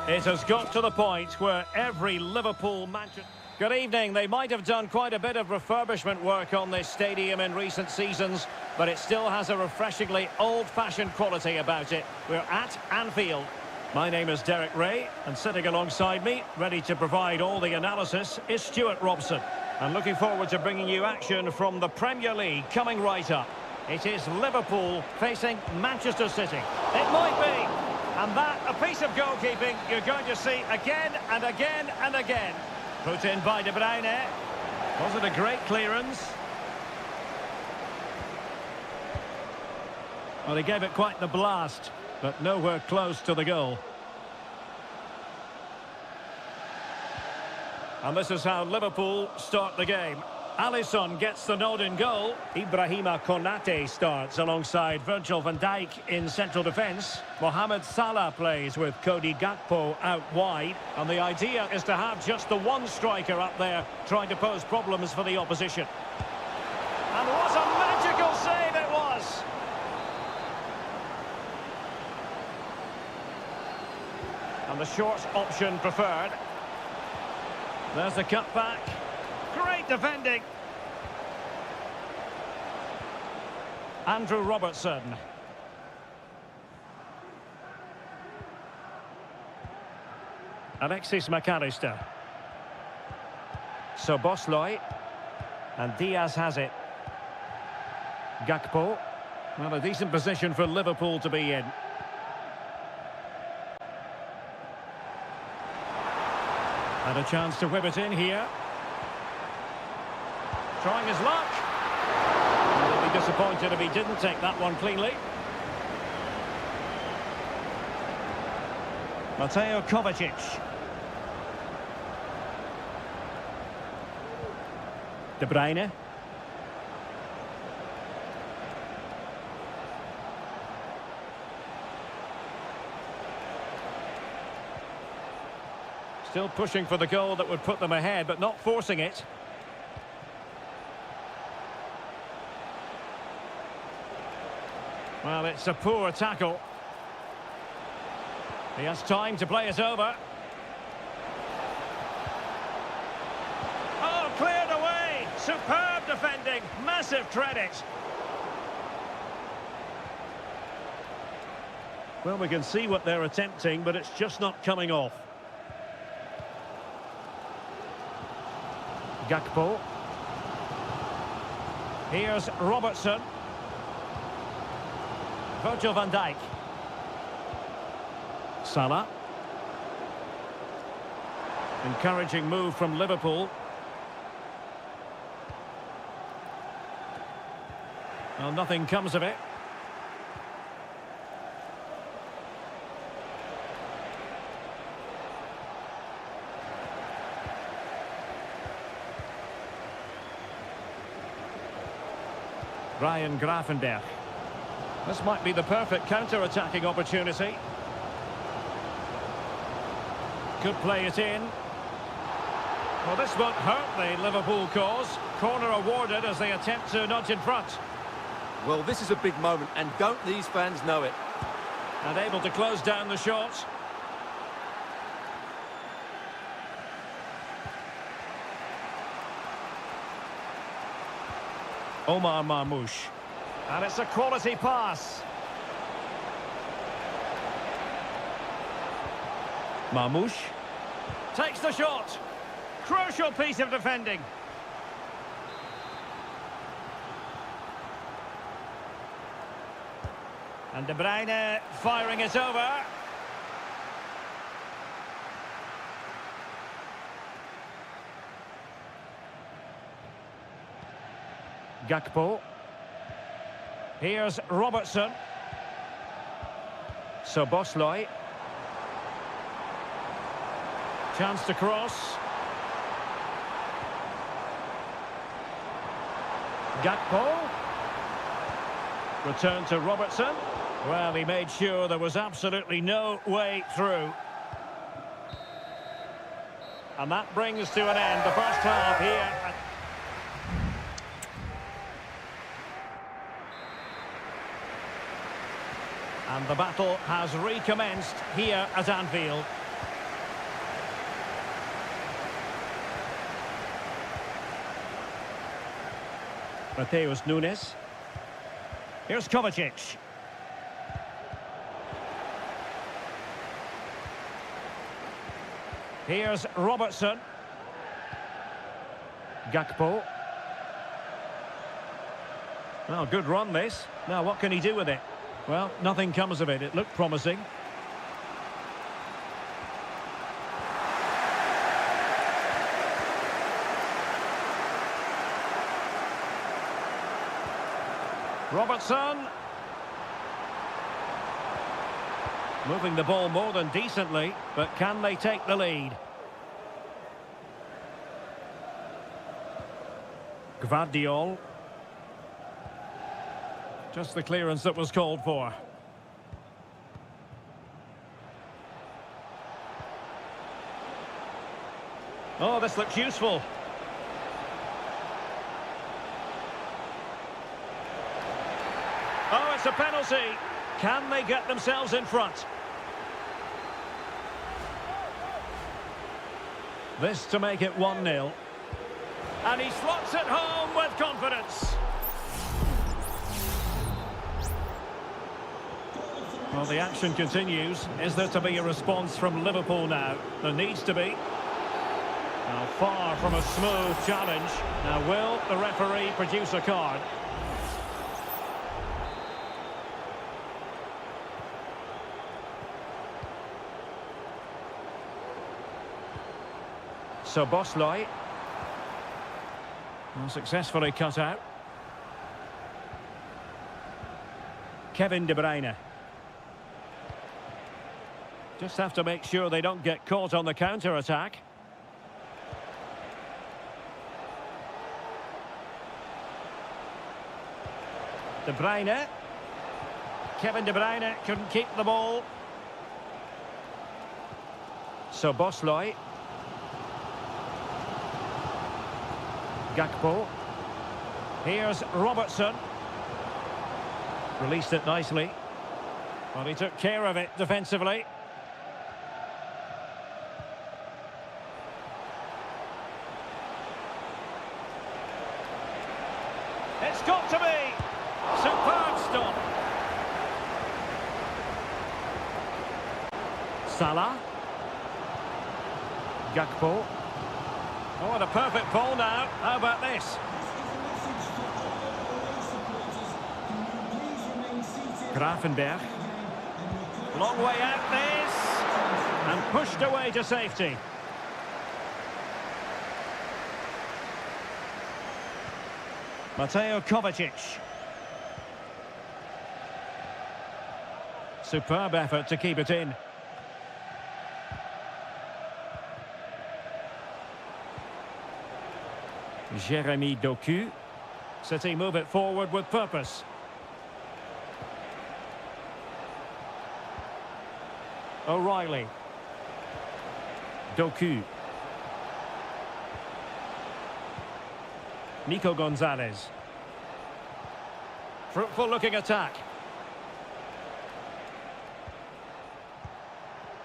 It has got to the point where every Liverpool Manchester... Good evening. They might have done quite a bit of refurbishment work on this stadium in recent seasons, but it still has a refreshingly old-fashioned quality about it. We're at Anfield. My name is Derek Ray, and sitting alongside me, ready to provide all the analysis, is Stuart Robson. And looking forward to bringing you action from the Premier League coming right up. It is Liverpool facing Manchester City. It might be. And that, a piece of goalkeeping you're going to see again and again and again. Put in by De Bruyne. Was it a great clearance? Well, he gave it quite the blast, but nowhere close to the goal. And this is how Liverpool start the game. Alisson gets the nod in goal. Ibrahima Konate starts alongside Virgil van Dijk in central defence. Mohamed Salah plays with Cody Gakpo out wide. And the idea is to have just the one striker up there trying to pose problems for the opposition. And what a magical save it was! And the short option preferred. There's the cutback. Great defending. Andrew Robertson. Alexis McAllister. Szoboszlai. And Diaz has it. Gakpo. Well, a decent position for Liverpool to be in. And a chance to whip it in here. Trying his luck. He'll be disappointed if he didn't take that one cleanly. Mateo Kovacic. De Bruyne. Still pushing for the goal that would put them ahead, but not forcing it. Well, it's a poor tackle. He has time to play it over. Oh, cleared away! Superb defending! Massive credit! Well, we can see what they're attempting, but it's just not coming off. Gakpo. Here's Robertson. Virgil van Dijk. Salah. Encouraging move from Liverpool. Well, nothing comes of it. Ryan Gravenberch. This might be the perfect counter-attacking opportunity. Could play it in. Well, this won't hurt the Liverpool cause. Corner awarded as they attempt to nudge in front. Well, this is a big moment, and don't these fans know it? And able to close down the shot. Omar Marmoush. And it's a quality pass. Marmoush takes the shot. Crucial piece of defending. And De Bruyne firing it over. Gakpo. Here's Robertson. Szoboszlai. Chance to cross. Gakpo. Return to Robertson. Well, he made sure there was absolutely no way through. And that brings to an end the first half here. And the battle has recommenced here at Anfield. Mateus Nunes. Here's Kovacic. Here's Robertson. Gakpo. Oh, good run this. Now what can he do with it? Well, nothing comes of it. It looked promising. Robertson. Moving the ball more than decently, but can they take the lead? Gvardiol. Just the clearance that was called for. Oh, this looks useful. Oh, it's a penalty. Can they get themselves in front? This to make it 1-0. And he slots it home with confidence. Well, the action continues. Is there to be a response from Liverpool now? There needs to be. Now, far from a smooth challenge. Now, will the referee produce a card? So Bosley, successfully cut out. Kevin De Bruyne. Just have to make sure they don't get caught on the counter-attack. De Bruyne. Kevin De Bruyne couldn't keep the ball. So Bosley. Gakpo. Here's Robertson. Released it nicely. Well, he took care of it defensively. It's got to be! Superb stop. Salah. Gakpo. Oh, what a perfect ball now. How about this? Grafenberg. Long way out this. And pushed away to safety. Mateo Kovacic. Superb effort to keep it in. Jeremy Doku. City move it forward with purpose. O'Reilly. Doku. Nico Gonzalez. Fruitful looking attack.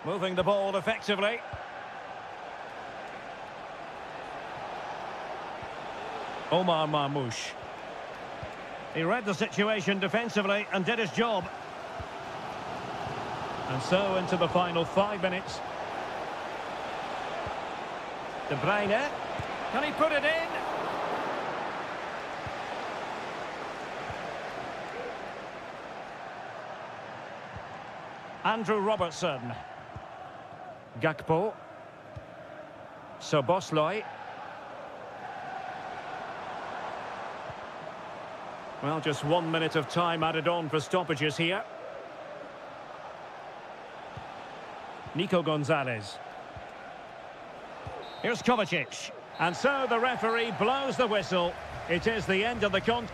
Moving the ball effectively. Omar Marmoush. He read the situation defensively and did his job. And so into the final 5 minutes. De Bruyne. Can he put it in? Andrew Robertson. Gakpo. Soboslai. Well, just 1 minute of time added on for stoppages here. Nico Gonzalez. Here's Kovacic. And so the referee blows the whistle. It is the end of the contest.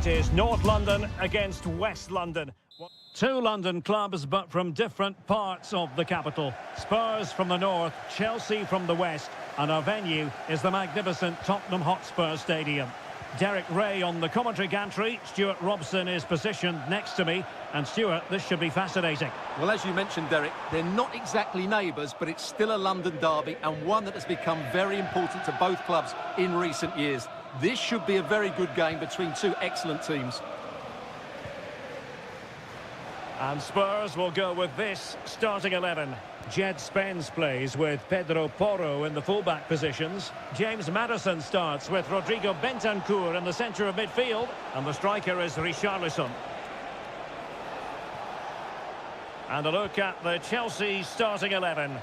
It is North London against West London. Two London clubs, but from different parts of the capital. Spurs from the north, Chelsea from the west, and our venue is the magnificent Tottenham Hotspur Stadium. Derek Ray on the commentary gantry. Stuart Robson is positioned next to me. And Stuart, this should be fascinating. Well, as you mentioned, Derek, they're not exactly neighbours, but it's still a London derby and one that has become very important to both clubs in recent years. This should be a very good game between two excellent teams. And Spurs will go with this starting 11. Jed Spence plays with Pedro Porro in the fullback positions. James Maddison starts with Rodrigo Bentancur in the centre of midfield. And the striker is Richarlison. And a look at the Chelsea starting 11.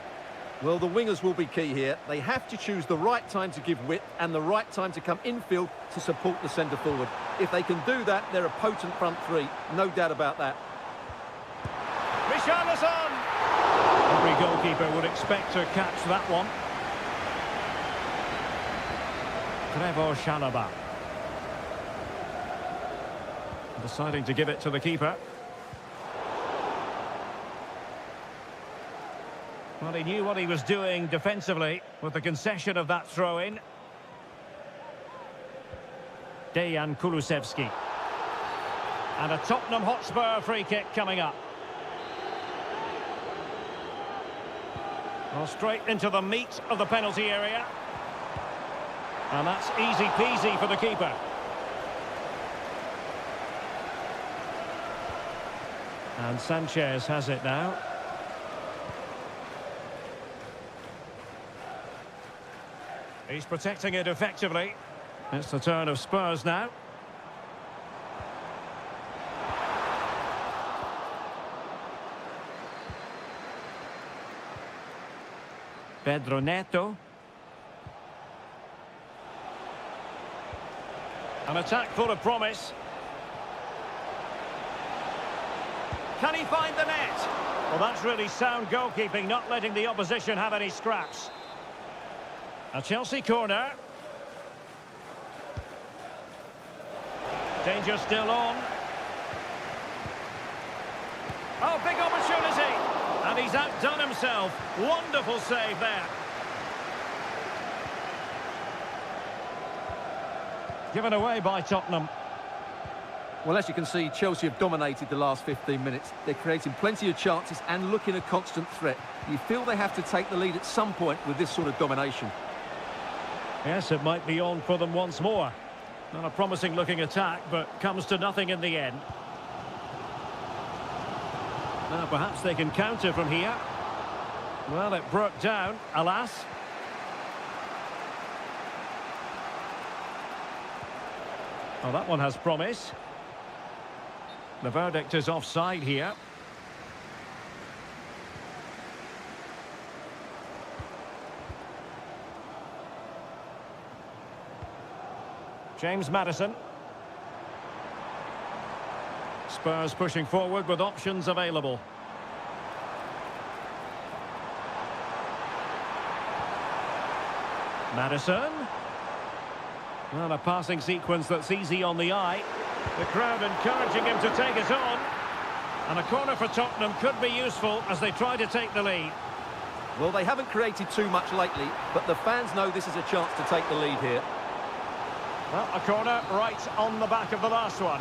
Well, the wingers will be key here. They have to choose the right time to give width and the right time to come infield to support the centre forward. If they can do that, they're a potent front three. No doubt about that. Richarlison! Every goalkeeper would expect to catch that one. Trevor Chalobah. Deciding to give it to the keeper. Well, he knew what he was doing defensively with the concession of that throw-in. Dejan Kulusevski. And a Tottenham Hotspur free kick coming up. Well, straight into the meat of the penalty area. And that's easy peasy for the keeper. And Sanchez has it now. He's protecting it effectively. It's the turn of Spurs now. Pedro Neto. An attack full of promise. Can he find the net? Well, that's really sound goalkeeping, not letting the opposition have any scraps. A Chelsea corner. Danger still on. Oh, big opportunity. And he's outdone himself. Wonderful save there. Given away by Tottenham. Well, as you can see, Chelsea have dominated the last 15 minutes. They're creating plenty of chances and looking a constant threat. You feel they have to take the lead at some point with this sort of domination. Yes, it might be on for them once more. Not a promising looking attack, but comes to nothing in the end. Now, perhaps they can counter from here. Well, it broke down, alas. Oh, that one has promise. The verdict is offside here. James Maddison. Spurs pushing forward with options available. Maddison. Well, a passing sequence that's easy on the eye. The crowd encouraging him to take it on. And a corner for Tottenham could be useful as they try to take the lead. Well, they haven't created too much lately, but the fans know this is a chance to take the lead here. Well, a corner right on the back of the last one.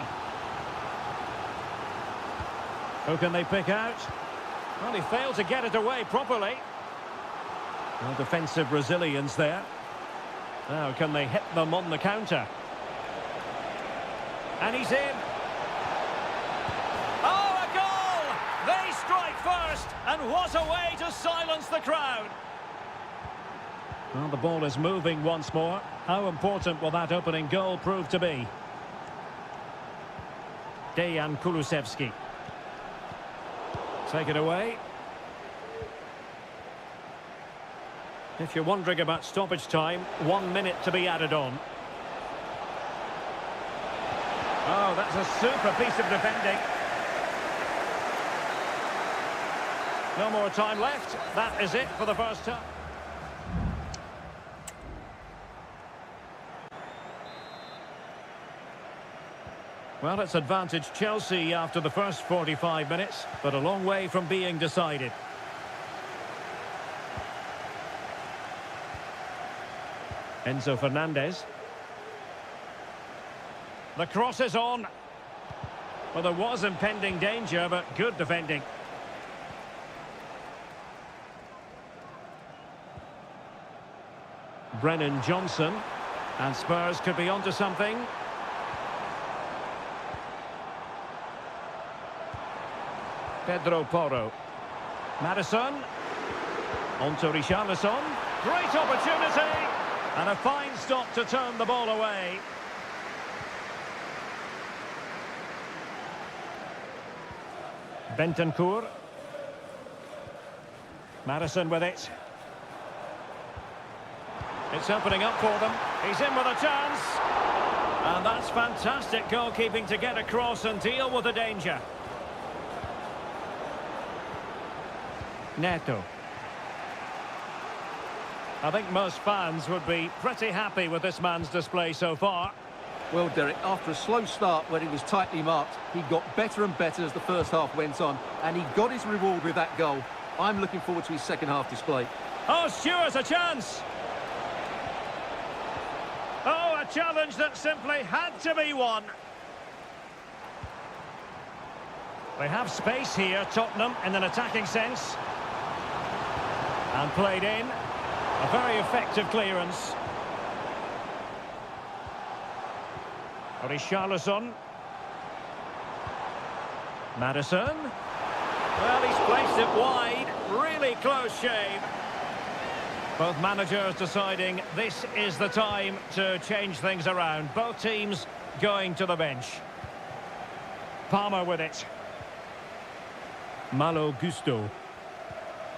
Who can they pick out? Well, he failed to get it away properly. Well, defensive resilience there. Now, can they hit them on the counter? And he's in. Oh, a goal! They strike first, and what a way to silence the crowd. Well, the ball is moving once more. How important will that opening goal prove to be? Dejan Kulusevski. Take it away. If you're wondering about stoppage time, 1 minute to be added on. Oh, that's a super piece of defending. No more time left. That is it for the first time. Well, it's advantage Chelsea after the first 45 minutes, but a long way from being decided. Enzo Fernandez. The cross is on. Well, there was impending danger, but good defending. Brennan Johnson. And Spurs could be onto something. Pedro Porro. Madison. On to Richarlison. Great opportunity. And a fine stop to turn the ball away. Bentancur. Madison with it. It's opening up for them. He's in with a chance. And that's fantastic goalkeeping to get across and deal with the danger. Neto. I think most fans would be pretty happy with this man's display so far. Well, Derek, after a slow start when he was tightly marked, he got better and better as the first half went on, and he got his reward with that goal. I'm looking forward to his second half display. Oh, Stewart's a chance! Oh, a challenge that simply had to be won. They have space here, Tottenham, in an attacking sense. And played in. A very effective clearance. Richarlison. Madison. Well, he's placed it wide. Really close shave. Both managers deciding this is the time to change things around. Both teams going to the bench. Palmer with it. Malo Gusto.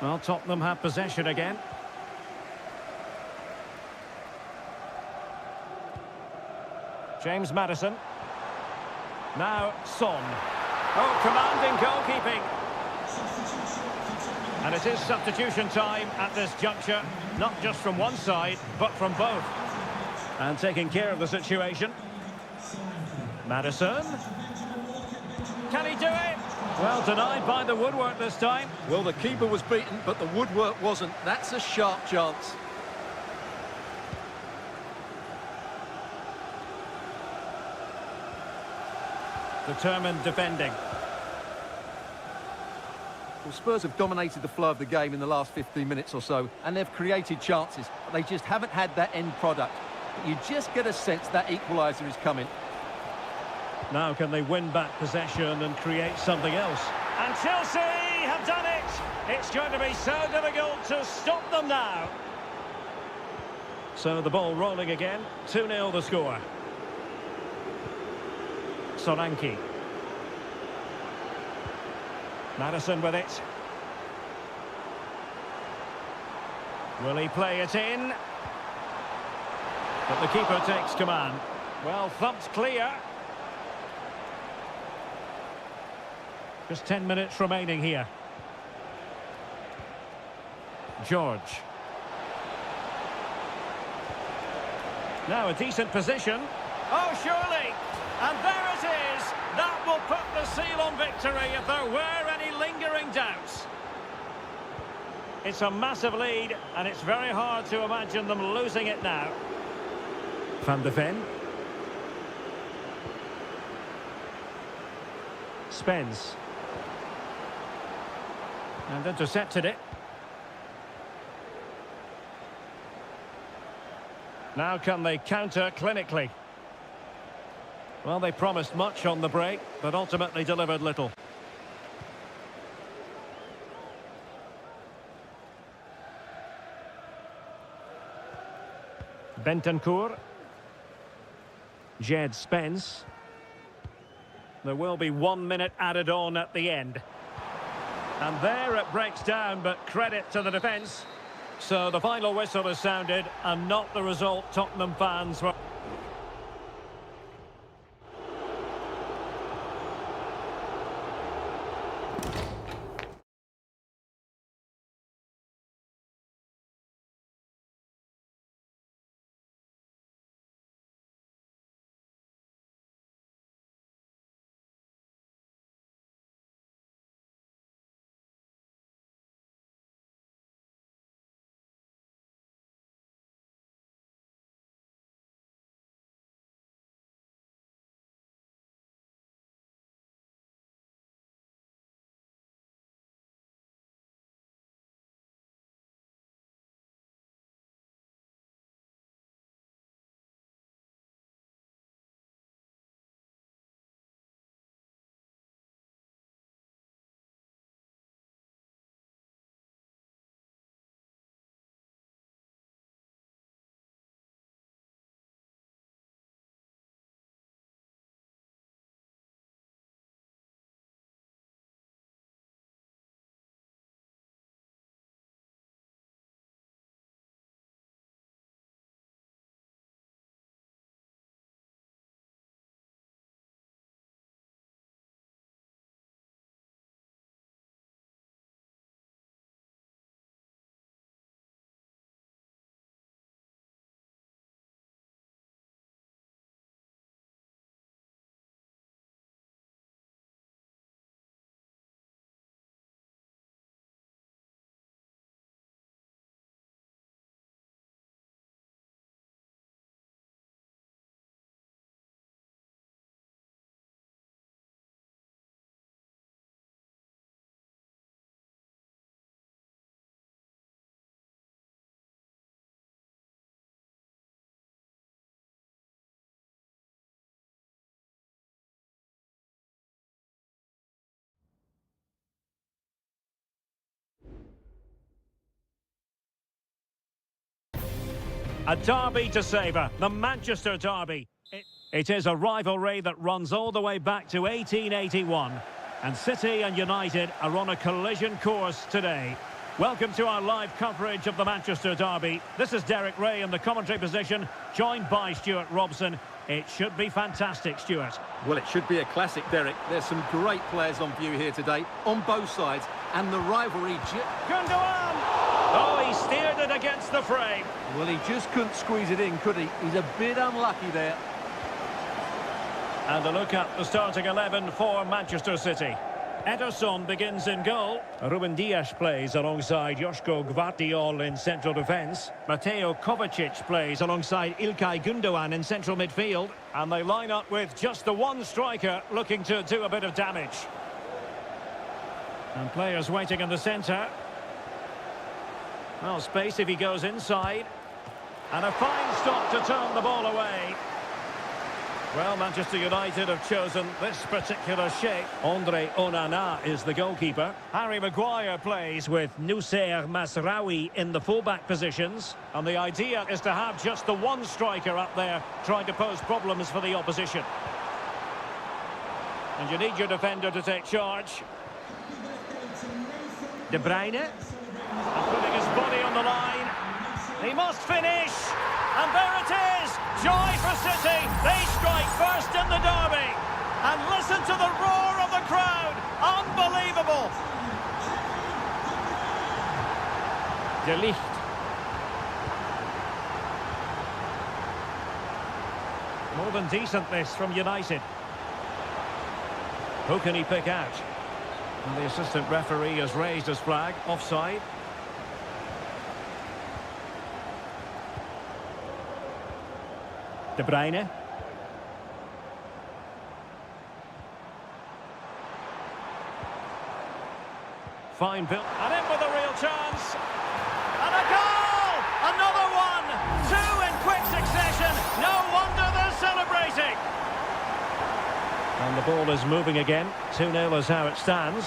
Well, Tottenham have possession again. James Madison. Now Son. Oh, commanding goalkeeping. And it is substitution time at this juncture, not just from one side, but from both. And taking care of the situation. Madison. Can he do it? Well, denied by the woodwork this time. Well, the keeper was beaten, but the woodwork wasn't. That's a sharp chance. Determined defending. Well, Spurs have dominated the flow of the game in the last 15 minutes or so, and they've created chances, but they just haven't had that end product. But you just get a sense that equaliser is coming. Now can they win back possession and create something else? And Chelsea have done it! It's going to be so difficult to stop them now. So the ball rolling again, 2-0 the score. Solanke. Madison with it. Will he play it in? But the keeper takes command. Well, thumped clear. Just 10 minutes remaining here. George. Now a decent position. Oh, surely! And there it is! That will put the seal on victory if there were any lingering doubts. It's a massive lead, and it's very hard to imagine them losing it now. Van de Ven. Spence. And intercepted it. Now can they counter clinically? Well, they promised much on the break, but ultimately delivered little. Bentancur. Jed Spence. There will be 1 minute added on at the end. And there it breaks down, but credit to the defence. So the final whistle is sounded, and not the result Tottenham fans were... A derby to savour, the Manchester derby. It is a rivalry that runs all the way back to 1881. And City and United are on a collision course today. Welcome to our live coverage of the Manchester derby. This is Derek Ray in the commentary position, joined by Stuart Robson. It should be fantastic, Stuart. Well, it should be a classic, Derek. There's some great players on view here today, on both sides, and the rivalry... Gundogan! Oh, he steered it against the frame. Well, he just couldn't squeeze it in, could he? He's a bit unlucky there. And a look at the starting 11 for Manchester City. Ederson begins in goal. Ruben Dias plays alongside Joško Gvardiol in central defence. Mateo Kovacic plays alongside Ilkay Gundogan in central midfield. And they line up with just the one striker looking to do a bit of damage. And players waiting in the centre. Well, space if he goes inside. And a fine stop to turn the ball away. Well, Manchester United have chosen this particular shape. Andre Onana is the goalkeeper. Harry Maguire plays with Noussair Masraoui in the fullback positions. And the idea is to have just the one striker up there trying to pose problems for the opposition. And you need your defender to take charge. De Bruyne. And putting his body on the line. He must finish. And there it is! Joy for City! They strike first in the derby! And listen to the roar of the crowd! Unbelievable! De Ligt. More than decent this from United. Who can he pick out? And the assistant referee has raised his flag. Offside. De Bruyne. Fine build. And in with a real chance. And a goal! Another one! Two in quick succession. No wonder they're celebrating. And the ball is moving again. 2-0 is how it stands.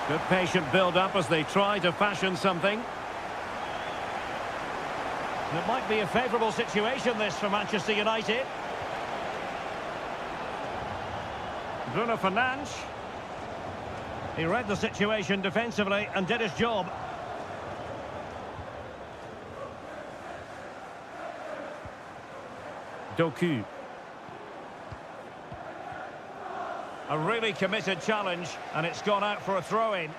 Good patient build-up as they try to fashion something. It might be a favourable situation, this, for Manchester United. Bruno Fernandes. He read the situation defensively and did his job. Doku. A really committed challenge, and it's gone out for a throw-in.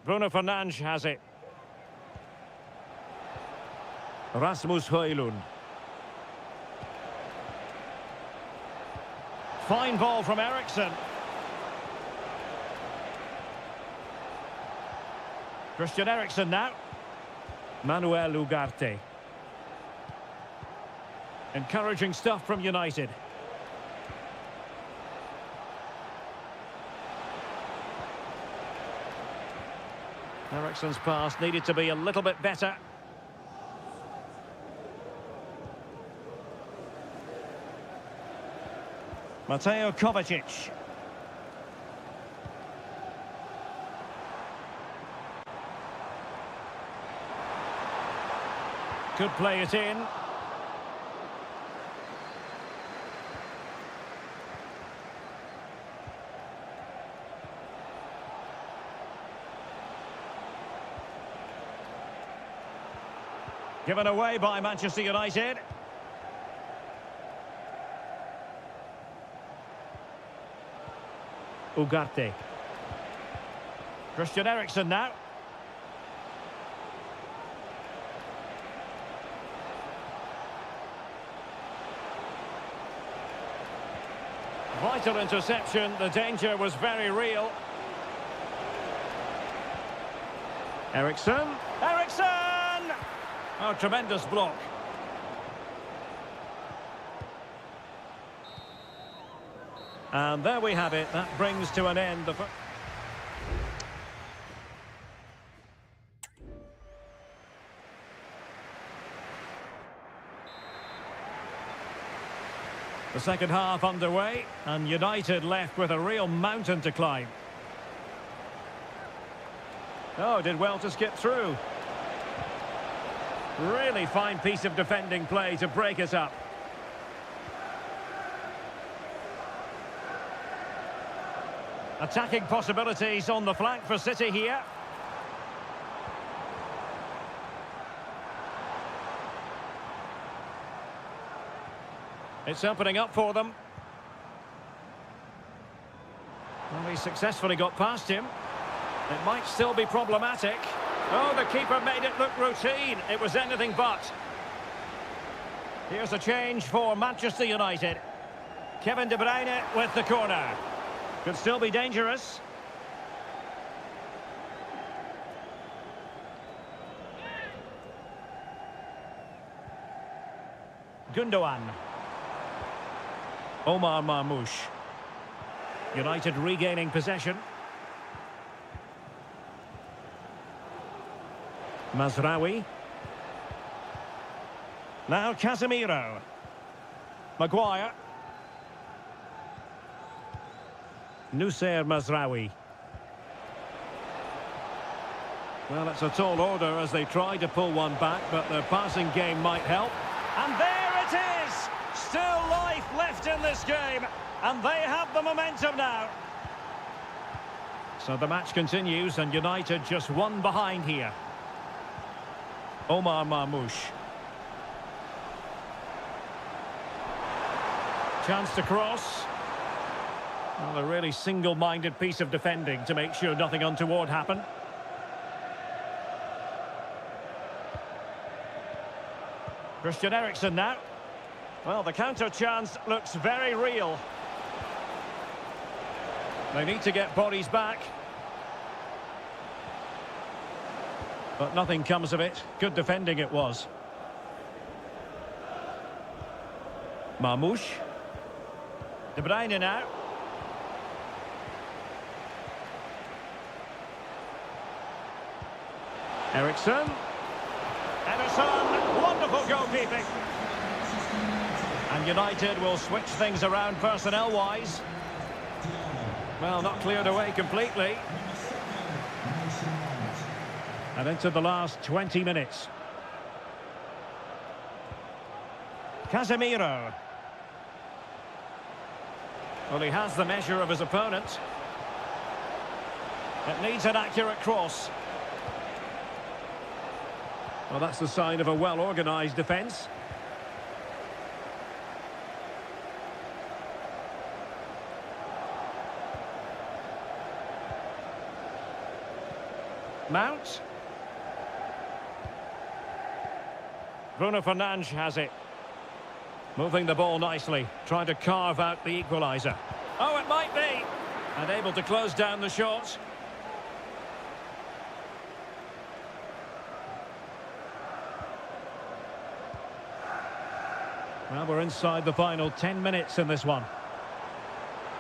Bruno Fernandes has it. Rasmus Højlund. Fine ball from Eriksen. Christian Eriksen now. Manuel Ugarte. Encouraging stuff from United. Eriksen's pass needed to be a little bit better. Mateo Kovacic. Could play it in. Given away by Manchester United. Ugarte. Christian Eriksen now. Vital interception. The danger was very real. Eriksen. Eriksen! Oh, tremendous block. And there we have it. That brings to an end the... The second half underway, and United left with a real mountain to climb. Oh, did well to skip through. Really fine piece of defending play to break us up. Attacking possibilities on the flank for City here. It's opening up for them. Well, he successfully got past him. It might still be problematic. Oh, the keeper made it look routine. It was anything but. Here's a change for Manchester United. Kevin De Bruyne with the corner. Could still be dangerous. Gundogan. Omar Marmoush. United regaining possession. Mazraoui. Now Casemiro. Maguire. Nusayr Mazraoui. Well, it's a tall order as they try to pull one back, but their passing game might help. And there it is! Still life left in this game, and they have the momentum now. So the match continues, and United just one behind here. Omar Marmoush. Chance to cross. Well, a really single-minded piece of defending to make sure nothing untoward happened. Christian Eriksen now. Well, the counter chance looks very real. They need to get bodies back. But nothing comes of it. Good defending it was. Marmoush. De Bruyne now. Eriksen. Ederson. Wonderful goalkeeping. And United will switch things around personnel-wise. Well, not cleared away completely. And into the last 20 minutes. Casemiro. Well, he has the measure of his opponent. It needs an accurate cross. Well, that's the sign of a well-organised defence. Mount. Bruno Fernandes has it. Moving the ball nicely, trying to carve out the equaliser. Oh, it might be! And able to close down the shot. Well, we're inside the final 10 minutes in this one.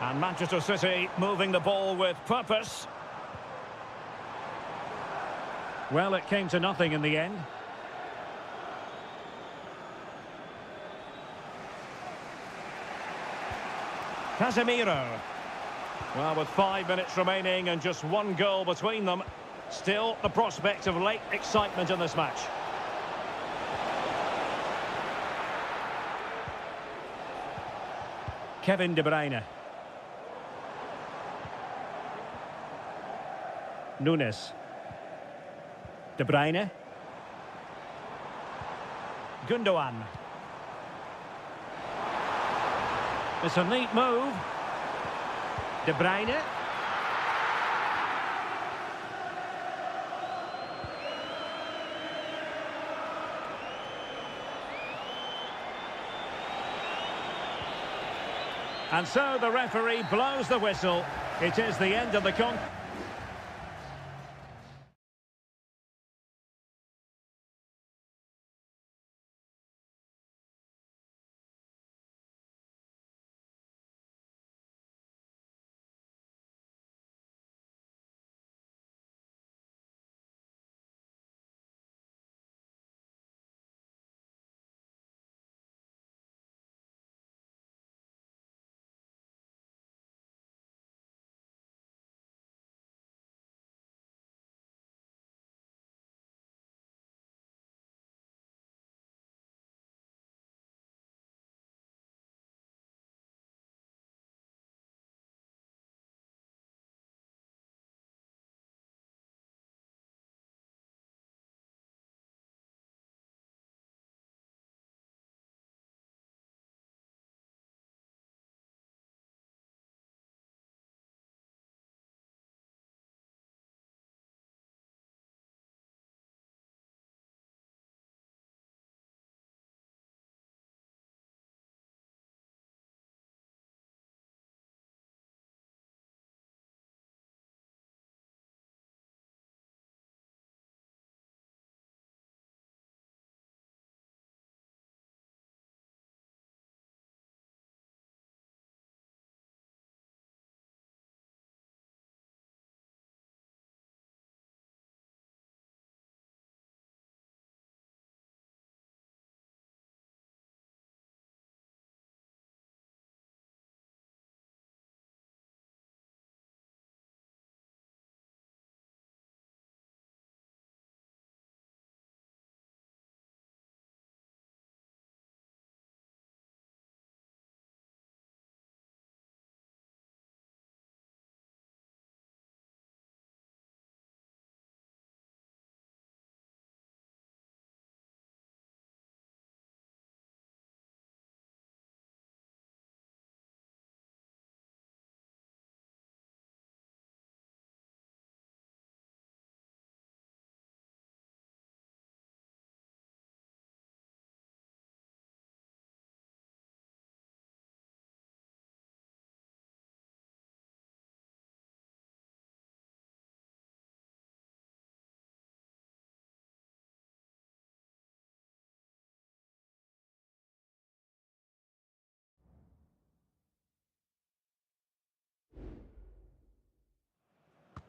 And Manchester City moving the ball with purpose. Well, it came to nothing in the end. Casemiro. Well, with 5 minutes remaining and just one goal between them, still the prospect of late excitement in this match. Kevin De Bruyne. Nunes. De Bruyne. Gundogan. It's a neat move. De Bruyne. And so the referee blows the whistle. It is the end of the contest.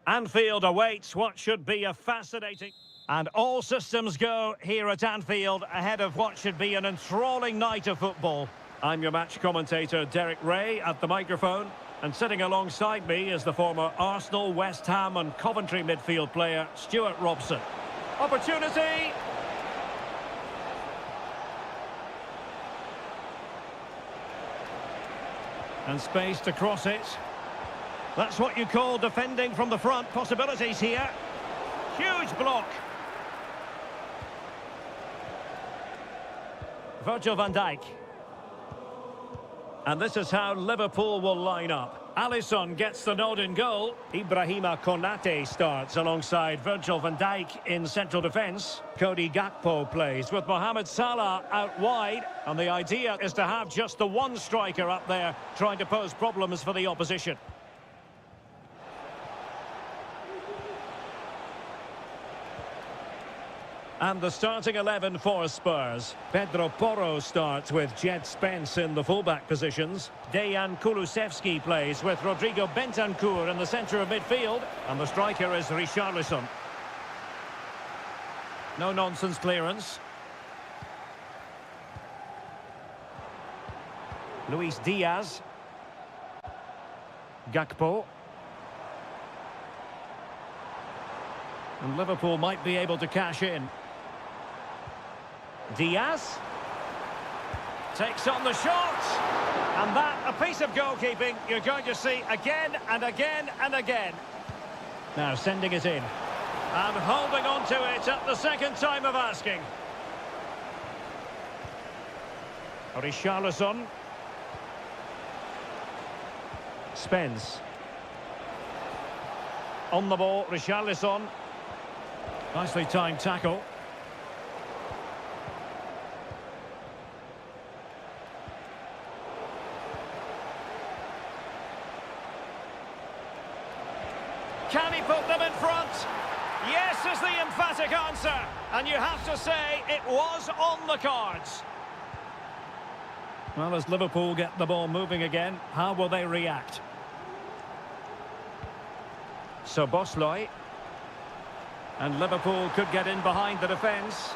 Anfield awaits what should be a fascinating... And all systems go here at Anfield ahead of what should be an enthralling night of football. I'm your match commentator, Derek Ray, at the microphone. And sitting alongside me is the former Arsenal, West Ham and Coventry midfield player, Stuart Robson. Opportunity! And space to cross it. That's what you call defending from the front. Possibilities here. Huge block. Virgil van Dijk. And this is how Liverpool will line up. Alisson gets the nod in goal. Ibrahima Konate starts alongside Virgil van Dijk in central defence. Cody Gakpo plays with Mohamed Salah out wide. And the idea is to have just the one striker up there trying to pose problems for the opposition. And the starting 11 for Spurs. Pedro Porro starts with Jed Spence in the fullback positions. Dejan Kulusevski plays with Rodrigo Bentancur in the centre of midfield. And the striker is Richarlison. No-nonsense clearance. Luis Diaz. Gakpo. And Liverpool might be able to cash in. Diaz takes on the shot, and that a piece of goalkeeping you're going to see again and again and again. Now sending it in and holding on to it at the second time of asking. Richarlison. Spence. On the ball, Richarlison. Nicely timed tackle. Can he put them in front? Yes is the emphatic answer. And you have to say it was on the cards. Well, as Liverpool get the ball moving again, how will they react? So Bosley. And Liverpool could get in behind the defence.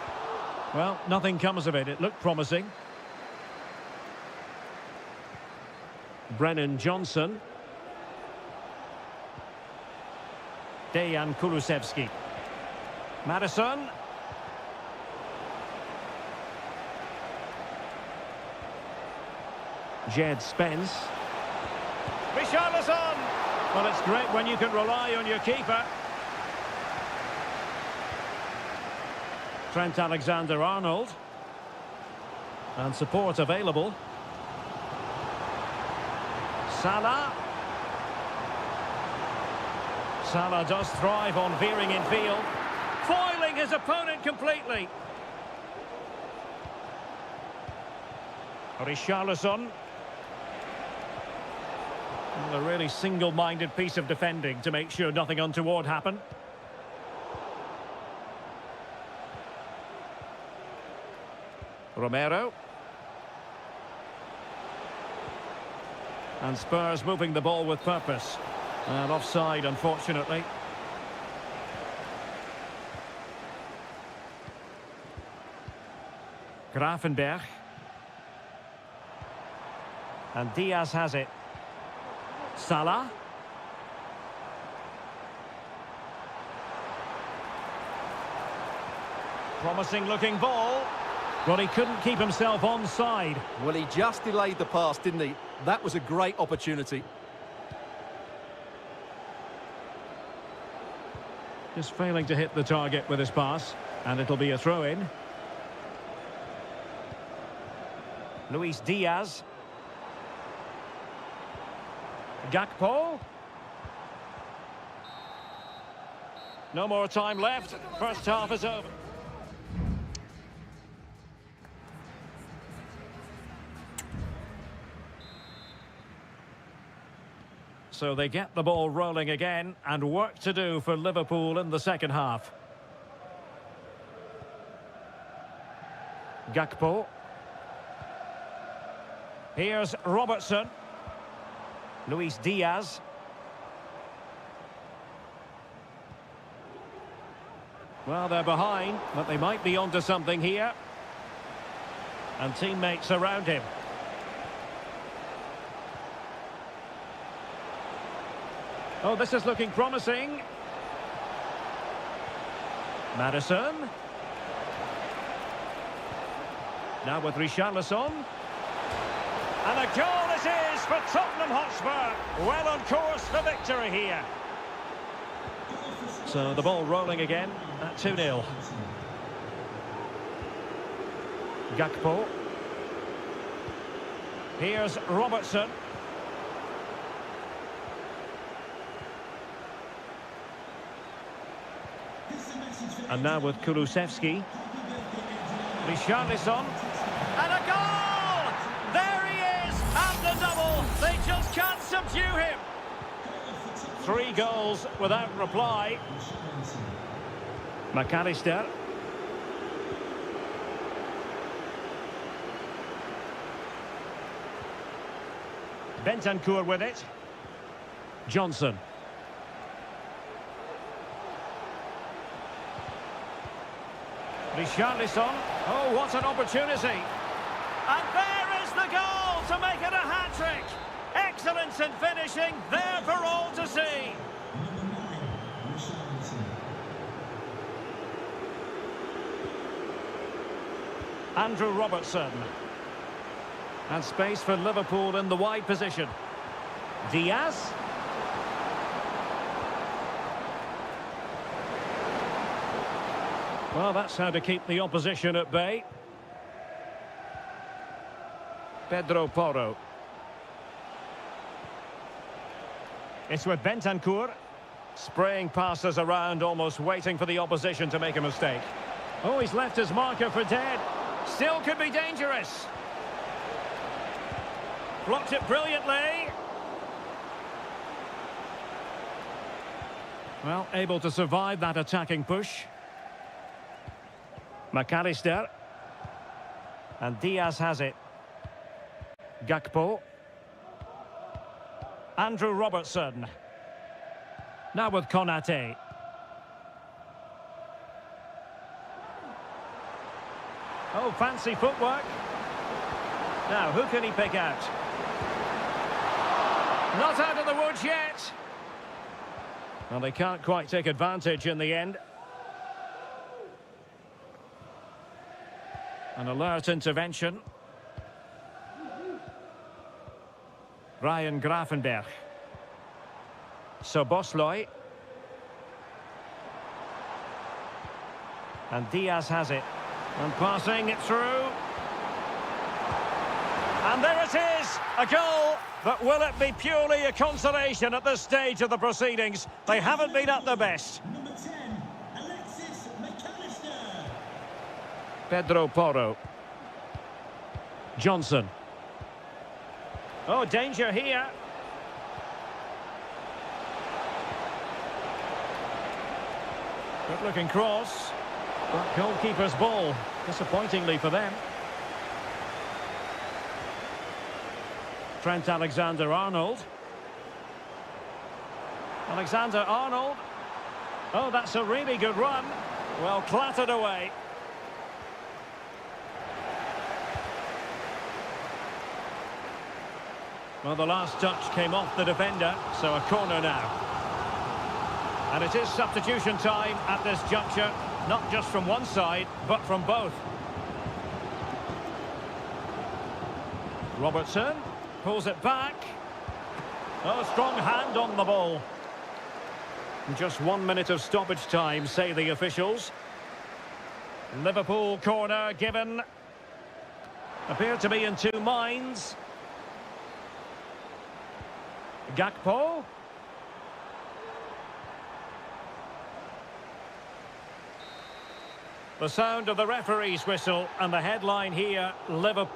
Well, nothing comes of it. It looked promising. Brennan Johnson. Dejan Kulusevski. Madison. Jed Spence. Richarlison. Well, it's great when you can rely on your keeper. Trent Alexander-Arnold. And support available. Salah. Salah does thrive on veering in field. Foiling his opponent completely. Richarlison. A really single-minded piece of defending to make sure nothing untoward happened. Romero. And Spurs moving the ball with purpose. And offside, unfortunately. Gravenberch. And Diaz has it. Salah. Promising looking ball. Well, he couldn't keep himself onside. Well, he just delayed the pass, didn't he? That was a great opportunity. Just failing to hit the target with his pass. And it'll be a throw-in. Luis Diaz. Gakpo. No more time left. First half is over. So they get the ball rolling again, and work to do for Liverpool in the second half. Gakpo. Here's Robertson. Luis Diaz. Well, they're behind, but they might be onto something here. And teammates around him. Oh, this is looking promising. Madison. Now with Richarlison. And a goal it is for Tottenham Hotspur. Well on course for victory here. So the ball rolling again at 2-0. Gakpo. Here's Robertson. And now with Kulusevski. Richarlison. And a goal! There he is! And the double! They just can't subdue him! 3 goals without reply. McAllister. Bentancur with it. Johnson. Richarlison. Oh, what an opportunity. And there is the goal to make it a hat-trick. Excellence in finishing, there for all to see. Andrew Robertson. And space for Liverpool in the wide position. Diaz. Well, that's how to keep the opposition at bay. Pedro Porro. It's with Bentancur. Spraying passes around, almost waiting for the opposition to make a mistake. Oh, he's left his marker for dead. Still could be dangerous. Blocked it brilliantly. Well, able to survive that attacking push. McAllister. And Diaz has it. Gakpo. Andrew Robertson. Now with Konate. Oh, fancy footwork. Now, who can he pick out? Not out of the woods yet. Well, they can't quite take advantage in the end. An alert intervention. Ryan Gravenberch. Sobosloy. And Diaz has it. And passing it through. And there it is, a goal. But will it be purely a consolation at this stage of the proceedings? They haven't been at their best. Number 10, Alexis McAllister. Pedro Porro. Johnson. Oh, danger here. Good looking cross. But goalkeeper's ball, disappointingly for them. Trent Alexander-Arnold. Alexander-Arnold. Oh, that's a really good run. Well, clattered away. Well, the last touch came off the defender, so a corner now. And it is substitution time at this juncture, not just from one side, but from both. Robertson pulls it back. Oh, strong hand on the ball. Just 1 minute of stoppage time, say the officials. Liverpool corner given. Appear to be in two minds. Gakpo. The sound of the referee's whistle, and the headline here, Liverpool.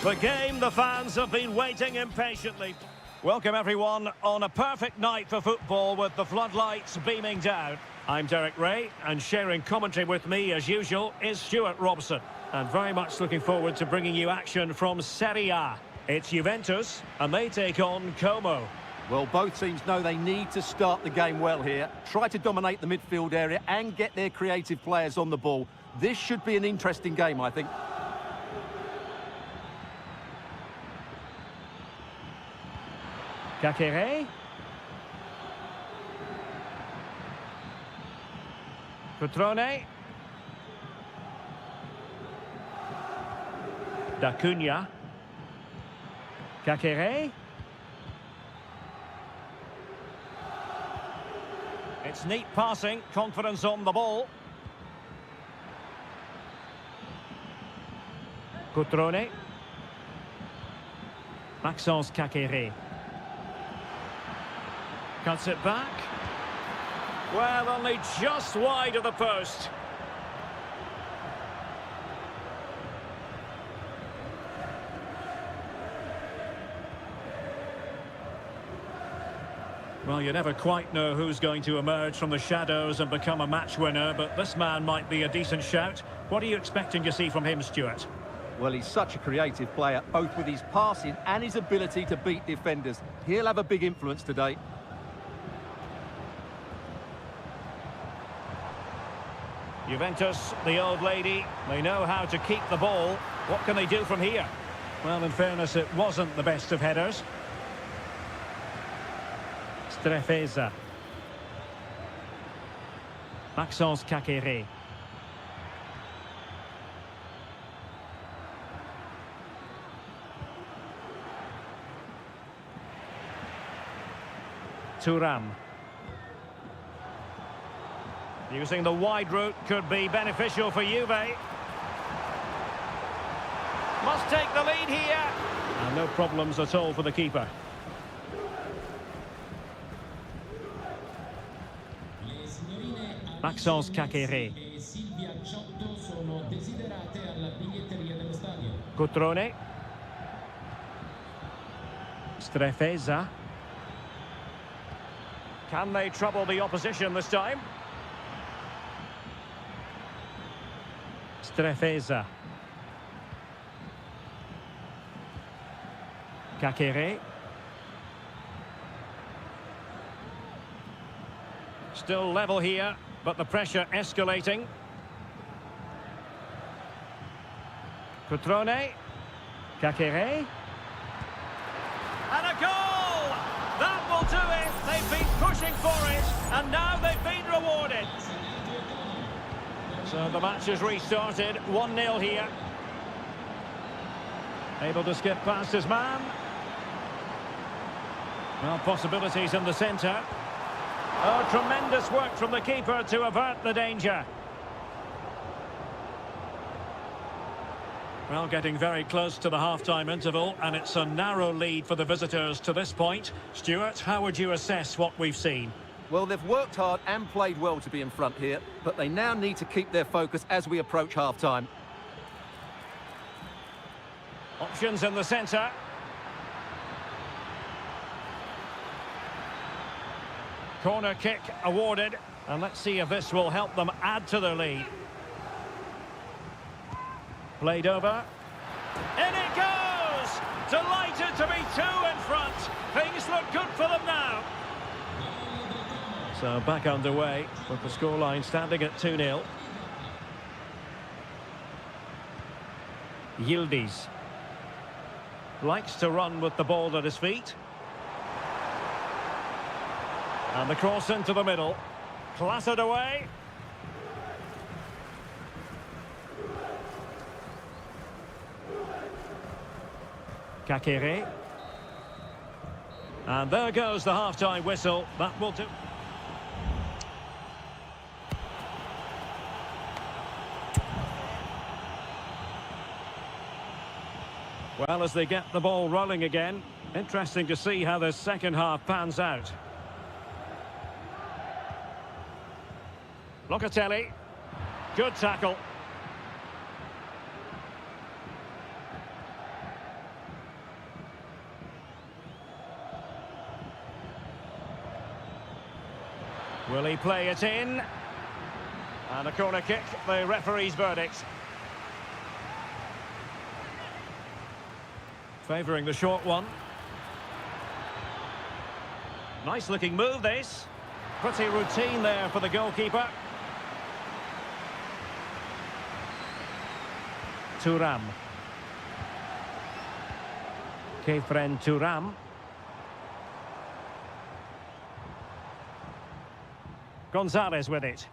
The game the fans have been waiting impatiently. Welcome everyone on a perfect night for football with the floodlights beaming down. I'm Derek Ray, and sharing commentary with me as usual is Stuart Robson. And very much looking forward to bringing you action from Seria. It's Juventus, and they take on Como. Well, both teams know they need to start the game well here. Try to dominate the midfield area and get their creative players on the ball. This should be an interesting game, I think. Kakere. Cutrone. Da Cunha. Kakere. It's neat passing, confidence on the ball. Cutrone. Maxence Kakere. Cuts it back. Well, only just wide of the post. Well, you never quite know who's going to emerge from the shadows and become a match winner, but this man might be a decent shout. What are you expecting to see from him, Stuart? Well, he's such a creative player, both with his passing and his ability to beat defenders. He'll have a big influence today. Juventus, the old lady, they know how to keep the ball. What can they do from here? Well, in fairness, it wasn't the best of headers. Strefeza. Maxence Kakere. Thuram. Using the wide route could be beneficial for Juve. Must take the lead here. And no problems at all for the keeper. Maxence Kakere. Cutrone. Strefeza. Can they trouble the opposition this time? Strefeza. Kakere. Still level here, but the pressure escalating. Cutrone. Kakere. And a goal! That will do it! They've been pushing for it, and now they've been rewarded. So the match has restarted, 1-0 here. Able to skip past his man. Well, possibilities in the centre. Oh, tremendous work from the keeper to avert the danger. Well, getting very close to the half-time interval, and it's a narrow lead for the visitors to this point. Stuart, how would you assess what we've seen? Well, they've worked hard and played well to be in front here, but they now need to keep their focus as we approach half-time. Options in the centre. Corner kick awarded, and let's see if this will help them add to their lead. Played over. In it goes! Delighted to be two in front. Things look good for them now. So back underway with the scoreline standing at 2-0. Yildiz likes to run with the ball at his feet. And the cross into the middle. Clattered away. Kakere. And there goes the half-time whistle. That will do. Well, as they get the ball rolling again, interesting to see how the second half pans out. Locatelli. Good tackle. Will he play it in? And a corner kick, the referee's verdict. Favouring the short one. Nice looking move, this. Pretty routine there for the goalkeeper. Thuram. Kefren Thuram. Gonzalez with it.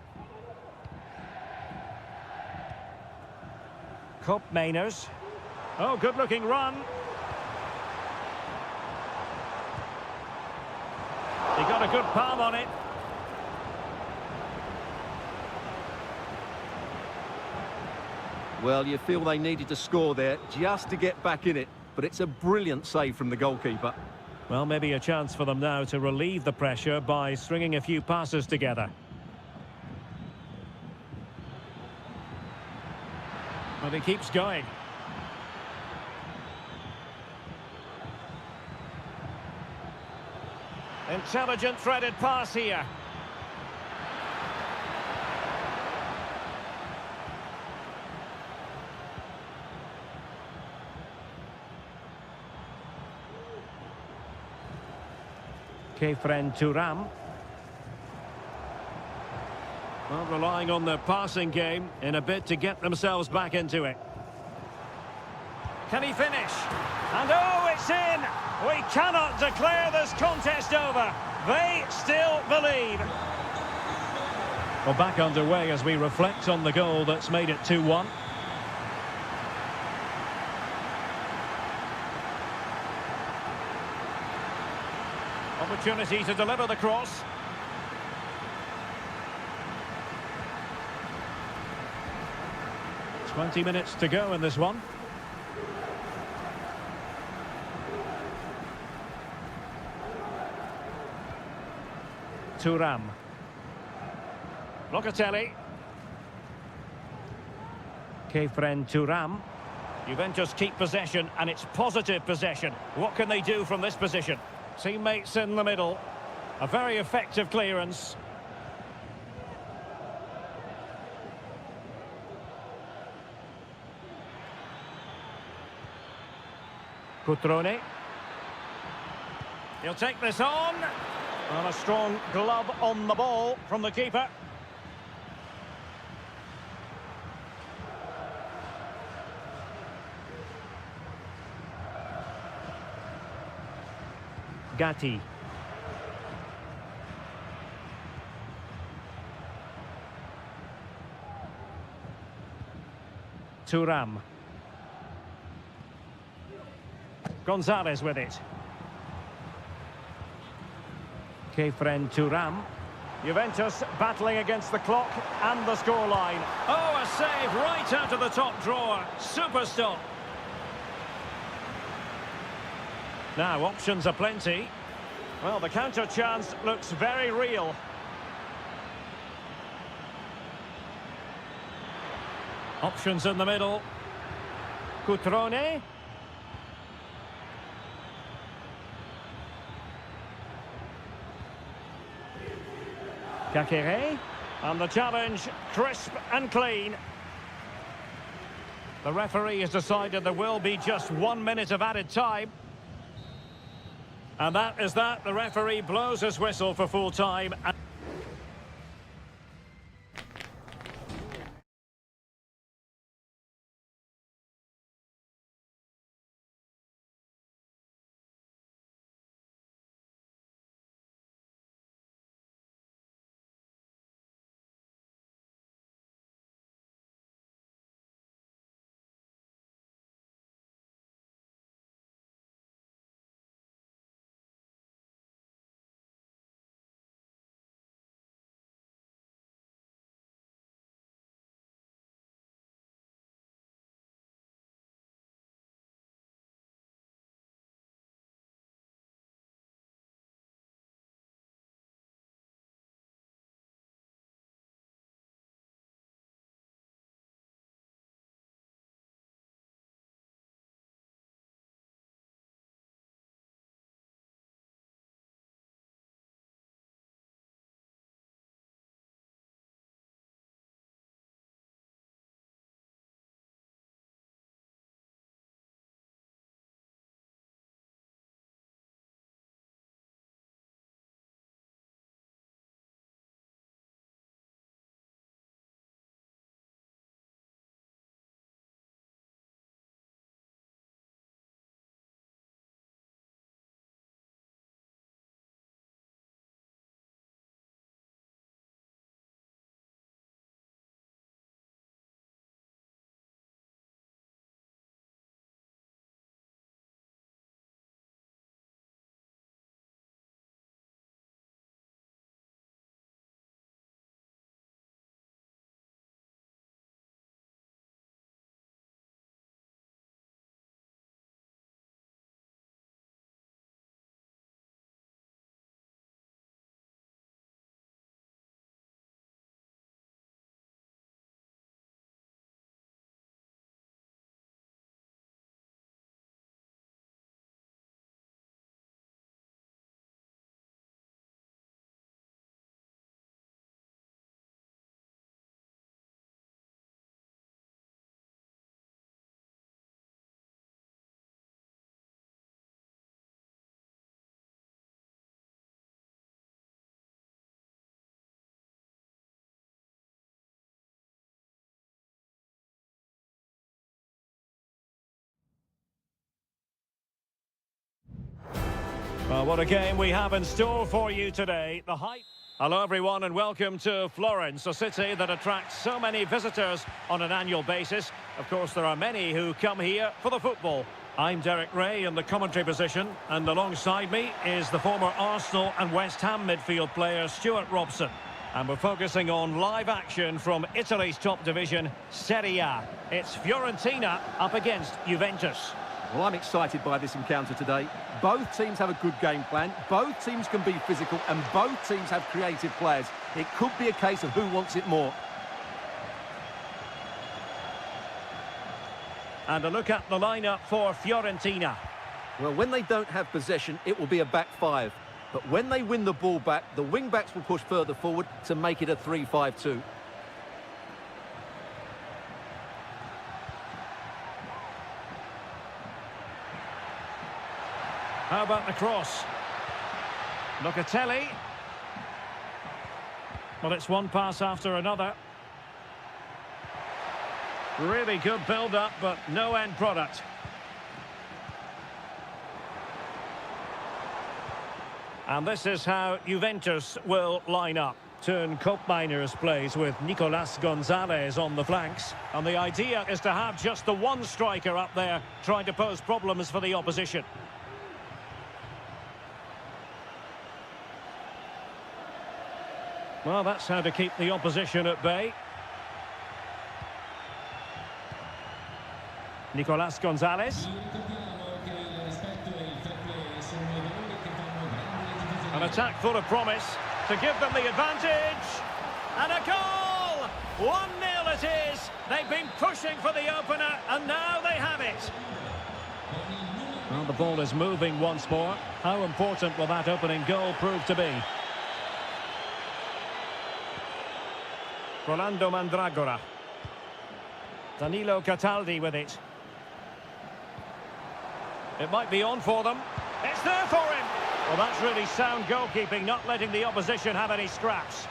Kopp Mainers. Oh, good looking run. He got a good palm on it. Well, you feel they needed to score there just to get back in it. But it's a brilliant save from the goalkeeper. Well, maybe a chance for them now to relieve the pressure by stringing a few passes together. But he keeps going. Intelligent threaded pass here. Kefren Thuram. Well, relying on the passing game in a bid to get themselves back into it. Can he finish? And oh, it's in! We cannot declare this contest over. They still believe. Well, back underway as we reflect on the goal that's made it 2-1. Opportunity to deliver the cross. Twenty minutes to go in this one. Thuram. Locatelli. Kefren Thuram. Juventus keep possession, and it's positive possession. What can they do from this position? Teammates in the middle. A very effective clearance. Cutrone. He'll take this on. And a strong glove on the ball from the keeper. Gatti. Thuram. Gonzalez with it. Kefren Thuram. Juventus battling against the clock and the scoreline. Oh, a save right out of the top drawer. Super stop. Now, options are plenty. Well, the counter chance looks very real. Options in the middle. Cutrone. Kakere. And the challenge, crisp and clean. The referee has decided there will be just 1 minute of added time. And that is that. The referee blows his whistle for full time. Well, what a game we have in store for you today. The hype. Hello, everyone, and welcome to Florence, a city that attracts so many visitors on an annual basis. Of course, there are many who come here for the football. I'm Derek Ray in the commentary position, and alongside me is the former Arsenal and West Ham midfield player Stuart Robson. And we're focusing on live action from Italy's top division, Seria. It's Fiorentina up against Juventus. Well, I'm excited by this encounter today. Both teams have a good game plan, both teams can be physical, and both teams have creative players. It could be a case of who wants it more. And a look at the lineup for Fiorentina. Well, when they don't have possession, it will be a back five. But when they win the ball back, the wing-backs will push further forward to make it a 3-5-2. How about the cross? Locatelli. Well, it's one pass after another. Really good build-up, but no end product. And this is how Juventus will line up. Turn Koopmeiners plays with Nicolas Gonzalez on the flanks. And the idea is to have just the one striker up there trying to pose problems for the opposition. Well, that's how to keep the opposition at bay. Nicolas Gonzalez. An attack full of promise to give them the advantage. And a goal! 1-0 it is. They've been pushing for the opener, and now they have it. Well, the ball is moving once more. How important will that opening goal prove to be? Rolando Mandragora. Danilo Cataldi with it. It might be on for them. It's there for him. Well, that's really sound goalkeeping, not letting the opposition have any scraps.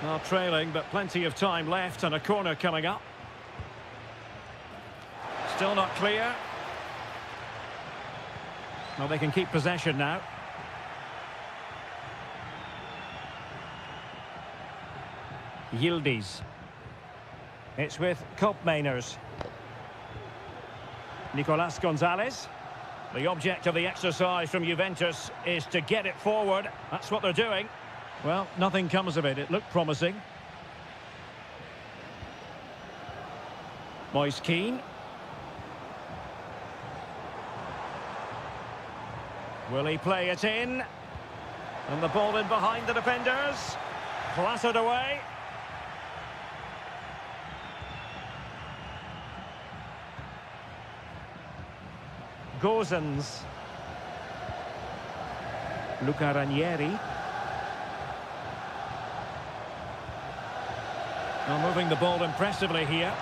Not trailing, but plenty of time left, and a corner coming up. Still not clear. Well, they can keep possession now. Yildiz. It's with Koopmeiners. Nicolas Gonzalez. The object of the exercise from Juventus is to get it forward. That's what they're doing. Well, nothing comes of it. It looked promising. Moise Keane. Will he play it in? And the ball in behind the defenders. Clattered away. Gozens. Luca Ranieri. Now moving the ball impressively here.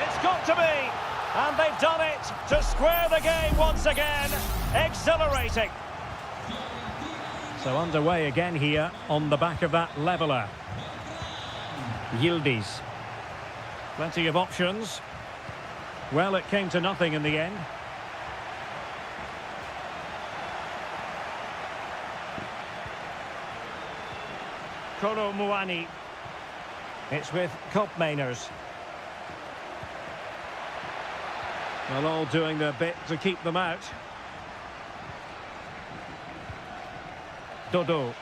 It's got to be! And they've done it to square the game once again. Exhilarating. So underway again here on the back of that leveller. Yildiz. Plenty of options. Well, it came to nothing in the end. Kolo Muani. It's with Koopmeiners. Well, all doing their bit to keep them out. Dodo.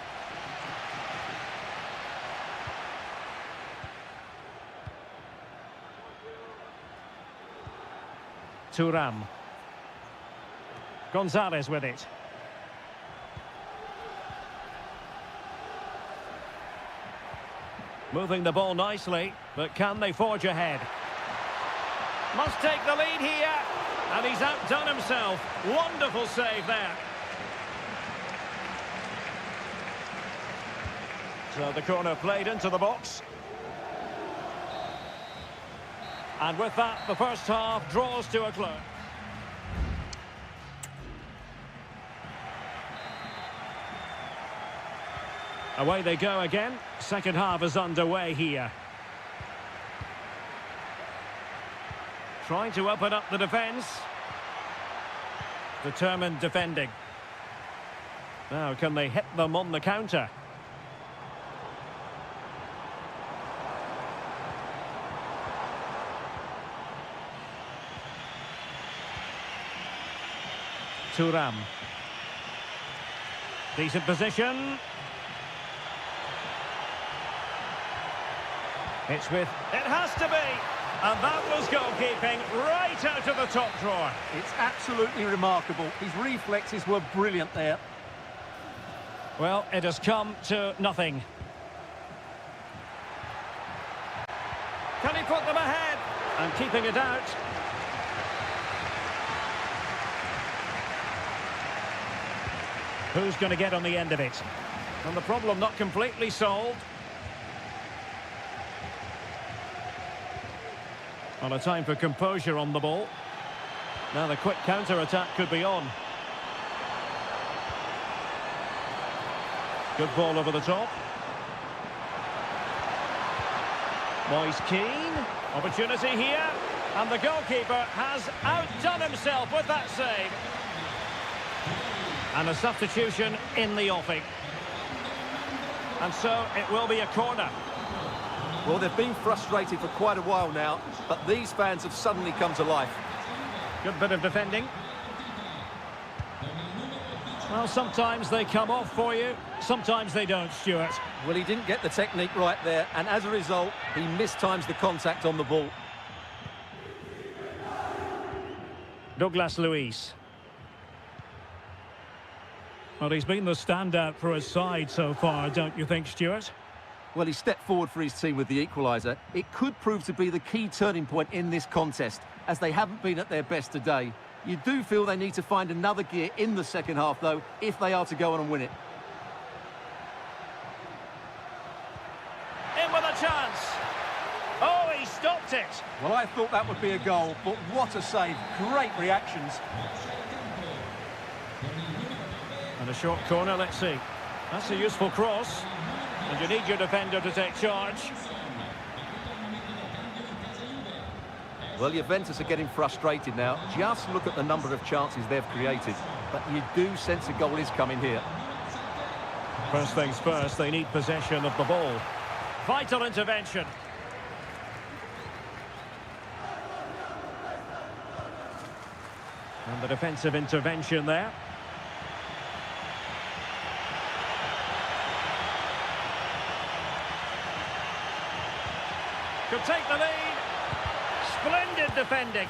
Thuram. Gonzalez with it. Moving the ball nicely, but can they forge ahead? Must take the lead here, and he's outdone himself. Wonderful save there. So the corner played into the box. And with that, the first half draws to a close. Away they go again. Second half is underway here. Trying to open up the defence. Determined defending. Now, can they hit them on the counter? Thuram. Decent position. It's with... It has to be! And that was goalkeeping right out of the top drawer. It's absolutely remarkable. His reflexes were brilliant there. Well, it has come to nothing. Can he put them ahead? And keeping it out. Who's going to get on the end of it? And the problem not completely solved. On a time for composure on the ball. Now the quick counter-attack could be on. Good ball over the top. Moise Keane. Opportunity here. And the goalkeeper has outdone himself with that save. And a substitution in the offing. And so it will be a corner. Well, they've been frustrated for quite a while now, but these fans have suddenly come to life. Good bit of defending. Well, sometimes they come off for you, sometimes they don't, Stuart. Well, he didn't get the technique right there, and as a result, he mistimes the contact on the ball. Douglas Luiz. Well, he's been the standout for his side so far, don't you think, Stuart? Well, he stepped forward for his team with the equaliser. It could prove to be the key turning point in this contest, as they haven't been at their best today. You do feel they need to find another gear in the second half, though, if they are to go on and win it. In with a chance. Oh, he stopped it. Well, I thought that would be a goal, but what a save. Great reactions. And a short corner, let's see. That's a useful cross. And you need your defender to take charge. Well, Juventus are getting frustrated now. Just look at the number of chances they've created. But you do sense a goal is coming here. First things first, they need possession of the ball. Vital intervention. And the defensive intervention there. Could take the lead. Splendid defending.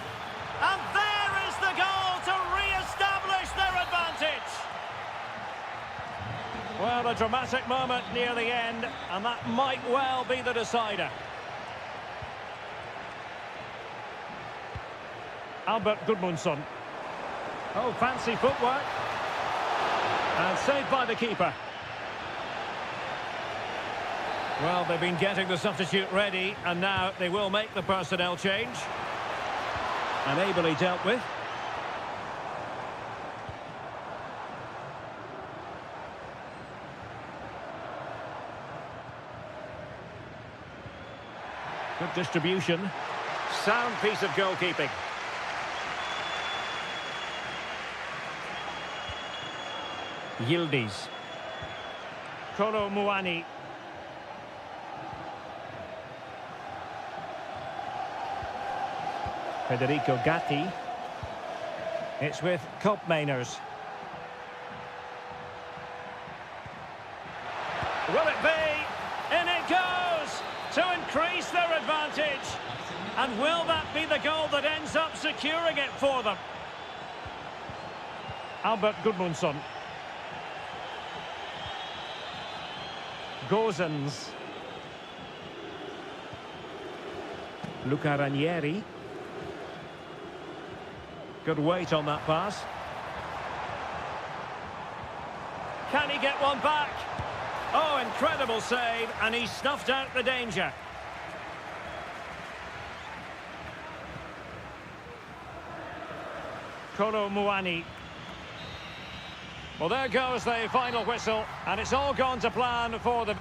And there is the goal to re-establish their advantage. Well, a dramatic moment near the end, and that might well be the decider. Albert Gudmundsson. Oh, fancy footwork. And saved by the keeper. Well, they've been getting the substitute ready, and now they will make the personnel change. And ably dealt with. Good distribution. Sound piece of goalkeeping. Yildiz. Kolo Muani. Federico Gatti. It's with Koopmeiners. Will it be? In it goes! To increase their advantage. And will that be the goal that ends up securing it for them? Albert Gudmundsson. Gozens. Luca Ranieri. Good weight on that pass. Can he get one back? Oh, incredible save, and he snuffed out the danger. Kolo Muani. Well, there goes the final whistle, and it's all gone to plan for the...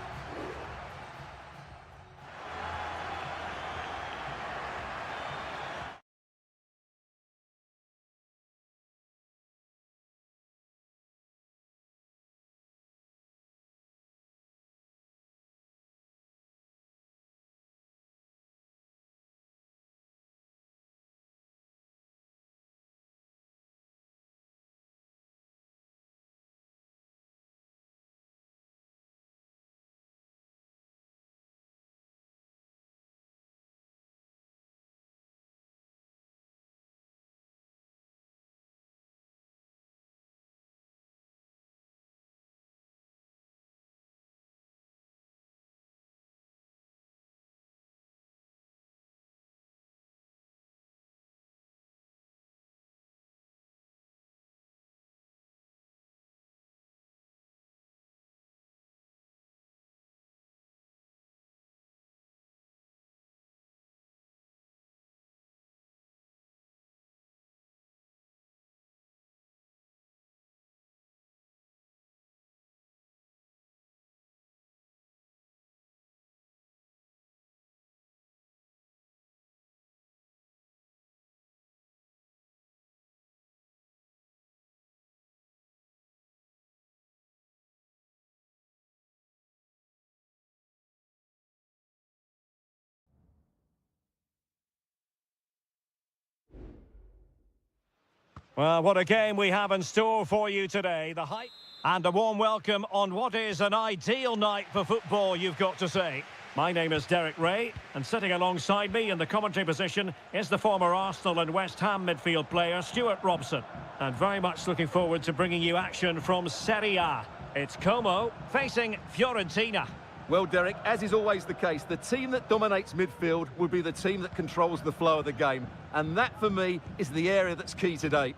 Well, what a game we have in store for you today. The hype and a warm welcome on what is an ideal night for football, you've got to say. My name is Derek Ray, and sitting alongside me in the commentary position is the former Arsenal and West Ham midfield player, Stuart Robson. And very much looking forward to bringing you action from Seria. It's Como facing Fiorentina. Well, Derek, as is always the case, the team that dominates midfield will be the team that controls the flow of the game. And that, for me, is the area that's key today.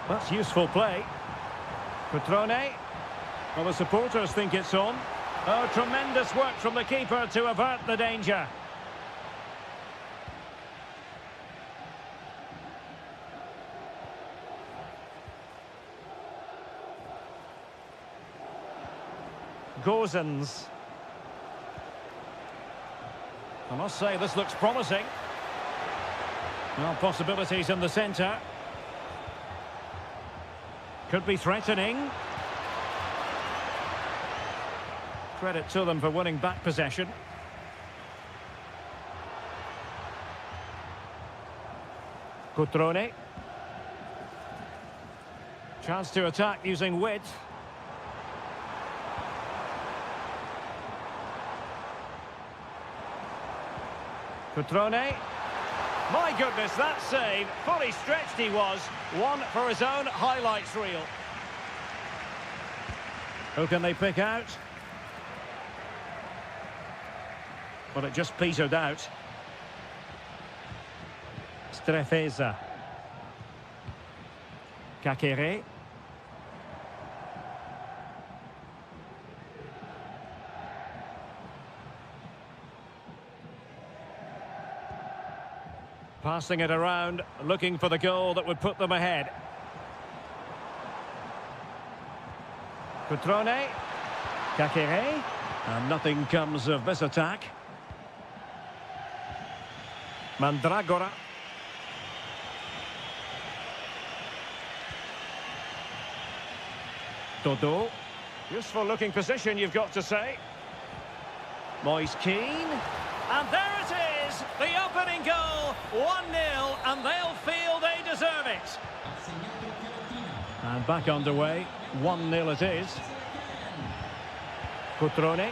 That's useful play. Petrone. Well, the supporters think it's on. Oh, tremendous work from the keeper to avert the danger. Gozens. I must say, this looks promising. Well, possibilities in the centre. Could be threatening. Credit to them for winning back possession. Cutrone. Chance to attack using width. Cutrone. My goodness, that save. Fully stretched he was. One for his own highlights reel. Who can they pick out? Well, it just petered out. Strefeza. Kakere. Passing it around, looking for the goal that would put them ahead. Cutrone. Kakere. And nothing comes of this attack. Mandragora. Dodo. Useful looking position, you've got to say. Moise Keane. And there it is, the opening goal, 1-0, and they'll feel they deserve it. And back underway, 1-0 it is. Cutrone.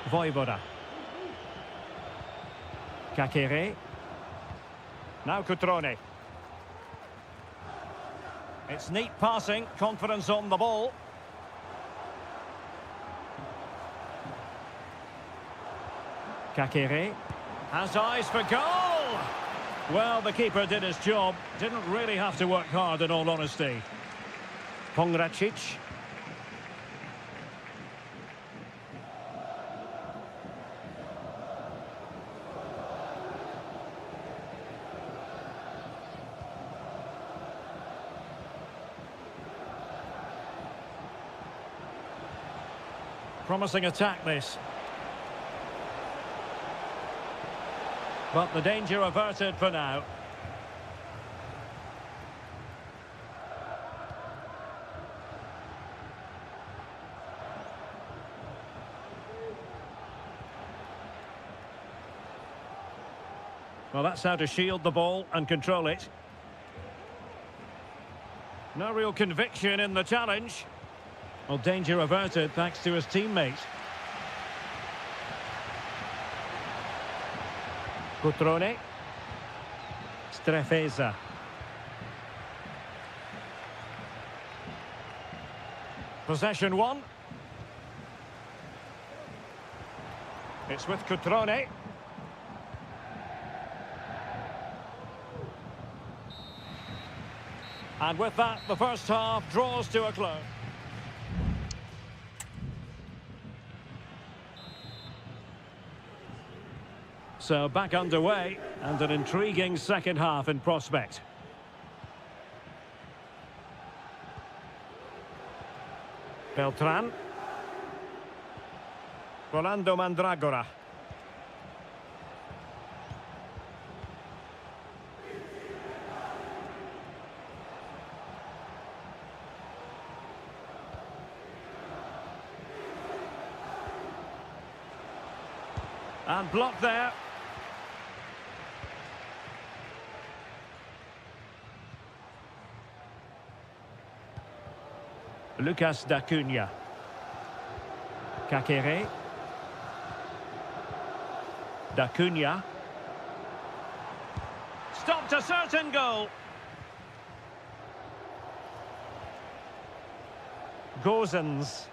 Voivoda. Kakere. Now Cutrone. It's neat passing, confidence on the ball. Kakere has eyes for goal. Well, the keeper did his job. Didn't really have to work hard, in all honesty. Pongracic. Promising attack, this. But the danger averted for now. Well, that's how to shield the ball and control it. No real conviction in the challenge. Well, danger averted thanks to his teammate. Cutrone. Strefeza. Possession one. It's with Cutrone. And with that, the first half draws to a close. So back underway, and an intriguing second half in prospect. Beltran. Rolando Mandragora. And blocked there. Lucas D'Acunha. Kakere. D'Acunha. Stopped a certain goal. Gozens.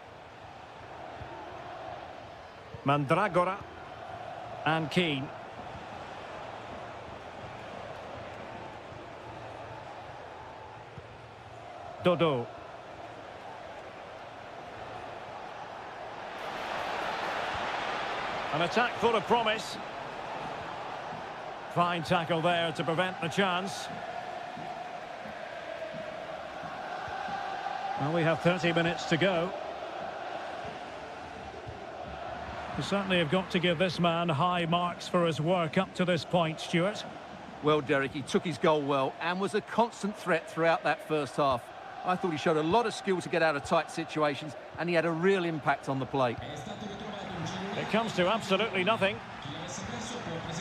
Mandragora. And Keane. Dodo. An attack full of promise. Fine tackle there to prevent the chance. Well, we have 30 minutes to go. You certainly have got to give this man high marks for his work up to this point, Stuart. Well, Derek, he took his goal well and was a constant threat throughout that first half. I thought he showed a lot of skill to get out of tight situations, and he had a real impact on the plate. It comes to absolutely nothing.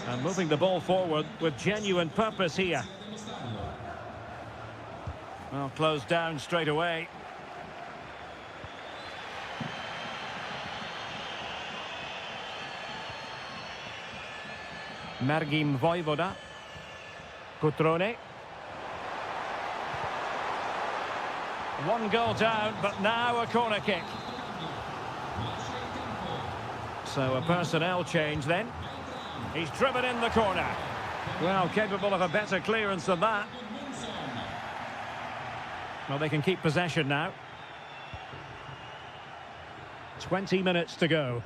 And moving the ball forward with genuine purpose here. Well, closed down straight away. Mergim Vojvoda. Cutrone. One goal down, but now a corner kick. So a personnel change then. He's driven in the corner. Well, capable of a better clearance than that. Well, they can keep possession now. 20 minutes to go.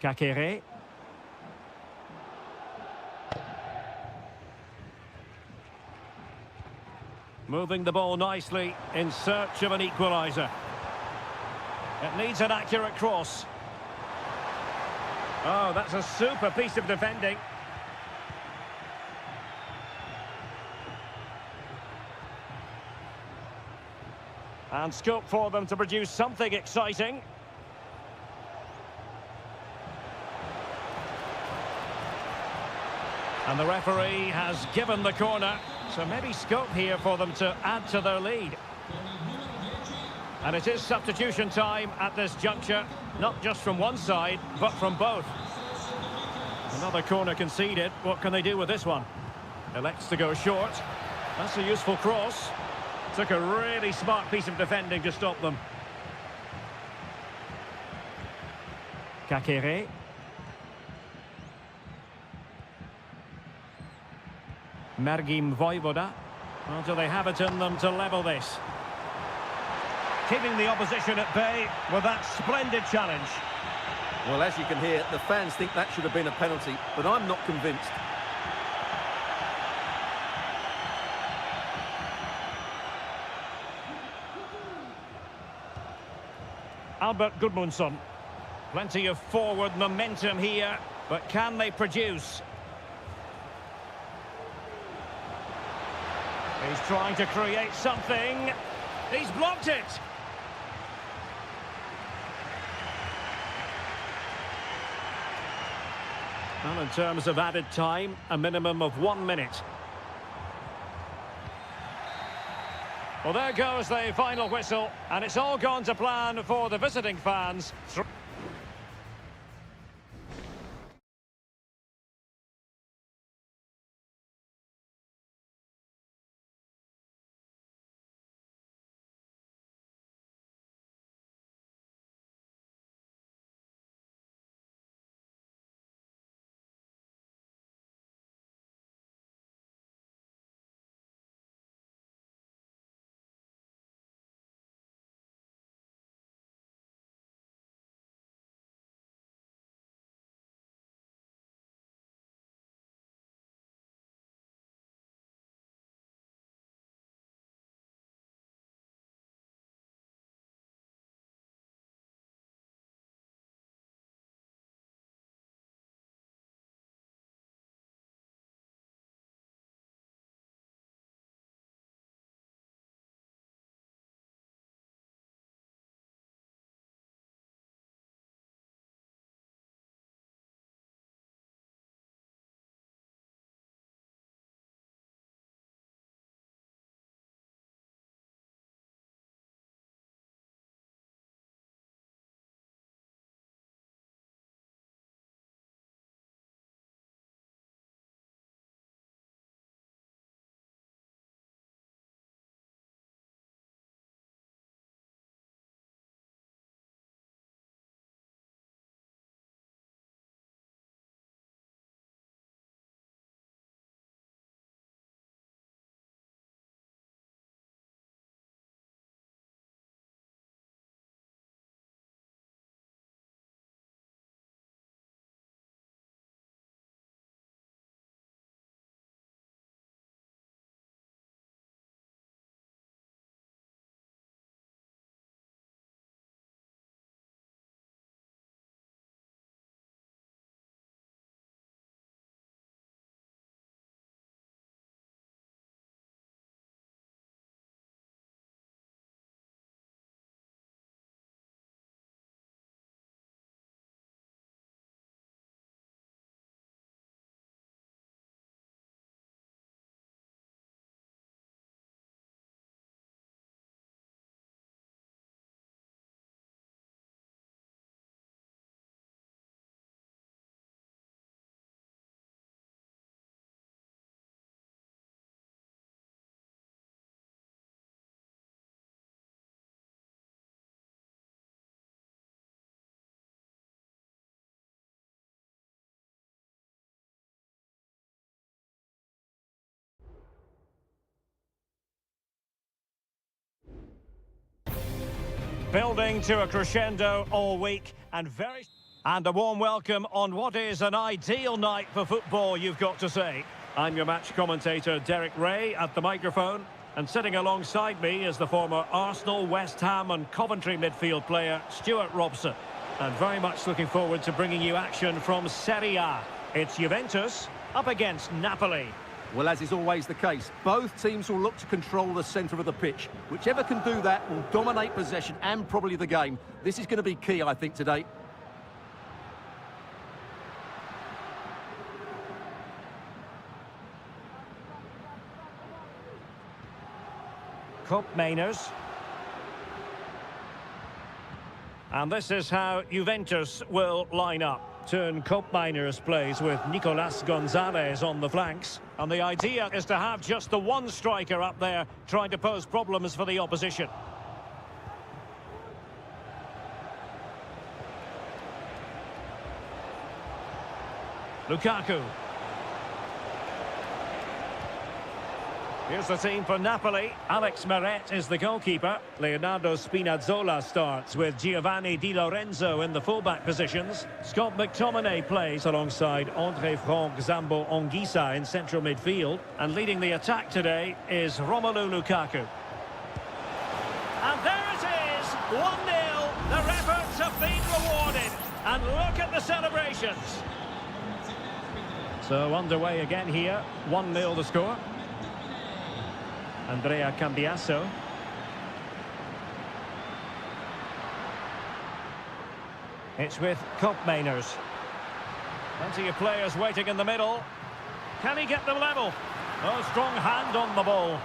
Kakere. Moving the ball nicely in search of an equaliser. It needs an accurate cross. Oh, that's a super piece of defending. And scope for them to produce something exciting. And the referee has given the corner, so maybe scope here for them to add to their lead. And it is substitution time at this juncture, not just from one side, but from both. Another corner conceded. What can they do with this one? Elects to go short. That's a useful cross. Took a really smart piece of defending to stop them. Kakere. Mergim Vojvoda. Well, do they have it in them to level this? Keeping the opposition at bay with that splendid challenge. Well, as you can hear, the fans think that should have been a penalty, but I'm not convinced. Albert Gudmundsson. Plenty of forward momentum here, but can they produce? He's trying to create something. He's blocked it. Well, in terms of added time, a minimum of 1 minute. Well, there goes the final whistle, and it's all gone to plan for the visiting fans. Building to a crescendo all week and a warm welcome on what is an ideal night for football, you've got to say. I'm your match commentator, Derek Ray, at the microphone. And sitting alongside me is the former Arsenal, West Ham and Coventry midfield player, Stuart Robson. And very much looking forward to bringing you action from Seria. It's Juventus up against Napoli. Well, as is always the case, both teams will look to control the centre of the pitch. Whichever can do that will dominate possession and probably the game. This is going to be key, I think, today. Mainers. And this is how Juventus will line up. Turn Mainers plays with Nicolas Gonzalez on the flanks. And the idea is to have just the one striker up there trying to pose problems for the opposition. Lukaku. Here's the team for Napoli. Alex Meret is the goalkeeper. Leonardo Spinazzola starts with Giovanni Di Lorenzo in the fullback positions. Scott McTominay plays alongside André-Franck Zambo Anguissa in central midfield. And leading the attack today is Romelu Lukaku. And there it is, 1-0. Their efforts have been rewarded. And look at the celebrations. So underway again here, 1-0 the score. Andrea Cambiasso. It's with Mainers. Plenty of players waiting in the middle. Can he get them level? Oh, strong hand on the ball.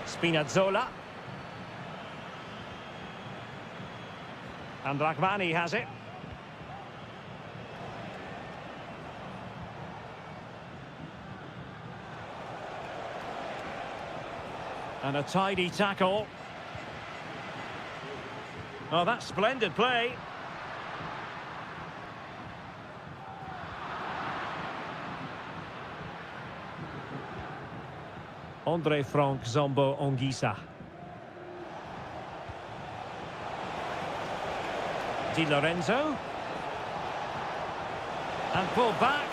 Spinazzola. And Rahmani has it. And a tidy tackle. Oh, that's splendid play. André-Franck Zambo Anguissa. Di Lorenzo. And pulled back.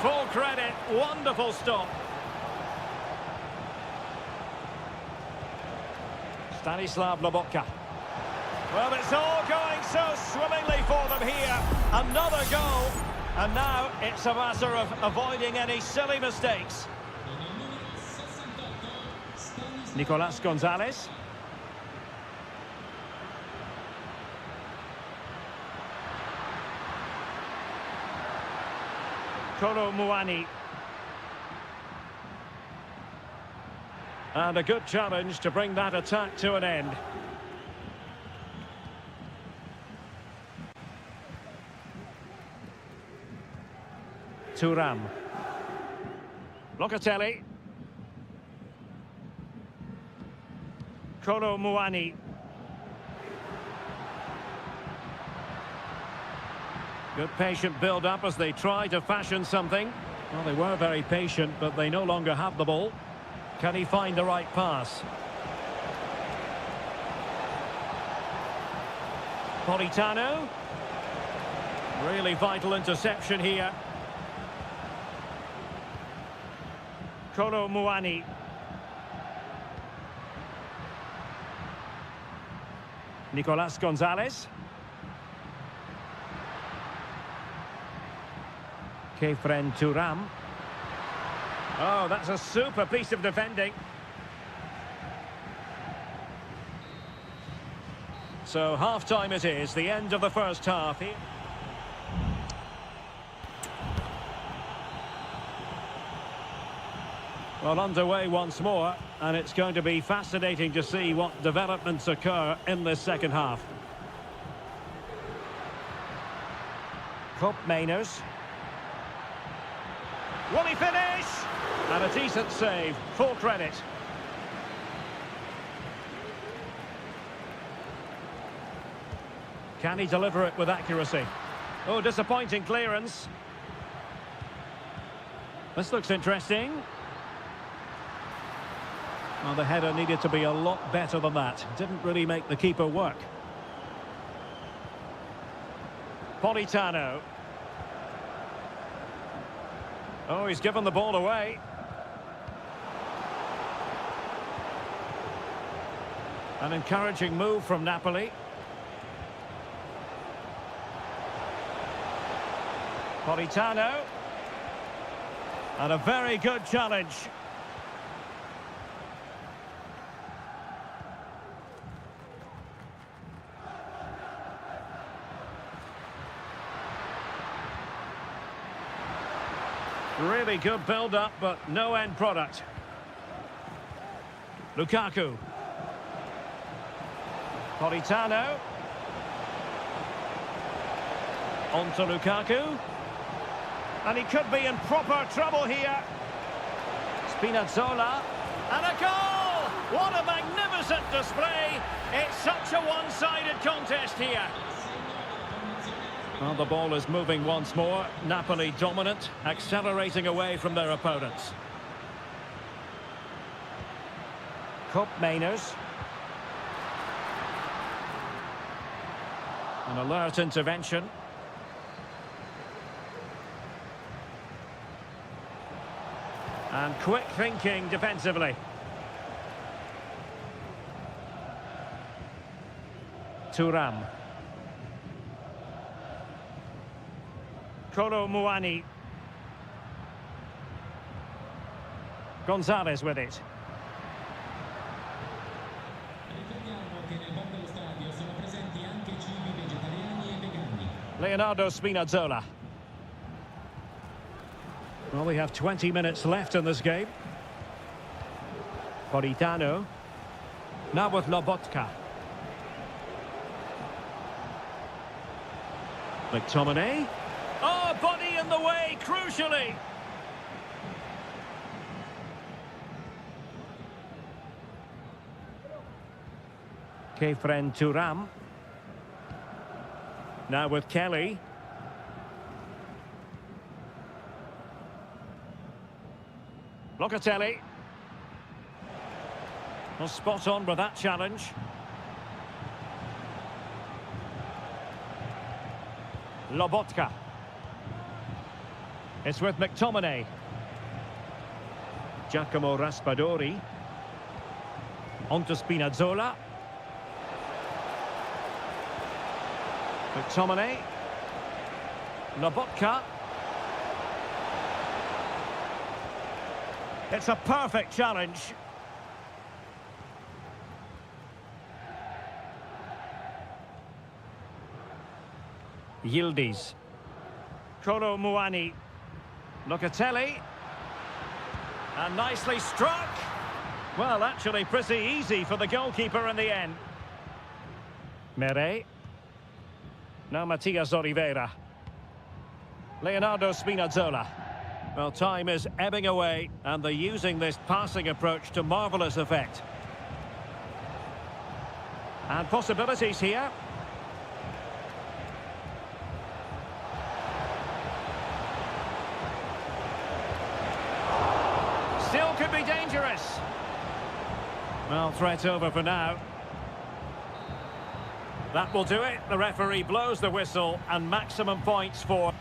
Full credit. Wonderful stop. Stanislav Lobotka. Well, it's all going so swimmingly for them here. Another goal. And now it's a matter of avoiding any silly mistakes. Nicolas Gonzalez. Kolo Muani. And a good challenge to bring that attack to an end. Thuram. Locatelli. Kolo Muani. Good patient build-up as they try to fashion something. Well, they were very patient, but they no longer have the ball. Can he find the right pass? Politano. Really vital interception here. Kolo Muani. Nicolas Gonzalez. Kefren Thuram. Oh, that's a super piece of defending. So half-time it is, the end of the first half here. Well, underway once more, and it's going to be fascinating to see what developments occur in this second half. Mainers. Will he finish? And a decent save, full credit. Can he deliver it with accuracy? Oh, disappointing clearance. This looks interesting. Well, the header needed to be a lot better than that. Didn't really make the keeper work. Politano. Oh, he's given the ball away. An encouraging move from Napoli. Politano. And a very good challenge. Really good build-up, but no end product. Lukaku. Politano. On to Lukaku. And he could be in proper trouble here. Spinazzola. And a goal! What a magnificent display! It's such a one-sided contest here. Well, the ball is moving once more. Napoli dominant, accelerating away from their opponents. Cup Mainers. An alert intervention. And quick thinking defensively. Thuram. Kolo Muani. Gonzalez with it. Leonardo Spinazzola. Well, we have 20 minutes left in this game. Politano. Now with Lobotka. McTominay. Oh, body in the way, crucially. Kefren Thuram. Now with Kelly. Locatelli. Well, spot on with that challenge. Lobotka. It's with McTominay. Giacomo Raspadori. On to Spinazzola. McTominay. Lobotka. It's a perfect challenge. Yildiz. Kolo Muani. Locatelli. And nicely struck. Well, actually pretty easy for the goalkeeper in the end. Mere. Now Matias Oliveira. Leonardo Spinazzola. Well, time is ebbing away, and they're using this passing approach to marvellous effect. And possibilities here. Still could be dangerous. Well, threat over for now. That will do it. The referee blows the whistle, and maximum points for...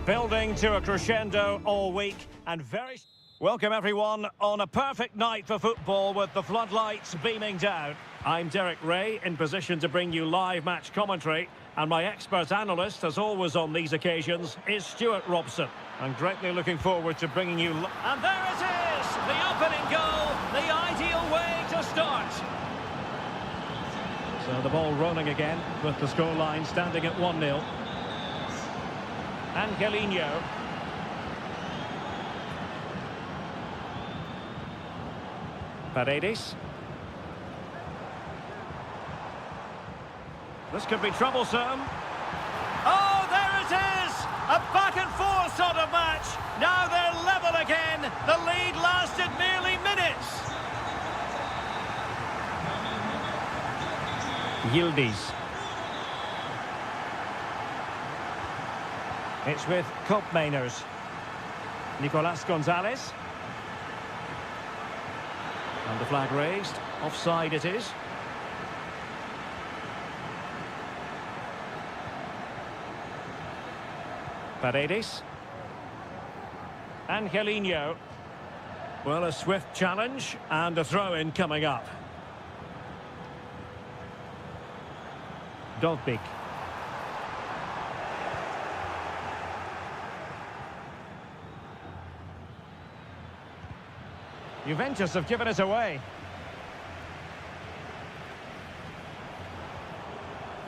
Building to a crescendo all week and very... Welcome everyone on a perfect night for football with the floodlights beaming down. I'm Derek Ray in position to bring you live match commentary, and my expert analyst, as always on these occasions, is Stuart Robson. I'm greatly looking forward to bringing you... And there it is! The opening goal, the ideal way to start. So the ball rolling again with the scoreline standing at 1-0. Angelino. Paredes. This could be troublesome. Oh, there it is! A back and forth sort of match. Now they're level again. The lead lasted merely minutes. Yildiz. It's with Koopmeiners. Nicolas Gonzalez. And the flag raised. Offside it is. Paredes. Angelino. Well, a swift challenge and a throw-in coming up. Dovbik. Juventus have given it away.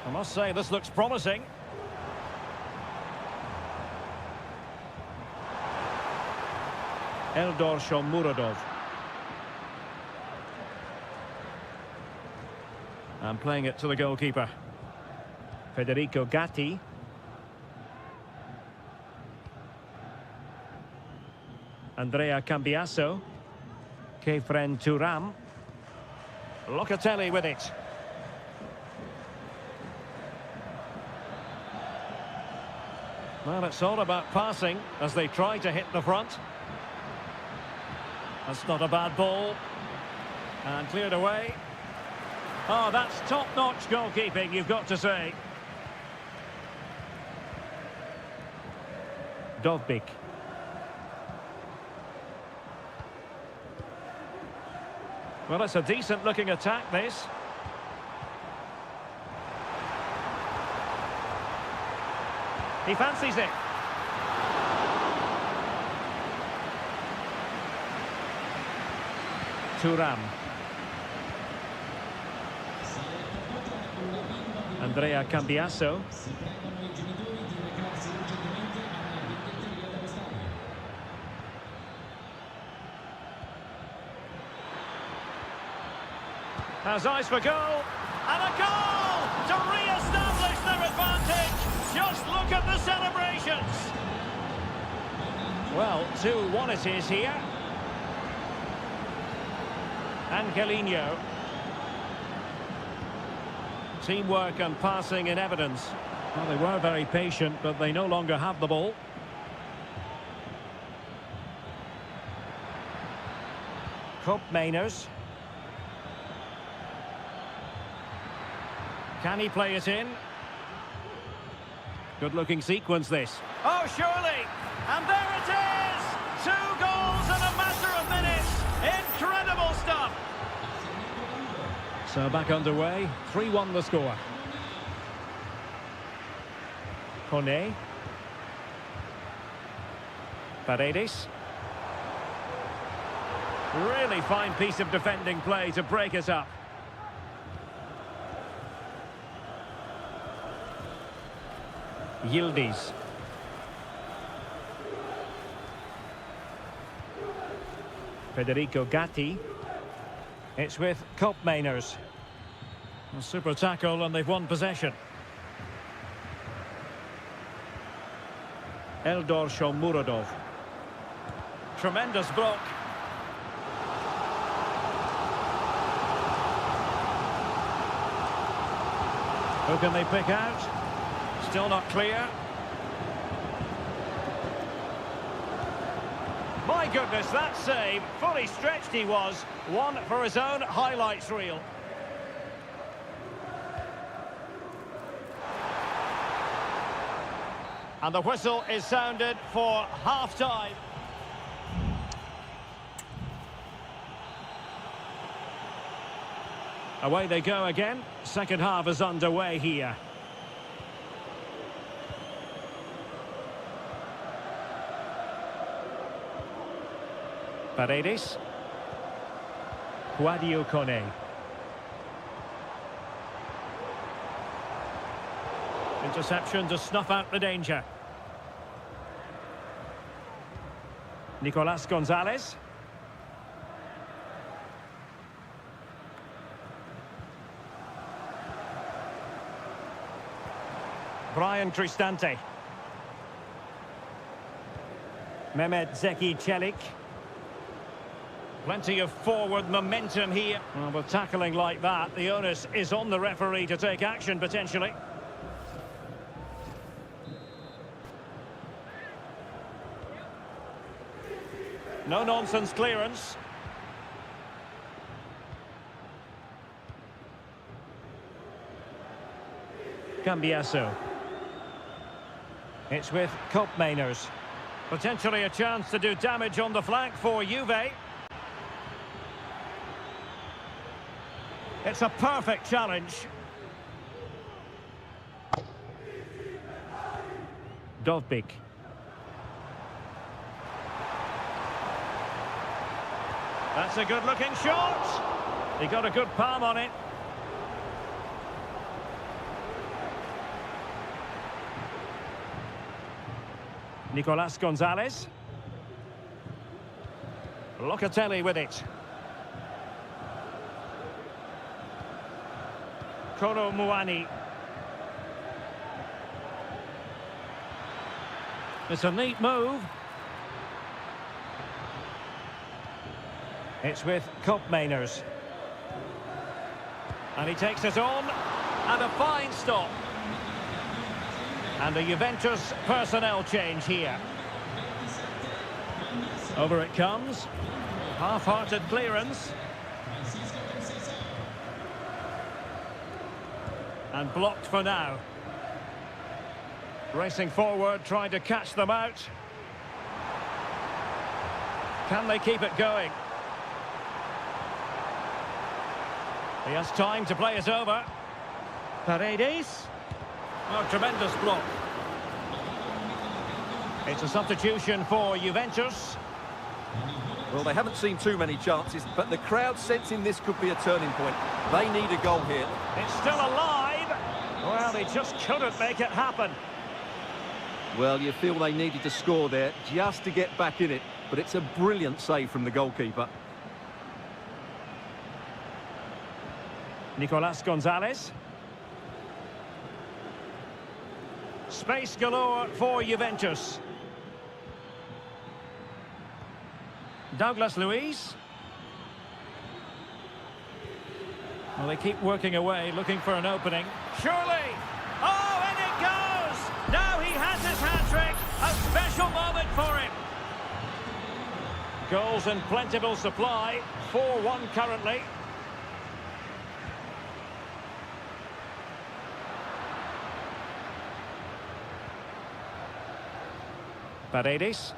I must say, this looks promising. Eldor Shomurodov. And playing it to the goalkeeper. Federico Gatti. Andrea Cambiasso. Kefren Turam. Locatelli with it. Well, it's all about passing as they try to hit the front. That's not a bad ball. And cleared away. Oh, that's top-notch goalkeeping, you've got to say. Dovbik. Well, it's a decent-looking attack, this. He fancies it. Turam. Andrea Cambiasso. Has eyes for goal, and a goal to re-establish their advantage. Just look at the celebrations. Well, 2-1 it is here. Angelino. Teamwork and passing in evidence. Well, they were very patient, but they no longer have the ball. Koopmeiners. Can he play it in? Good-looking sequence, this. Oh, surely! And there it is! 2 goals in a matter of minutes! Incredible stuff! So back underway, 3-1 the score. Kone. Paredes. Really fine piece of defending play to break us up. Yildiz. Federico Gatti. It's with Koopmeiners. A super tackle and they've won possession. Eldor Shomurodov. Tremendous block. Who can they pick out? Still not clear. My goodness, that save. Fully stretched he was. One for his own highlights reel. And the whistle is sounded for half-time. Away they go again. Second half is underway here. Paredes. Guadio Kone. Interception to snuff out the danger. Nicolas Gonzalez. Brian Cristante. Mehmet Zeki Çelik. Plenty of forward momentum here. Well, with tackling like that, the onus is on the referee to take action, potentially. No-nonsense clearance. Cambiaso. It's with Koopmeiners. Potentially a chance to do damage on the flank for Juve. It's a perfect challenge. Dovbik. That's a good-looking shot. He got a good palm on it. Nicolas Gonzalez. Locatelli with it. Kolo Muani. It's a neat move. It's with Koopmeiners. And he takes it on. And a fine stop. And a Juventus personnel change here. Over it comes. Half-hearted clearance. And blocked for now. Racing forward, trying to catch them out. Can they keep it going? He has time to play it over. Paredes. Oh, tremendous block. It's a substitution for Juventus. Well, they haven't seen too many chances, but the crowd sensing this could be a turning point. They need a goal here. It's still alive. Well, they just couldn't make it happen. Well, you feel they needed to score there just to get back in it, but it's a brilliant save from the goalkeeper. Nicolas Gonzalez. Space galore for Juventus. Douglas Luiz. Well, they keep working away, looking for an opening. Surely! Oh, and it goes! Now he has his hat-trick. A special moment for him. Goals in plentiful supply. 4-1 currently. Paredes.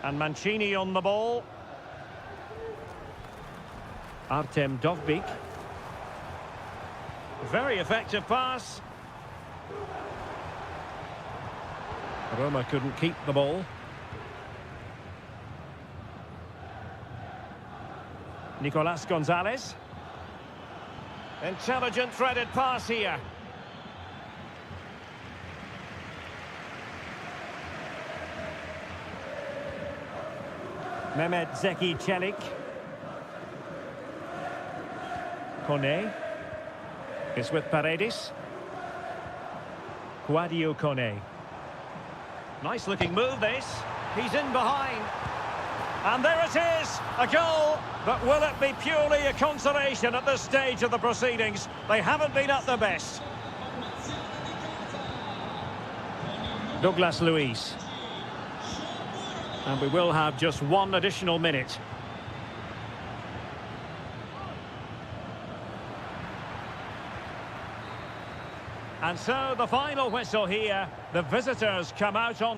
And Mancini on the ball. Artem Dovbik. Very effective pass. Roma couldn't keep the ball. Nicolas Gonzalez. Intelligent threaded pass here. Mehmet Zeki Çelik. Kone is with Paredes. Guadio Kone. Nice looking move this. He's in behind. And there it is, a goal. But will it be purely a consolation at this stage of the proceedings? They haven't been at their best. Douglas Luiz. And we will have just one additional minute. And so the final whistle here. The visitors come out on...